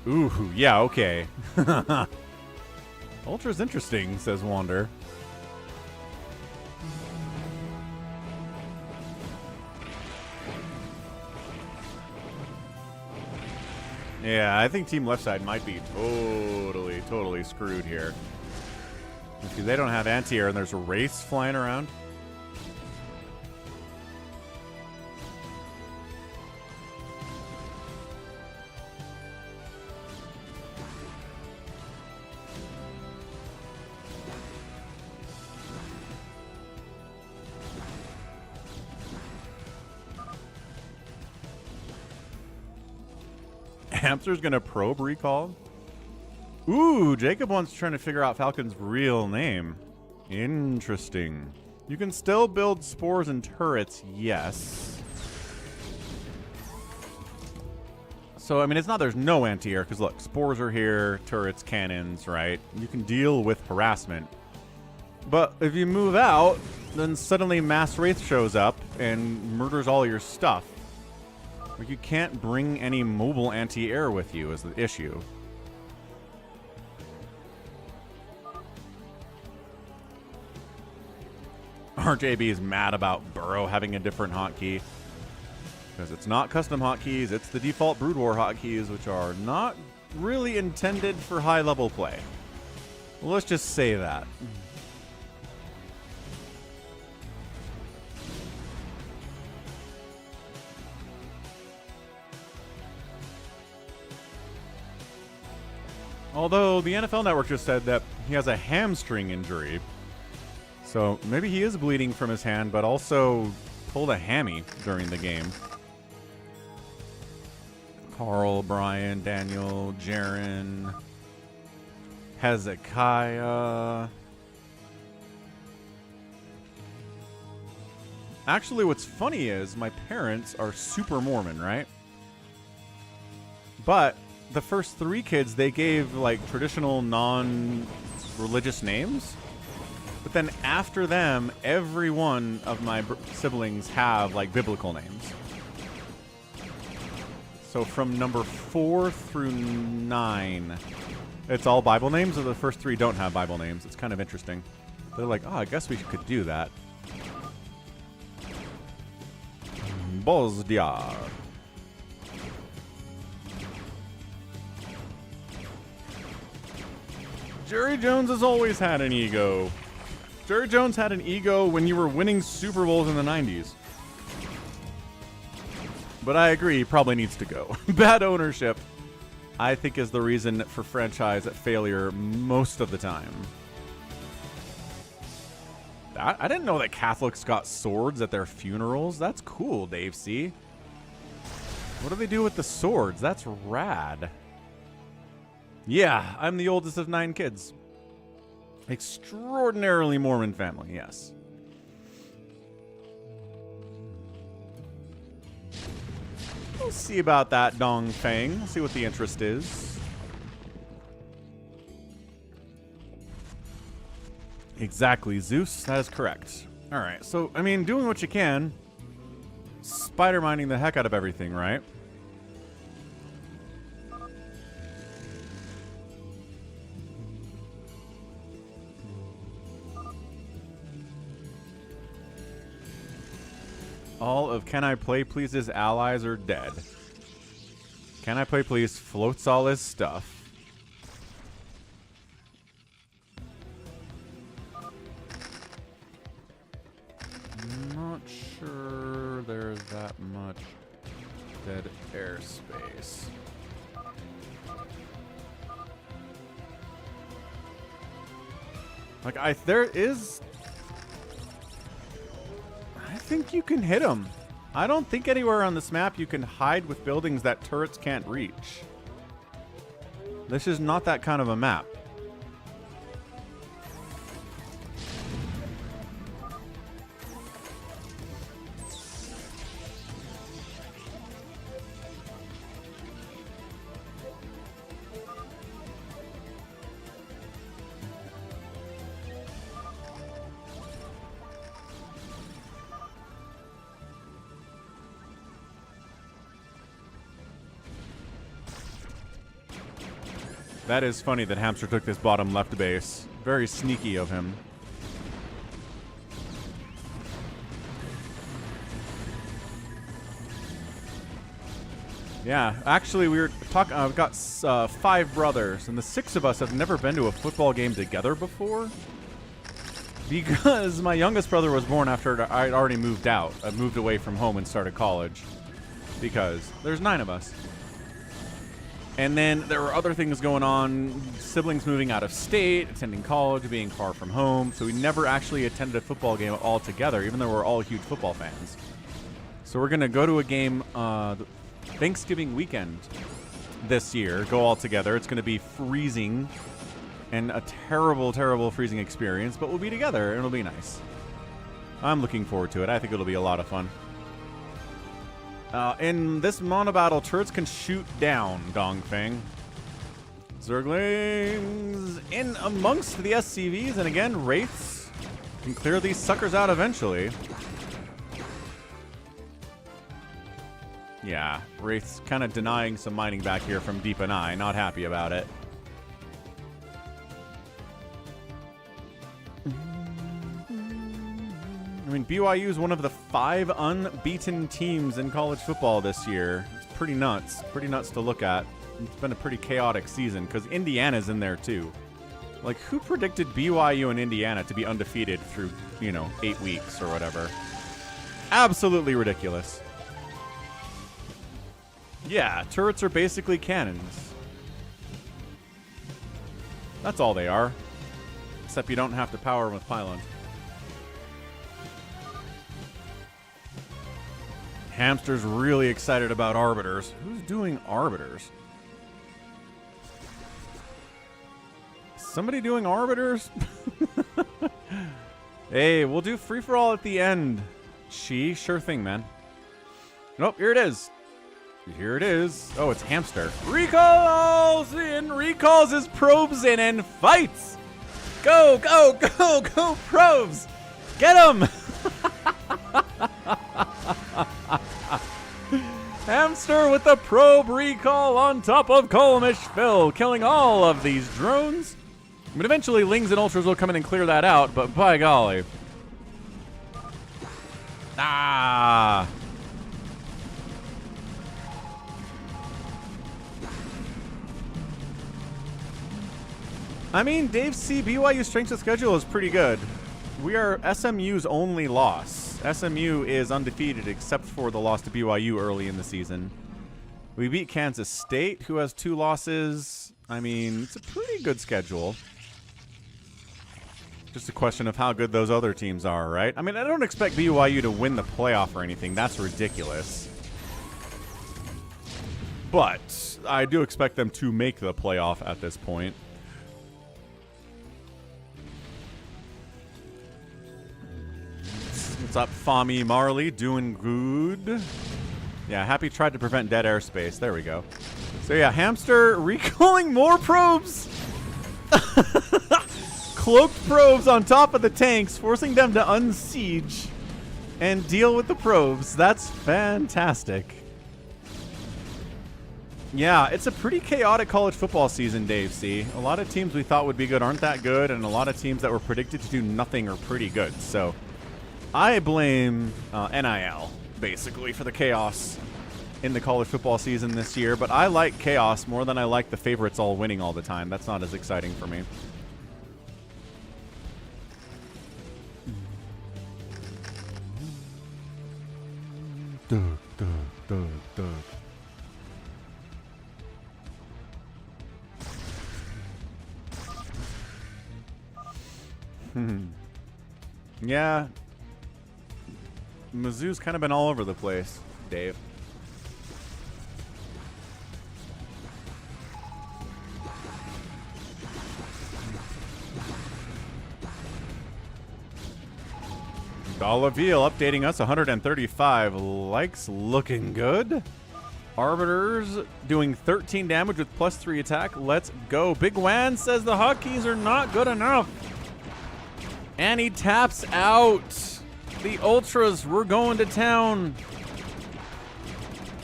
Ooh, yeah, okay. Ultra's interesting, says Wander. Yeah, I think Team Left Side might be totally screwed here. Because they don't have anti-air and there's a race flying around. Hamster's gonna probe recall. Ooh, Jacob wants trying to figure out Falcon's real name. Interesting. You can still build spores and turrets, yes. So, I mean, it's not there's no anti-air, because look, spores are here, turrets, cannons, right? You can deal with harassment. But if you move out, then suddenly Mass Wraith shows up and murders all your stuff. Like, you can't bring any mobile anti-air with you is the issue. RJB is mad about Burrow having a different hotkey. Because it's not custom hotkeys, it's the default BroodWar hotkeys, which are not really intended for high-level play. Well, let's just say that. Although the NFL Network just said that he has a hamstring injury. So maybe he is bleeding from his hand, but also pulled a hammy during the game. Carl, Brian, Daniel, Jaren, Hezekiah. Actually, what's funny is my parents are super Mormon, right? But the first 3 kids, they gave like traditional non-religious names. But then after them, every one of my siblings have like biblical names. So from number 4 through 9, it's all Bible names, or the first 3 don't have Bible names. It's kind of interesting. They're like, oh, I guess we could do that. Bozdiar. Jerry Jones has always had an ego. Jerry Jones had an ego when you were winning Super Bowls in the 90s. But I agree, he probably needs to go. Bad ownership, I think, is the reason for franchise failure most of the time. I didn't know that Catholics got swords at their funerals. That's cool, Dave C. What do they do with the swords? That's rad. Yeah, I'm the oldest of 9 kids. Extraordinarily Mormon family, yes. We'll see about that, Dong Fang. We'll see what the interest is. Exactly, Zeus. That is correct. All right, so, I mean, doing what you can. Spider mining the heck out of everything, right? All of CanIplayplz's allies are dead. CanIplayplz floats all his stuff. Not sure there's that much dead airspace. Like, there is... I think you can hit them. I don't think anywhere on this map you can hide with buildings that turrets can't reach. This is not that kind of a map. That is funny that Hamster took this bottom left base. Very sneaky of him. Yeah, actually we were talking, I've got 5 brothers, and the 6 of us have never been to a football game together before. Because my youngest brother was born after I'd already moved out. I moved away from home and started college. Because there's 9 of us. And then there were other things going on, siblings moving out of state, attending college, being far from home. So we never actually attended a football game all together, even though we're all huge football fans. So we're going to go to a game Thanksgiving weekend this year, go all together. It's going to be freezing and a terrible, terrible freezing experience, but we'll be together and it'll be nice. I'm looking forward to it. I think it'll be a lot of fun. In this Monobattle, turrets can shoot down, Dongfang. Zerglings in amongst the SCVs, and again, Wraiths can clear these suckers out eventually. Yeah, Wraiths kind of denying some mining back here from Deep and I. Not happy about it. I mean, BYU is one of the 5 unbeaten teams in college football this year. It's pretty nuts. Pretty nuts to look at. It's been a pretty chaotic season because Indiana's in there too. Like, who predicted BYU and Indiana to be undefeated through, 8 weeks or whatever? Absolutely ridiculous. Yeah, turrets are basically cannons. That's all they are. Except you don't have to power them with pylons. Hamster's really excited about arbiters. Who's doing arbiters? Somebody doing arbiters? Hey, we'll do free-for-all at the end. Sure thing, man. Nope, here it is. Here it is. Oh, it's Hamster. Recalls in, recalls his probes in and fights. Go, go, go, go, probes. Get him. Hamster with the probe recall on top of CalmishPhill, killing all of these drones. But eventually, Lings and Ultras will come in and clear that out, but by golly. Ah. I mean, Dave C. BYU strength of schedule is pretty good. We are SMU's only loss. SMU is undefeated except for the loss to BYU early in the season. We beat Kansas State, who has 2 losses. I mean, it's a pretty good schedule. Just a question of how good those other teams are, right? I mean, I don't expect BYU to win the playoff or anything. That's ridiculous. But I do expect them to make the playoff at this point. What's up, Fami Marley? Doing good. Yeah, Happy tried to prevent dead airspace. There we go. So yeah, Hamster recalling more probes. Cloaked probes on top of the tanks, forcing them to unsiege and deal with the probes. That's fantastic. Yeah, it's a pretty chaotic college football season, Dave C. A lot of teams we thought would be good aren't that good, and a lot of teams that were predicted to do nothing are pretty good. So I blame NIL, basically, for the chaos in the college football season this year. But I like chaos more than I like the favorites all winning all the time. That's not as exciting for me. Yeah. Mizzou's kind of been all over the place, Dave. Dollaville updating us, 135 likes, looking good. Arbiters doing 13 damage with +3 attack. Let's go. Bigwan says the hotkeys are not good enough. And he taps out. The Ultras, we're going to town.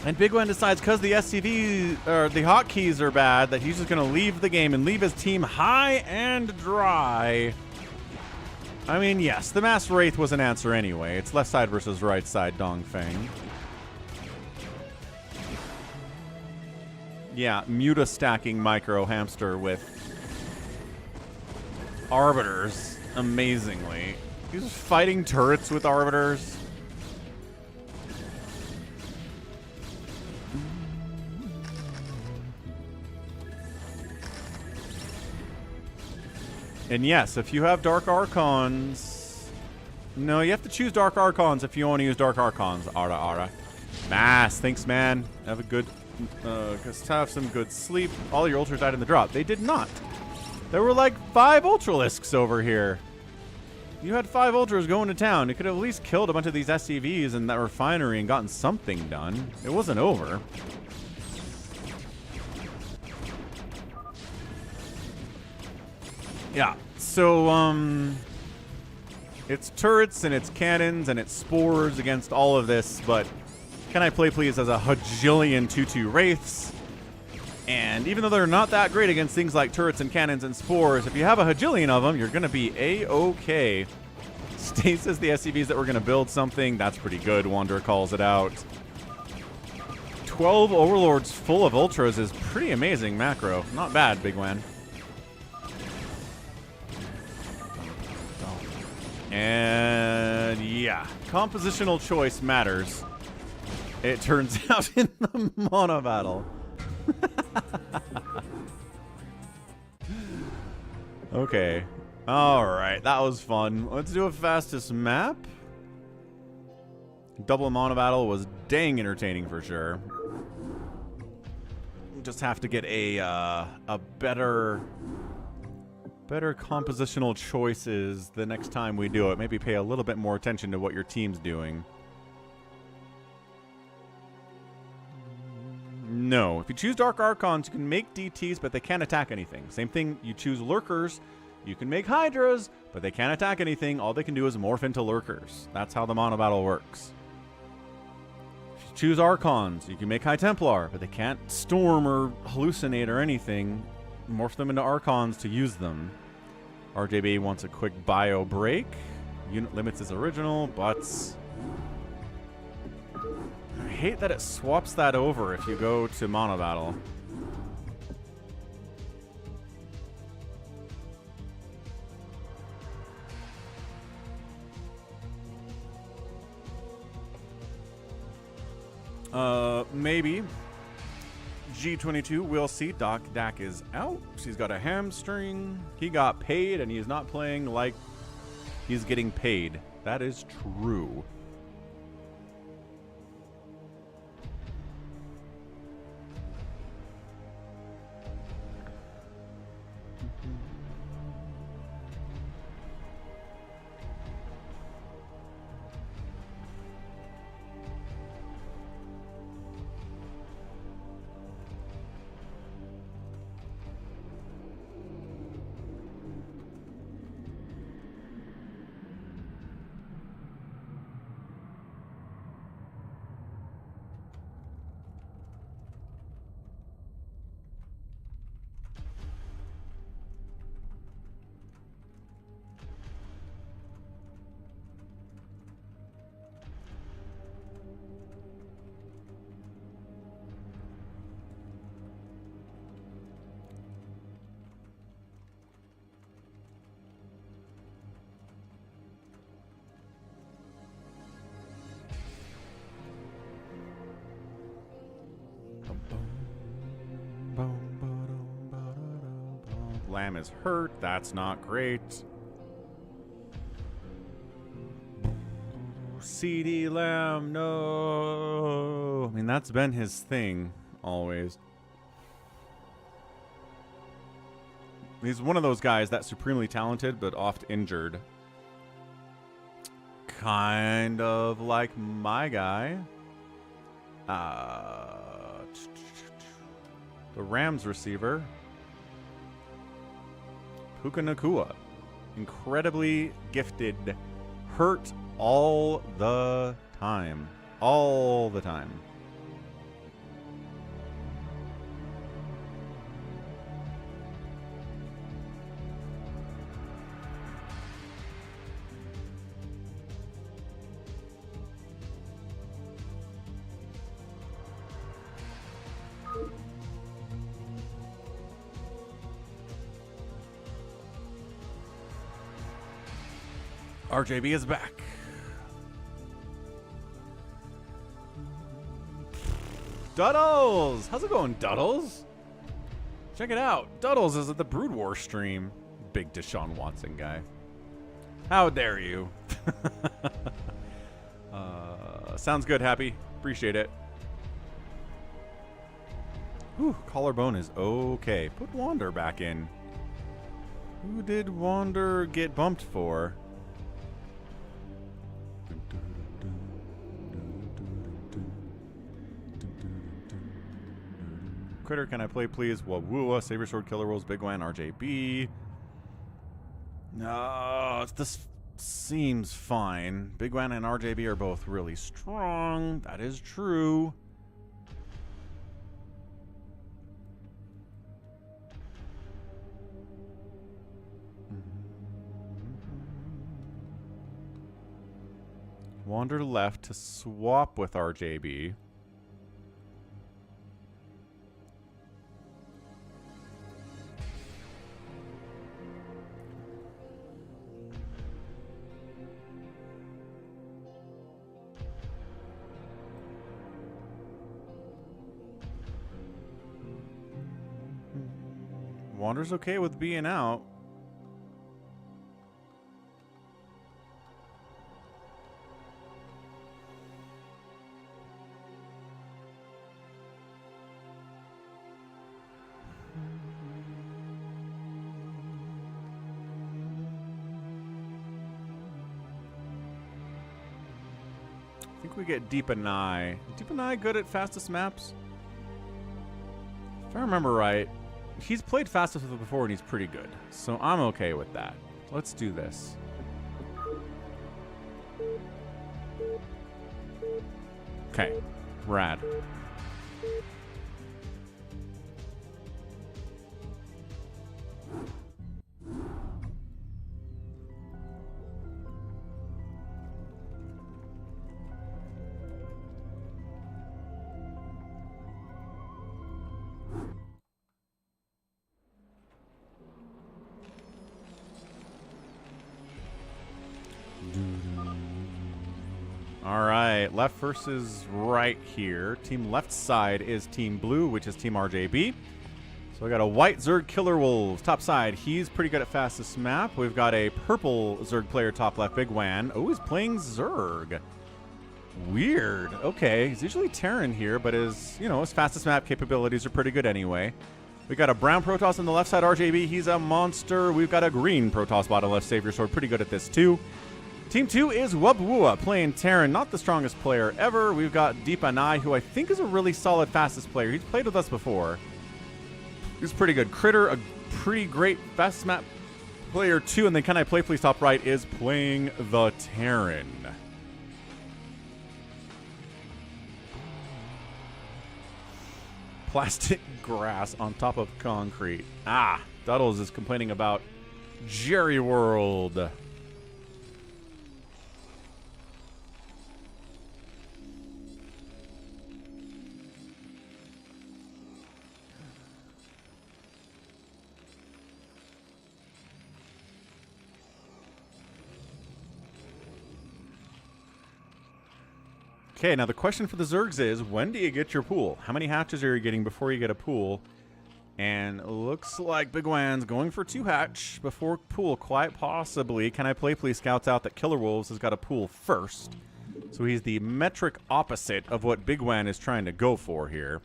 And Bigwan decides because the SCV, or the hotkeys are bad, that he's just going to leave the game and leave his team high and dry. I mean, yes, the Mass Wraith was an answer anyway. It's left side versus right side, Dongfeng. Yeah, Muta stacking Micro Hamster with Arbiters, amazingly. He's fighting turrets with Arbiters. And yes, if you have Dark Archons... No, you have to choose Dark Archons if you want to use Dark Archons. Ara. Mass, thanks, man. Have a good... have some good sleep. All your Ultras died in the drop. They did not. There were like 5 Ultralisks over here. You had 5 Ultras going to town. You could have at least killed a bunch of these SCVs in that refinery and gotten something done. It wasn't over. Yeah, so, it's turrets and it's cannons and it's spores against all of this, but CanIplayplz has a hajillion 2/2 Wraiths. And even though they're not that great against things like turrets and cannons and spores, if you have a hajillion of them, you're going to be A-okay. Stasis the SCVs that we're going to build something. That's pretty good. Wanderer calls it out. 12 Overlords full of Ultras is pretty amazing macro. Not bad, Bigwan. And yeah, compositional choice matters. It turns out in the Monobattle. Okay. Alright, that was fun. Let's do a fastest map. Double Monobattle was dang entertaining for sure. Just have to get a better compositional choices the next time we do it. Maybe pay a little bit more attention to what your team's doing. No. If you choose Dark Archons, you can make DTs, but they can't attack anything. Same thing, you choose Lurkers, you can make Hydras, but they can't attack anything. All they can do is morph into Lurkers. That's how the Monobattle works. If you choose Archons, you can make High Templar, but they can't storm or hallucinate or anything. Morph them into Archons to use them. RJB wants a quick bio break. Unit limits is original, but I hate that it swaps that over if you go to Monobattle. Maybe. G22, we'll see. Doc Dak is out. She's got a hamstring. He got paid, and he is not playing like he's getting paid. That is true. Lamb is hurt. That's not great. CD Lamb, no. I mean, that's been his thing always. He's one of those guys that's supremely talented, but oft injured. Kind of like my guy. The Rams receiver. Puka Nakua. Incredibly gifted. Hurt all the time. All the time. RJB is back. Duddles! How's it going, Duddles? Check it out. Duddles is at the BroodWar stream. Big Deshaun Watson guy. How dare you? Sounds good, Happy. Appreciate it. Whew, collarbone is okay. Put Wander back in. Who did Wander get bumped for? Critter, can I play, please? Wubwua, SaviorSword, KillerWolves, bigwan, RJB. No, this seems fine. Bigwan and RJB are both really strong. That is true. Wander left to swap with RJB. Wander's okay with being out. I think we get Deep and Eye. Deep and Eye good at fastest maps? If I remember right, he's played fastest with it before and he's pretty good. So I'm okay with that. Let's do this. Okay, rad. All right, left versus right here. Team left side is Team Blue, which is Team RJB. So we got a white Zerg KillerWolves top side. He's pretty good at fastest map. We've got a purple Zerg player top left, bigwan. Oh, he's playing Zerg. Weird. Okay, he's usually Terran here, but his fastest map capabilities are pretty good anyway. We got a brown Protoss on the left side, RJB. He's a monster. We've got a green Protoss bottom left, SaviorSword. Pretty good at this too. Team 2 is Wubwua playing Terran, not the strongest player ever. We've got Deepanai, who I think is a really solid fastest player. He's played with us before. He's pretty good. Critter, a pretty great fastest map player too. And then CanIplayplz top right is playing the Terran. Plastic grass on top of concrete. Ah, Duddles is complaining about Jerry World. Okay, now the question for the Zergs is, when do you get your pool? How many hatches are you getting before you get a pool? And looks like bigwan's going for 2 hatch before pool, quite possibly. CanIplayplz scouts out that KillerWolves has got a pool first. So he's the metric opposite of what bigwan is trying to go for here.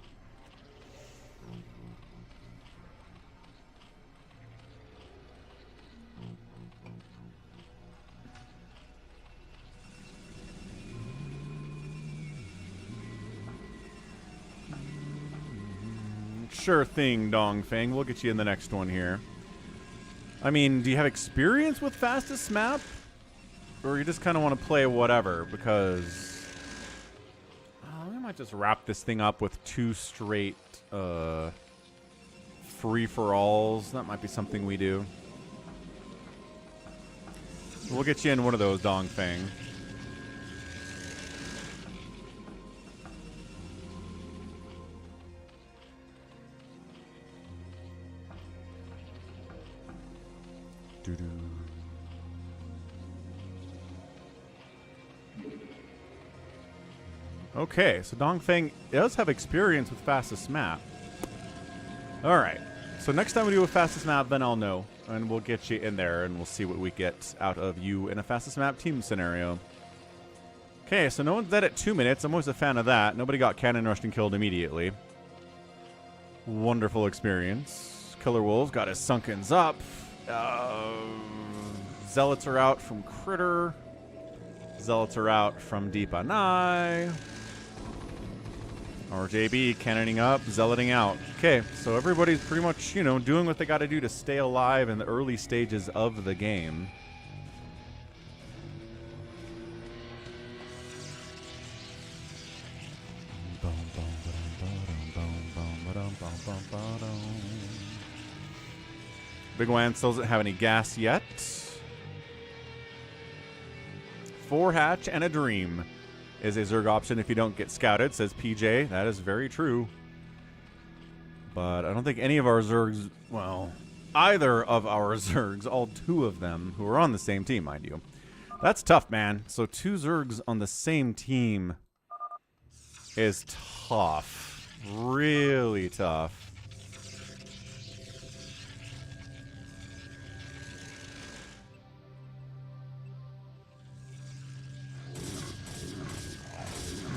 Sure thing, Dongfang. We'll get you in the next one here. I mean, do you have experience with fastest map? Or you just kind of want to play whatever? Because we might just wrap this thing up with 2 straight free-for-alls. That might be something we do. We'll get you in one of those, Dongfang. Okay, so Dongfang does have experience with fastest map. Alright, so next time we do a fastest map, then I'll know. And we'll get you in there, and we'll see what we get out of you in a fastest map team scenario. Okay, so no one's dead at 2 minutes. I'm always a fan of that. Nobody got cannon rushed and killed immediately. Wonderful experience. KillerWolves got his Sunkens up. Zealots are out from Critter. Zealots are out from Deepanai. RJB cannoning up, zealoting out. Okay, so everybody's pretty much, doing what they got to do to stay alive in the early stages of the game. bigwan still doesn't have any gas yet. 4 hatch and a dream is a Zerg option if you don't get scouted, says PJ. That is very true. But I don't think any of our Zergs, well, either of our Zergs, all 2 of them, who are on the same team, mind you. That's tough, man. So 2 Zergs on the same team is tough. Really tough.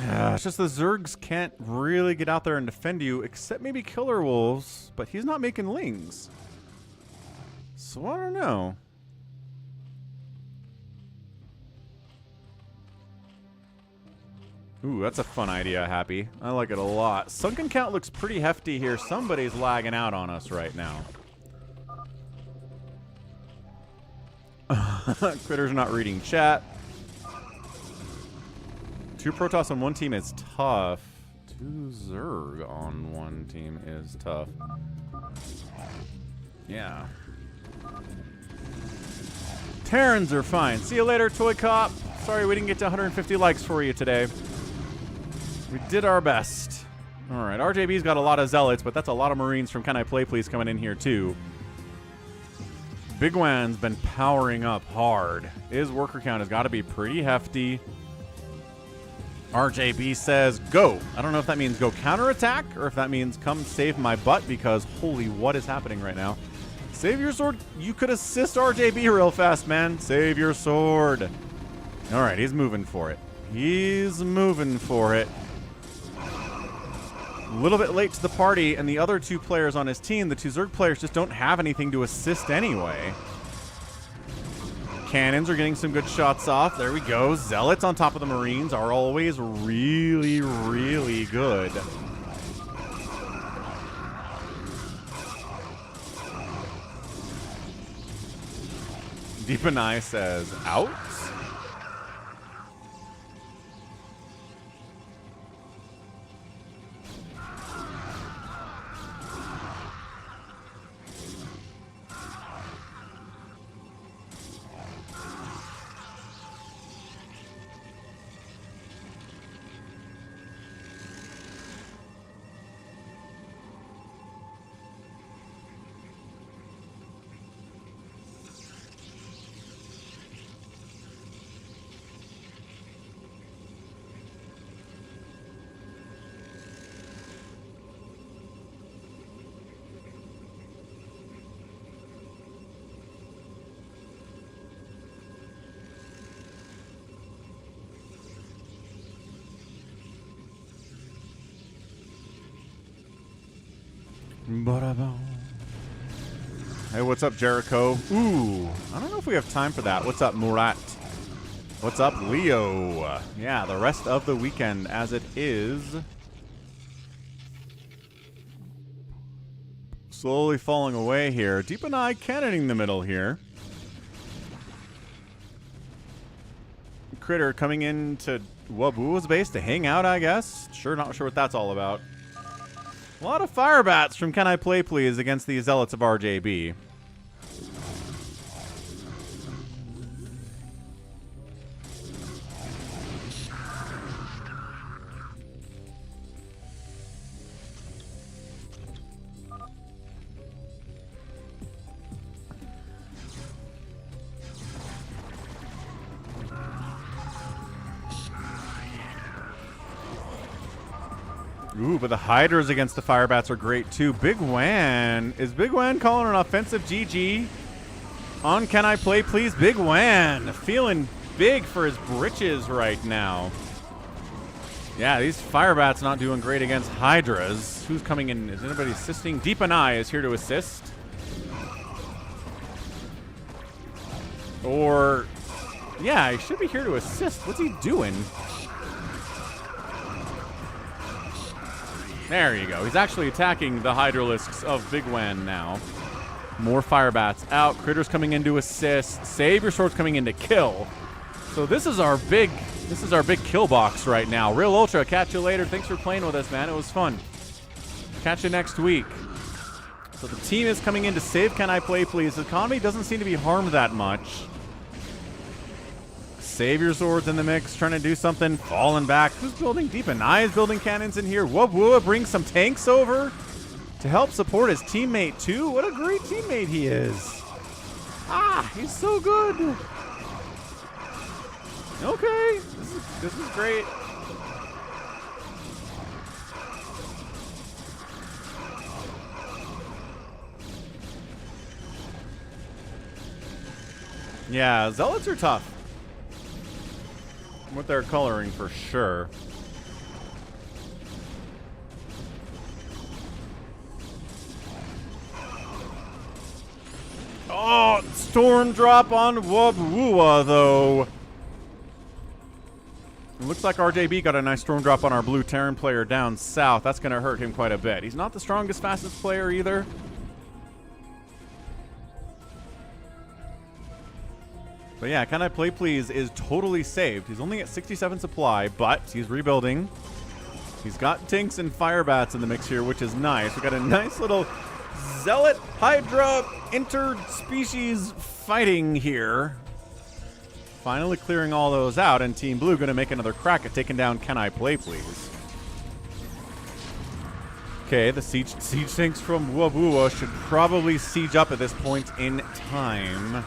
Yeah, it's just the Zergs can't really get out there and defend you, except maybe KillerWolves, but he's not making lings. So I don't know. Ooh, that's a fun idea, Happy. I like it a lot. Sunken count looks pretty hefty here. Somebody's lagging out on us right now. Critter's not reading chat. 2 Protoss on one team is tough. 2 Zerg on one team is tough. Yeah. Terrans are fine. See you later, Toy Cop. Sorry we didn't get to 150 likes for you today. We did our best. All right, RJB's got a lot of zealots, but that's a lot of Marines from CanIplayplz coming in here too. Bigwan's been powering up hard. His worker count has got to be pretty hefty. RJB says, go. I don't know if that means go counterattack or if that means come save my butt because holy, what is happening right now? SaviorSword, you could assist RJB real fast, man. SaviorSword. All right, he's moving for it. He's moving for it. A little bit late to the party, and the other 2 players on his team, the 2 Zerg players, just don't have anything to assist anyway. Cannons are getting some good shots off. There we go. Zealots on top of the Marines are always really, really good. Deepanai says, out? Hey, what's up, Jericho? Ooh, I don't know if we have time for that. What's up, Murat? What's up, Leo? Yeah, the rest of the weekend as it is. Slowly falling away here. Deepanai cannoning the middle here. Critter coming into Wubwua's base to hang out, I guess. Sure, not sure what that's all about. A lot of firebats from CanIplayplz against the zealots of RJB. Ooh, but the Hydras against the Firebats are great too. Bigwan. Is Bigwan calling an offensive GG on CanIplayplz? Bigwan feeling big for his britches right now. Yeah, these Firebats not doing great against Hydras. Who's coming in? Is anybody assisting? Deepanai is here to assist. Or, yeah, he should be here to assist. What's he doing? There you go. He's actually attacking the Hydralisks of Bigwan now. More Firebats out. Critters coming in to assist. SaviorSword's coming in to kill. So this is our big kill box right now. Real Ultra, catch you later. Thanks for playing with us, man. It was fun. Catch you next week. So the team is coming in to save CanIplayplz. The economy doesn't seem to be harmed that much. SaviorSword's in the mix, trying to do something. Falling back. Who's building? Deepanai is building cannons in here. Wubwua brings some tanks over to help support his teammate too. What a great teammate he is. Ah, he's so good. Okay, this is great. Yeah, zealots are tough with their coloring for sure. Oh, storm drop on Wubwua though. It looks like RJB got a nice storm drop on our blue Terran player down south. That's going to hurt him quite a bit. He's not the strongest, fastest player either. But yeah, CanIplayplz is totally saved. He's only at 67 supply, but he's rebuilding. He's got Tinks and Firebats in the mix here, which is nice. We got a nice little Zealot Hydra interspecies fighting here. Finally clearing all those out, and Team Blue going to make another crack at taking down CanIplayplz. Okay, the siege tanks from Wubwua should probably siege up at this point in time.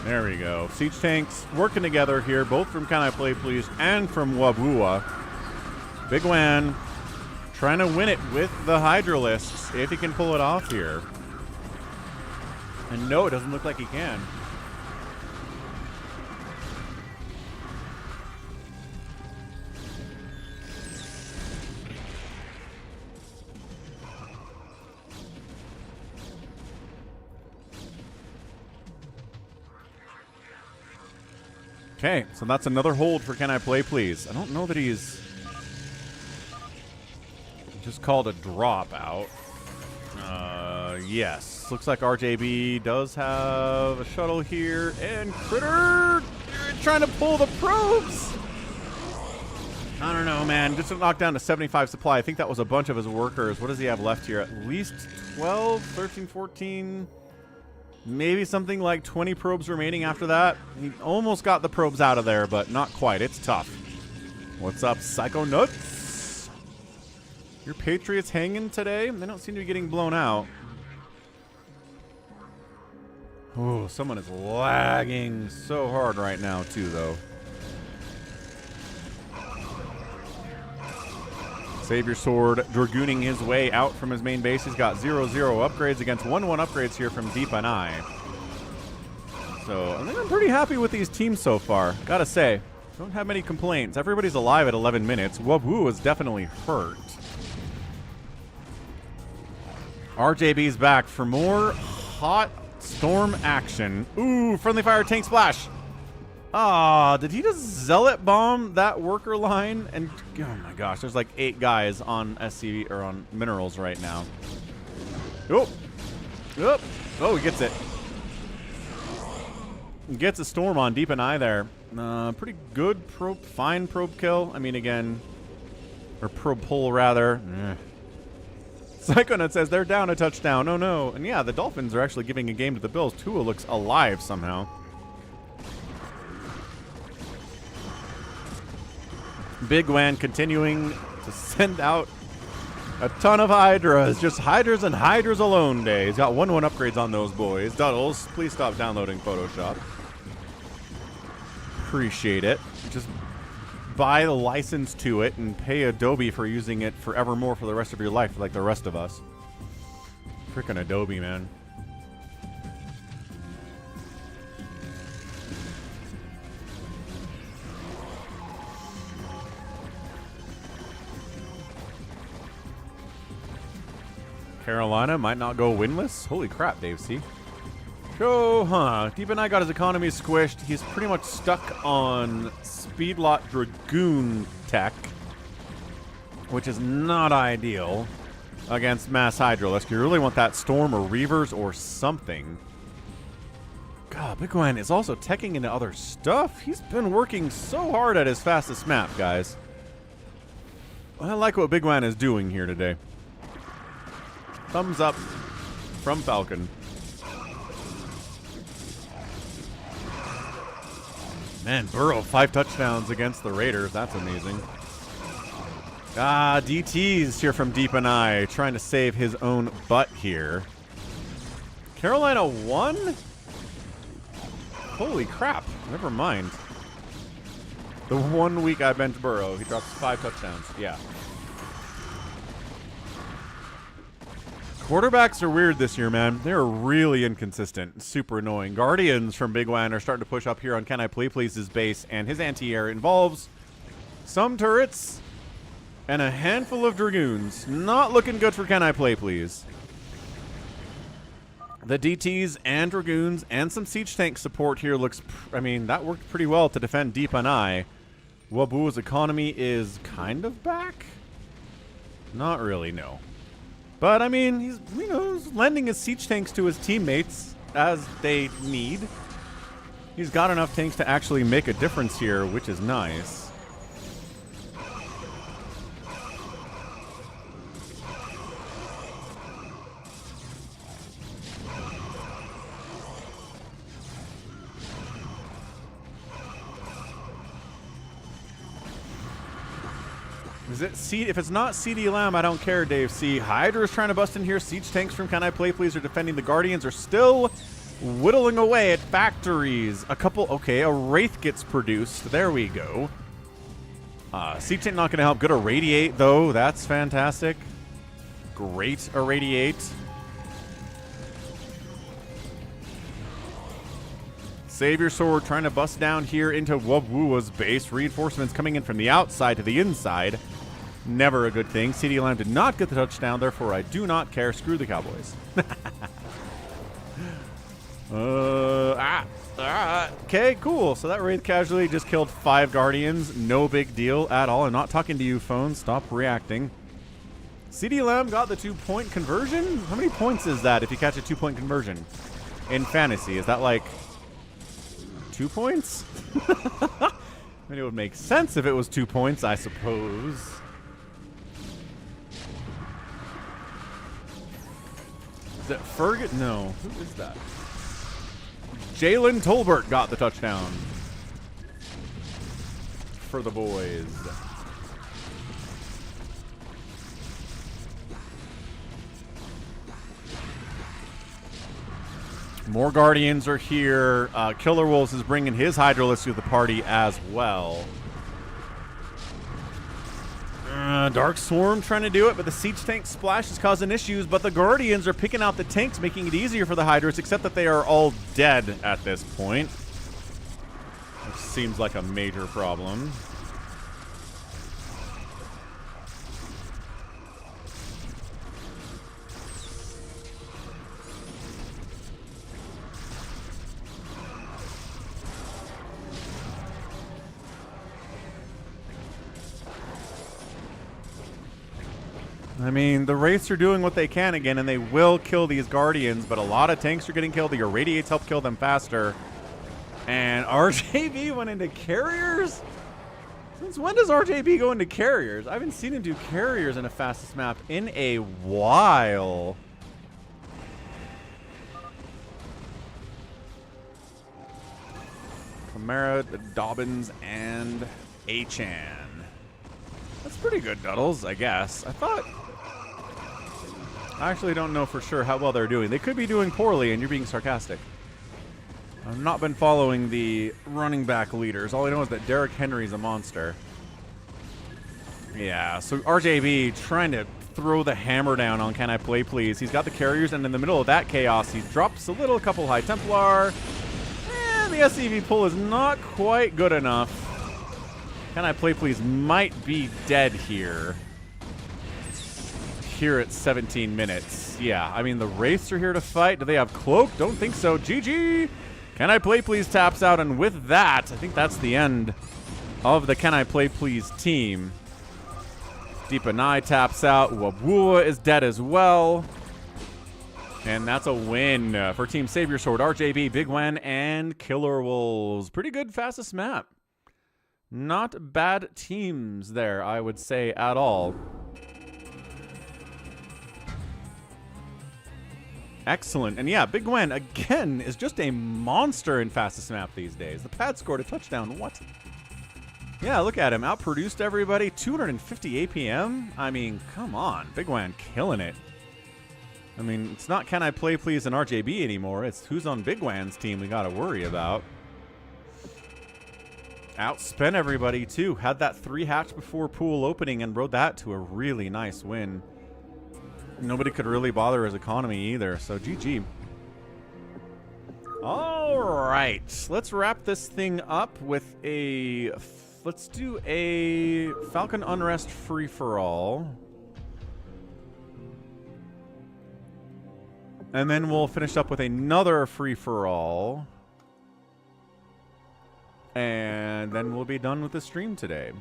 There we go. Siege tanks working together here, both from CanIplayplz and from Wubwua. bigwan trying to win it with the Hydralisks, if he can pull it off here. And no, it doesn't look like he can. Okay, so that's another hold for CanIplayplz. I don't know that he's just called a dropout. Yes. Looks like RJB does have a shuttle here. And Critter trying to pull the probes. I don't know, man. Just knocked down to 75 supply. I think that was a bunch of his workers. What does he have left here? At least 12, 13, 14... maybe something like 20 probes remaining after that. He almost got the probes out of there, but not quite. It's tough. What's up, Psycho Nuts? Your Patriots hanging today? They don't seem to be getting blown out. Oh, someone is lagging so hard right now, too, though. SaviorSword dragooning his way out from his main base. He's got 0-0 upgrades against 1-1 upgrades here from Deep and I. So I think I'm pretty happy with these teams so far. Gotta say, don't have many complaints. Everybody's alive at 11 minutes. Wubwua is definitely hurt. RJB's back for more hot storm action. Ooh, friendly fire tank splash. Ah, did he just zealot bomb that worker line? And oh my gosh, there's like 8 guys on SC or on minerals right now. Oh, oh, he gets it. Gets a storm on Deep and I there. Pretty good probe, fine probe kill. I mean, again, or probe pull rather. Psychonaut says they're down a touchdown. Oh no! And yeah, the Dolphins are actually giving a game to the Bills. Tua looks alive somehow. bigwan continuing to send out a ton of Hydras. Just Hydras and Hydras alone day. He's got 1-1 upgrades on those boys. Duddles, please stop downloading Photoshop. Appreciate it. Just buy the license to it and pay Adobe for using it forevermore for the rest of your life, like the rest of us. Frickin' Adobe, man. Carolina might not go winless. Holy crap, Dave C. Deep and I got his economy squished. He's pretty much stuck on Speedlot Dragoon tech, which is not ideal against Mass Hydralisk. You really want that Storm or Reavers or something. God, bigwan is also teching into other stuff. He's been working so hard at his fastest map, guys. I like what bigwan is doing here today. Thumbs up from Falcon. Man, Burrow, 5 touchdowns against the Raiders. That's amazing. DT's here from Deep and I, trying to save his own butt here. Carolina won? Holy crap. Never mind. The 1 week I bench Burrow, he drops 5 touchdowns. Yeah. Quarterbacks are weird this year, man. They're really inconsistent. Super annoying. Guardians from bigwan are starting to push up here on CanIplayplz's base, and his anti-air involves some turrets, and a handful of Dragoons. Not looking good for CanIplayplz. The DTs and Dragoons and some Siege Tank support here looks... I mean, that worked pretty well to defend Deep and I. Wubwua's economy is kind of back? Not really, no. But, I mean, he's, you know, he's lending his Siege Tanks to his teammates as they need. He's got enough tanks to actually make a difference here, which is nice. Is it if it's not CD Lamb, I don't care, Dave C. Hydra is trying to bust in here. Siege tanks from CanIplayplz are defending. The Guardians are still whittling away at factories. A couple, okay, a Wraith gets produced. There we go. Siege tank not going to help. Good Irradiate, though. That's fantastic. Great Irradiate. SaviorSword trying to bust down here into Wubwua's base. Reinforcements coming in from the outside to the inside. Never a good thing. CD Lamb did not get the touchdown, therefore I do not care. Screw the Cowboys. Okay, cool. So that Wraith casualty just killed 5 Guardians. No big deal at all. I'm not talking to you, phone. Stop reacting. CD Lamb got the 2-point conversion? How many points is that if you catch a 2-point conversion in fantasy? Is that like 2 points? I mean, it would make sense if it was 2 points, I suppose. Is it Fergus? No. Who is that? Jalen Tolbert got the touchdown for the boys. More Guardians are here. KillerWolves is bringing his Hydralisk to the party as well. Dark Swarm trying to do it, but the Siege Tank splash is causing issues, but the Guardians are picking out the tanks, making it easier for the Hydras, except that they are all dead at this point. Which seems like a major problem. I mean, the Wraiths are doing what they can again, and they will kill these Guardians, but a lot of tanks are getting killed. The Irradiates help kill them faster. And RJB went into Carriers? Since when does RJB go into Carriers? I haven't seen him do Carriers in a fastest map in a while. Chimera, Dobbins, and Achan. That's pretty good, Duddles, I guess. I actually don't know for sure how well they're doing. They could be doing poorly, and you're being sarcastic. I've not been following the running back leaders. All I know is that Derrick Henry's a monster. Yeah, so RJB trying to throw the hammer down on CanIplayplz. He's got the carriers, and in the middle of that chaos, he drops a couple High Templar. And the SCV pull is not quite good enough. CanIplayplz might be dead here. Here at 17 minutes. Yeah, I mean, the Wraiths are here to fight. Do they have Cloak? Don't think so. GG! CanIplayplz taps out, and with that, I think that's the end of the CanIplayplz team. Deep and I taps out. Wubwua is dead as well. And that's a win for Team SaviorSword, RJB, bigwan, and KillerWolves. Pretty good fastest map. Not bad teams there, I would say, at all. Excellent. And yeah, bigwan, again, is just a monster in fastest map these days. The pad scored a touchdown. What? Yeah, look at him. Outproduced everybody. 250 APM? I mean, come on. bigwan killing it. I mean, it's not CanIplayplz and RJB anymore. It's who's on bigwan's team we got to worry about. Outspent everybody, too. Had that 3 hatch before pool opening and rode that to a really nice win. Nobody could really bother his economy either, so GG. All right, let's wrap this thing up with a let's do a Falcon Unrest free-for-all. And then we'll finish up with another free-for-all. And then we'll be done with the stream today.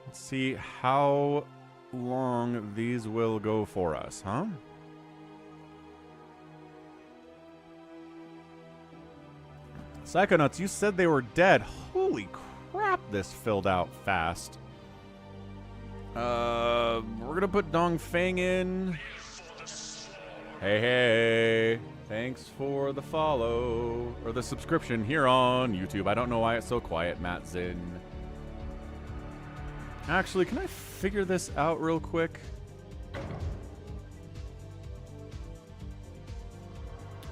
Let's see how long these will go for us, huh? Psychonauts, you said they were dead. Holy crap, this filled out fast. We're gonna put Dong Feng in. Hey, hey. Thanks for the follow, or the subscription here on YouTube. I don't know why it's so quiet, Matt Zinn. Actually, can I figure this out real quick?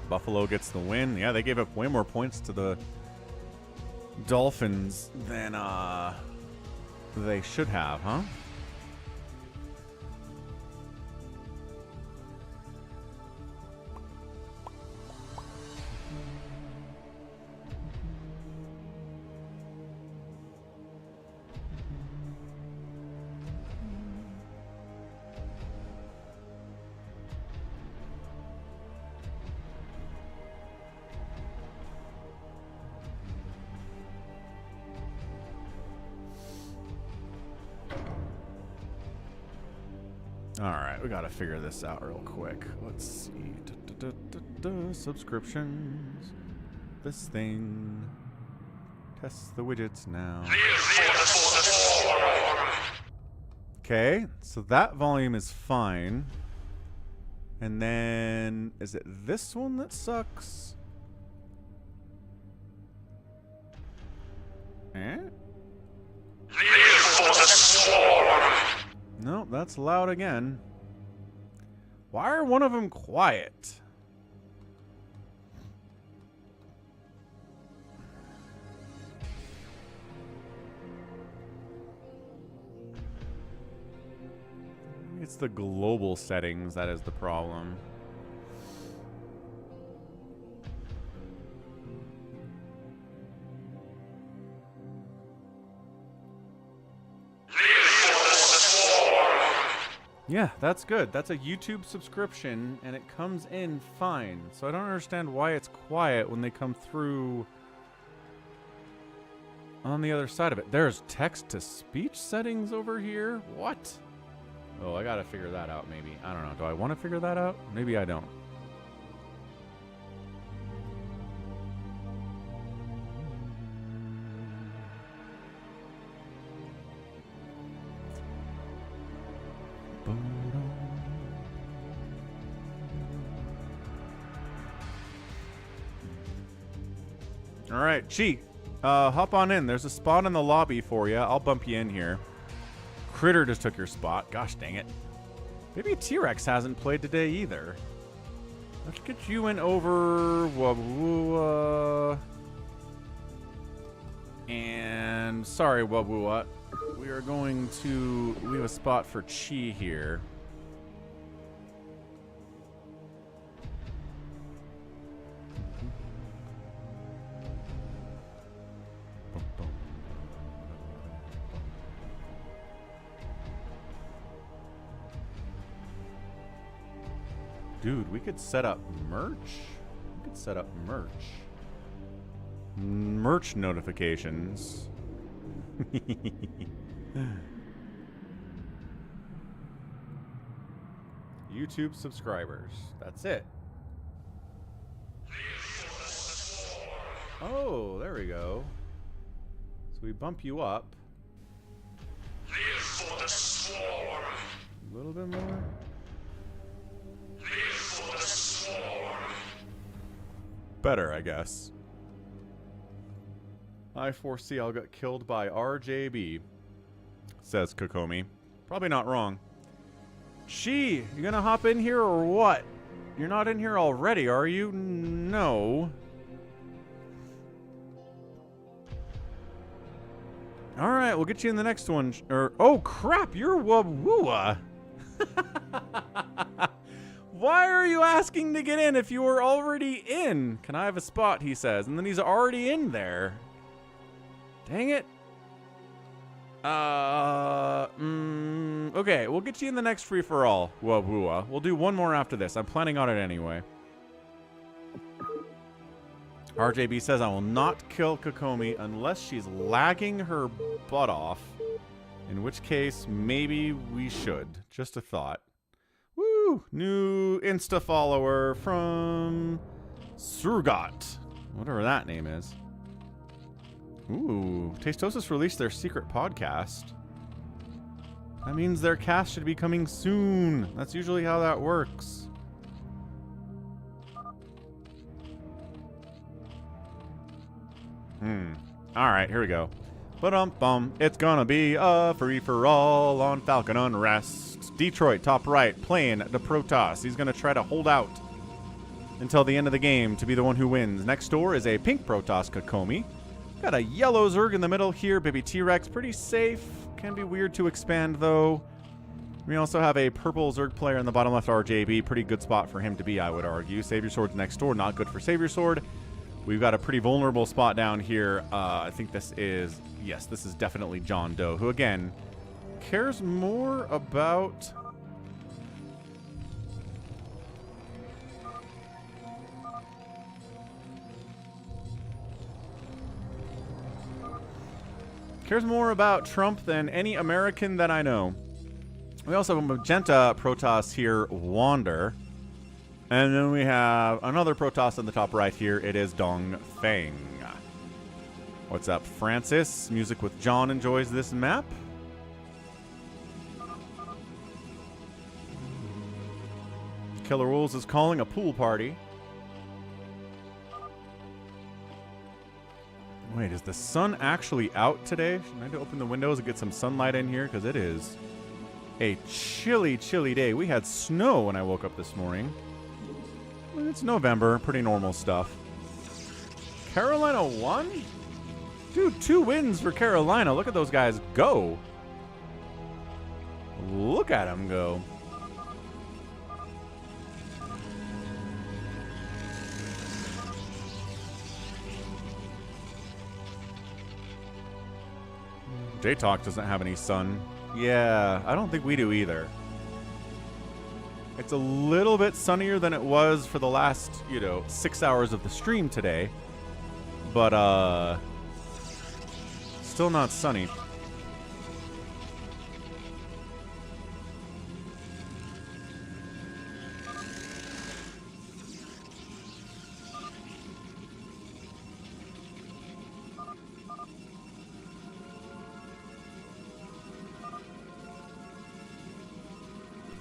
Buffalo gets the win. Yeah, they gave up way more points to the Dolphins than they should have, huh? Alright, we gotta figure this out real quick. Let's see. Subscriptions. This thing. Test the widgets now. Okay, so that volume is fine. And then, is it this one that sucks? Eh? No, that's loud again. Why are one of them quiet? It's the global settings that is the problem. Yeah, that's good. That's a YouTube subscription, and it comes in fine. So I don't understand why it's quiet when they come through on the other side of it. There's text-to-speech settings over here? What? Oh, I gotta figure that out, maybe. I don't know. Do I want to figure that out? Maybe I don't. All right, Chi, hop on in. There's a spot in the lobby for you. I'll bump you in here. Critter just took your spot. Gosh dang it. BabyTRex hasn't played today either. Let's get you in over Wubwua. And sorry, Wubwua. We are going to leave a spot for Chi here. Dude, we could set up merch. We could set up merch. Merch notifications. YouTube subscribers. That's it. Oh, there we go. So we bump you up. A little bit more. Better, I guess. I foresee I'll get killed by RJB, says Kokomi. Probably not wrong. Chi, you gonna hop in here or what? You're not in here already, are you? No. Alright, we'll get you in the next one. Oh crap, you're Wubwua. Why are you asking to get in if you were already in? Can I have a spot, he says. And then he's already in there. Dang it. Okay, we'll get you in the next free-for-all, Wubwua. We'll do one more after this. I'm planning on it anyway. RJB says, I will not kill Kokomi unless she's lagging her butt off. In which case, maybe we should. Just a thought. Woo! New Insta follower from Surgot. Whatever that name is. Ooh, Tastosis released their secret podcast. That means their cast should be coming soon. That's usually how that works. Alright, here we go. Ba-dum-bum. It's gonna be a free-for-all on Falcon Unrest. Detroit, top right, playing the Protoss. He's gonna try to hold out until the end of the game to be the one who wins. Next door is a pink Protoss Kokomi. Got a yellow Zerg in the middle here. BabyTRex, pretty safe. Can be weird to expand, though. We also have a purple Zerg player in the bottom left, RJB. Pretty good spot for him to be, I would argue. SaviorSword's next door. Not good for SaviorSword. We've got a pretty vulnerable spot down here. I think this is... Yes, this is definitely JohnDoe, who, again, cares more about... Cares more about Trump than any American that I know. We also have a magenta Protoss here, Wander. And then we have another Protoss in the top right here. It is Dong Feng. What's up, Francis? Music with John enjoys this map. KillerWolves is calling a pool party. Wait, is the sun actually out today? Should I need to open the windows and get some sunlight in here? Because it is a chilly, chilly day. We had snow when I woke up this morning. It's November. Pretty normal stuff. Carolina won? Dude, 2 wins for Carolina. Look at those guys go. Look at them go. J-Talk doesn't have any sun. Yeah, I don't think we do either. It's a little bit sunnier than it was for the last, 6 hours of the stream today. But, still not sunny.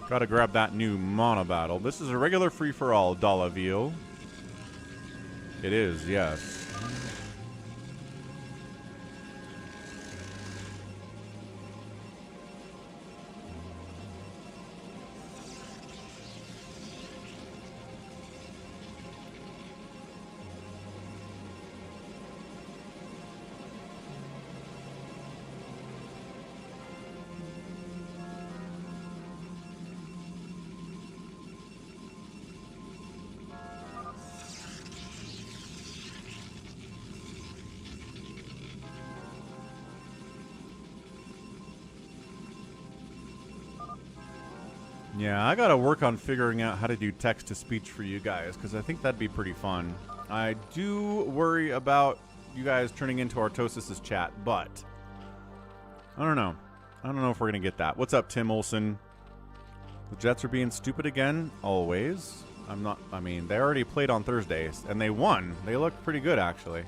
Gotta grab that new Monobattle. This is a regular free-for-all, Dollaville. It is, yes. Yeah, I gotta work on figuring out how to do text-to-speech for you guys, because I think that'd be pretty fun. I do worry about you guys turning into Artosis' chat, but I don't know. I don't know if we're gonna get that. What's up, Tim Olson? The Jets are being stupid again? Always. I mean, they already played on Thursdays, and they won. They looked pretty good, actually.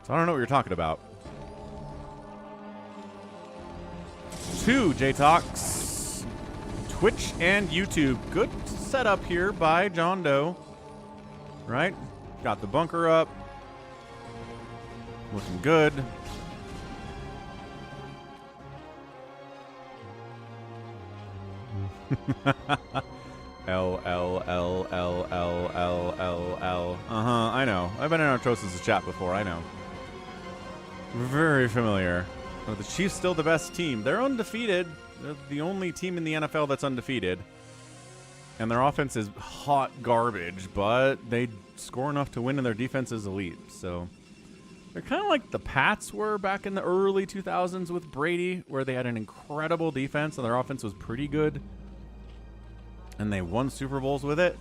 So I don't know what you're talking about. 2 J-Talks. Twitch and YouTube. Good setup here by JohnDoe. Right? Got the bunker up. Looking good. L, L, L, L, L, L, L, L. I know. I've been in Artosis' chat before. I know. Very familiar. Are the Chiefs still the best team? They're undefeated. They're the only team in the NFL that's undefeated. And their offense is hot garbage, but they score enough to win and their defense is elite. So They're kind of like the Pats were back in the early 2000s with Brady, where they had an incredible defense and their offense was pretty good. And they won Super Bowls with it.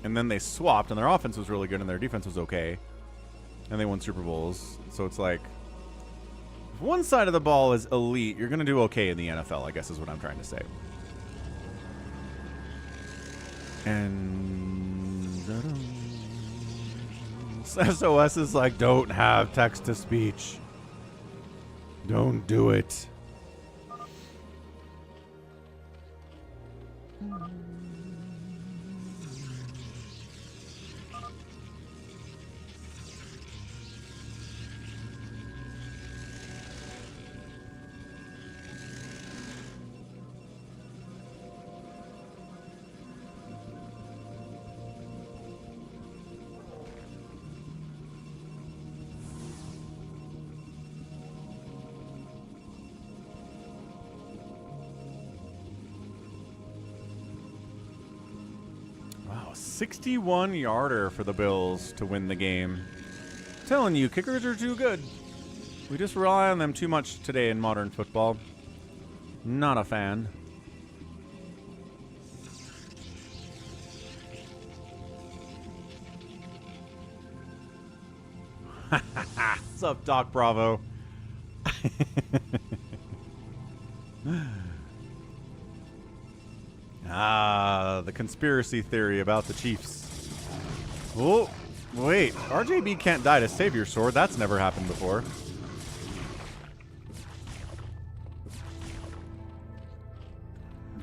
And then they swapped, and their offense was really good and their defense was okay. And they won Super Bowls. So it's like, if one side of the ball is elite, you're going to do okay in the NFL, I guess is what I'm trying to say. And SOS is like, don't have text-to-speech. Don't do it. Wow, 61-yarder for the Bills to win the game. I'm telling you, kickers are too good. We just rely on them too much today in modern football. Not a fan. What's up, Doc Bravo? The conspiracy theory about the Chiefs. Oh, wait. RJB can't die to SaviorSword. That's never happened before.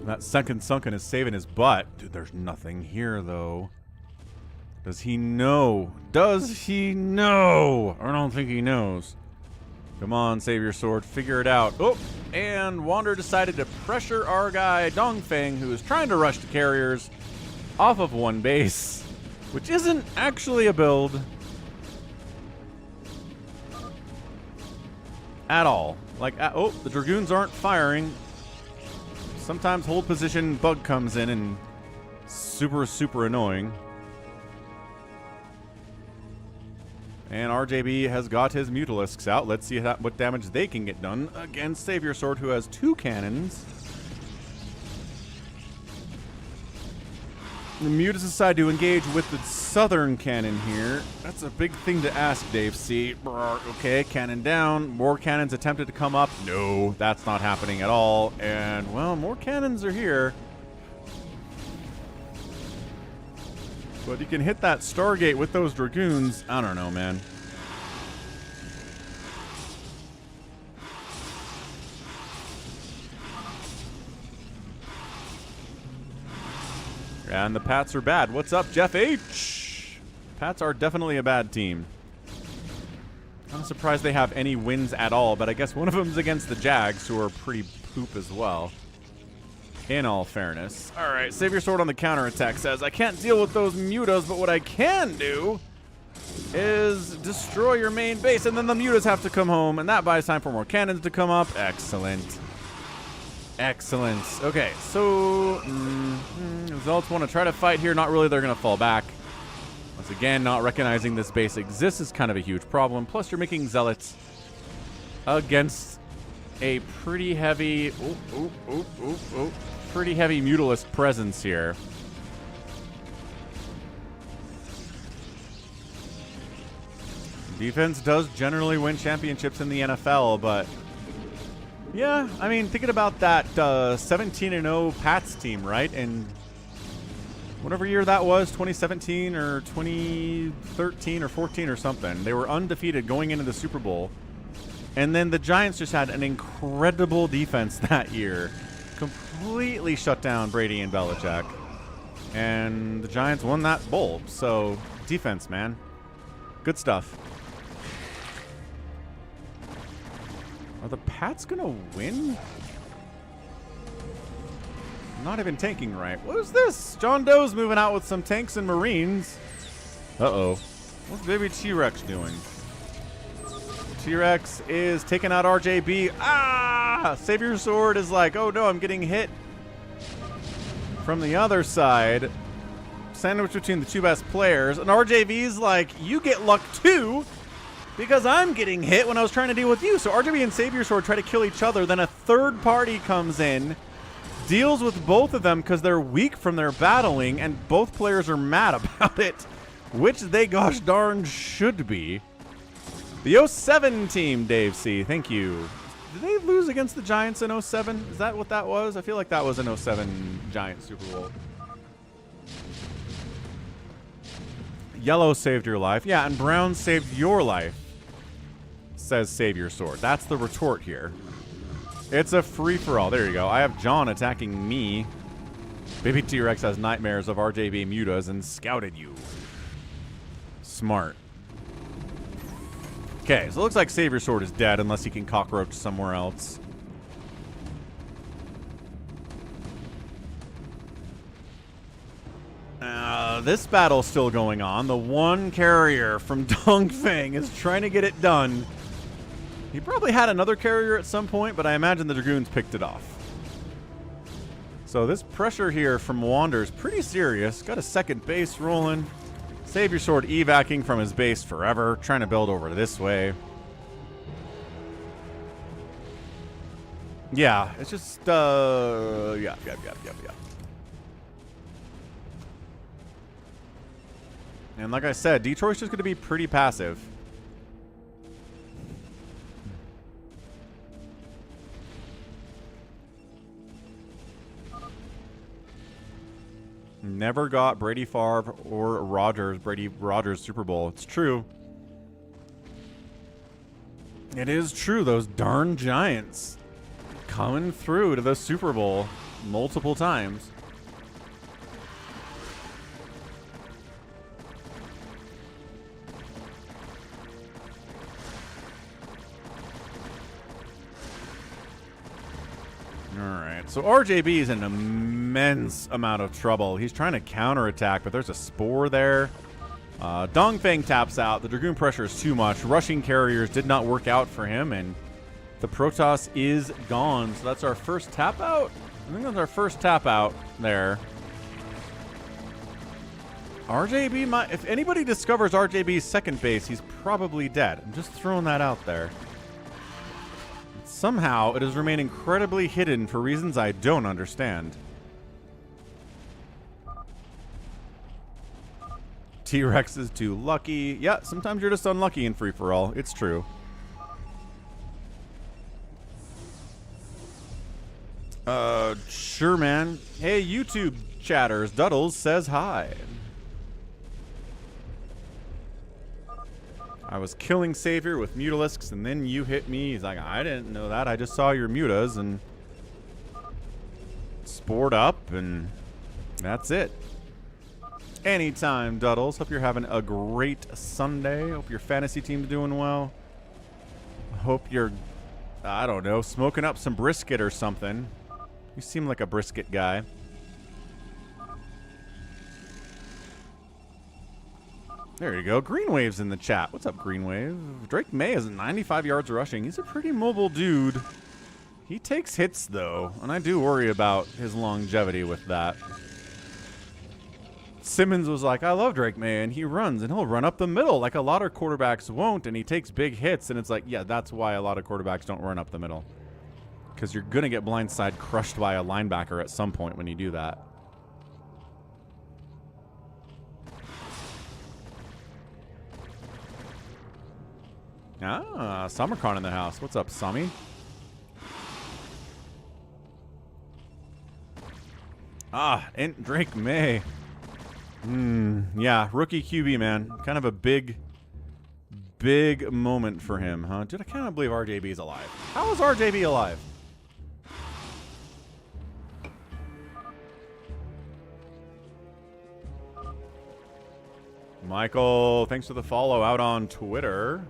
That second sunken is saving his butt. Dude, there's nothing here, though. Does he know? Does he know? I don't think he knows. Come on, SaviorSword. Figure it out. Oh, and Wander decided to pressure our guy, Dongfeng, who is trying to rush to carriers off of one base, which isn't actually a build at all. Like, oh, the Dragoons aren't firing. Sometimes hold position bug comes in and super annoying. And RJB has got his Mutalisks out. Let's see what damage they can get done against SaviorSword, who has 2 cannons. The Mutas decide to engage with the southern cannon here. That's a big thing to ask, Dave C. Okay, cannon down. More cannons attempted to come up. No, that's not happening at all. And, well, more cannons are here. But you can hit that Stargate with those Dragoons. I don't know, man. And the Pats are bad. What's up, Jeff H? Pats are definitely a bad team. I'm surprised they have any wins at all, but I guess one of them's against the Jags, who are pretty poop as well. In all fairness. Alright, SaviorSword on the counterattack says, I can't deal with those mutas, but what I can do is destroy your main base, and then the mutas have to come home, and that buys time for more cannons to come up. Excellent. Excellent. Okay, so results want to try to fight here. Not really, they're going to fall back. Once again, not recognizing this base exists is kind of a huge problem. Plus, you're making Zealots against a pretty heavy... pretty heavy Mutalist presence here. Defense does generally win championships in the NFL, but yeah, I mean, thinking about that 17-0 Pats team, right? And whatever year that was, 2017 or 2013 or 14 or something, they were undefeated going into the Super Bowl. And then the Giants just had an incredible defense that year. Completely shut down Brady and Belichick. And the Giants won that bowl. So, defense, man. Good stuff. Are the Pats going to win? Not even tanking right. What is this? JohnDoe's moving out with some tanks and Marines. Uh-oh. What's BabyTRex doing? T-Rex is taking out RJB. Ah! SaviorSword is like, oh no, I'm getting hit from the other side. Sandwich between the two best players. And RJB's like, you get luck too. because I'm getting hit when I was trying to deal with you. So RJB and SaviorSword try to kill each other. Then a third party comes in, deals with both of them because they're weak from their battling, and both players are mad about it, which they gosh darn should be. The 07 team, Dave C. Thank you. Did they lose against the Giants in 07? Is that what that was? I feel like that was an 07 Giant Super Bowl. Yellow saved your life. Yeah, and brown saved your life, says SaviorSword. That's the retort here. It's a free-for-all. There you go. I have John attacking me. BabyTRex has nightmares of RJB mutas and scouted you. Smart. Okay, so it looks like SaviorSword is dead unless he can cockroach somewhere else. This battle's still going on. The one carrier from Dongfeng is trying to get it done. He probably had another carrier at some point, but I imagine the Dragoons picked it off. So this pressure here from Wander is pretty serious. Got a second base rolling. SaviorSword evacuating from his base forever, trying to build over this way. Yeah, it's just, yeah. And like I said, Detroit's just going to be pretty passive. Never got Brady Favre or Brady Rogers Super Bowl. It's true. It is true. Those darn Giants coming through to the Super Bowl multiple times. Alright, so RJB is in an immense amount of trouble. He's trying to counterattack, but there's a Spore there. Dongfeng taps out. The Dragoon pressure is too much. Rushing carriers did not work out for him, and the Protoss is gone. So that's our first tap out? I think that's our first tap out there. RJB might... If anybody discovers RJB's second base, he's probably dead. I'm just throwing that out there. Somehow, it has remained incredibly hidden for reasons I don't understand. T-Rex is too lucky. Yeah, sometimes you're just unlucky in free-for-all. It's true. Sure, man. Hey, YouTube chatters. Duddles says hi. I was killing Savior with Mutalisks, and then you hit me. He's like, I didn't know that. I just saw your mutas and spored up, and that's it. Anytime, Duddles. Hope you're having a great Sunday. Hope your fantasy team's doing well. Hope you're, I don't know, smoking up some brisket or something. You seem like a brisket guy. There you go. Greenwave's in the chat. What's up, Greenwave? Drake May is 95 yards rushing. He's a pretty mobile dude. He takes hits, though, and I do worry about his longevity with that. Simmons was like, I love Drake May, and he runs, and he'll run up the middle like a lot of quarterbacks won't, and he takes big hits, and it's like, yeah, that's why a lot of quarterbacks don't run up the middle. Because you're going to get blindside crushed by a linebacker at some point when you do that. Ah, SummerCon in the house. What's up, Summy? Ah, and Drake May. Yeah, rookie QB, man. Kind of a big moment for him, huh? Dude, I can't believe RJB's alive. How is RJB alive? Michael, thanks for the follow out on Twitter.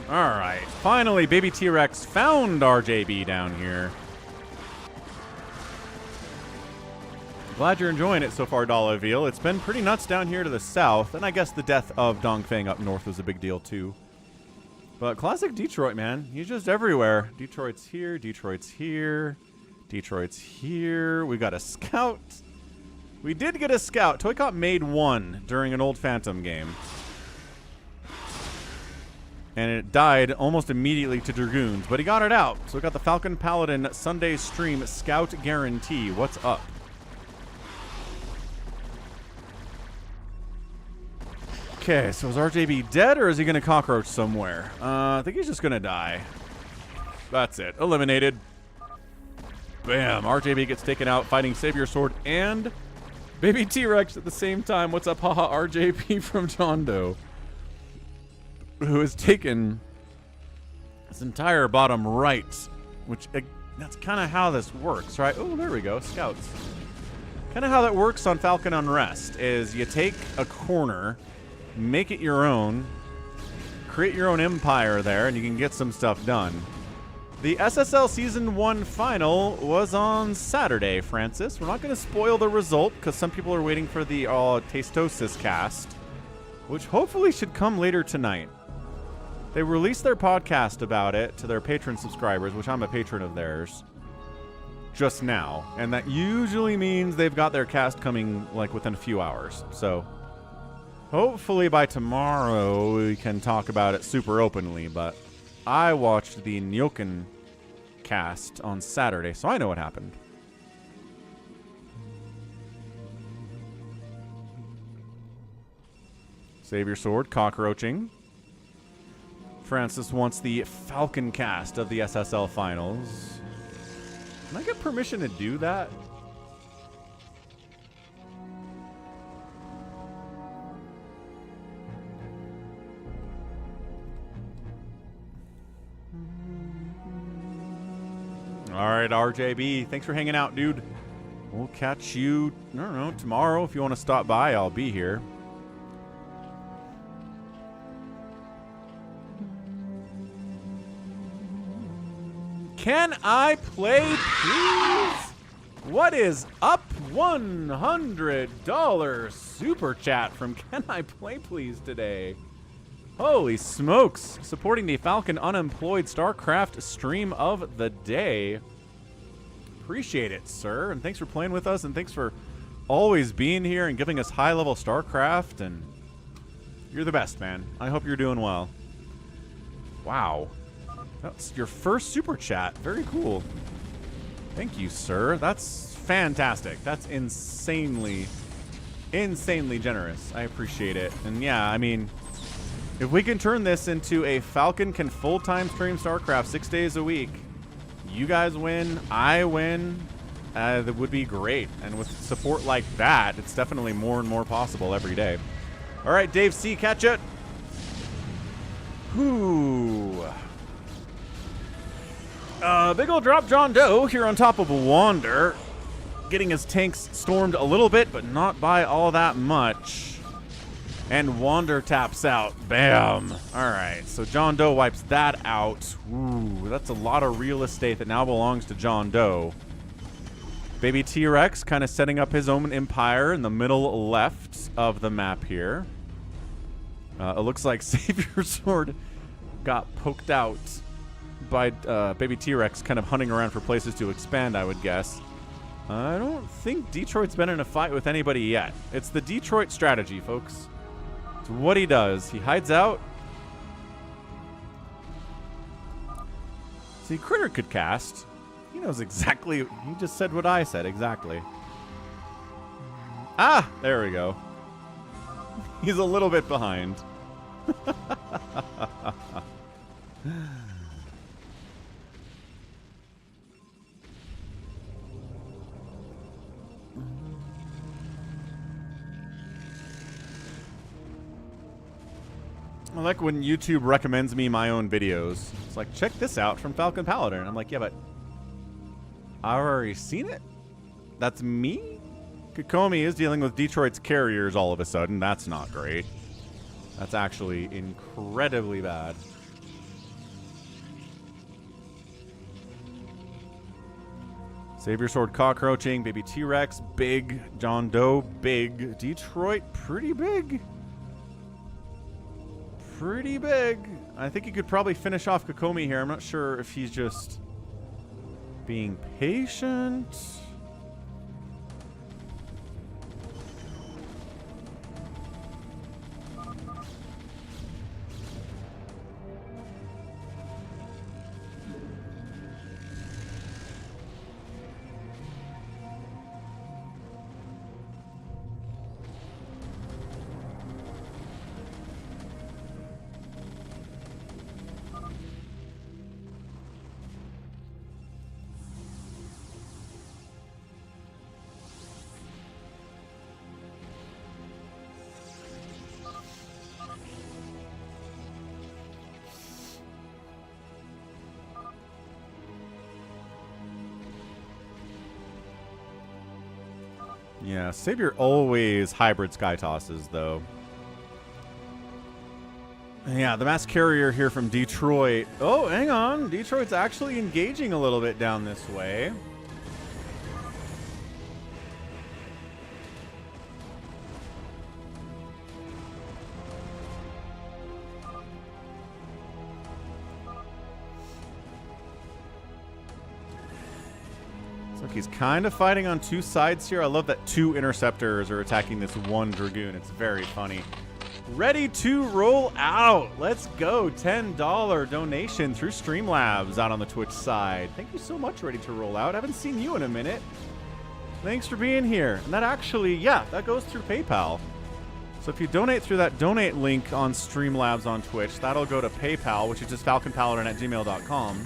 Alright, finally BabyTRex found RJB down here. Glad you're enjoying it so far, Dollaville. It's been pretty nuts down here to the south, and I guess the death of Dongfeng up north was a big deal too. But classic Detroit, man. He's just everywhere. Detroit's here, Detroit's here, Detroit's here. We got a scout. We did get a scout. Toycop made one during an old Phantom game. And it died almost immediately to Dragoons, but he got it out. So we got the Falcon Paladin Sunday stream scout guarantee. What's up? Okay, so is RJB dead, or is he going to cockroach somewhere? I think he's just going to die. That's it. Eliminated. Bam. RJB gets taken out fighting SaviorSword and BabyTRex at the same time. What's up, haha, RJB from JohnDoe, who has taken this entire bottom right, which that's kind of how this works, right? Oh, there we go. Scouts. Kind of how that works on Falcon Unrest is you take a corner, make it your own, create your own empire there, and you can get some stuff done. The SSL Season 1 final was on Saturday, Francis. We're not going to spoil the result because some people are waiting for the Tastosis cast, which hopefully should come later tonight. They released their podcast about it to their patron subscribers, which I'm a patron of theirs, just now. And that usually means they've got their cast coming like within a few hours. So hopefully by tomorrow we can talk about it super openly, but I watched the Nyoken cast on Saturday, so I know what happened. SaviorSword, cockroaching. Francis wants the Falcon cast of the SSL finals. Can I get permission to do that? All right, RJB, thanks for hanging out, dude. We'll catch you, I don't know, tomorrow. If you want to stop by, I'll be here. Can I play, please? What is up? $100 super chat from Can I Play Please today. Holy smokes. Supporting the Falcon Unemployed StarCraft stream of the day. Appreciate it, sir. And thanks for playing with us. And thanks for always being here and giving us high-level StarCraft. And you're the best, man. I hope you're doing well. Wow. That's your first super chat. Very cool. Thank you, sir. That's fantastic. That's insanely generous. I appreciate it. And yeah, I mean, if we can turn this into a Falcon can full-time stream StarCraft 6 days a week, you guys win, I win, that would be great. And with support like that, it's definitely more and more possible every day. All right, Dave C, catch it. Whoo. Big ol' drop JohnDoe here on top of Wander. Getting his tanks stormed a little bit, but not by all that much. And Wander taps out. Bam. All right, so JohnDoe wipes that out. Ooh, that's a lot of real estate that now belongs to JohnDoe. BabyTRex kind of setting up his own empire in the middle left of the map here. It looks like SaviorSword got poked out by BabyTRex kind of hunting around for places to expand, I would guess. I don't think Detroit's been in a fight with anybody yet. It's the Detroit strategy, folks. It's what he does. He hides out. See, Critter could cast. He knows exactly. He just said what I said exactly. Ah, there we go. He's a little bit behind. I like when YouTube recommends me my own videos. It's like, check this out from Falcon Paladin. I'm like, yeah, but I've already seen it. That's me? Kokomi is dealing with Detroit's carriers all of a sudden. That's not great. That's actually incredibly bad. SaviorSword cockroaching, BabyTRex, big. JohnDoe, big. Detroit, pretty big. Pretty big. I think he could probably finish off Kokomi here. I'm not sure if he's just being patient. Yeah, Savior always hybrid sky tosses, though. Yeah, the mass carrier here from Detroit. Oh, hang on. Detroit's actually engaging a little bit down this way. He's kind of fighting on two sides here. I love that two interceptors are attacking this one Dragoon. It's very funny. Ready to roll out. Let's go. $10 donation through Streamlabs out on the Twitch side. Thank you so much, Ready to Roll Out. I haven't seen you in a minute. Thanks for being here. And that actually, yeah, that goes through PayPal. So if you donate through that donate link on Streamlabs on Twitch, that'll go to PayPal, which is just falconpaladin@gmail.com.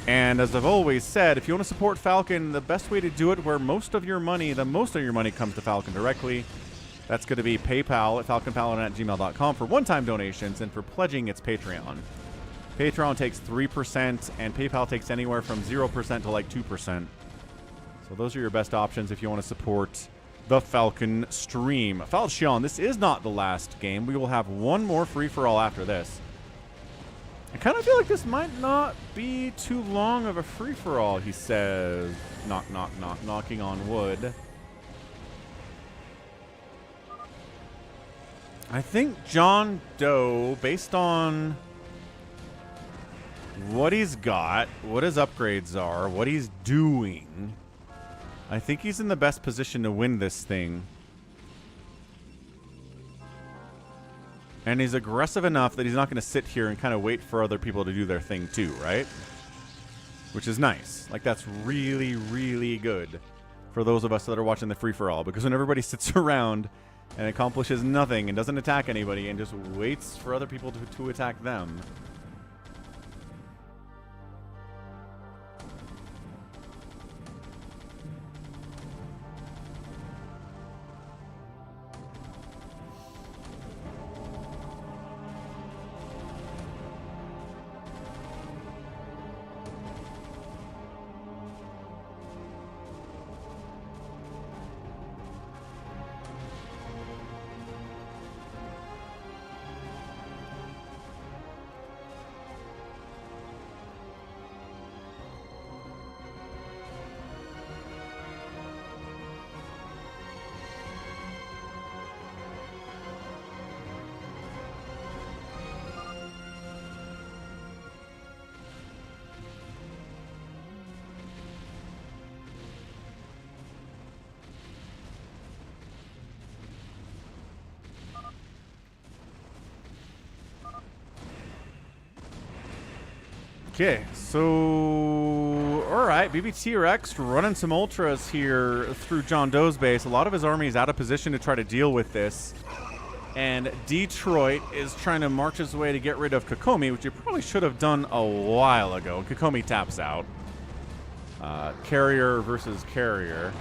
And as I've always said, if you want to support Falcon, the best way to do it where most of your money comes to Falcon directly, that's going to be PayPal at falconpaladin@gmail.com for one-time donations, and for pledging, it's Patreon. Patreon takes 3%, and PayPal takes anywhere from 0% to like 2%. So those are your best options if you want to support the Falcon stream. Falchion, this is not the last game. We will have one more free-for-all after this. I kind of feel like this might not be too long of a free-for-all, he says. Knock, knock, knock, knocking on wood. I think JohnDoe, based on what he's got, what his upgrades are, what he's doing, I think he's in the best position to win this thing. And he's aggressive enough that he's not going to sit here and kind of wait for other people to do their thing too, right? Which is nice. Like, that's really, really good for those of us that are watching the free-for-all. Because when everybody sits around and accomplishes nothing and doesn't attack anybody and just waits for other people to attack them, okay, so alright, BabyTRex running some ultras here through JohnDoe's base. A lot of his army is out of position to try to deal with this. And Detroit is trying to march his way to get rid of Kokomi, which he probably should have done a while ago. Kokomi taps out. Carrier versus carrier.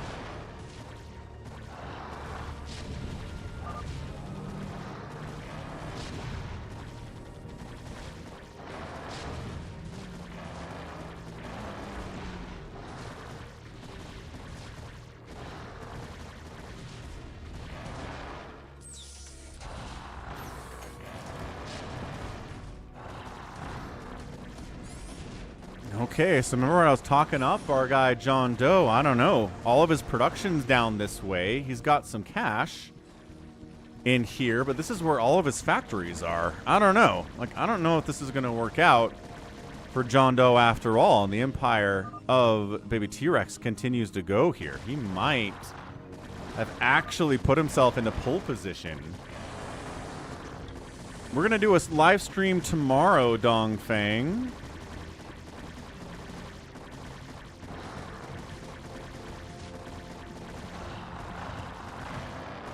Okay, so remember when I was talking up our guy JohnDoe? I don't know. All of his production's down this way. He's got some cash in here, but this is where all of his factories are. I don't know. Like, I don't know if this is going to work out for JohnDoe after all. And the empire of BabyTRex continues to go here. He might have actually put himself into pole position. We're going to do a live stream tomorrow, Dongfang.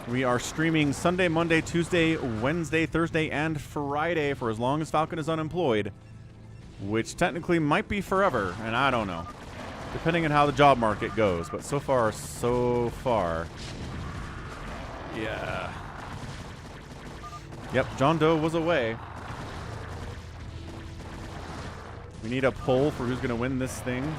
We are streaming Sunday, Monday, Tuesday, Wednesday, Thursday, and Friday for as long as Falcon is unemployed, which technically might be forever, and I don't know, depending on how the job market goes. But so far, yeah. Yep, JohnDoe was away. We need a poll for who's going to win this thing.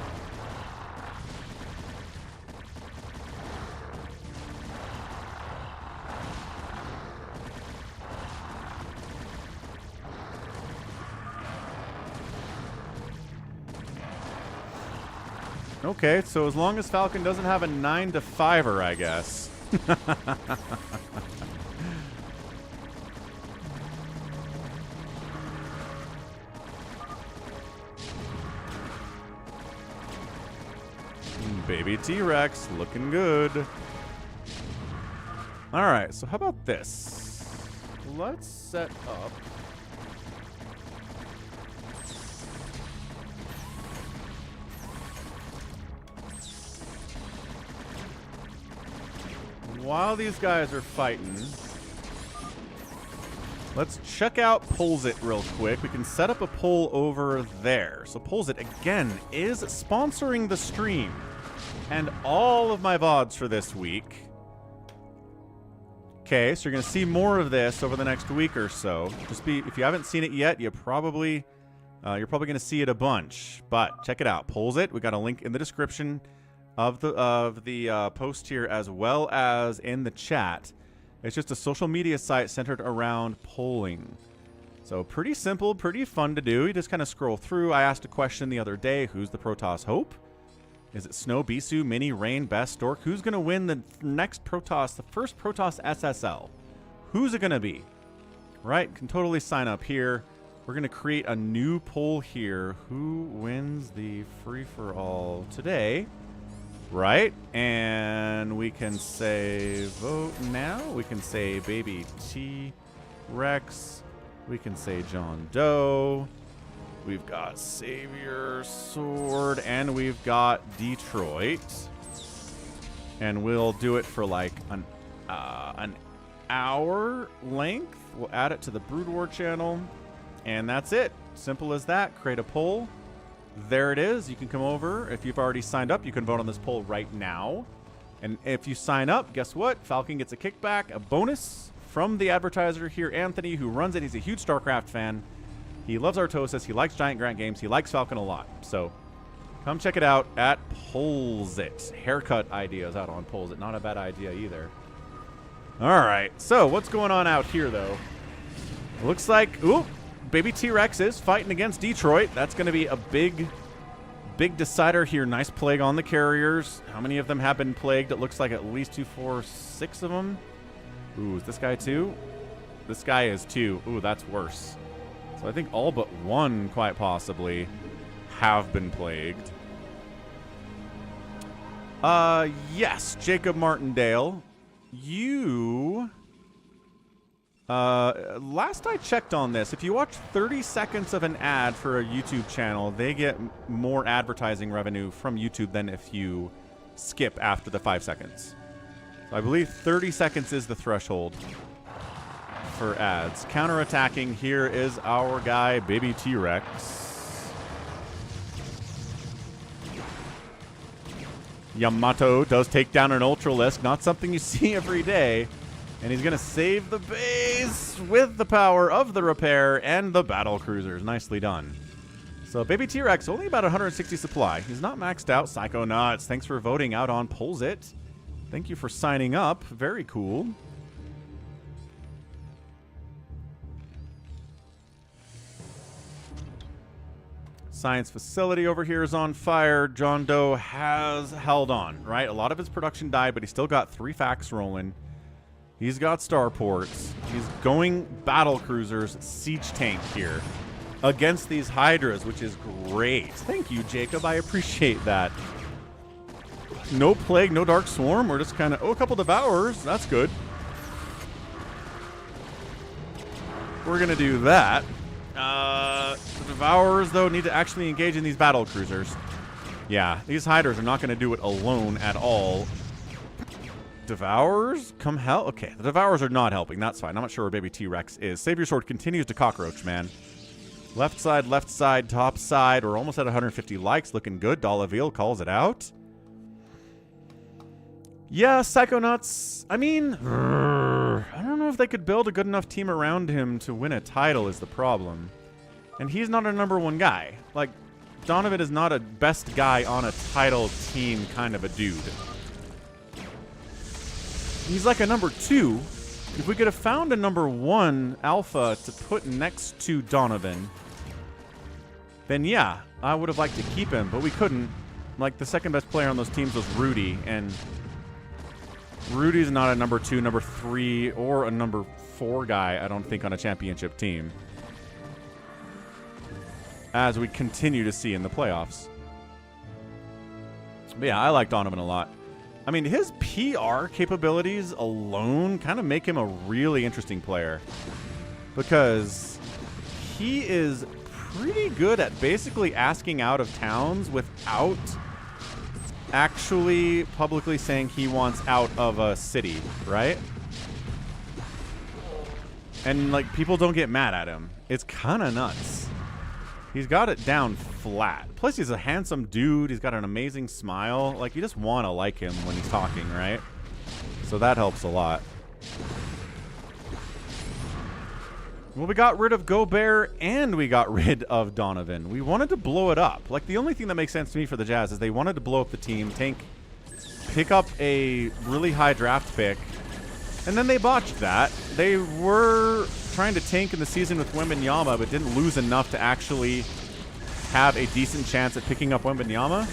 Okay, so as long as Falcon doesn't have a 9 to 5er, I guess. BabyTRex looking good. All right, so how about this? Let's set up. While these guys are fighting, let's check out Polls It real quick. We can set up a poll over there. So Polls It, again, is sponsoring the stream and all of my VODs for this week. Okay, so you're going to see more of this over the next week or so. If you haven't seen it yet, you're probably going to see it a bunch. But check it out. Polls It. We got a link in the description of the post here, as well as in the chat. It's just a social media site centered around polling. So pretty simple, pretty fun to do. You just kind of scroll through. I asked a question the other day. Who's the Protoss Hope? Is it Snow, Bisu, Mini, Rain, Best, Stork? Who's going to win the next Protoss, the first Protoss SSL? Who's it going to be? Right? Can totally sign up here. We're going to create a new poll here. Who wins the free-for-all today? Right, and we can say vote now. We can say BabyTRex. We can say JohnDoe. We've got SaviorSword, and we've got Detroit. And we'll do it for like an hour length. We'll add it to the BroodWar channel, and that's it. Simple as that. Create a poll. There it is. You can come over. If you've already signed up, you can vote on this poll right now. And if you sign up, guess what? Falcon gets a kickback, a bonus from the advertiser here, Anthony, who runs it. He's a huge StarCraft fan. He loves Artosis. He likes Giant Grant games. He likes Falcon a lot. So come check it out at Polls It. Haircut ideas out on Polls It. Not a bad idea either. All right. So what's going on out here, though? It looks like... Ooh! BabyTRex is fighting against Detroit. That's going to be a big decider here. Nice plague on the carriers. How many of them have been plagued? It looks like at least 2, 4, 6 of them. Ooh, is this guy too? This guy is too. Ooh, that's worse. So I think all but one, quite possibly, have been plagued. Yes, Jacob Martindale. You... last I checked on this, if you watch 30 seconds of an ad for a YouTube channel, they get more advertising revenue from YouTube than if you skip after the 5 seconds. So I believe 30 seconds is the threshold for ads. Counterattacking here is our guy, BabyTRex. Yamato does take down an Ultralisk, not something you see every day. And he's going to save the base with the power of the repair and the battle cruisers. Nicely done. So BabyTRex, only about 160 supply. He's not maxed out. Psychonauts, thanks for voting out on Polls It. Thank you for signing up. Very cool. Science facility over here is on fire. JohnDoe has held on, right? A lot of his production died, but he still got 3 facts rolling. He's got starports. He's going battle cruisers, siege tank here against these hydras, which is great. Thank you, Jacob. I appreciate that. No plague, no dark swarm. We're just kind of, oh, a couple devourers. That's good. We're going to do that. The devourers, though, need to actually engage in these battle cruisers. Yeah, these hydras are not going to do it alone at all. Devourers? Come help? Okay, the devourers are not helping. That's fine. I'm not sure where BabyTRex is. SaviorSword continues to cockroach, man. Left side, top side. We're almost at 150 likes. Looking good. Dollaville calls it out. Yeah, Psychonauts. I mean, I don't know if they could build a good enough team around him to win a title is the problem. And he's not a #1 guy. Like, Donovan is not a best guy on a title team kind of a dude. He's like a #2. If we could have found a #1 alpha to put next to Donovan, then yeah, I would have liked to keep him, but we couldn't. Like, the second best player on those teams was Rudy, and Rudy's not a #2, #3, or a #4 guy, I don't think, on a championship team. As we continue to see in the playoffs. But yeah, I like Donovan a lot. I mean, his PR capabilities alone kind of make him a really interesting player. Because he is pretty good at basically asking out of towns without actually publicly saying he wants out of a city, right? And, like, people don't get mad at him. It's kind of nuts. He's got it down flat. Plus, he's a handsome dude. He's got an amazing smile. Like, you just want to like him when he's talking, right? So that helps a lot. Well, we got rid of Gobert and we got rid of Donovan. We wanted to blow it up. Like, the only thing that makes sense to me for the Jazz is they wanted to blow up the team, pick up a really high draft pick, and then they botched that. They were trying to tank in the season with Wembanyama, but didn't lose enough to actually have a decent chance at picking up Wembanyama.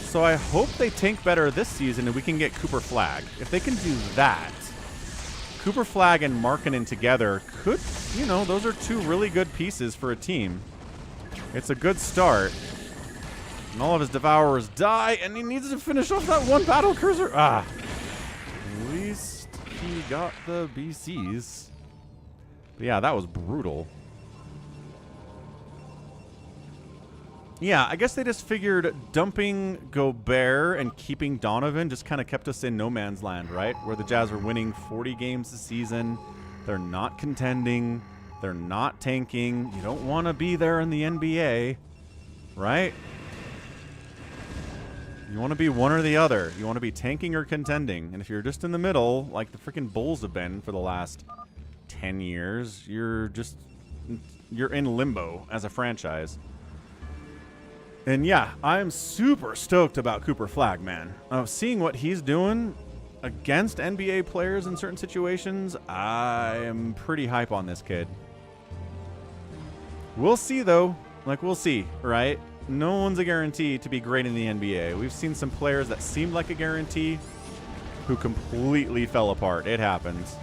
So I hope they tank better this season and we can get Cooper Flag. If they can do that, Cooper Flag and Markkanen together could, you know, those are 2 really good pieces for a team. It's a good start. And all of his Devourers die, and he needs to finish off that 1 battle cruiser. Ah. At least he got the BCs. But yeah, that was brutal. Yeah, I guess they just figured dumping Gobert and keeping Donovan just kind of kept us in no man's land, right? Where the Jazz were winning 40 games a season. They're not contending. They're not tanking. You don't want to be there in the NBA, right? You want to be one or the other. You want to be tanking or contending. And if you're just in the middle, like the freaking Bulls have been for the last 10 years, you're in limbo as a franchise. And yeah, I'm super stoked about Cooper Flag, man. Seeing what he's doing against NBA players in certain situations, I am pretty hype on this kid. We'll see, though. Like, we'll see, right? No one's a guarantee to be great in the NBA. We've seen some players that seemed like a guarantee who completely fell apart. It happens.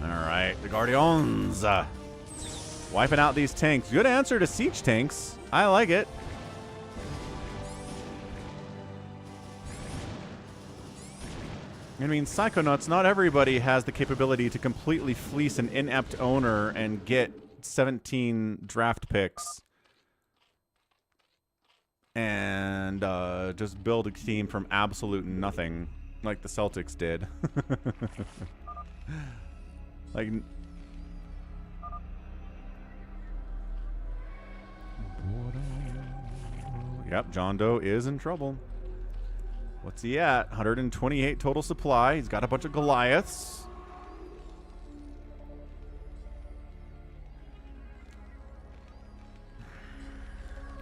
All right, the Guardians. Wiping out these tanks. Good answer to siege tanks. I like it. I mean, Psychonauts, not everybody has the capability to completely fleece an inept owner and get 17 draft picks and just build a team from absolute nothing like the Celtics did. Like... Yep, JohnDoe is in trouble. What's he at? 128 total supply. He's got a bunch of Goliaths.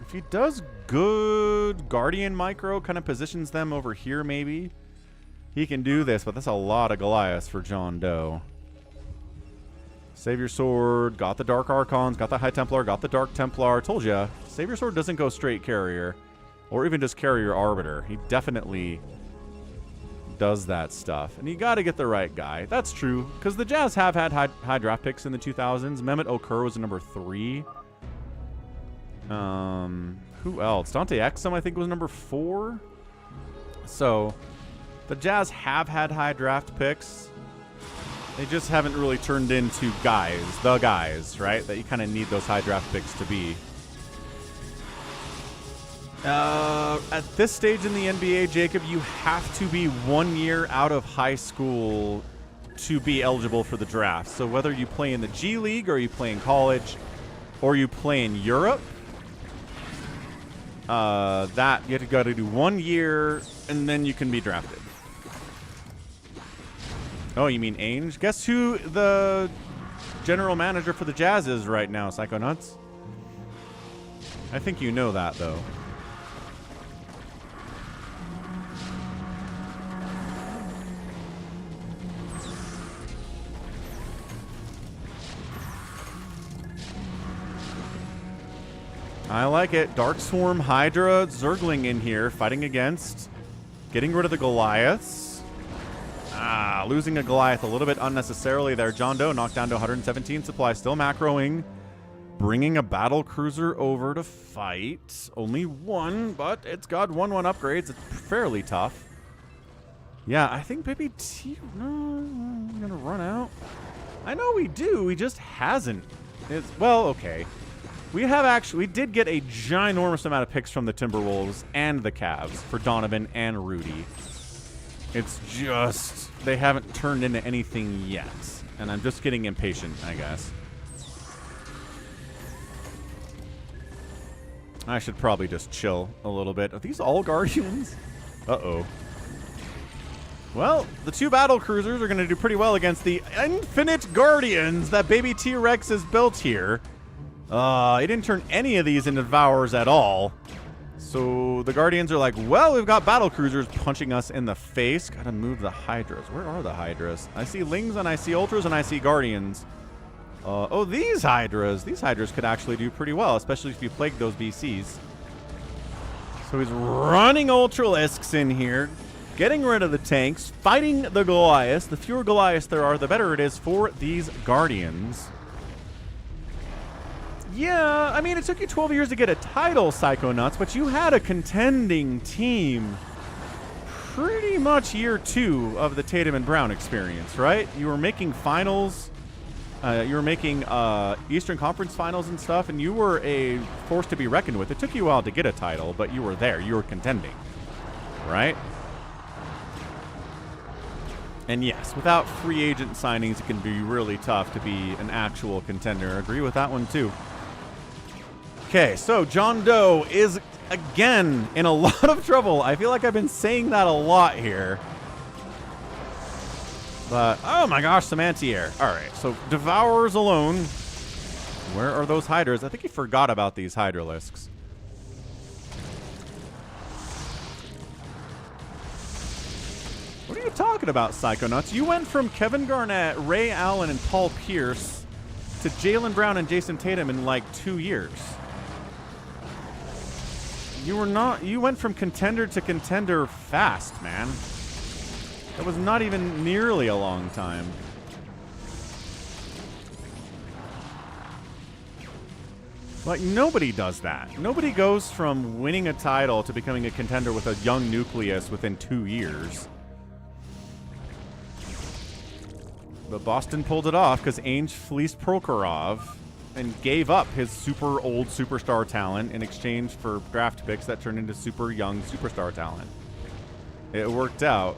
If he does good Guardian micro, kind of positions them over here maybe, he can do this, but that's a lot of Goliaths for JohnDoe. SaviorSword, got the Dark Archons, got the High Templar, got the Dark Templar. Told ya, SaviorSword doesn't go straight carrier. Or even just carrier arbiter. He definitely does that stuff. And you gotta get the right guy. That's true. Because the Jazz have had high draft picks in the 2000s. Mehmet Okur was number 3. Who else? Dante Exum, I think, was number 4. So, the Jazz have had high draft picks. They just haven't really turned into guys. The guys, right? That you kind of need those high draft picks to be. At this stage in the NBA, Jacob, you have to be 1 year out of high school to be eligible for the draft. So whether you play in the G League or you play in college or you play in Europe, that you got to do 1 year and then you can be drafted. Oh, you mean Ainge? Guess who the general manager for the Jazz is right now, Psychonauts? I think you know that, though. I like it. Dark Swarm, Hydra, Zergling in here, fighting against, getting rid of the Goliaths. Losing a Goliath a little bit unnecessarily there. JohnDoe knocked down to 117 supply, still macroing. Bringing a battle cruiser over to fight. Only one, but it's got 1/1 upgrades. It's fairly tough. Yeah, I think BabyTRex gonna run out. I know we do. He just hasn't. Well, okay. We did get a ginormous amount of picks from the Timberwolves and the Cavs for Donovan and Rudy. It's just they haven't turned into anything yet, and I'm just getting impatient, I guess. I should probably just chill a little bit. Are these all Guardians? Uh-oh. Well, the 2 battle cruisers are going to do pretty well against the infinite Guardians that BabyTRex has built here. He didn't turn any of these into Devourers at all. So the Guardians are like, well, we've got battle cruisers punching us in the face. Gotta move the Hydras. Where are the Hydras? I see Lings and I see Ultras and I see Guardians. Oh, these Hydras. These Hydras could actually do pretty well, especially if you plague those BCs. So he's running Ultralisks in here, getting rid of the tanks, fighting the Goliaths. The fewer Goliaths there are, the better it is for these Guardians. Yeah, I mean, it took you 12 years to get a title, Psychonauts, but you had a contending team pretty much year 2 of the Tatum and Brown experience, right? You were making finals. You were making Eastern Conference finals and stuff, and you were a force to be reckoned with. It took you a while to get a title, but you were there. You were contending, right? And yes, without free agent signings, it can be really tough to be an actual contender. Agree with that one, too. Okay, so JohnDoe is, again, in a lot of trouble. I feel like I've been saying that a lot here. But, oh my gosh, Semantier. All right, so Devourers alone. Where are those Hydras? I think he forgot about these Hydralisks. What are you talking about, Psychonauts? You went from Kevin Garnett, Ray Allen, and Paul Pierce to Jaylen Brown and Jason Tatum in like 2 years. You went from contender to contender fast, man. That was not even nearly a long time. Like, nobody does that. Nobody goes from winning a title to becoming a contender with a young nucleus within 2 years. But Boston pulled it off because Ainge fleeced Prokhorov and gave up his super old superstar talent in exchange for draft picks that turned into super young superstar talent. It worked out.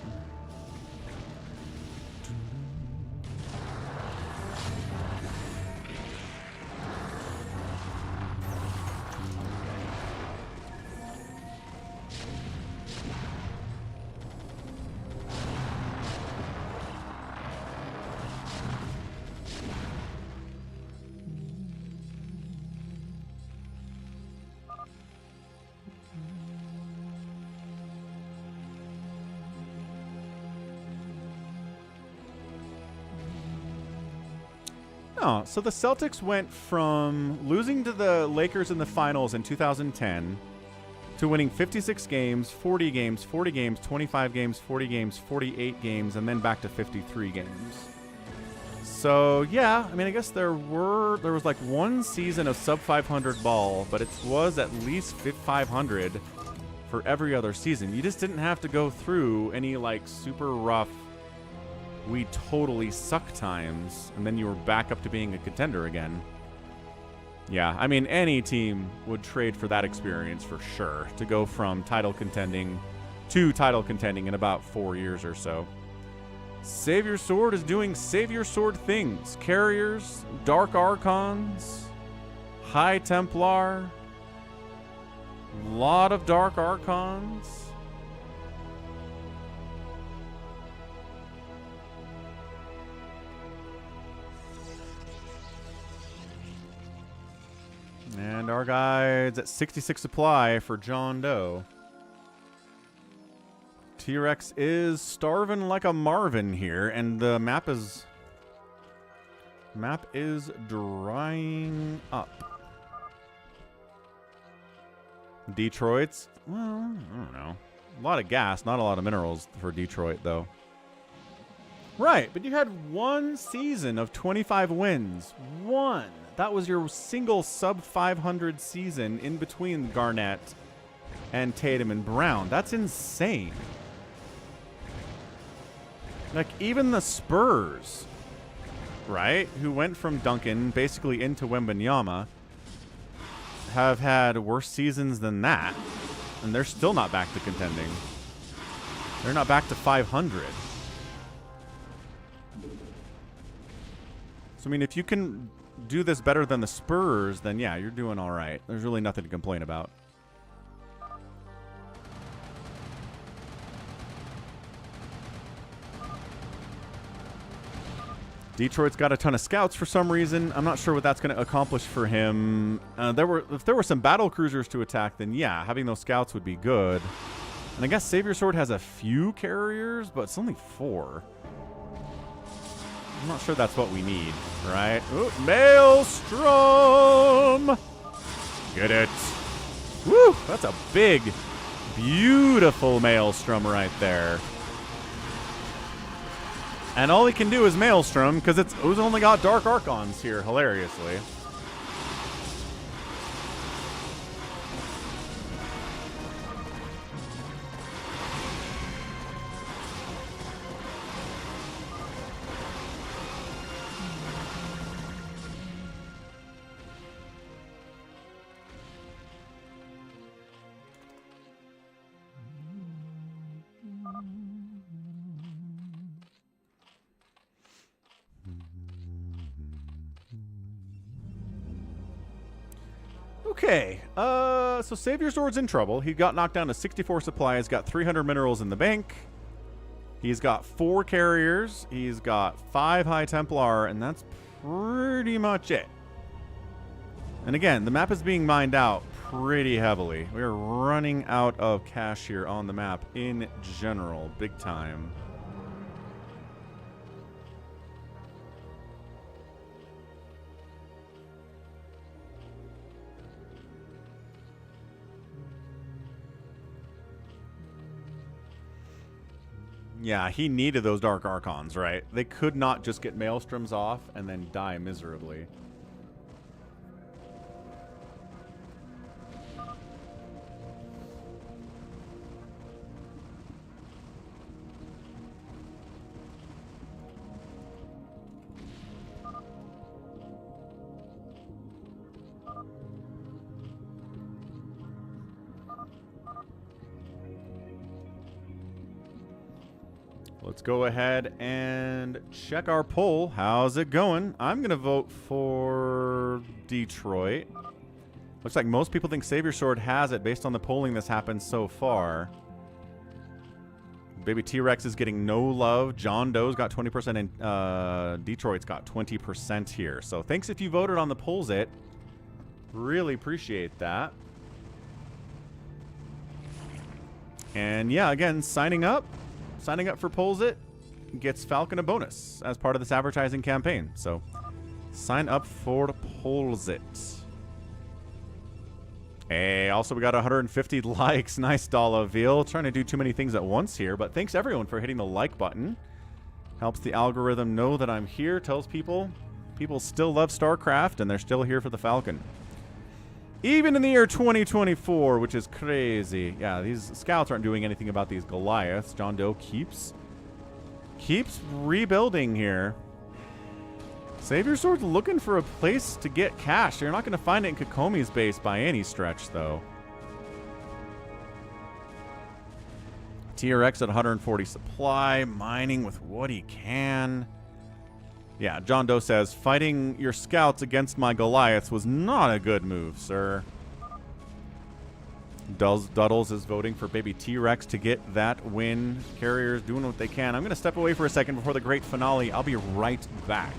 Oh, so the Celtics went from losing to the Lakers in the finals in 2010 to winning 56 games, 40 games, 40 games, 25 games, 40 games, 48 games, and then back to 53 games. So, yeah, I mean, I guess there was like one season of sub 500 ball, but it was at least 500 for every other season. You just didn't have to go through any like super rough, we totally suck times, and then you were back up to being a contender again. Yeah, I mean, any team would trade for that experience for sure, to go from title contending to title contending in about 4 years or so. SaviorSword is doing SaviorSword things. Carriers, Dark Archons, High Templar, lot of Dark Archons. And our guide's at 66 supply for JohnDoe. T-Rex is starving like a Marvin here, and the map is drying up. Detroit's, well, I don't know. A lot of gas, not a lot of minerals for Detroit, though. Right, but you had one season of 25 wins. One. That was your single sub 500 season in between Garnett and Tatum and Brown. That's insane. Like, even the Spurs, right, who went from Duncan basically into Wembanyama, have had worse seasons than that, and they're still not back to contending. They're not back to 500. So, I mean, if you can do this better than the Spurs, then yeah, you're doing all right. There's really nothing to complain about. Detroit's got a ton of scouts for some reason. I'm not sure what that's going to accomplish for him. If there were some battle cruisers to attack, then yeah, having those scouts would be good. And I guess SaviorSword has a few carriers, but it's only 4. I'm not sure that's what we need, right? Ooh, Maelstrom! Get it. Woo! That's a big, beautiful Maelstrom right there. And all he can do is Maelstrom, because it's only got Dark Archons here, hilariously. Okay, so SaviorSword's in trouble. He got knocked down to 64 supply. He's got 300 minerals in the bank. He's got 4 carriers. He's got 5 High Templar, and that's pretty much it. And again, the map is being mined out pretty heavily. We are running out of cash here on the map in general, big time. Yeah, he needed those Dark Archons, right? They could not just get Maelstroms off and then die miserably. Let's go ahead and check our poll. How's it going? I'm going to vote for Detroit. Looks like most people think SaviorSword has it based on the polling that's happened so far. BabyTRex is getting no love. JohnDoe's got 20% and Detroit's got 20% here. So thanks if you voted on the polls it. Really appreciate that. And yeah, again, signing up for Polls It gets Falcon a bonus as part of this advertising campaign. So Sign up for polls it. Hey, also we got 150 likes. Nice, Dollaville. Trying to do too many things at once here, but thanks everyone for hitting the like button. Helps the algorithm know that I'm here. Tells people still love StarCraft and they're still here for the Falcon. Even in the year 2024, which is crazy. Yeah, these scouts aren't doing anything about these Goliaths. JohnDoe keeps rebuilding here. SaviorSword's looking for a place to get cash. You're not going to find it in Kokomi's base by any stretch, though. TRX at 140 supply, mining with what he can. Yeah, JohnDoe says, fighting your scouts against my Goliaths was not a good move, sir. Duddles is voting for BabyTRex to get that win. Carriers doing what they can. I'm going to step away for a second before the great finale. I'll be right back.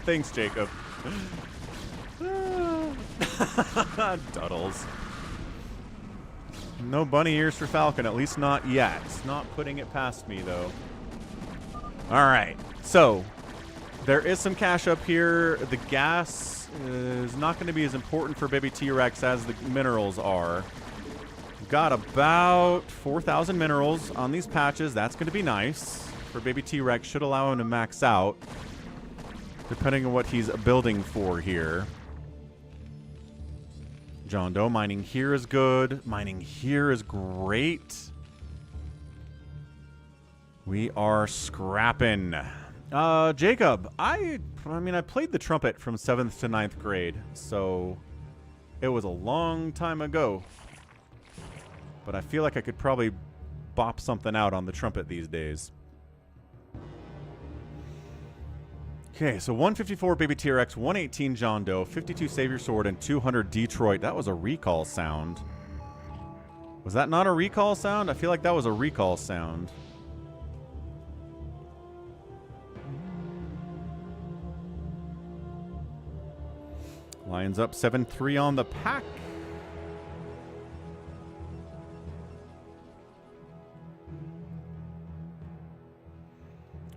Thanks, Jacob. Duddles. No bunny ears for Falcon, at least not yet. Not putting it past me, though. Alright, so there is some cash up here. The gas is not going to be as important for BabyTRex as the minerals are. Got about 4,000 minerals on these patches. That's going to be nice. For BabyTRex, should allow him to max out, depending on what he's building for here. JohnDoe, mining here is good. Mining here is great. We are scrapping. Jacob, I mean, I played the trumpet from 7th to 9th grade, so it was a long time ago. But I feel like I could probably bop something out on the trumpet these days. Okay, so 154 BabyTRex, 118 JohnDoe, 52 SaviorSword, and 200 Detroit. That was a recall sound. Was that not a recall sound? I feel like that was a recall sound. Lions up 7-3 on the pack.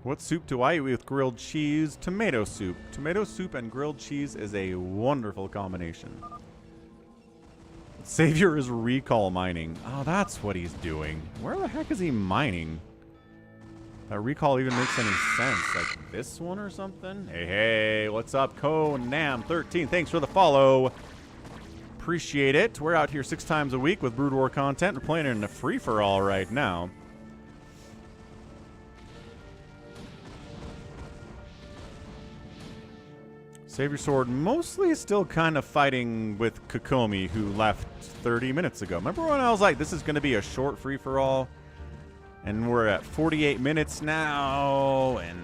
What soup do I eat with grilled cheese? Tomato soup. Tomato soup and grilled cheese is a wonderful combination. Savior is recall mining. Oh, that's what he's doing. Where the heck is he mining? That recall even makes any sense. Like this one or something? Hey, hey, what's up? Conam13. Thanks for the follow. appreciate it. We're out here 6 times a week with BroodWar content. We're playing it in a free-for-all right now. SaviorSword mostly still kind of fighting with Kokomi, who left 30 minutes ago. Remember when I was like, this is going to be a short free-for-all? And we're at 48 minutes now, and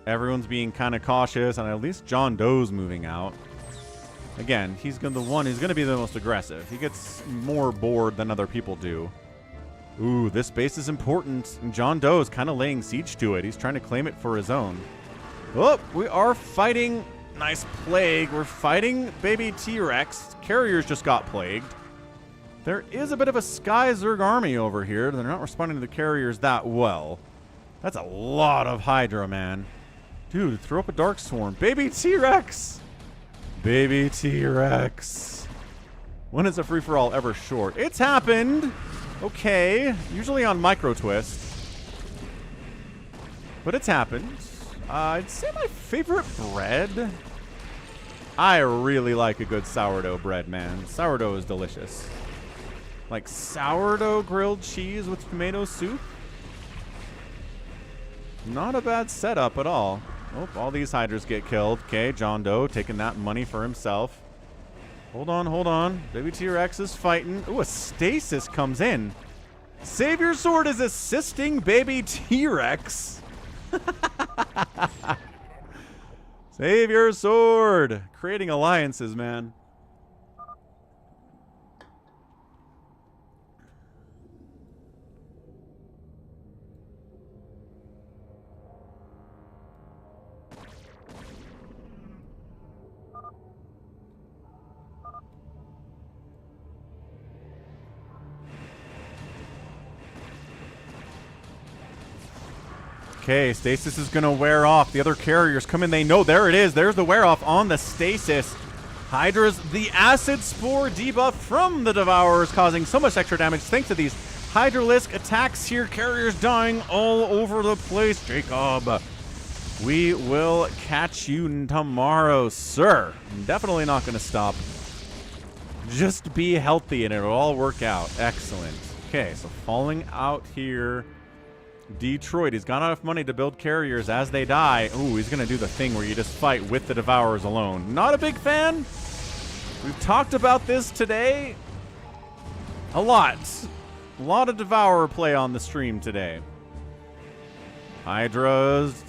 everyone's being kind of cautious, and at least JohnDoe's moving out. Again, he's the one who's going to be the most aggressive. He gets more bored than other people do. Ooh, this base is important, and JohnDoe is kind of laying siege to it. He's trying to claim it for his own. Oh, we are fighting... Nice plague. We're fighting BabyTRex. Carriers just got plagued. There is a bit of a Sky Zerg army over here. They're not responding to the carriers that well. That's a lot of Hydra, man. Dude, throw up a Dark Swarm. BabyTRex! BabyTRex. When is a free-for-all ever short? It's happened! Okay. Usually on Micro Twist. But it's happened. I'd say my favorite bread. I really like a good sourdough bread, man. Sourdough is delicious. Like sourdough grilled cheese with tomato soup. Not a bad setup at all. Oh, all these hydras get killed. Okay, JohnDoe taking that money for himself. Hold on, hold on. BabyTRex is fighting. Ooh, a stasis comes in. SaviorSword is assisting BabyTRex. SaviorSword creating alliances, man. Okay, stasis is going to wear off. The other carriers come in. They know. There it is. There's the wear off on the stasis. Hydra's the acid spore debuff from the Devourers, causing so much extra damage thanks to these Hydralisk attacks here. Carriers dying all over the place. Jacob, we will catch you tomorrow, sir. I'm definitely not going to stop. Just be healthy and it'll all work out. Excellent. Okay, so falling out here. Detroit, he's got enough money to build carriers as they die. Ooh, he's going to do the thing where you just fight with the Devourers alone. Not a big fan. We've talked about this today. A lot. A lot of Devourer play on the stream today. Hydra's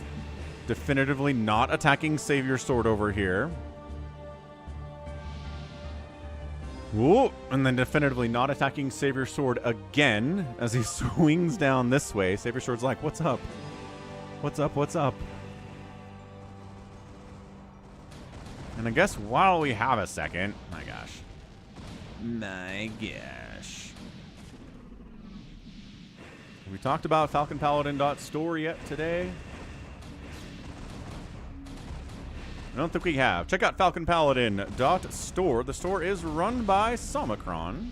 definitively not attacking SaviorSword over here. Ooh, and then definitively not attacking SaviorSword again as he swings down this way. SaviorSword's like, what's up? What's up? What's up? And I guess while we have a second, my gosh. My gosh. Have we talked about FalconPaladin.store yet today? I don't think we have. Check out FalconPaladin.store. The store is run by Somacron.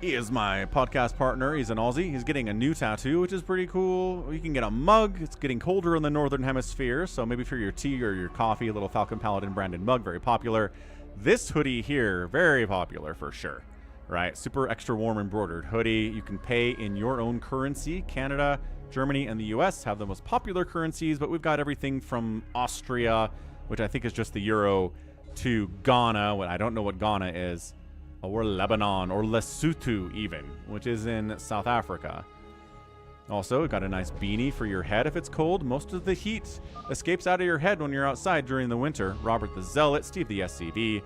He is my podcast partner. He's an Aussie. He's getting a new tattoo, which is pretty cool. You can get a mug. It's getting colder in the Northern Hemisphere, so maybe for your tea or your coffee, a little Falcon Paladin branded mug, very popular. This hoodie here, very popular for sure. Right? Super extra warm embroidered hoodie. You can pay in your own currency. Canada, Germany, and the US have the most popular currencies, but we've got everything from Austria, which I think is just the euro, to Ghana, what I don't know what Ghana is, or Lebanon, or Lesotho even, which is in South Africa. Also, we've got a nice beanie for your head if it's cold. Most of the heat escapes out of your head when you're outside during the winter. Robert the Zealot, Steve the SCV,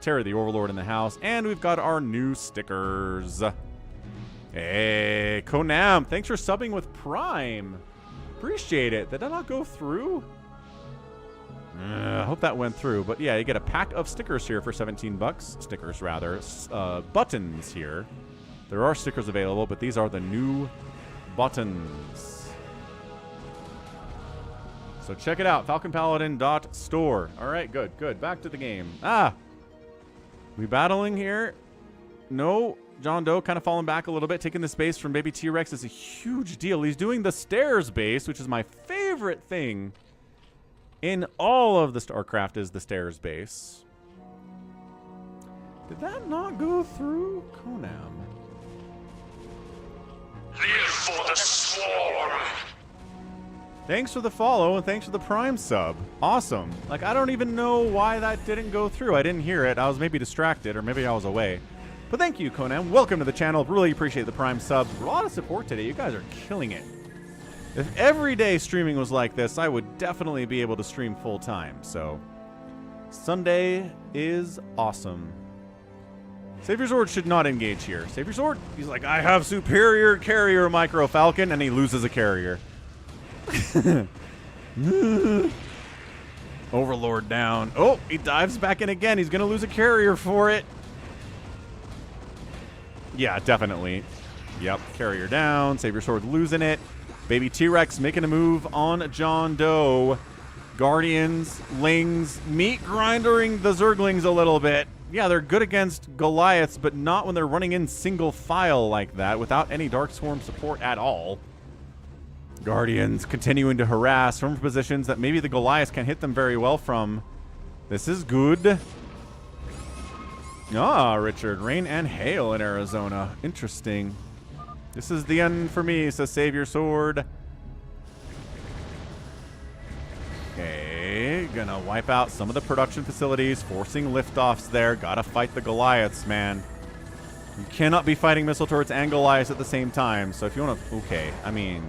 Terry the Overlord in the house, and we've got our new stickers. Hey, Konam, thanks for subbing with Prime. Appreciate it. Did that not go through? I hope that went through. But yeah, you get a pack of stickers here for 17 bucks. Stickers, rather. Buttons here. There are stickers available, but these are the new buttons. So check it out. FalconPaladin.store. All right, good, good. Back to the game. We battling here? No. JohnDoe kind of falling back a little bit, taking the space from BabyTRex is a huge deal. He's doing the stairs base, which is my favorite thing in all of the StarCraft is the stairs base. Did that not go through? Konam. Live for the swarm. Thanks for the follow and thanks for the Prime sub. Awesome. Like, I don't even know why that didn't go through. I didn't hear it. I was maybe distracted or maybe I was away. But thank you, Konam. Welcome to the channel. Really appreciate the Prime subs. A lot of support today. You guys are killing it. If everyday streaming was like this, I would definitely be able to stream full time. So, Sunday is awesome. SaviorSword should not engage here. SaviorSword, he's like, I have superior carrier micro Falcon, and he loses a carrier. Overlord down. Oh, he dives back in again. He's going to lose a carrier for it. Yeah, definitely. Yep, carrier down. SaviorSword losing it. BabyTRex making a move on JohnDoe. Guardians, Lings, meat grinding the Zerglings a little bit. Yeah, they're good against Goliaths, but not when they're running in single file like that without any Dark Swarm support at all. Guardians continuing to harass from positions that maybe the Goliaths can hit them very well from. This is good. Ah, Richard. Rain and hail in Arizona. Interesting. This is the end for me, says SaviorSword. Okay, gonna wipe out some of the production facilities, forcing liftoffs there. Gotta fight the Goliaths, man. You cannot be fighting missile turrets and Goliaths at the same time. So if you want to... Okay, I mean...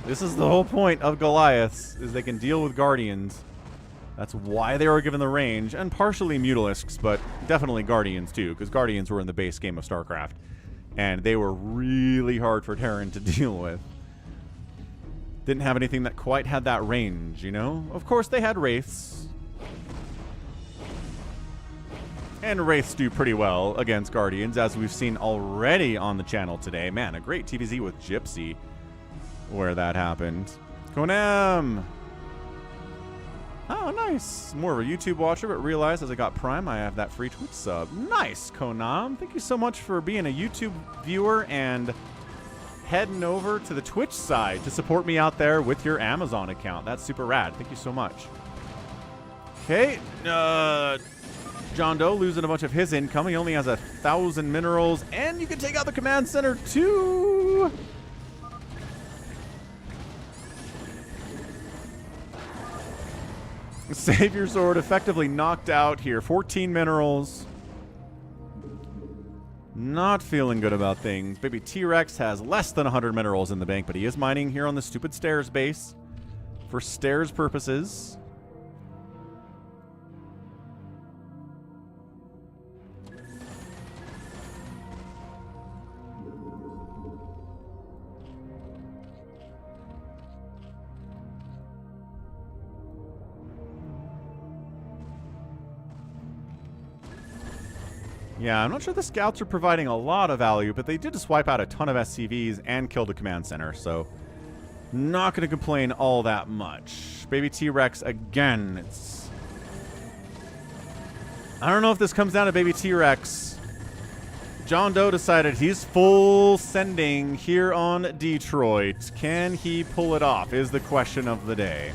this is the whole point of Goliaths, is they can deal with Guardians. That's why they were given the range, and partially Mutalisks, but definitely Guardians too, because Guardians were in the base game of StarCraft. And they were really hard for Terran to deal with. Didn't have anything that quite had that range, you know? Of course, they had Wraiths. And Wraiths do pretty well against Guardians, as we've seen already on the channel today. Man, a great TVZ with Gypsy, where that happened. Konam! Oh, nice. More of a YouTube watcher, but realized as I got Prime, I have that free Twitch sub. Nice, Konam. Thank you so much for being a YouTube viewer and heading over to the Twitch side to support me out there with your Amazon account. That's super rad. Thank you so much. Okay. JohnDoe losing a bunch of his income. He only has 1,000 minerals, and you can take out the command center too. SaviorSword effectively knocked out here. 14 minerals. Not feeling good about things. BabyTRex has less than 100 minerals in the bank, but he is mining here on the stupid stairs base for stairs purposes. Yeah, I'm not sure the scouts are providing a lot of value, but they did just wipe out a ton of SCVs and kill the command center, so not going to complain all that much. BabyTRex again. I don't know if this comes down to BabyTRex. JohnDoe decided he's full sending here on Detroit. Can he pull it off is the question of the day.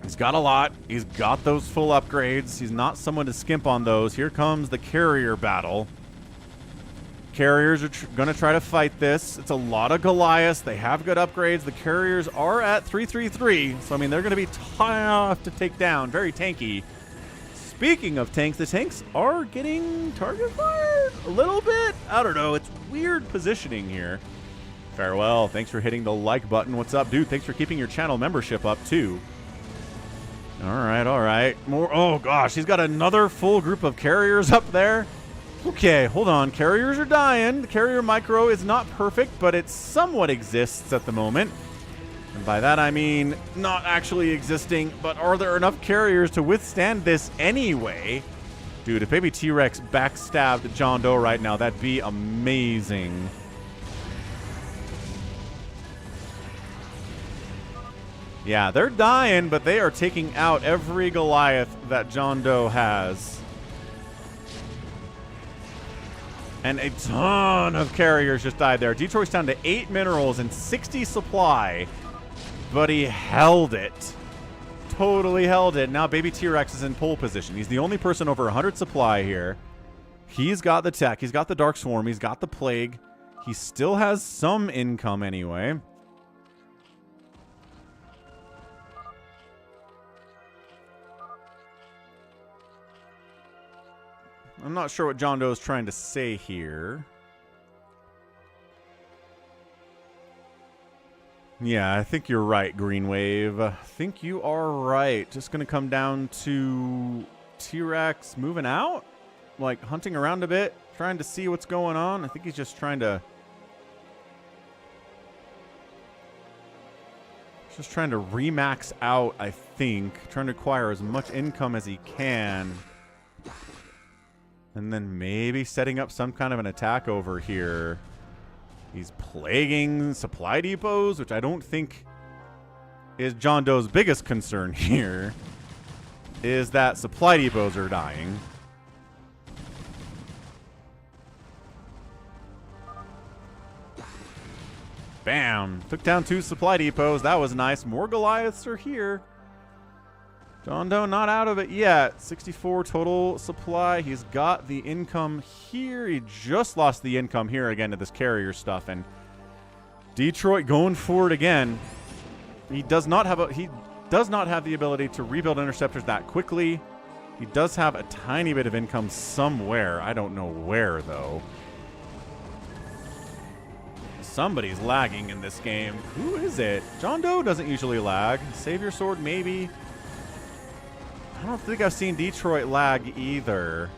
He's got a lot. He's got those full upgrades. He's not someone to skimp on those. Here comes the carrier battle. Carriers are going to try to fight this. It's a lot of Goliaths. They have good upgrades. The carriers are at 333. So, I mean, they're going to be tough to take down. Very tanky. Speaking of tanks, the tanks are getting target fired a little bit. I don't know. It's weird positioning here. Farewell. Thanks for hitting the like button. What's up, dude? Thanks for keeping your channel membership up, too. All right, all right. More. Oh, gosh. He's got another full group of carriers up there. Okay, hold on. Carriers are dying. The carrier micro is not perfect, but it somewhat exists at the moment. And by that, I mean not actually existing, but are there enough carriers to withstand this anyway? Dude, if BabyTRex backstabbed JohnDoe right now, that'd be amazing. Yeah, they're dying, but they are taking out every Goliath that JohnDoe has. And a ton of carriers just died there. Detroit's down to 8 minerals and 60 supply. But he held it. Totally held it. Now BabyTRex is in pole position. He's the only person over 100 supply here. He's got the tech. He's got the Dark Swarm. He's got the Plague. He still has some income anyway. I'm not sure what JohnDoe is trying to say here. Yeah, I think you're right, Green Wave. I think you are right. Just going to come down to T-Rex moving out? Like, hunting around a bit, trying to see what's going on. I think he's just trying to... Just trying to remax out, I think. Trying to acquire as much income as he can. And then maybe setting up some kind of an attack over here. He's plaguing supply depots, which I don't think is JohnDoe's biggest concern here. Is that supply depots are dying. Bam! Took down 2 supply depots. That was nice. More Goliaths are here. JohnDoe not out of it yet. 64 total supply. He's got the income here. He just lost the income here again to this carrier stuff. And Detroit going for it again. He does not have the ability to rebuild interceptors that quickly. He does have a tiny bit of income somewhere. I don't know where though. Somebody's lagging in this game. Who is it? JohnDoe doesn't usually lag. SaviorSword maybe. I don't think I've seen Detroit lag either.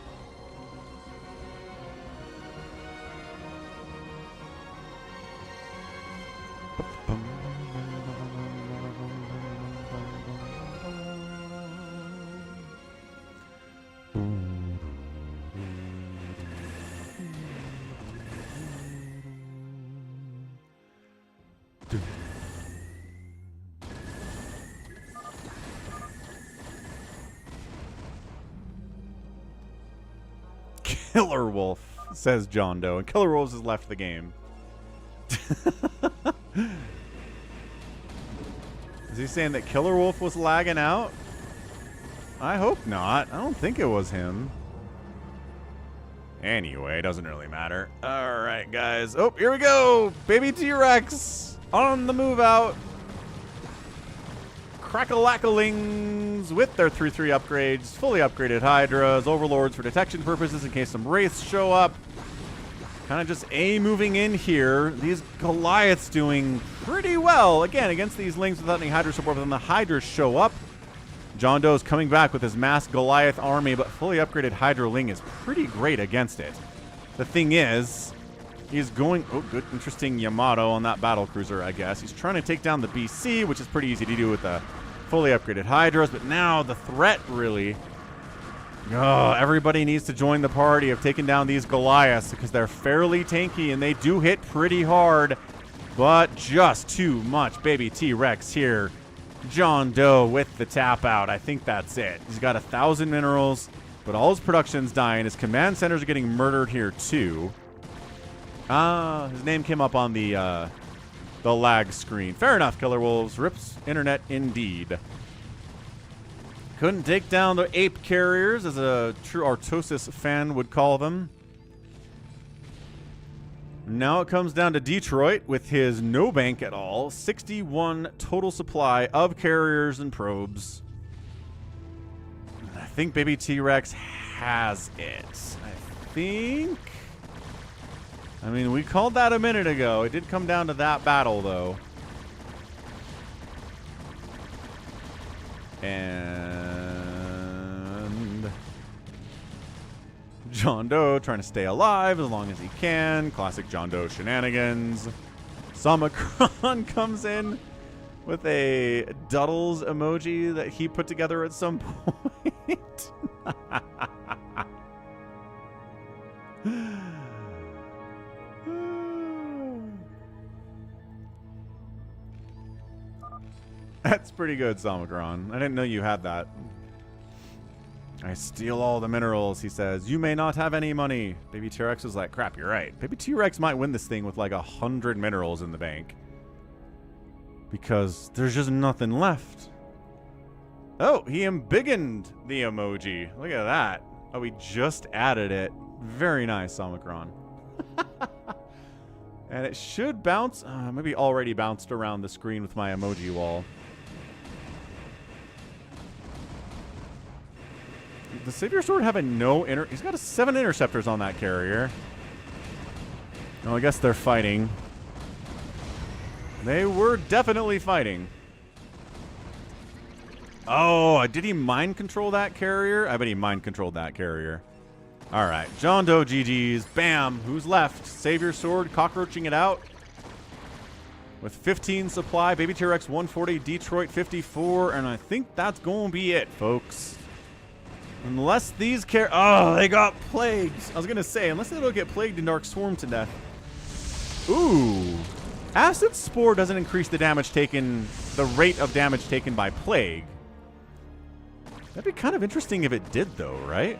KillerWolf, says JohnDoe, and KillerWolves has left the game. Is he saying that KillerWolf was lagging out? I hope not. I don't think it was him. Anyway, it doesn't really matter. All right, guys. Oh, here we go. BabyTRex on the move out. Crack-a-lackalings with their 3/3 upgrades, fully upgraded Hydras, Overlords for detection purposes in case some Wraiths show up. Kind of just moving in here. These Goliaths doing pretty well, again, against these Lings without any Hydra support, but then the Hydras show up. JohnDoe's coming back with his masked Goliath army, but fully upgraded Hydra Ling is pretty great against it. The thing is, he's going... Oh, good, interesting Yamato on that battle cruiser, I guess. He's trying to take down the BC, which is pretty easy to do with the fully upgraded Hydras, but now the threat really... Oh, everybody needs to join the party of taking down these Goliaths because they're fairly tanky and they do hit pretty hard, but just too much. BabyTRex here. JohnDoe with the tap out. I think that's it. He's got 1,000 minerals, but all his production's dying. His command centers are getting murdered here too. His name came up on the lag screen. Fair enough, KillerWolves. Rips internet indeed. Couldn't take down the ape carriers, as a true Artosis fan would call them. Now it comes down to Detroit with his no bank at all. 61 total supply of carriers and probes. I think BabyTRex has it. I think... I mean, we called that a minute ago. It did come down to that battle, though. And JohnDoe trying to stay alive as long as he can. Classic JohnDoe shenanigans. Somacron comes in with a Duddles emoji that he put together at some point. That's pretty good, Somacron. I didn't know you had that. I steal all the minerals, he says. You may not have any money. BabyTRex is like, crap, you're right. BabyTRex might win this thing with like 100 minerals in the bank. Because there's just nothing left. Oh, he embiggened the emoji. Look at that. Oh, we just added it. Very nice, Omicron. And it should bounce. Maybe already bounced around the screen with my emoji wall. Does SaviorSword have a no inter... He's got 7 interceptors on that carrier. Oh, I guess they're fighting. They were definitely fighting. Oh, did he mind control that carrier? I bet he mind controlled that carrier. All right, JohnDoe GG's. Bam. Who's left? SaviorSword cockroaching it out with 15 supply. BabyTRex 140, Detroit 54, and I think that's going to be it, folks. Unless these oh, they got plagued. I was going to say, unless they don't get plagued in Dark Swarm to death. Ooh. Acid Spore doesn't increase the damage taken, the rate of damage taken by plague. That'd be kind of interesting if it did, though, right?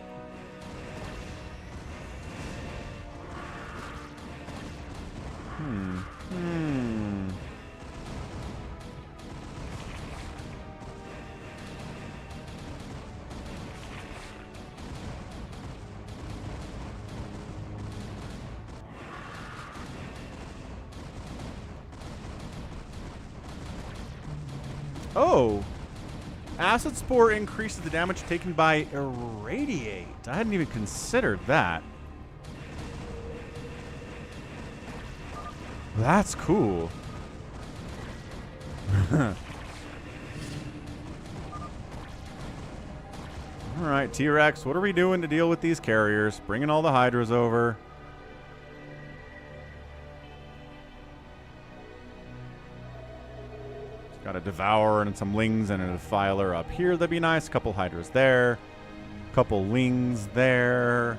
Oh. Acid Spore increases the damage taken by Irradiate. I hadn't even considered that. That's cool. Alright, T-Rex, what are we doing to deal with these carriers? Bringing all the Hydras over. Got a Devourer and some Lings and a Defiler up here. That'd be nice. Couple Hydras there. Couple Lings there.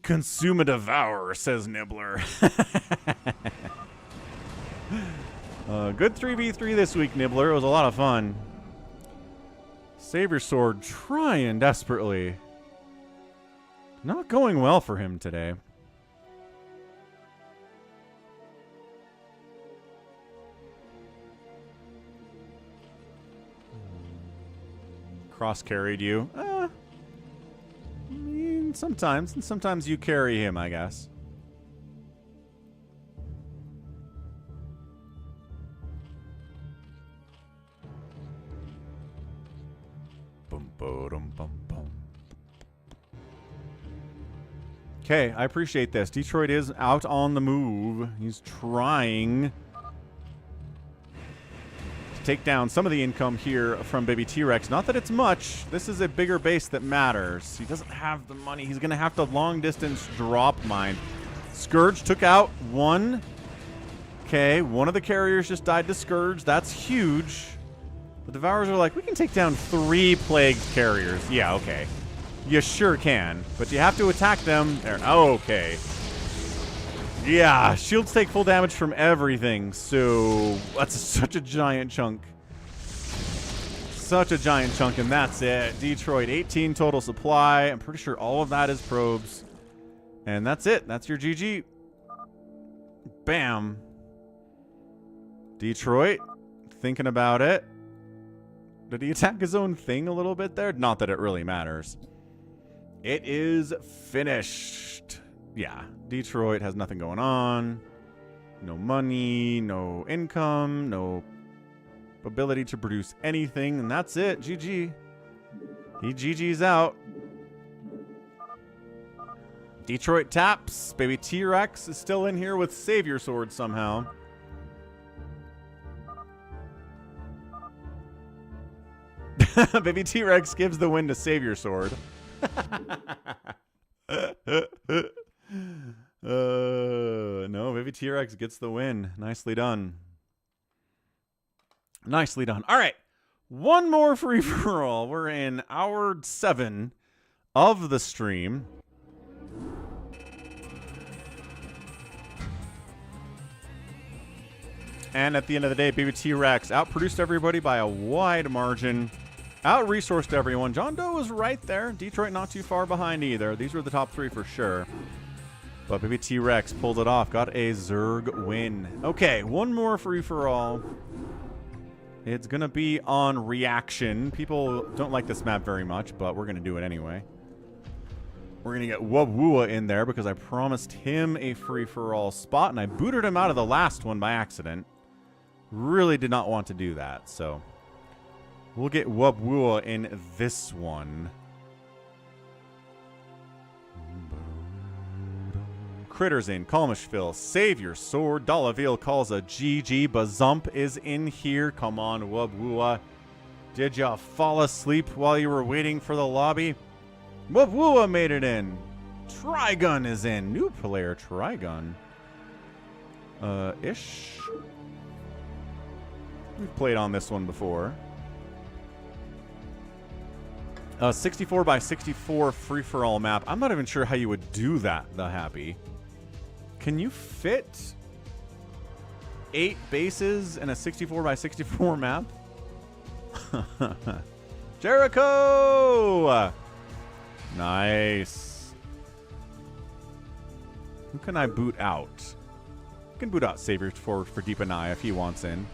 Consume a Devourer, says Nibbler. Good 3v3 this week, Nibbler. It was a lot of fun. SaviorSword trying desperately. Not going well for him today. Cross-carried you. I mean, sometimes. And sometimes you carry him, I guess. Boom, boom, boom, boom. Okay, I appreciate this. Detroit is out on the move. He's trying to take down some of the income here from BabyTRex. Not that it's much. This is a bigger base that matters. He doesn't have the money. He's going to have to long-distance drop mine. Scourge took out one. Okay, one of the carriers just died to Scourge. That's huge. The Devourers are like, we can take down 3 plagued carriers. Yeah, okay. You sure can, but you have to attack them. There. Oh, okay. Yeah, shields take full damage from everything, so that's such a giant chunk. Such a giant chunk, and that's it. Detroit, 18 total supply. I'm pretty sure all of that is probes. And that's it. That's your GG. Bam. Detroit, thinking about it. Did he attack his own thing a little bit there? Not that it really matters. It is finished. Yeah, Detroit has nothing going on. No money, no income, no ability to produce anything, and that's it. GG. He GG's out. Detroit taps. BabyTRex is still in here with SaviorSword somehow. BabyTRex gives the win to SaviorSword. No, BabyTRex gets the win. Nicely done. Nicely done. All right. One more free-for-all. We're in hour 7 of the stream. And at the end of the day, BabyTRex outproduced everybody by a wide margin. Out-resourced everyone. JohnDoe was right there. Detroit not too far behind either. These were the top 3 for sure. But BabyTRex pulled it off. Got a Zerg win. Okay, one more free-for-all. It's going to be on reaction. People don't like this map very much, but we're going to do it anyway. We're going to get Wubwua in there because I promised him a free-for-all spot, and I booted him out of the last one by accident. Really did not want to do that, so we'll get Wubwua in this one. Critters in, CalmishPhill, SaviorSword, Dolaville calls a GG, bazomp is in here. Come on, Wubwua. Did ya fall asleep while you were waiting for the lobby? Wubwua made it in. Trigunn is in. New player, Trigunn. Ish. We've played on this one before. 64 by 64 free-for-all map. I'm not even sure how you would do that, the Happy. Can you fit 8 bases in a 64 by 64 map? Jericho! Nice. Who can I boot out? I can boot out SaviorSword for Deep and I if he wants in.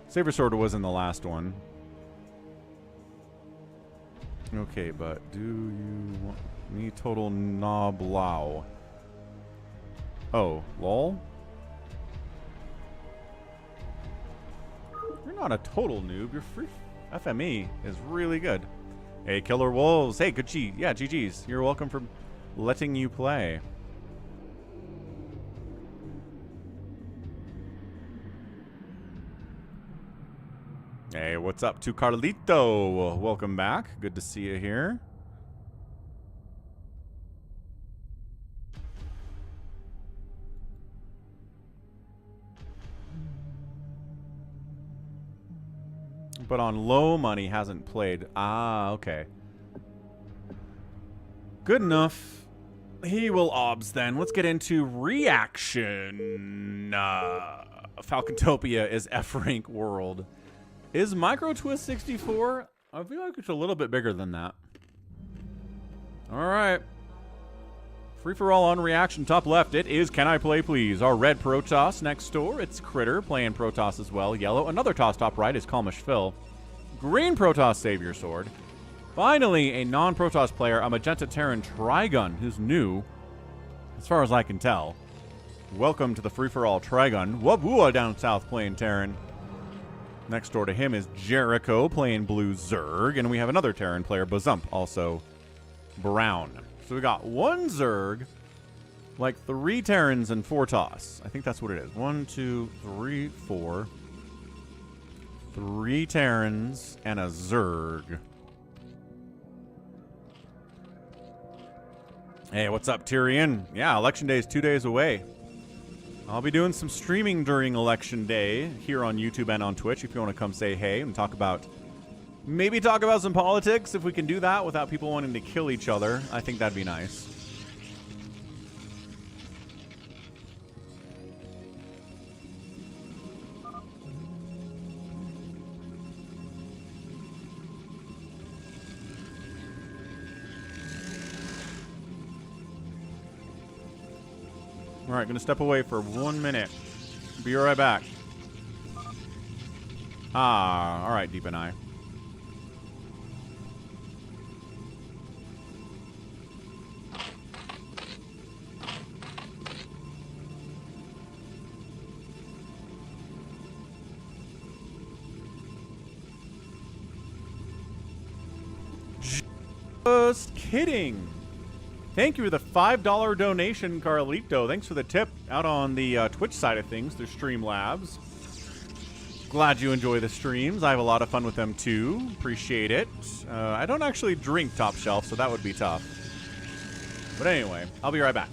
SaviorSword was in the last one. Okay, but do you want me total noblow? Oh, lol? You're not a total noob. Your free FME is really good. Hey, KillerWolves. Hey, good G. Yeah, GG's. You're welcome for letting you play. Hey, what's up to Carlito? Welcome back. Good to see you here. But on low money hasn't played. Ah, okay. Good enough. He will obs then. Let's get into reaction. Falcontopia is F-rank world. Is Micro Twist 64? I feel like it's a little bit bigger than that. Alright. Free for all on reaction. Top left, it is CanIplayplz. Our red Protoss next door. It's Critter playing Protoss as well. Yellow. Another toss top right is CalmishPhill. Green Protoss SaviorSword. Finally, a non-Protoss player, a Magenta Terran Trigunn, who's new, as far as I can tell. Welcome to the free-for-all Trigunn. Wubwua down south playing Terran. Next door to him is Jericho playing Blue Zerg. And we have another Terran player, bazomp, also brown. So we got one Zerg, like 3 Terrans and 4 Toss. I think that's what it is. 1, 2, 3, 4. 3 Terrans and a Zerg. Hey, what's up, Tyrion? Yeah, Election Day is 2 days away. I'll be doing some streaming during Election Day here on YouTube and on Twitch if you want to come say hey and talk about... Maybe talk about some politics if we can do that without people wanting to kill each other. I think that'd be nice. All right, gonna step away for 1 minute. Be right back. Ah, all right, Deep and I. Just kidding. Thank you for the $5 donation, Carlito. Thanks for the tip out on the Twitch side of things through Streamlabs. Glad you enjoy the streams. I have a lot of fun with them too. Appreciate it. I don't actually drink Top Shelf, so that would be tough. But anyway, I'll be right back.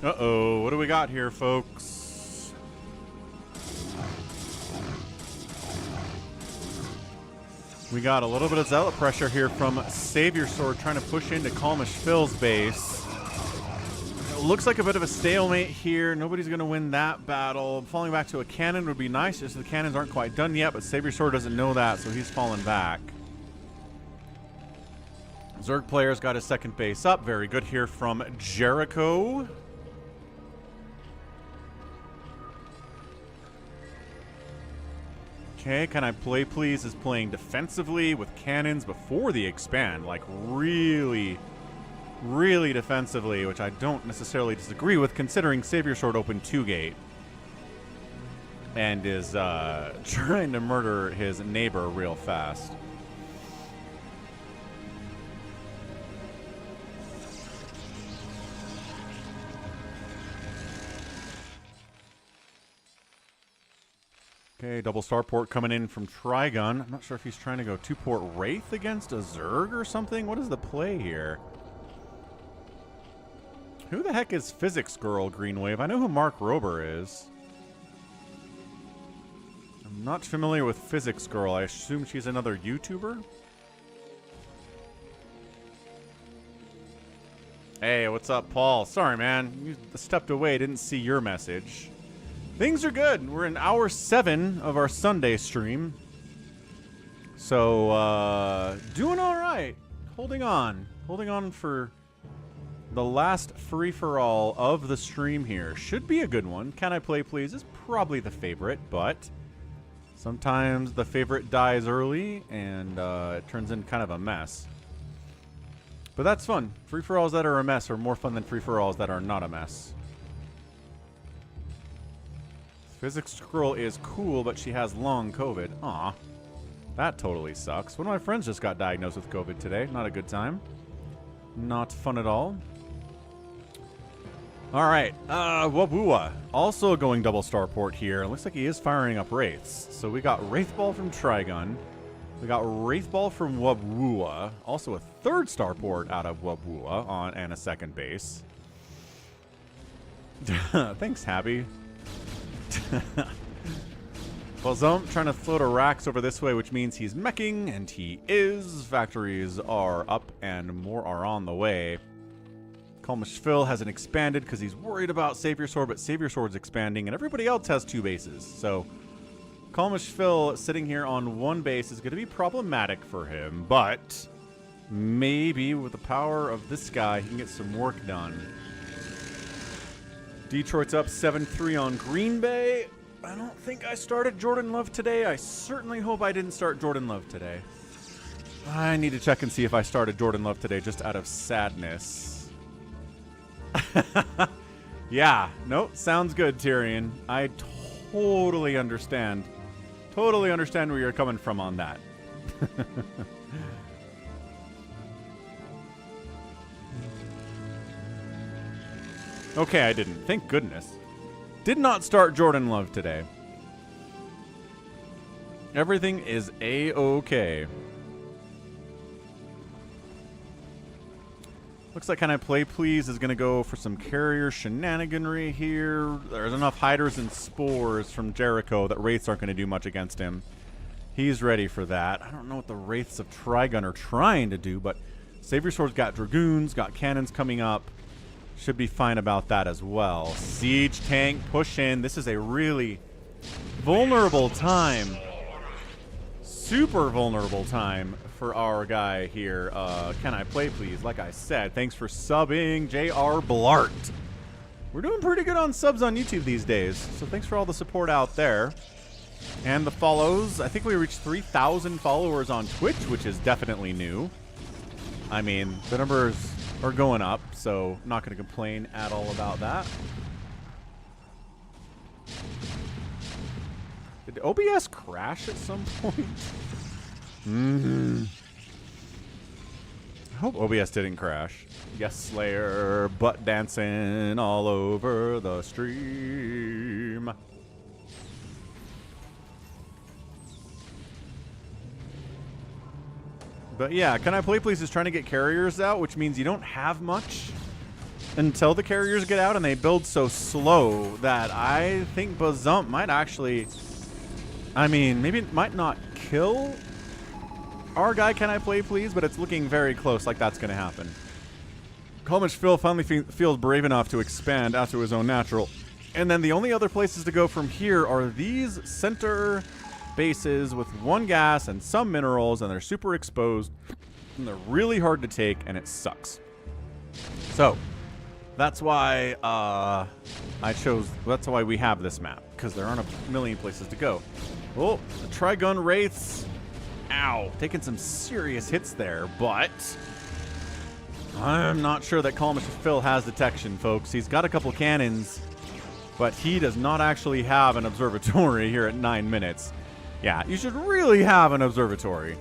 Uh-oh, what do we got here, folks? We got a little bit of zealot pressure here from SaviorSword trying to push into CalmishPhill's base. It looks like a bit of a stalemate here. Nobody's going to win that battle. Falling back to a cannon would be nice, just the cannons aren't quite done yet, but SaviorSword doesn't know that, so he's falling back. Zerg player's got his second base up. Very good here from Jericho. Okay, CanIplayplz is playing defensively with cannons before the expand. Like, really, really defensively, which I don't necessarily disagree with, considering SaviorSword opened 2-gate. And is trying to murder his neighbor real fast. Okay, double starport coming in from Trigunn. I'm not sure if he's trying to go 2-port Wraith against a Zerg or something. What is the play here? Who the heck is Physics Girl, Green Wave? I know who Mark Rober is. I'm not familiar with Physics Girl. I assume she's another YouTuber? Hey, what's up, Paul? Sorry, man. You stepped away, didn't see your message. Things are good. We're in hour 7 of our Sunday stream. So, doing all right. Holding on. Holding on for the last free-for-all of the stream here. Should be a good one. CanIplayplz is probably the favorite, but sometimes the favorite dies early, and it turns into kind of a mess. But that's fun. Free-for-alls that are a mess are more fun than free-for-alls that are not a mess. Physics Girl is cool, but she has long COVID. Aw. That totally sucks. One of my friends just got diagnosed with COVID today. Not a good time. Not fun at all. Alright. Wubwua. Also going double starport here. Looks like he is firing up Wraiths. So we got Wraith Ball from Trigunn. We got Wraith Ball from Wubwua. Also a third starport out of Wubwua on and a second base. Thanks, Happy. Bazomp trying to float a Rax over this way, which means he's meching, and he is. Factories are up, and more are on the way. CalmishPhill hasn't expanded because he's worried about SaviorSword, but SaviorSword's expanding, and everybody else has 2 bases. So CalmishPhill sitting here on 1 base is going to be problematic for him, but maybe with the power of this guy, he can get some work done. Detroit's up 7-3 on Green Bay. I don't think I started Jordan Love today. I certainly hope I didn't start Jordan Love today. I need to check and see if I started Jordan Love today just out of sadness. Yeah, nope, sounds good, Tyrion. I totally understand. Totally understand where you're coming from on that. Okay, I didn't. Thank goodness. Did not start Jordan Love today. Everything is A-okay. Looks like CanIplayplz is going to go for some carrier shenaniganry here. There's enough hiders and spores from Jericho that Wraiths aren't going to do much against him. He's ready for that. I don't know what the Wraiths of Trigunn are trying to do, but SaviorSword's got Dragoons, got cannons coming up. Should be fine about that as well. Siege tank, push in. This is a really vulnerable time. Super vulnerable time for our guy here. CanIplayplz, like I said. Thanks for subbing, J.R. Blart. We're doing pretty good on subs on YouTube these days, so thanks for all the support out there. And the follows. I think we reached 3,000 followers on Twitch, which is definitely new. I mean, the numbers are going up, so I'm not going to complain at all about that. Did OBS crash at some point? I hope OBS didn't crash. Yes, Slayer, butt dancing all over the stream. But yeah, CanIplayplz is trying to get carriers out, which means you don't have much until the carriers get out, and they build so slow that I think bazomp might actually, I mean, maybe it might not kill our guy CanIplayplz, but it's looking very close like that's going to happen. CalmishPhill finally feels brave enough to expand out to his own natural. And then the only other places to go from here are these center bases with one gas and some minerals, and they're super exposed, and they're really hard to take, and it sucks. So that's why that's why we have this map, because there aren't a million places to go. Oh, the Trigunn Wraiths. Ow. Taking some serious hits there, but I'm not sure that CalmishPhill has detection, folks. He's got a couple cannons, but he does not actually have an observatory here at 9 minutes. Yeah, you should really have an observatory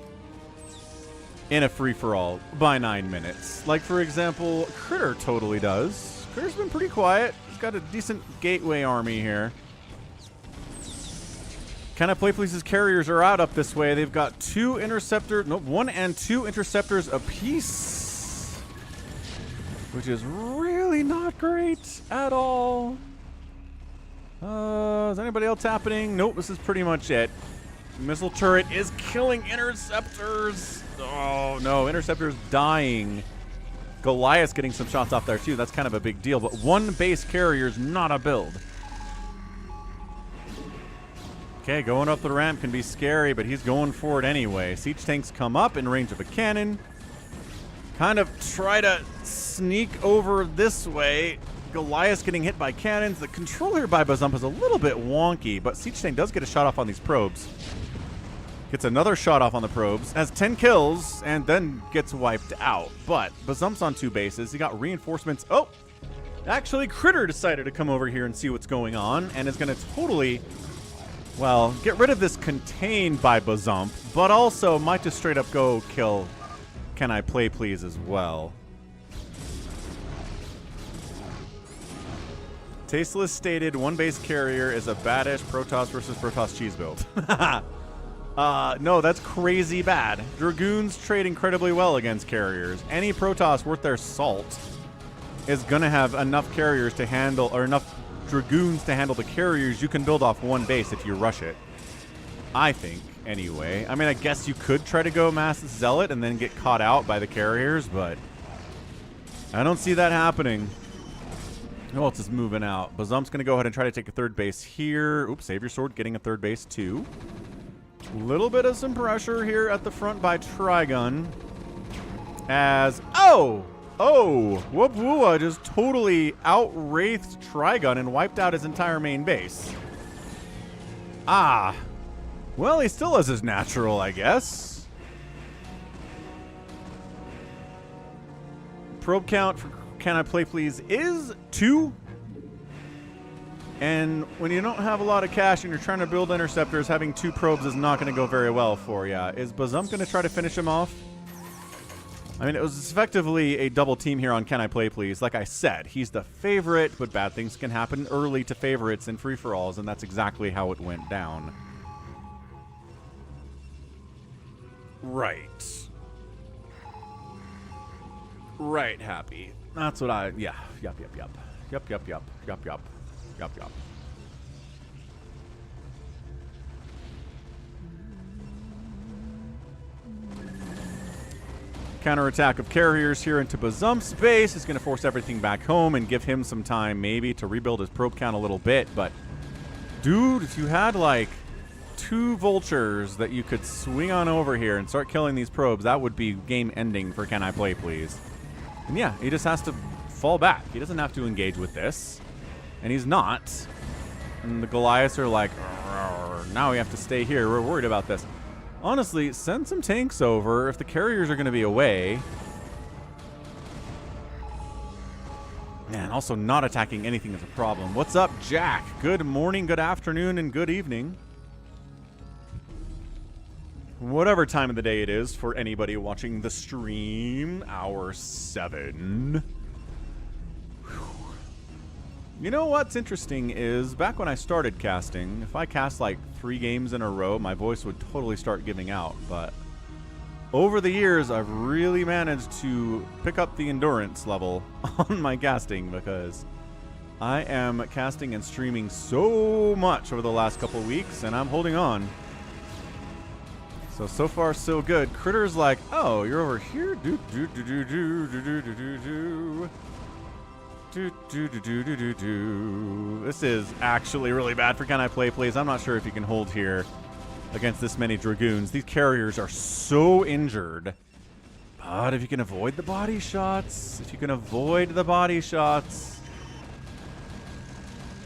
in a free-for-all by 9 minutes. Like, for example, Critter totally does. Critter's been pretty quiet. He's got a decent gateway army here. CanIplayplz's carriers are out up this way. They've got 2 interceptors, no, 1 and 2 interceptors apiece, which is really not great at all. Is anybody else happening? Nope, this is pretty much it. Missile turret is killing interceptors. Oh, no, interceptors dying. Goliath's getting some shots off there, too. That's kind of a big deal, but 1 base carrier is not a build. Okay, going up the ramp can be scary, but he's going for it anyway. Siege tanks come up in range of a cannon. Kind of try to sneak over this way. Goliath's getting hit by cannons. The control here by bazomp is a little bit wonky, but Siege tank does get a shot off on these probes. Gets another shot off on the probes. Has 10 kills, and then gets wiped out. But bazomp's on 2 bases. He got reinforcements. Oh! Actually, Critter decided to come over here and see what's going on, and is going to totally, well, get rid of this contained by bazomp, but also might just straight up go kill CanIplayplz as well. Tasteless stated 1 base carrier is a badish Protoss versus Protoss cheese build. No, that's crazy bad. Dragoons trade incredibly well against carriers. Any Protoss worth their salt is going to have enough carriers to handle, or enough Dragoons to handle the carriers you can build off 1 base if you rush it. I think, anyway. I mean, I guess you could try to go mass zealot and then get caught out by the carriers, but I don't see that happening. Who else is moving out? Bazomp's going to go ahead and try to take a 3rd base here. Oops, SaviorSword getting a 3rd base too. Little bit of some pressure here at the front by Trigunn. As, oh, Wubwua just totally out-wraithed Trigunn and wiped out his entire main base. Ah, well, he still has his natural, I guess. Probe count for CanIplayplz is 2. And when you don't have a lot of cash and you're trying to build interceptors, having 2 probes is not going to go very well for you. Is bazomp going to try to finish him off? I mean, it was effectively a double team here on CanIplayplz. Like I said, he's the favorite, but bad things can happen early to favorites in free-for-alls, and that's exactly how it went down. Right. Right, Happy. That's what I, yeah. Yup. Counterattack of carriers here into bazomp's base is going to force everything back home and give him some time maybe to rebuild his probe count a little bit. But, dude, if you had like 2 vultures that you could swing on over here and start killing these probes, that would be game ending for CanIplayplz. And yeah, he just has to fall back. He doesn't have to engage with this. And he's not. And the Goliaths are like, now we have to stay here. We're worried about this. Honestly, send some tanks over if the carriers are going to be away. Man, also not attacking anything is a problem. What's up, Jack? Good morning, good afternoon, and good evening. Whatever time of the day it is for anybody watching the stream, hour 7. You know what's interesting is, back when I started casting, if I cast like 3 games in a row, my voice would totally start giving out, but over the years, I've really managed to pick up the endurance level on my casting because I am casting and streaming so much over the last couple weeks, and I'm holding on. So far, so good. Critter's like, oh, you're over here? This is actually really bad for CanIplayplz. I'm not sure if you can hold here against this many Dragoons. These carriers are so injured. But if you can avoid the body shots,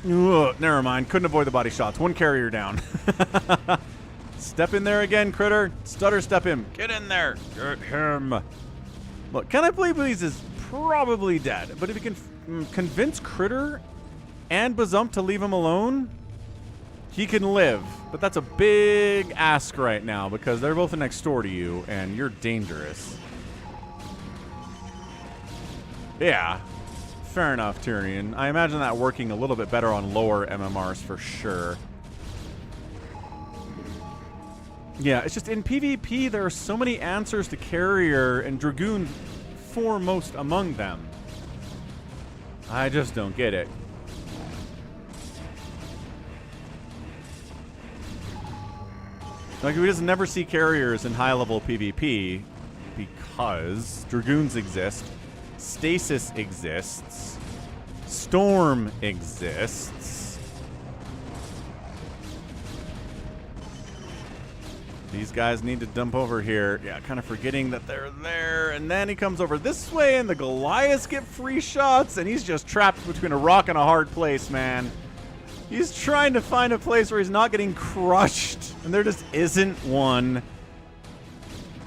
Ugh, never mind. Couldn't avoid the body shots. One carrier down. Step in there again, Critter. Stutter step him. Get in there. Get him. Look, CanIplayplz is probably dead. But if you can convince Critter and Bazomp to leave him alone, he can live. But that's a big ask right now because they're both next door to you and you're dangerous. Yeah. Fair enough, Tyrion. I imagine that working a little bit better on lower MMRs for sure. Yeah, it's just in PvP, there are so many answers to carrier and Dragoon foremost among them. I just don't get it. Like, we just never see carriers in high-level PvP because Dragoons exist, Stasis exists, Storm exists. These guys need to dump over here. Yeah, kind of forgetting that they're there. And then he comes over this way, and the Goliaths get free shots, and he's just trapped between a rock and a hard place, man. He's trying to find a place where he's not getting crushed, and there just isn't one.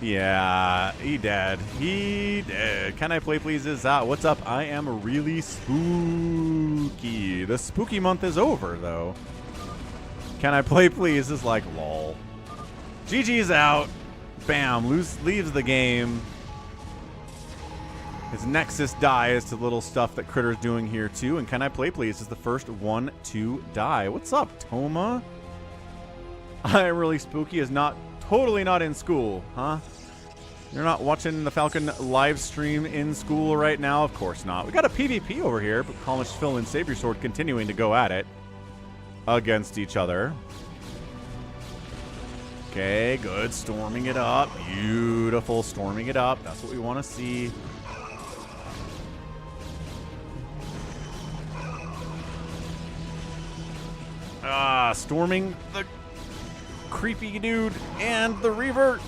Yeah, he dead. He dead. CanIplayplz is out. What's up? I am really spooky. The spooky month is over, though. CanIplayplz is like, lol. GG's out. Bam. Leaves the game. His Nexus dies to little stuff that Critter's doing here, too. And CanIplayplz is the first one to die. What's up, Toma? I am really spooky is totally not in school, huh? You're not watching the Falcon live stream in school right now? Of course not. We got a PvP over here, but CalmishPhill and SaviorSword continuing to go at it against each other. Okay, good. Storming it up. Beautiful. Storming it up. That's what we want to see. Storming the creepy dude and the Reaver.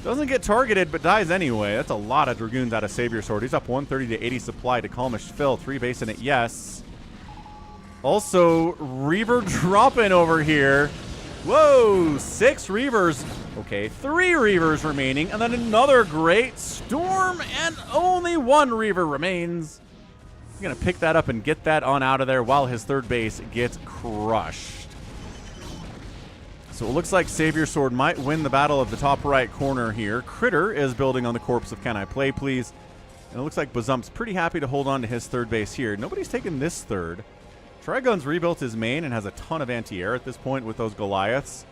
Doesn't get targeted, but dies anyway. That's a lot of Dragoons out of SaviorSword. He's up 130 to 80 supply to CalmishPhill. 3 base in it, yes. Also, Reaver dropping over here. Whoa, 6 Reavers. Okay, 3 Reavers remaining, and then another great Storm, and only 1 Reaver remains. He's going to pick that up and get that on out of there while his third base gets crushed. So it looks like SaviorSword might win the battle of the top right corner here. Critter is building on the corpse of CanIplayplz. And it looks like Bazomp's pretty happy to hold on to his third base here. Nobody's taken this third. Trigunn's rebuilt his main and has a ton of anti-air at this point with those Goliaths.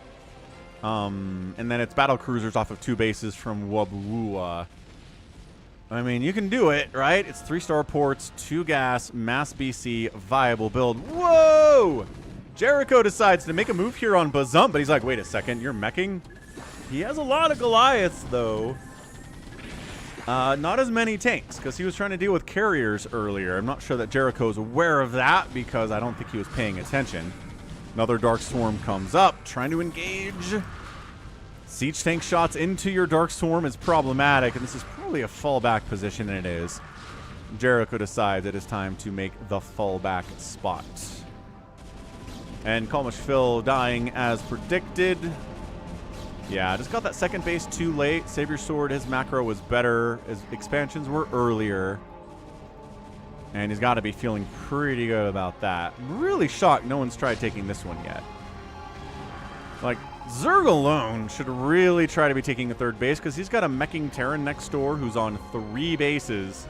And then it's battle cruisers off of 2 bases from Wubwua. I mean, you can do it, right? It's 3-star ports, 2 gas, mass BC, viable build. Whoa! Jericho decides to make a move here on Bazomp, but he's like, wait a second, you're meching? He has a lot of Goliaths, though. Not as many tanks, because he was trying to deal with carriers earlier. I'm not sure that Jericho's aware of that, because I don't think he was paying attention. Another Dark Swarm comes up, trying to engage. Siege tank shots into your Dark Swarm is problematic, and this is probably a fallback position, and it is. Jericho decides it is time to make the fallback spot. And CalmishPhill dying as predicted. Yeah, just got that second base too late. SaviorSword, his macro was better. His expansions were earlier. And he's got to be feeling pretty good about that. I'm really shocked no one's tried taking this one yet. Like, Zerg alone should really try to be taking a third base because he's got a meching Terran next door who's on 3 bases.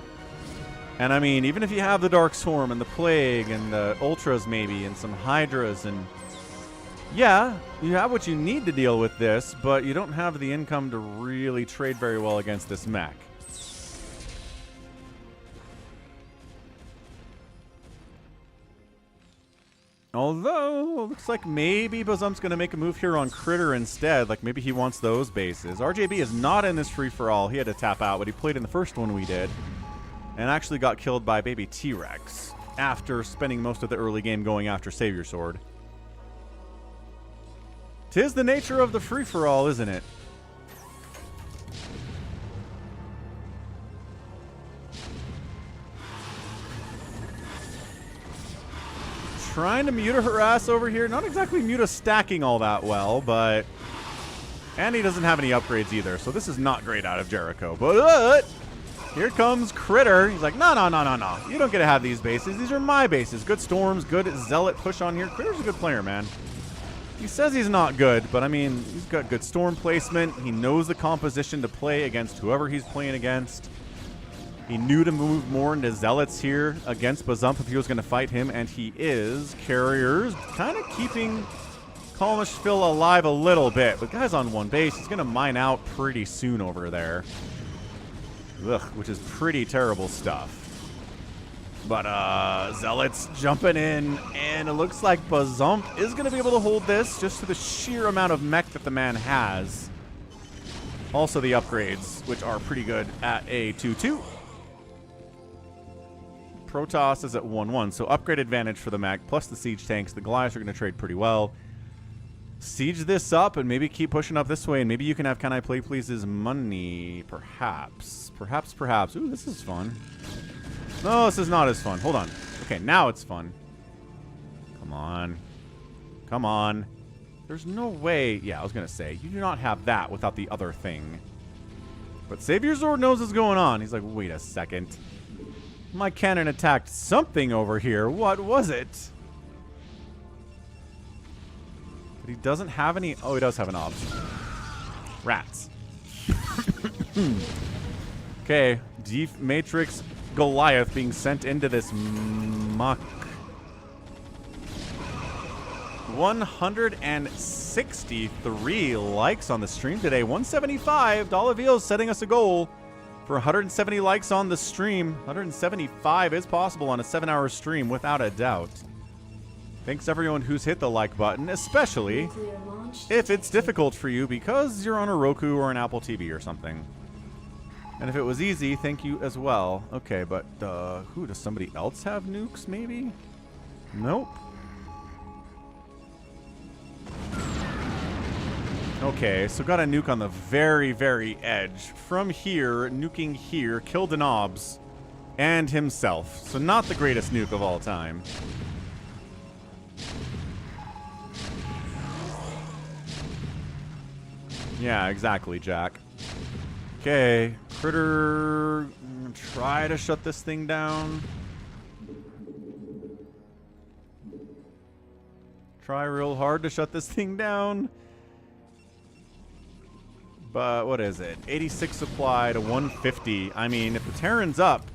And I mean, even if you have the Dark Swarm and the Plague and the Ultras maybe and some Hydras and Yeah, you have what you need to deal with this, but you don't have the income to really trade very well against this mech. Although, looks like maybe Bazomp's going to make a move here on Critter instead. Like, maybe he wants those bases. RJB is not in this free-for-all. He had to tap out, but he played in the first one we did. And actually got killed by BabyTRex after spending most of the early game going after SaviorSword. 'Tis the nature of the free-for-all, isn't it? Trying to mute a harass over here. Not exactly mute a stacking all that well, but... And he doesn't have any upgrades either, so this is not great out of Jericho. But here comes Critter. He's like, no, no, no, no, no. You don't get to have these bases. These are my bases. Good storms, good zealot push on here. Critter's a good player, man. He says he's not good, but I mean, he's got good storm placement. He knows the composition to play against whoever he's playing against. He knew to move more into zealots here against Bazomp if he was going to fight him, and he is. Carriers kind of keeping CalmishPhill alive a little bit, but guy's on one base. He's going to mine out pretty soon over there. Ugh, which is pretty terrible stuff. But Zealots jumping in, and it looks like Bazomp is going to be able to hold this just to the sheer amount of mech that the man has. Also the upgrades, which are pretty good at a 2-2. Protoss is at 1-1, so upgrade advantage for the mech, plus the siege tanks. The Goliaths are going to trade pretty well. Siege this up and maybe keep pushing up this way, and maybe you can have CanIplayplz's money, perhaps. Perhaps. Ooh, this is fun. No, this is not as fun. Hold on. Okay, now it's fun. Come on. Come on. There's no way. Yeah, I was going to say, you do not have that without the other thing. But SaviorSword knows what's going on. He's like, wait a second. My cannon attacked something over here. What was it? But he doesn't have any... Oh, he does have an obs. Rats. Okay. Deep Matrix Goliath being sent into this muck. 163 likes on the stream today. 175. Dollar setting us a goal for 170 likes on the stream. 175 is possible on a 7-hour stream, without a doubt. Thanks everyone who's hit the like button, especially if it's difficult for you because you're on a Roku or an Apple TV or something. And if it was easy, thank you as well. Okay, but who, does somebody else have nukes maybe? Nope. Okay, so got a nuke on the very, very edge. From here, nuking here, killed an obs and himself. So not the greatest nuke of all time. Yeah, exactly, Jack. Okay, Critter, try to shut this thing down. Try real hard to shut this thing down. But what is it? 86 supply to 150. I mean, if the Terran's up,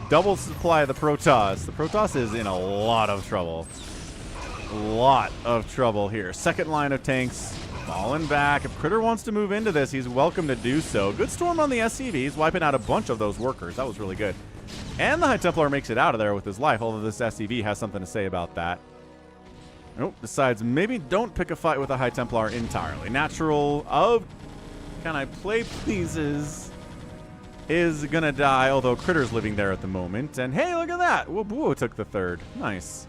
double supply the Protoss. The Protoss is in a lot of trouble. A lot of trouble here. Second line of tanks falling back. If Critter wants to move into this, he's welcome to do so. Good storm on the SCVs, wiping out a bunch of those workers. That was really good. And the High Templar makes it out of there with his life, although this SCV has something to say about that. Nope, decides maybe don't pick a fight with a High Templar entirely. Natural of CanIplayplz is gonna die, although Critter's living there at the moment. And hey, look at that! Wubwua took the third. Nice.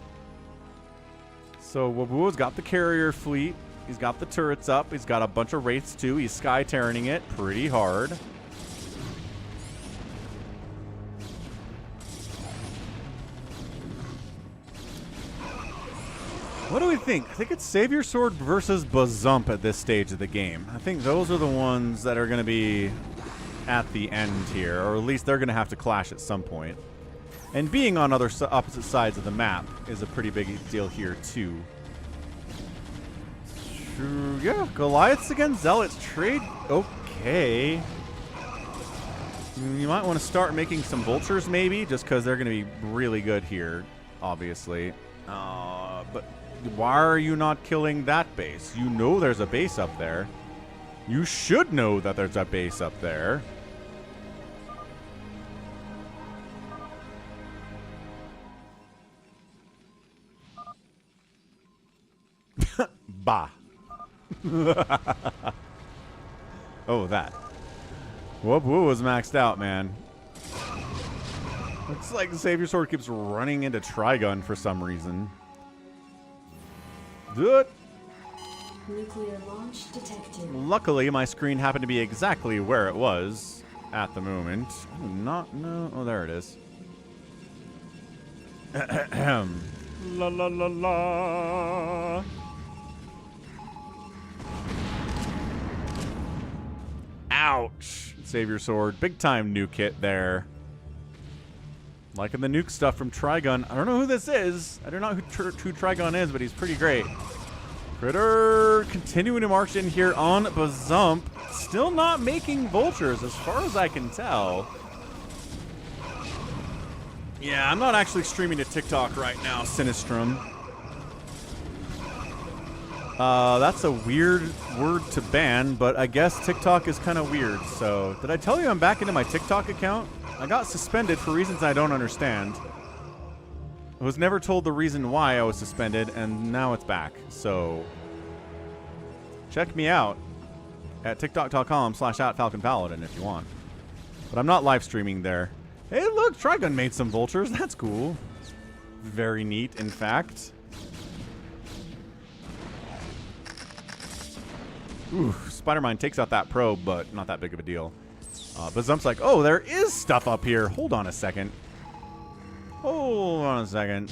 So Wubwua's got the carrier fleet. He's got the turrets up. He's got a bunch of wraiths too. He's sky terraning it pretty hard. What do we think? I think it's SaviorSword versus Bazomp at this stage of the game. I think those are the ones that are going to be at the end here, or at least they're going to have to clash at some point. And being on opposite sides of the map is a pretty big deal here too. Sure, yeah, Goliaths against Zealots trade. Okay. You might want to start making some vultures maybe, just because they're going to be really good here, obviously. But why are you not killing that base? You know there's a base up there. You should know that there's a base up there. Bah. Oh, that. Wubwua was maxed out, man. Looks like the SaviorSword keeps running into Trigunn for some reason. Do it. Nuclear launch detected. Luckily, my screen happened to be exactly where it was at the moment. I do not know. Oh, there it is. La la la la. Ouch. SaviorSword. Big time nuke hit there. Liking the nuke stuff from Trigunn. I don't know who this is. I don't know who Trigunn is, but he's pretty great. Critter continuing to march in here on bazomp. Still not making vultures as far as I can tell. Yeah, I'm not actually streaming to TikTok right now, Sinistrum. That's a weird word to ban, but I guess TikTok is kind of weird. So, did I tell you I'm back into my TikTok account? I got suspended for reasons I don't understand. I was never told the reason why I was suspended, and now it's back. So, check me out at tiktok.com/@FalconPaladin if you want. But I'm not live streaming there. Hey, look, Trigunn made some vultures. That's cool. Very neat, in fact. Ooh, Spider-Man takes out that probe, but not that big of a deal. Bazomp's like, oh, there is stuff up here. Hold on a second. Hold on a second.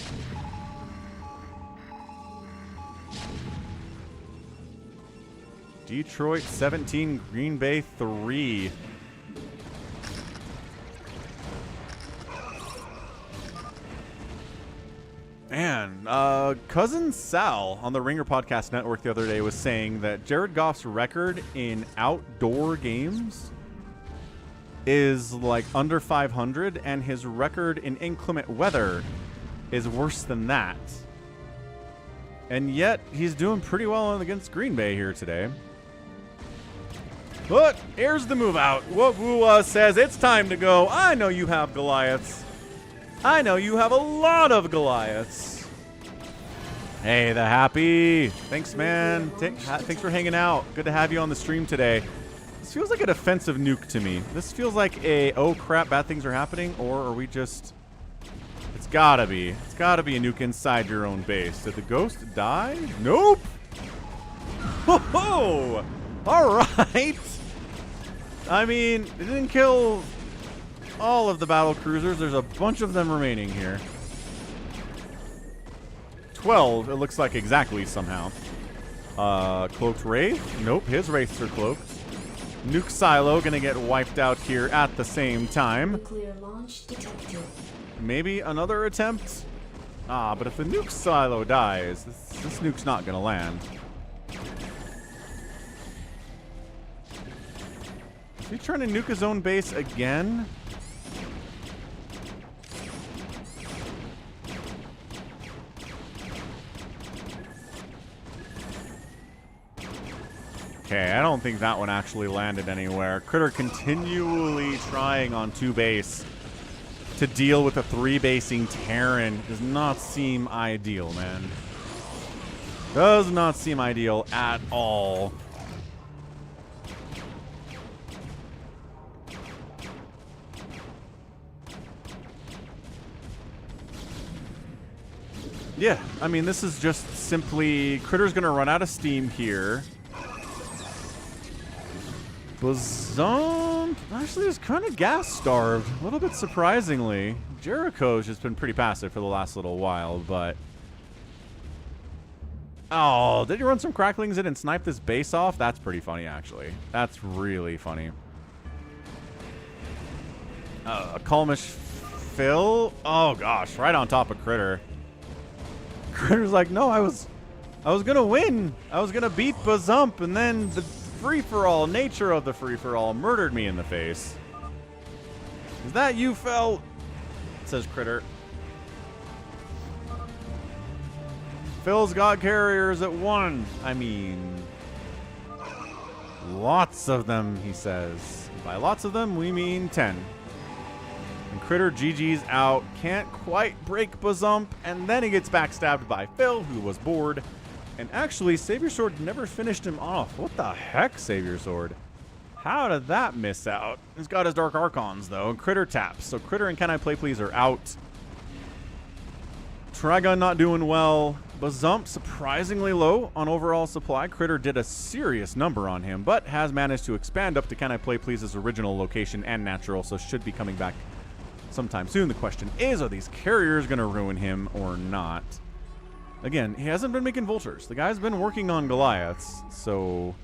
Detroit 17, Green Bay 3. Man, Cousin Sal on the Ringer Podcast Network the other day was saying that Jared Goff's record in outdoor games is like under 500, and his record in inclement weather is worse than that. And yet, he's doing pretty well against Green Bay here today. But here's the move out. Wubwua says, it's time to go. I know you have Goliaths. I know you have a lot of Goliaths. Hey, the Happy. Thanks, man. Thanks for hanging out. Good to have you on the stream today. This feels like a defensive nuke to me. This feels like a, oh crap, bad things are happening, or are we just... It's gotta be. It's gotta be a nuke inside your own base. Did the ghost die? Nope. Ho-ho! All right. I mean, it didn't kill all of the battle cruisers. There's a bunch of them remaining here. 12, it looks like exactly somehow. Cloaked Wraith? Nope, his Wraiths are cloaked. Nuke Silo gonna get wiped out here at the same time. Nuclear launch detected. Maybe another attempt? Ah, but if the Nuke Silo dies, this nuke's not gonna land. Is he trying to nuke his own base again? Okay, I don't think that one actually landed anywhere. Critter continually trying on 2 base to deal with a 3-basing Terran. Does not seem ideal, man. Does not seem ideal at all. Yeah, I mean, this is just simply... Critter's going to run out of steam here. Bazomp actually is kind of gas-starved, a little bit surprisingly. Jericho's just been pretty passive for the last little while, but... Oh, did he run some cracklings in and snipe this base off? That's pretty funny, actually. That's really funny. CalmishPhill? Oh, gosh, right on top of Critter. Critter's like, no, I was gonna win. I was gonna beat Bazomp, and then the free-for-all nature of the free-for-all murdered me in the face. Is that you, Phil? Says Critter. Phil's got carriers at 1. I mean, lots of them, he says. By lots of them, we mean 10. And Critter GG's out. Can't quite break bazomp. And then he gets backstabbed by Phil, who was bored. And actually, SaviorSword never finished him off. What the heck, SaviorSword? How did that miss out? He's got his Dark Archons, though. And Critter taps. So Critter and CanIplayplz are out. Trigunn not doing well. Bazomp surprisingly low on overall supply. Critter did a serious number on him, but has managed to expand up to CanIplayplz's original location and natural, so should be coming back sometime soon. The question is, are these carriers going to ruin him or not? Again, he hasn't been making vultures. The guy's been working on Goliaths, so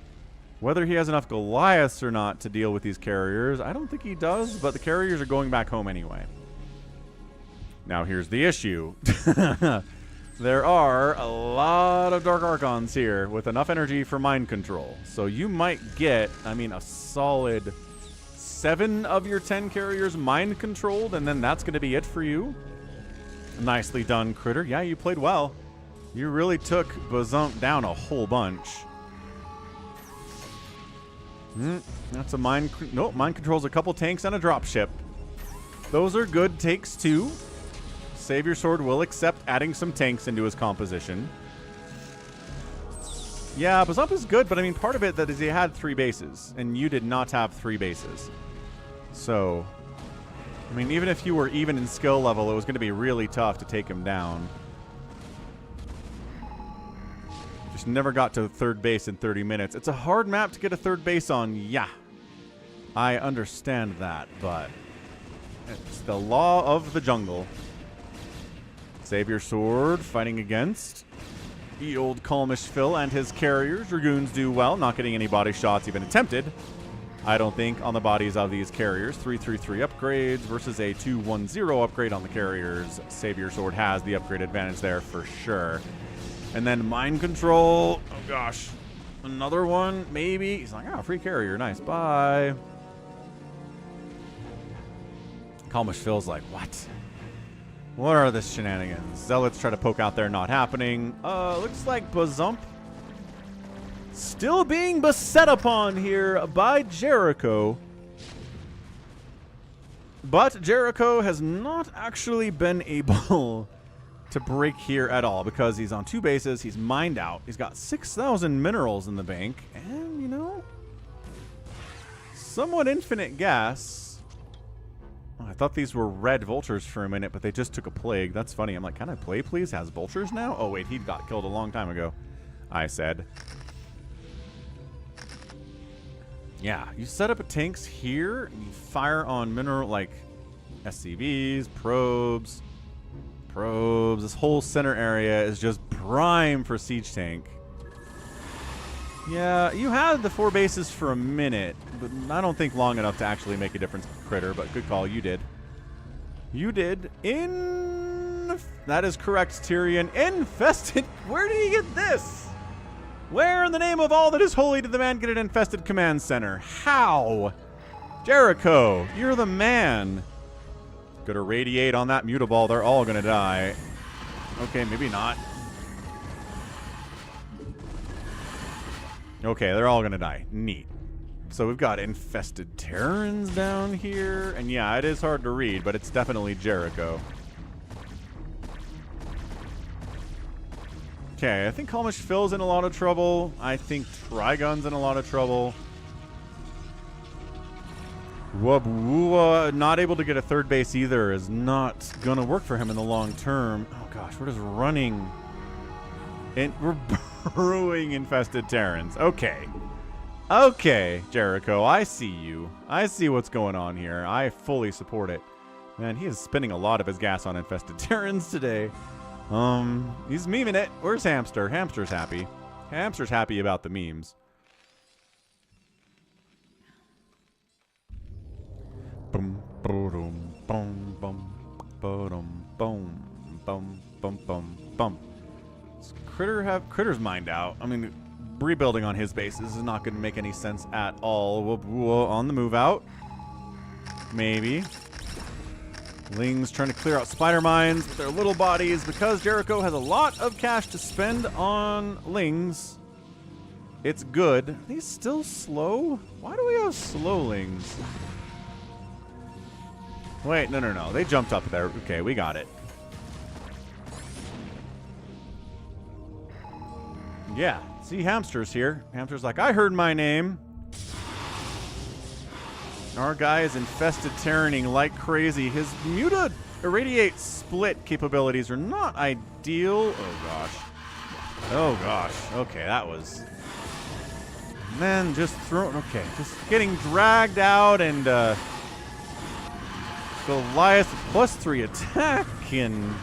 whether he has enough Goliaths or not to deal with these carriers, I don't think he does, but the carriers are going back home anyway. Now here's the issue. There are a lot of Dark Archons here with enough energy for mind control. So you might get, I mean, a solid 7 of your 10 carriers mind controlled, and then that's going to be it for you. Nicely done, Critter. Yeah, you played well. You really took bazomp down a whole bunch. That's a mind... Nope, mind controls a couple tanks and a dropship. Those are good takes, too. SaviorSword will accept adding some tanks into his composition. Yeah, bazomp is good, but I mean, part of it that is he had 3 bases, and you did not have 3 bases. So, I mean, even if you were even in skill level, it was going to be really tough to take him down. Just never got to 3rd base in 30 minutes. It's a hard map to get a 3rd base on, yeah. I understand that, but it's the law of the jungle. SaviorSword fighting against the old CalmishPhill and his carriers. Dragoons do well, not getting any body shots even attempted, I don't think, on the bodies of these carriers. 3-3-3 upgrades versus a 2-1-0 upgrade on the carriers. SaviorSword has the upgrade advantage there for sure. And then mind control. Oh gosh. Another one, maybe. He's like, oh, free carrier. Nice. Bye. CalmishPhill's like, what? What are the shenanigans? Zealots try to poke out there, not happening. Looks like bazomp still being beset upon here by Jericho. But Jericho has not actually been able to break here at all because he's on 2 bases. He's mined out. He's got 6,000 minerals in the bank. And, you know, somewhat infinite gas. Oh, I thought these were red vultures for a minute, but they just took a plague. That's funny. I'm like, CanIplayplz has vultures now? Oh, wait, he got killed a long time ago, I said. Yeah, you set up tanks here, and you fire on mineral, like SCVs, probes. This whole center area is just prime for siege tank. Yeah, you had the 4 bases for a minute, but I don't think long enough to actually make a difference, Critter, but good call. You did. You did. That is correct, Tyrion. Infested. Where did he get this? Where in the name of all that is holy did the man get an infested command center? How? Jericho, you're the man. Gonna radiate on that mutaball. They're all gonna die. Okay, maybe not. Okay, they're all gonna die. Neat. So we've got infested Terrans down here. And yeah, it is hard to read, but it's definitely Jericho. Okay, I think CalmishPhill's in a lot of trouble. I think Trigunn's in a lot of trouble. Wubwua, not able to get a 3rd base either, is not going to work for him in the long term. Oh gosh, we're just running. And we're brewing infested Terrans. Okay. Okay, Jericho, I see you. I see what's going on here. I fully support it. Man, he is spending a lot of his gas on infested Terrans today. He's memeing it. Where's Hamster? Hamster's happy. Hamster's happy about the memes. Boom, boom, boom, boom, boom, boom, boom, boom, boom, boom. Does Critter's mined out? I mean, rebuilding on his bases is not going to make any sense at all. Wubwua on the move out. Maybe. Lings trying to clear out spider mines with their little bodies because Jericho has a lot of cash to spend on Lings. It's good. Are these still slow? Why do we have slow Lings? Wait, no. They jumped up there. Okay, we got it. Yeah, see Hamster's here. Hamster's like, I heard my name. Our guy is infested Terraning like crazy. His Muta Irradiate Split capabilities are not ideal. Oh, gosh. Oh, gosh. Okay, that was... Man, just thrown... Okay, just getting dragged out and, Goliath +3 attack and...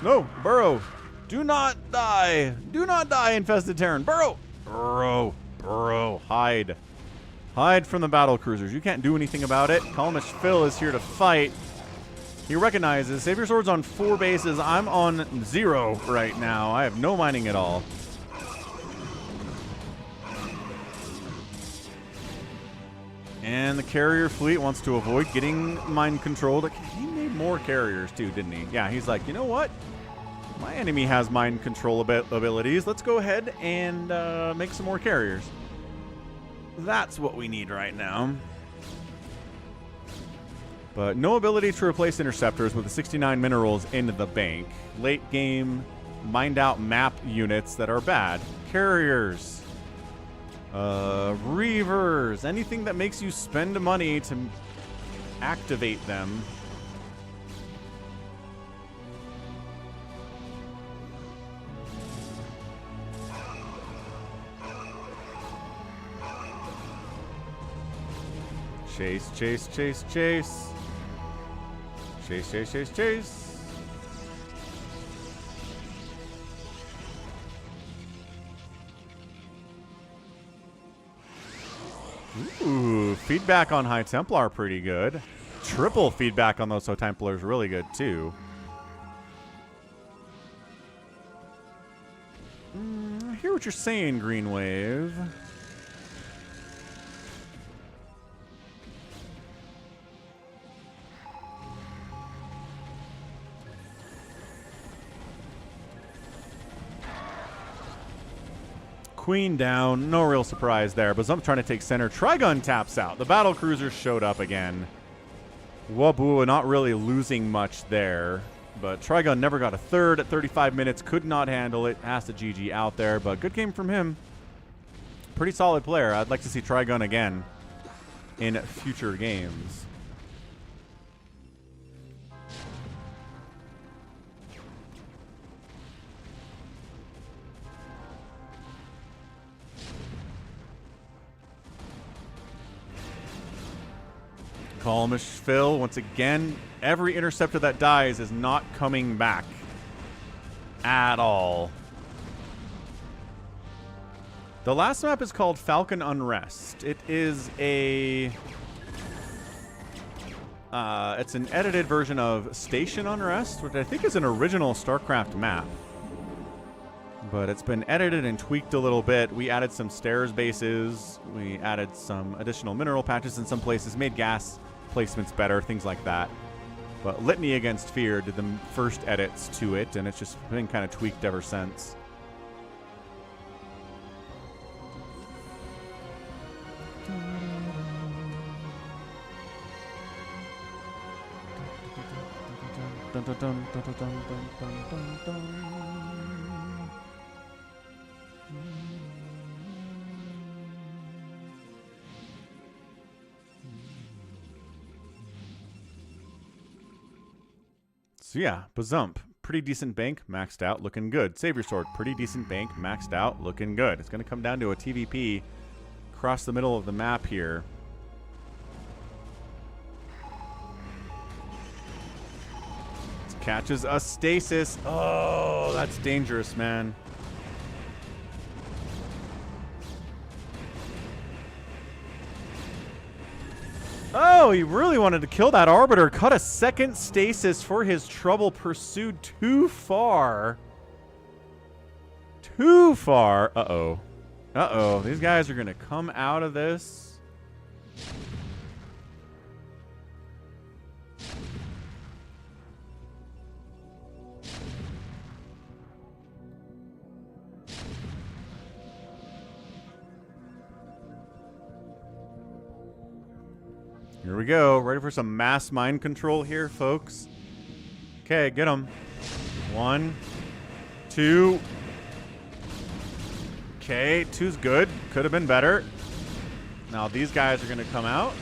No, Burrow. Do not die. Do not die, infested Terran. Burrow. Burrow. Hide. Hide from the battle cruisers. You can't do anything about it. CalmishPhill is here to fight. He recognizes SaviorSword's on 4 bases. I'm on 0 right now. I have no mining at all. And the carrier fleet wants to avoid getting mind controlled. He made more carriers too, didn't he? Yeah, he's like, you know what? My enemy has mind control abilities. Let's go ahead and make some more carriers. That's what we need right now. But no ability to replace interceptors with the 69 minerals in the bank. Late game, mined out map units that are bad. Carriers. Reavers. Anything that makes you spend money to activate them. Chase. Chase. Ooh, feedback on High Templar pretty good. Triple feedback on those High Templars really good too. I hear what you're saying, Green Wave. Queen down. No real surprise there. Bazomp trying to take center. Trigunn taps out. The battle cruisers showed up again. Wubwua not really losing much there. But Trigunn never got a third at 35 minutes. Could not handle it. Has to GG out there. But good game from him. Pretty solid player. I'd like to see Trigunn again in future games. CalmishPhill, once again, every interceptor that dies is not coming back at all. The last map is called Falcon Unrest. It is a... it's an edited version of Station Unrest, which I think is an original StarCraft map. But it's been edited and tweaked a little bit. We added some stairs bases. We added some additional mineral patches in some places, made gas placements better, things like that. But Litany Against Fear did the first edits to it, and it's just been kind of tweaked ever since. So yeah, Bazomp, pretty decent bank, maxed out, looking good. SaviorSword, pretty decent bank, maxed out, looking good. It's going to come down to a TVP across the middle of the map here. Catches a stasis. Oh, that's dangerous, man. Oh, he really wanted to kill that Arbiter. Cut a second stasis for his trouble. Pursued too far. Too far. Uh-oh. Uh-oh. These guys are going to come out of this. Here we go. Ready for some mass mind control here, folks. Okay, get him. 1, 2. Okay, 2's good. Could have been better. Now these guys are going to come out.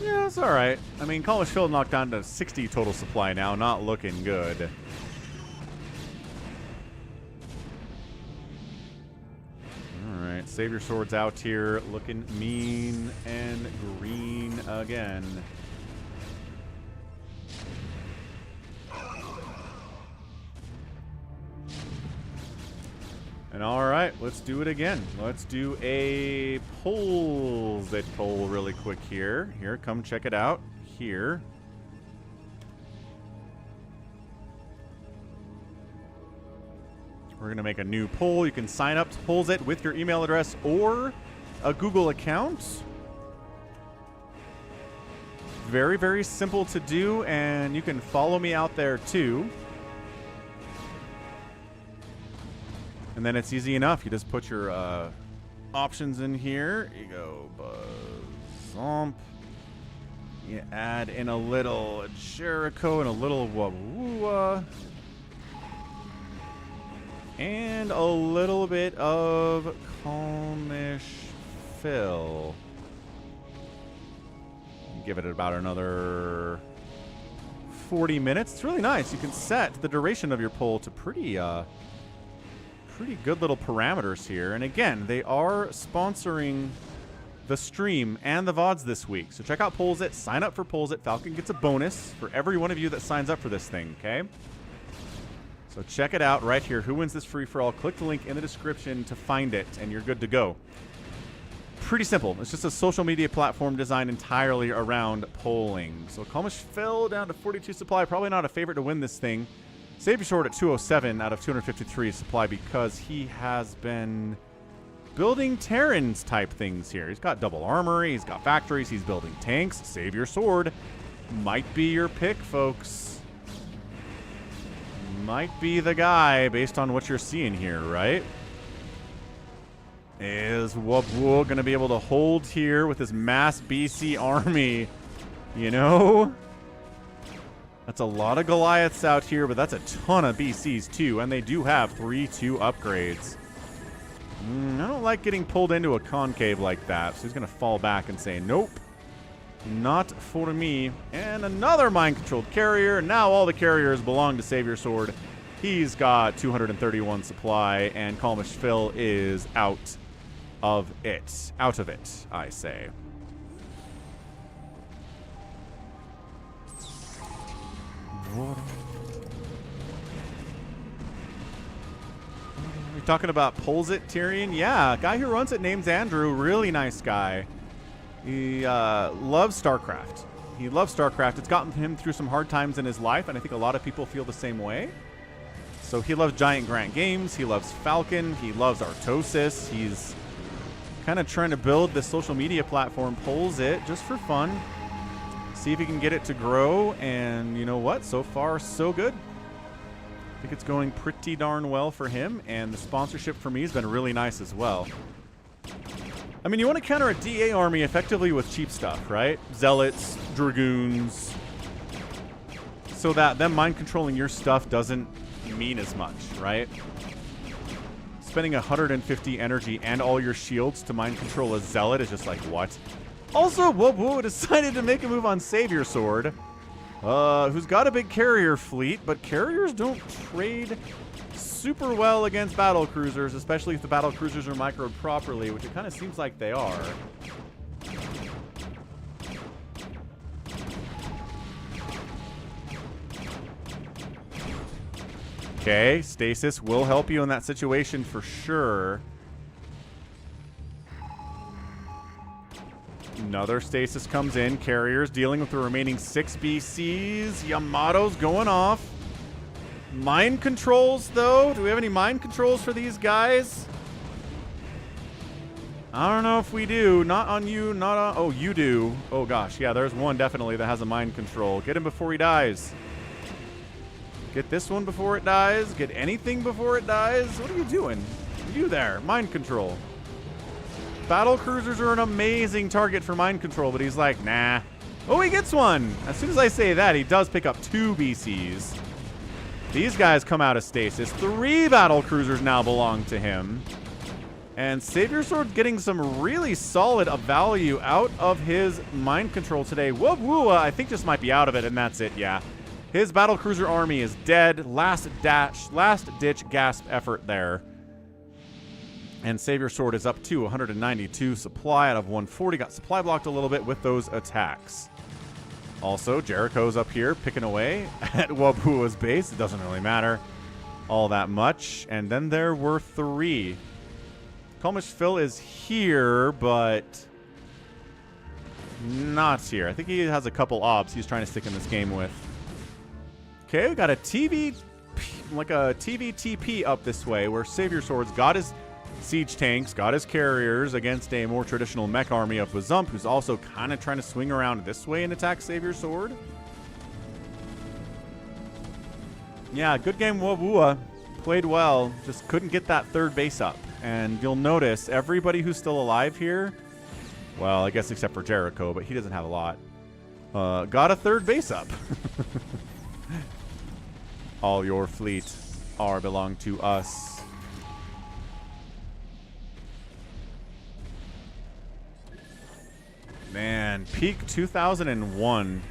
Yeah, it's alright. I mean, CalmishPhill knocked down to 60 total supply now. Not looking good. Alright, SaviorSword's out here. Looking mean and green again. And alright, let's do it again. Let's do a polls it poll really quick here. Here, come check it out. Here. We're going to make a new poll. You can sign up to polls it with your email address or a Google account. Very, very simple to do, and you can follow me out there too. And then it's easy enough. You just put your options in here. You go bazomp. You add in a little Jericho and a little Wubwua. And a little bit of CalmishPhill. Give it about another 40 minutes. It's really nice. You can set the duration of your poll to pretty good little parameters here. And again, they are sponsoring the stream and the VODs this week. So check out Polls It. Sign up for Polls It. Falcon gets a bonus for every one of you that signs up for this thing, okay? So check it out right here. Who wins this free-for-all? Click the link in the description to find it, and you're good to go. Pretty simple. It's just a social media platform designed entirely around polling. So CalmishPhill down to 42 supply. Probably not a favorite to win this thing. SaviorSword at 207 out of 253 supply because he has been building Terrans type things here. He's got double armory, he's got factories, he's building tanks. SaviorSword might be your pick, folks. Might be the guy based on what you're seeing here, right? Is Wubwua going to be able to hold here with his mass BC army? You know? That's a lot of Goliaths out here, but that's a ton of BCs too, and they do have 3-2 upgrades. I don't like getting pulled into a concave like that, so he's going to fall back and say, nope, not for me. And another mind-controlled carrier. Now all the carriers belong to SaviorSword. He's got 231 supply, and CalmishPhill is out of it. Out of it, I say. You're talking about Polls It, Tyrion? Yeah, guy who runs it name's Andrew. Really nice guy. He loves StarCraft. He loves StarCraft. It's gotten him through some hard times in his life, and I think a lot of people feel the same way. So he loves Giant Grant Games. He loves Falcon. He loves Artosis. He's kind of trying to build this social media platform, Polls It, just for fun. See if he can get it to grow, and you know what? So far, so good. I think it's going pretty darn well for him, and the sponsorship for me has been really nice as well. I mean, you want to counter a DA army effectively with cheap stuff, right? Zealots, Dragoons, so that them mind-controlling your stuff doesn't mean as much, right? Spending 150 energy and all your shields to mind-control a Zealot is just like, what? Also, Wubwua decided to make a move on SaviorSword, who's got a big carrier fleet, but carriers don't trade super well against battle cruisers, especially if the battle cruisers are microed properly, which it kind of seems like they are. Okay, Stasis will help you in that situation for sure. Another Stasis comes in. Carriers dealing with the remaining 6 BCs. Yamato's going off. Mind controls, though? Do we have any mind controls for these guys? I don't know if we do. Not on you, not on... Oh, you do. Oh, gosh. Yeah, there's one definitely that has a mind control. Get him before he dies. Get this one before it dies. Get anything before it dies. What are you doing? You there. Mind control. Battle cruisers are an amazing target for mind control, but he's like, nah. Oh, he gets one. As soon as I say that, he does pick up 2 BCs. These guys come out of stasis. 3 battle cruisers now belong to him. And SaviorSword's getting some really solid value out of his mind control today. Wubwua, I think, just might be out of it, and that's it, yeah. His battle cruiser army is dead. Last ditch gasp effort there. And SaviorSword is up to 192 supply out of 140. Got supply blocked a little bit with those attacks. Also, Jericho's up here picking away at Wubwua's base. It doesn't really matter all that much. And then there were 3. CalmishPhill is here, but not here. I think he has a couple obs he's trying to stick in this game with. Okay, we got a TV, like a TVTP up this way, where SaviorSword's got his siege tanks, got his carriers against a more traditional mech army of bazomp, who's also kind of trying to swing around this way and attack SaviorSword. Yeah, good game, Wubwua. Played well, just couldn't get that 3rd base up. And you'll notice everybody who's still alive here, well, I guess except for Jericho, but he doesn't have a lot, got a 3rd base up. All your fleet belong to us. Man, peak 2001.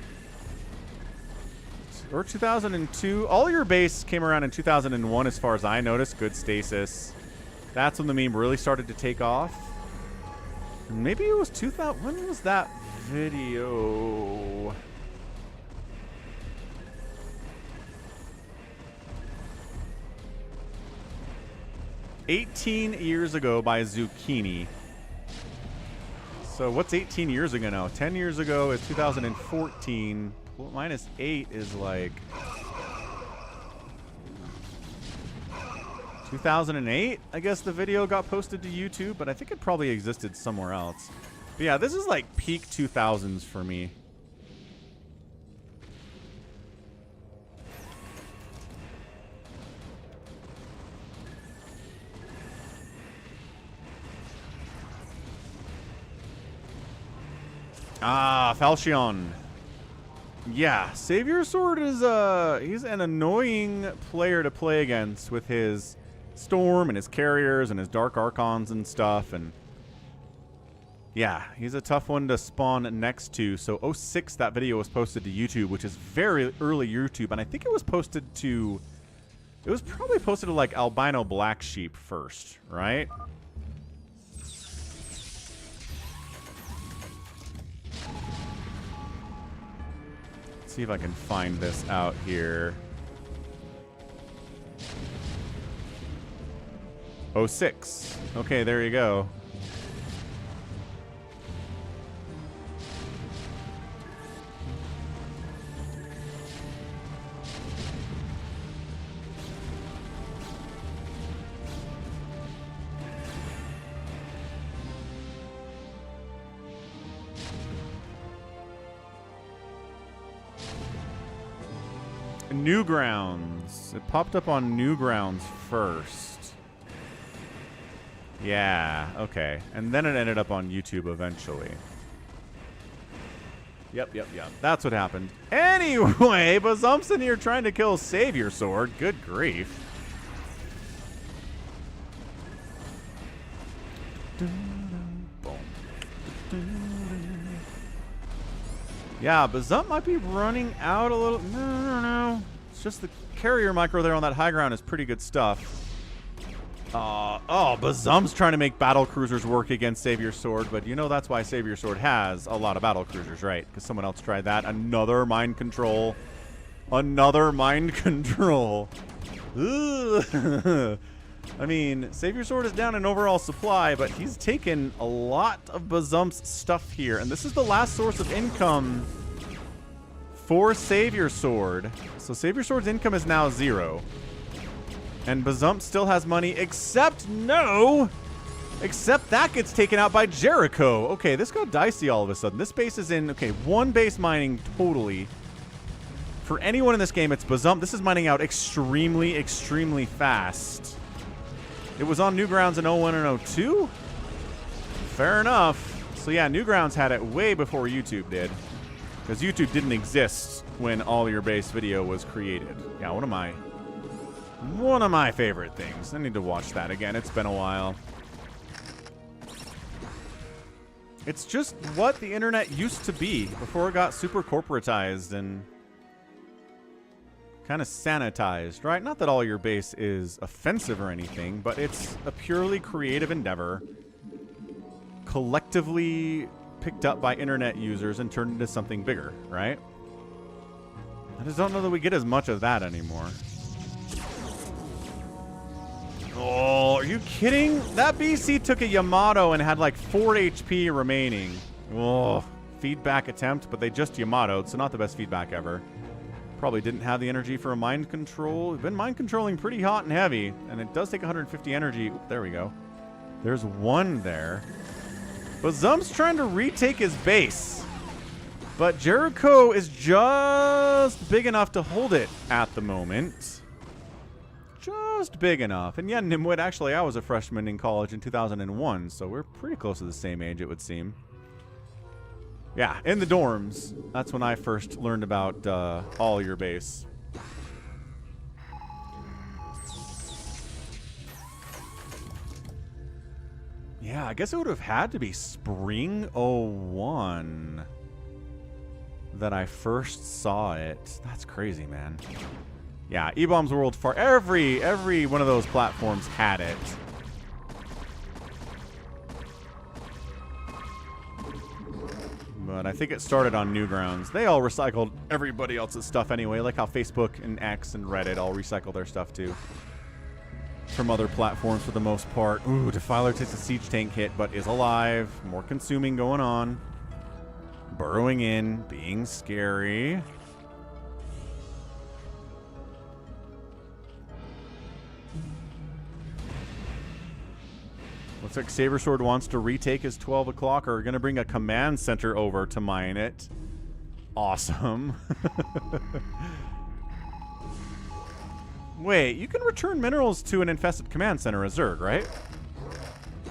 Or 2002. All your base came around in 2001 as far as I noticed. Good stasis. That's when the meme really started to take off. Maybe it was 2000. When was that video? "18 years ago" by Zucchini. So what's 18 years ago now? 10 years ago is 2014. Well, minus 8 is like 2008, I guess the video got posted to YouTube, but I think it probably existed somewhere else. But yeah, this is like peak 2000s for me. Ah, Falcon. Yeah, SaviorSword is he's an annoying player to play against with his Storm and his carriers and his Dark Archons and stuff, and yeah, he's a tough one to spawn next to. So 06, that video was posted to YouTube, which is very early YouTube, and I think it was posted to, it was probably posted to like Albino Black Sheep first, right? See if I can find this out here. 06. Okay, there you go. Newgrounds. It popped up on Newgrounds first. Yeah, okay. And then it ended up on YouTube eventually. Yep. That's what happened. Anyway, Bazomp's in here trying to kill SaviorSword. Good grief. Yeah, Bazomp might be running out a little. No. It's just the carrier micro there on that high ground is pretty good stuff. Oh, Bazomp's trying to make battle cruisers work against SaviorSword, but you know that's why SaviorSword has a lot of battle cruisers, right? Because someone else tried that. Another mind control. Another mind control. Ugh. I mean, SaviorSword is down in overall supply, but he's taken a lot of Bazomp's stuff here. And this is the last source of income for SaviorSword. So SaviorSword's income is now 0. And bazomp still has money, except that gets taken out by Jericho. Okay, this got dicey all of a sudden. This base is in, okay, 1 base mining totally. For anyone in this game, it's bazomp. This is mining out extremely, extremely fast. It was on Newgrounds in 01 and 02? Fair enough. So yeah, Newgrounds had it way before YouTube did. Because YouTube didn't exist when All Your Base video was created. Yeah, one of my favorite things. I need to watch that again. It's been a while. It's just what the internet used to be before it got super corporatized and kind of sanitized, right? Not that All Your Base is offensive or anything, but it's a purely creative endeavor collectively picked up by internet users and turned into something bigger, right? I just don't know that we get as much of that anymore. Oh, are you kidding? That BC took a Yamato and had like 4 HP remaining. Oh, feedback attempt, but they just Yamato'd, so not the best feedback ever. Probably didn't have the energy for a mind control. We've been mind controlling pretty hot and heavy, and it does take 150 energy. Oop, there we go. There's 1 there. Bazomp's trying to retake his base, but Jericho is just big enough to hold it at the moment. Just big enough. And yeah, Nimwit, actually, I was a freshman in college in 2001, so we're pretty close to the same age, it would seem. Yeah, in the dorms. That's when I first learned about All Your Base. Yeah, I guess it would have had to be Spring 01 that I first saw it. That's crazy, man. Yeah, E-Bombs World Far. Every one of those platforms had it. But I think it started on Newgrounds. They all recycled everybody else's stuff anyway, like how Facebook and X and Reddit all recycle their stuff too. From other platforms for the most part. Ooh, Defiler takes a siege tank hit, but is alive. More consuming going on. Burrowing in, being scary. Looks like SaviorSword wants to retake his 12 o'clock, or going to bring a command center over to mine it. Awesome. Wait, you can return minerals to an infested command center as Zerg, right?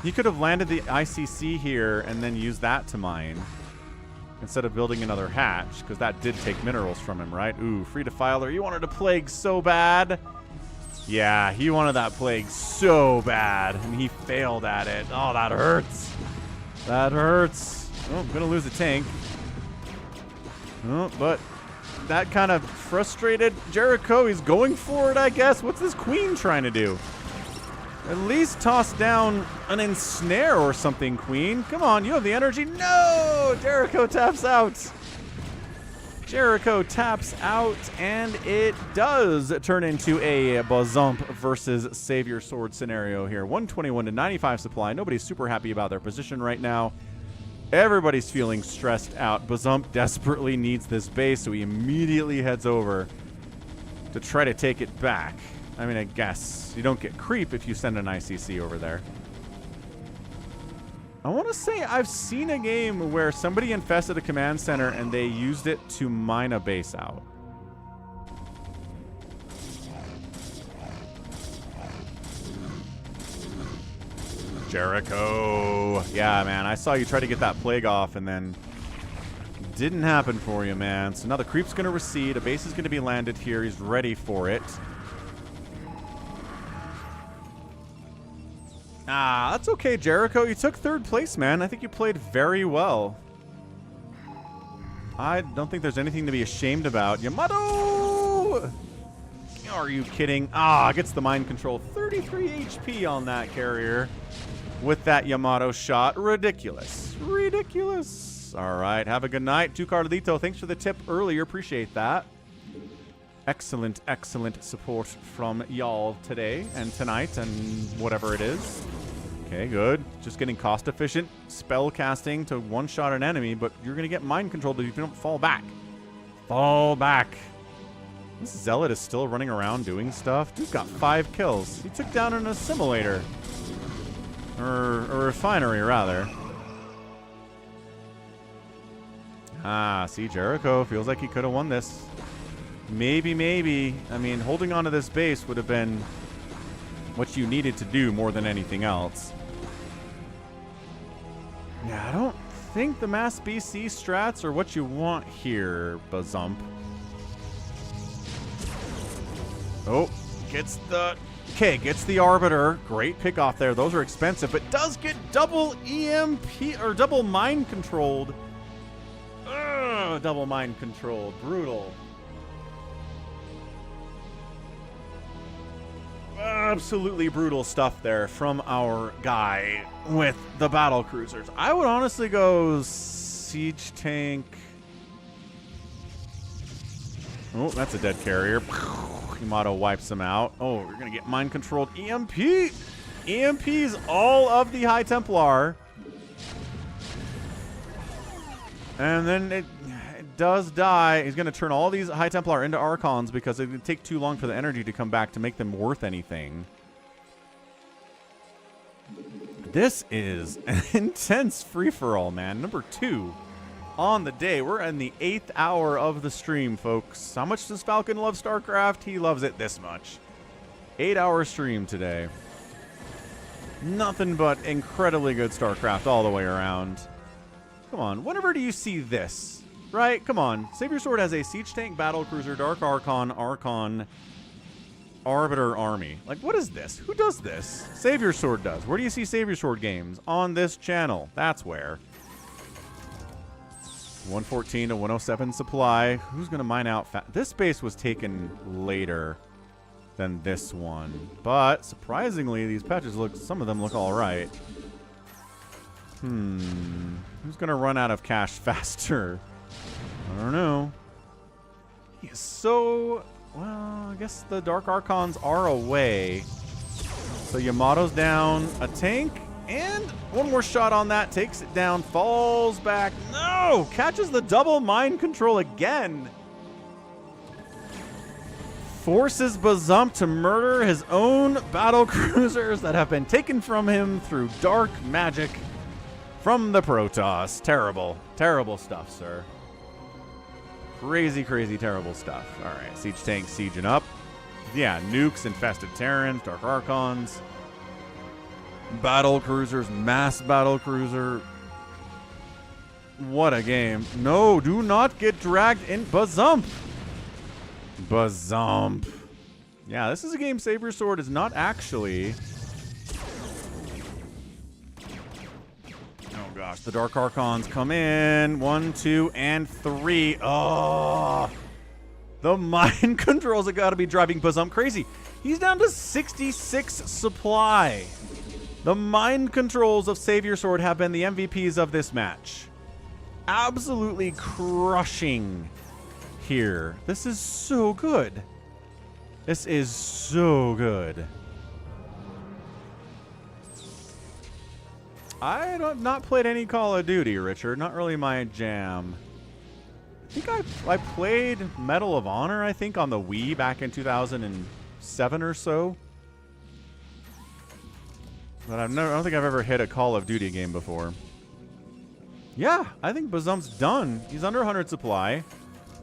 You could have landed the ICC here and then used that to mine instead of building another hatch, because that did take minerals from him, right? Ooh, free Defiler. You wanted a plague so bad. Yeah, he wanted that plague so bad, and he failed at it. Oh, that hurts. That hurts. Oh, I'm going to lose a tank. Oh, but that kind of frustrated Jericho. He's going for it, I guess. What's this queen trying to do? At least toss down an ensnare or something, queen. Come on, you have the energy. No! Jericho taps out. Jericho taps out, and it does turn into a bazomp versus SaviorSword scenario here. 121 to 95 supply. Nobody's super happy about their position right now. Everybody's feeling stressed out. Bazomp desperately needs this base, so he immediately heads over to try to take it back. I mean, I guess you don't get creep if you send an ICC over there. I want to say I've seen a game where somebody infested a command center and they used it to mine a base out. Jericho. Yeah, man. I saw you try to get that plague off and then didn't happen for you, man. So now the creep's going to recede. A base is going to be landed here. He's ready for it. Ah, that's okay, Jericho. You took 3rd place, man. I think you played very well. I don't think there's anything to be ashamed about. Yamato! Are you kidding? Ah, gets the mind control. 33 HP on that carrier with that Yamato shot. Ridiculous. Ridiculous. All right, have a good night. 2 Carlito, thanks for the tip earlier. Appreciate that. Excellent, excellent support from y'all today and tonight and whatever it is. Okay, good. Just getting cost-efficient spell casting to one-shot an enemy, but you're going to get mind controlled if you don't fall back. Fall back. This Zealot is still running around doing stuff. Dude's got 5 kills. He took down an assimilator. Or a refinery, rather. Ah, see, Jericho feels like he could have won this. Maybe. I mean, holding on to this base would have been what you needed to do more than anything else. Yeah, I don't think the mass BC strats are what you want here, bazomp. Oh, gets the Arbiter. Great pick off there. Those are expensive, but does get double EMP or double mind controlled. Ugh, double mind controlled. Brutal. Absolutely brutal stuff there from our guy with the battle cruisers. I would honestly go siege tank. Oh, that's a dead carrier. Yamato wipes him out. Oh, we're going to get mind controlled EMP. EMP's all of the High Templar. And then it does die. He's going to turn all these High Templar into Archons because it would take too long for the energy to come back to make them worth anything. This is an intense free-for-all, man. Number 2 on the day. We're in the 8th hour of the stream, folks. How much does Falcon love StarCraft? He loves it this much. 8-hour stream today. Nothing but incredibly good StarCraft all the way around. Come on, whenever do you see this? Right? Come on. SaviorSword has a Siege Tank, Battle Cruiser, Dark Archon, Arbiter Army. Like, what is this? Who does this? SaviorSword does. Where do you see SaviorSword games? On this channel. That's where. 114 to 107 supply. Who's going to mine out? This base was taken later than this one. But, surprisingly, these patches look, some of them look all right. Who's going to run out of cash faster? I don't know. He's so... Well, I guess the Dark Archons are away. So Yamato's down a tank. And one more shot on that. Takes it down. Falls back. No! Catches the double mind control again. Forces bazomp to murder his own battle cruisers that have been taken from him through dark magic from the Protoss. Terrible. Terrible stuff, sir. Crazy, crazy, terrible stuff. All right, Siege Tank sieging up. Yeah, nukes, infested Terrans, Dark Archons, battle cruisers, mass battle cruiser. What a game. No, do not get dragged in. Bazomp. Bazomp. Yeah, this is a game SaviorSword is not actually... Oh gosh, the Dark Archons come in. 1, 2, and 3. Oh, the mind controls have got to be driving Bazomp crazy. He's down to 66 supply. The mind controls of SaviorSword have been the MVPs of this match. Absolutely crushing here. This is so good. This is so good. I have not played any Call of Duty, Richard. Not really my jam. I think I played Medal of Honor, I think, on the Wii back in 2007 or so. But I don't think I've ever hit a Call of Duty game before. Yeah, I think Bazomp's done. He's under 100 supply.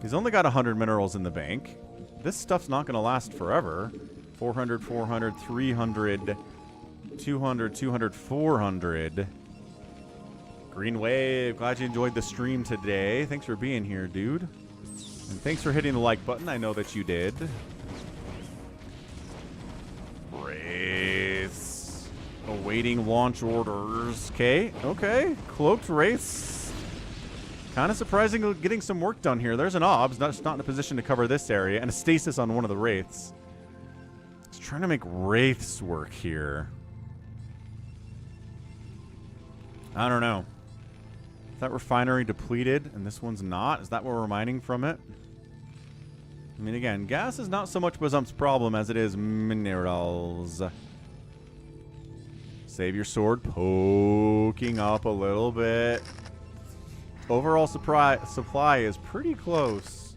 He's only got 100 minerals in the bank. This stuff's not going to last forever. 400, 400, 300... 200, 200, 400. Green Wave, glad you enjoyed the stream today. Thanks for being here, dude. And thanks for hitting the like button. I know that you did. Wraiths. Awaiting launch orders. Okay. Cloaked Wraiths. Kind of surprising getting some work done here. There's an OBS, not in a position to cover this area, and a stasis on one of the Wraiths. Just trying to make Wraiths work here. I don't know. Is that refinery depleted and this one's not? Is that what we're mining from it? I mean, again, gas is not so much Bazomp's problem as it is minerals. SaviorSword poking up a little bit. Overall supply is pretty close.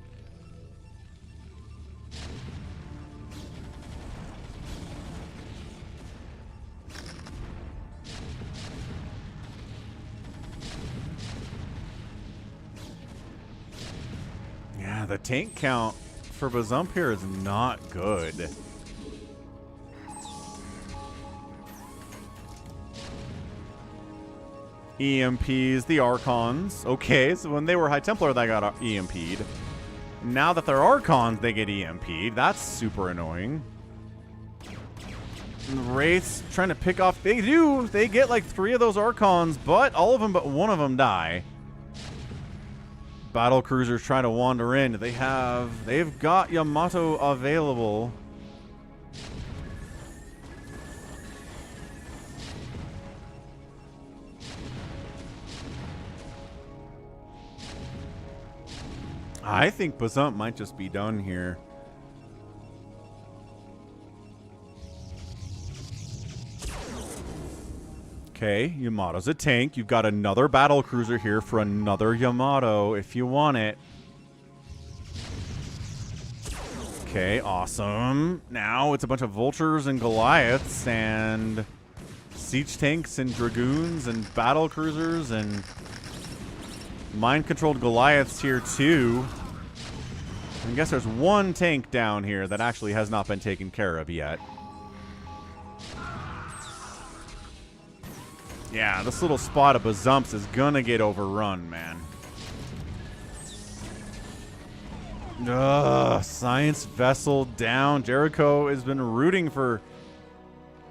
the tank count for bazomp here is not good. EMPs, the Archons. Okay, so when they were High Templar, they got EMP'd. Now that they're Archons, they get EMP'd. That's super annoying. And the Wraiths trying to pick off. They do. They get like 3 of those Archons, but all of them but one of them die. Battle cruisers trying to wander in. They've got Yamato available. I think bazomp might just be done here. Okay, Yamato's a tank. You've got another battle cruiser here for another Yamato if you want it. Okay, awesome. Now it's a bunch of vultures and Goliaths and siege tanks and dragoons and battle cruisers and mind-controlled Goliaths here too. I guess there's one tank down here that actually has not been taken care of yet. Yeah, this little spot of bazumps is gonna get overrun, man. Ugh, Science Vessel down. Jericho has been rooting for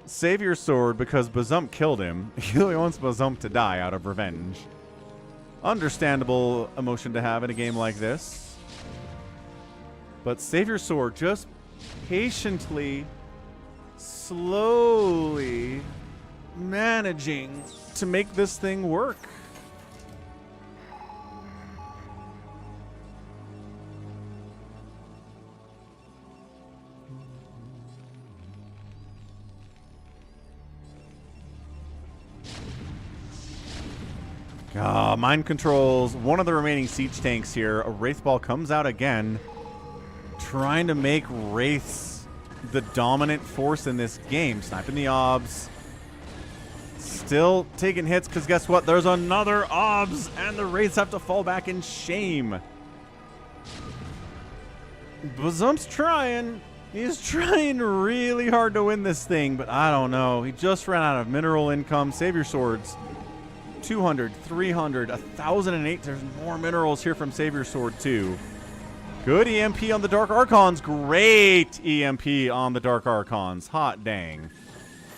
SaviorSword because bazump killed him. He really wants bazump to die out of revenge. Understandable emotion to have in a game like this. But SaviorSword just patiently, slowly managing to make this thing work. Mind controls one of the remaining siege tanks here. A Wraith Ball comes out again, trying to make Wraiths the dominant force in this game. Sniping the Obs. Still taking hits because guess what? There's another Obs and the Wraiths have to fall back in shame. Bazump's trying. He's trying really hard to win this thing, but I don't know. He just ran out of mineral income. SaviorSword's 200, 300, 1,008. There's more minerals here from SaviorSword too. Good EMP on the Dark Archons. Great EMP on the Dark Archons. Hot dang.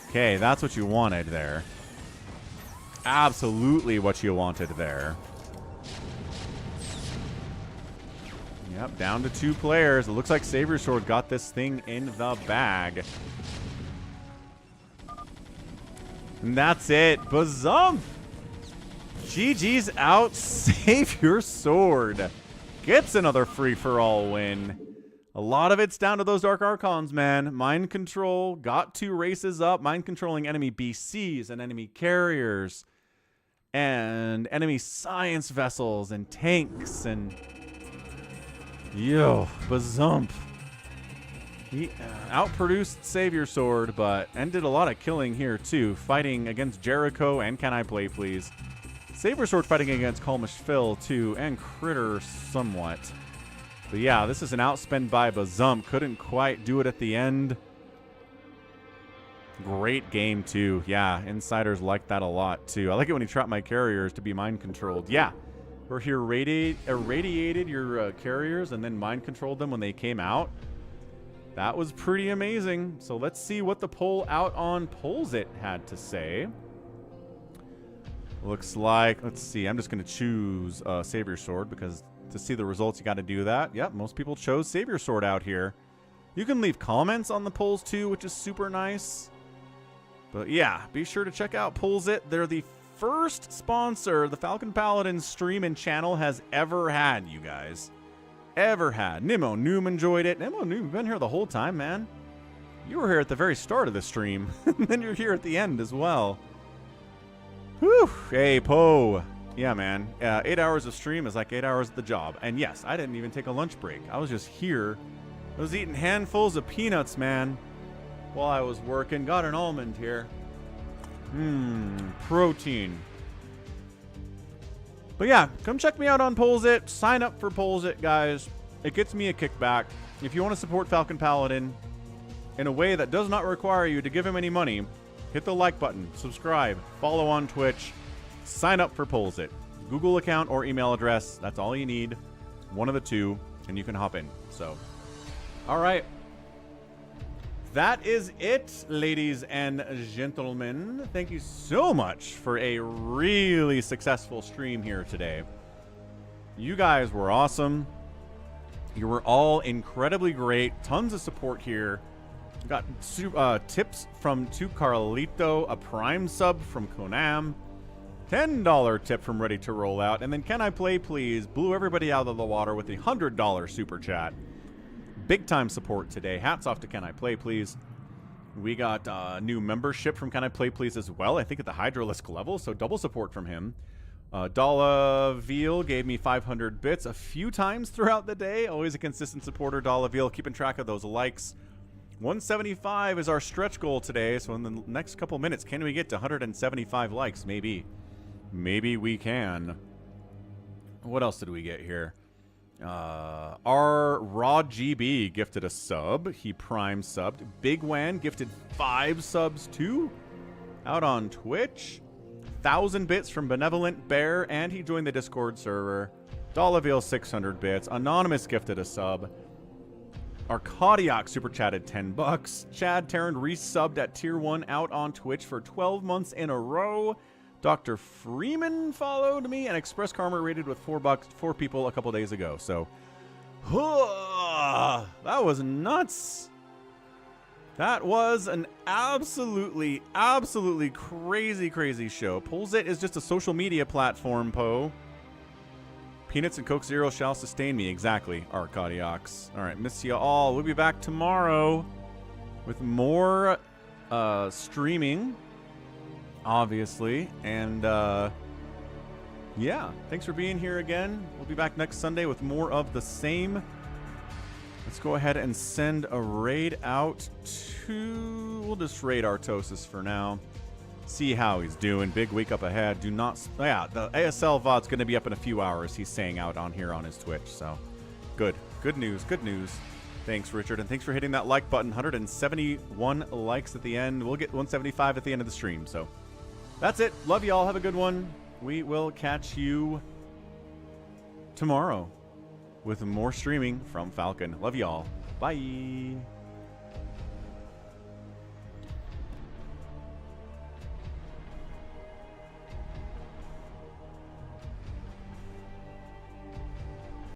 Okay, that's what you wanted there. Absolutely what you wanted there. Yep, down to 2 players. It looks like SaviorSword got this thing in the bag. And that's it. Bazump! GG's out. SaviorSword gets another free-for-all win. A lot of it's down to those Dark Archons, man. Mind control, got 2 races up. Mind controlling enemy BCs and enemy carriers. And enemy science vessels and tanks and... Yo, bazump. He outproduced SaviorSword, but ended a lot of killing here too. Fighting against Jericho and CanIplayplz. SaviorSword fighting against CalmishPhill too, and Critter somewhat. But yeah, this is an outspend by bazump. Couldn't quite do it at the end. Great game too. Yeah, insiders like that a lot too. I like it when you trap my carriers to be mind controlled. Yeah, we're here irradiated your carriers and then mind controlled them when they came out. That was pretty amazing. So let's see what the poll out on Polls It had to say. Looks like, let's see, I'm just going to choose SaviorSword because to see the results you got to do that. Yep, most people chose SaviorSword out here. You can leave comments on the polls too, which is super nice. But yeah, be sure to check out Polls It. They're the first sponsor the Falcon Paladin stream and channel has ever had, you guys. Ever had. Nemo Noom enjoyed it. Nemo Noom, you've been here the whole time, man. You were here at the very start of the stream. And then you're here at the end as well. Whew. Hey, Poe. Yeah, man. 8 hours of stream is like 8 hours at the job. And yes, I didn't even take a lunch break. I was just here. I was eating handfuls of peanuts, man, while I was working. Got an almond here. Protein. But yeah, come check me out on Polls It. Sign up for Polls It, guys. it gets me a kickback. If you want to support Falcon Paladin in a way that does not require you to give him any money, hit the like button, subscribe, follow on Twitch, sign up for Polls It. Google account or email address. That's all you need. One of the two, and you can hop in. So, all right. That is it, ladies and gentlemen. Thank you so much for a really successful stream here today. You guys were awesome. You were all incredibly great. Tons of support here. Got tips from To Carlito, a Prime sub from Konam, $10 tip from Ready to Roll Out, and then Can I Play Please blew everybody out of the water with a $100 super chat. Big time support today. Hats off to Can I Play Please. We got new membership from Can I Play Please as well, I think at the Hydralisk level, so double support from him. Dala Veal gave me 500 bits a few times throughout the day. Always a consistent supporter, Dala Veal, keeping track of those likes. 175 is our stretch goal today, so in the next couple minutes, can we get to 175 likes? Maybe. Maybe we can. What else did we get here? Our Raw GB gifted a sub. He Prime subbed. Bigwan gifted 5 subs too. Out on Twitch. 1,000 bits from Benevolent Bear, and he joined the Discord server. Dolaville 600 bits. Anonymous gifted a sub. Arcadiac super chatted 10 bucks. Chad Tarrant resubbed at tier 1 out on Twitch for 12 months in a row. Dr. Freeman followed me, and Express Karma rated with 4 bucks, 4 people a couple days ago. So, that was nuts. That was an absolutely crazy show. Polls It is just a social media platform, Poe. Peanuts and Coke Zero shall sustain me. Exactly, Arcadiox. All right, miss you all. We'll be back tomorrow with more streaming, obviously. And, yeah, thanks for being here again. We'll be back next Sunday with more of the same. Let's go ahead and send a raid out to... We'll just raid Artosis for now. See how he's doing. Big week up ahead. Do not... Yeah, the ASL VOD's going to be up in a few hours. He's saying out on here on his Twitch. So, good. Good news. Good news. Thanks, Richard. And thanks for hitting that like button. 171 likes at the end. We'll get 175 at the end of the stream. So, that's it. Love y'all. Have a good one. We will catch you tomorrow with more streaming from Falcon. Love y'all. Bye.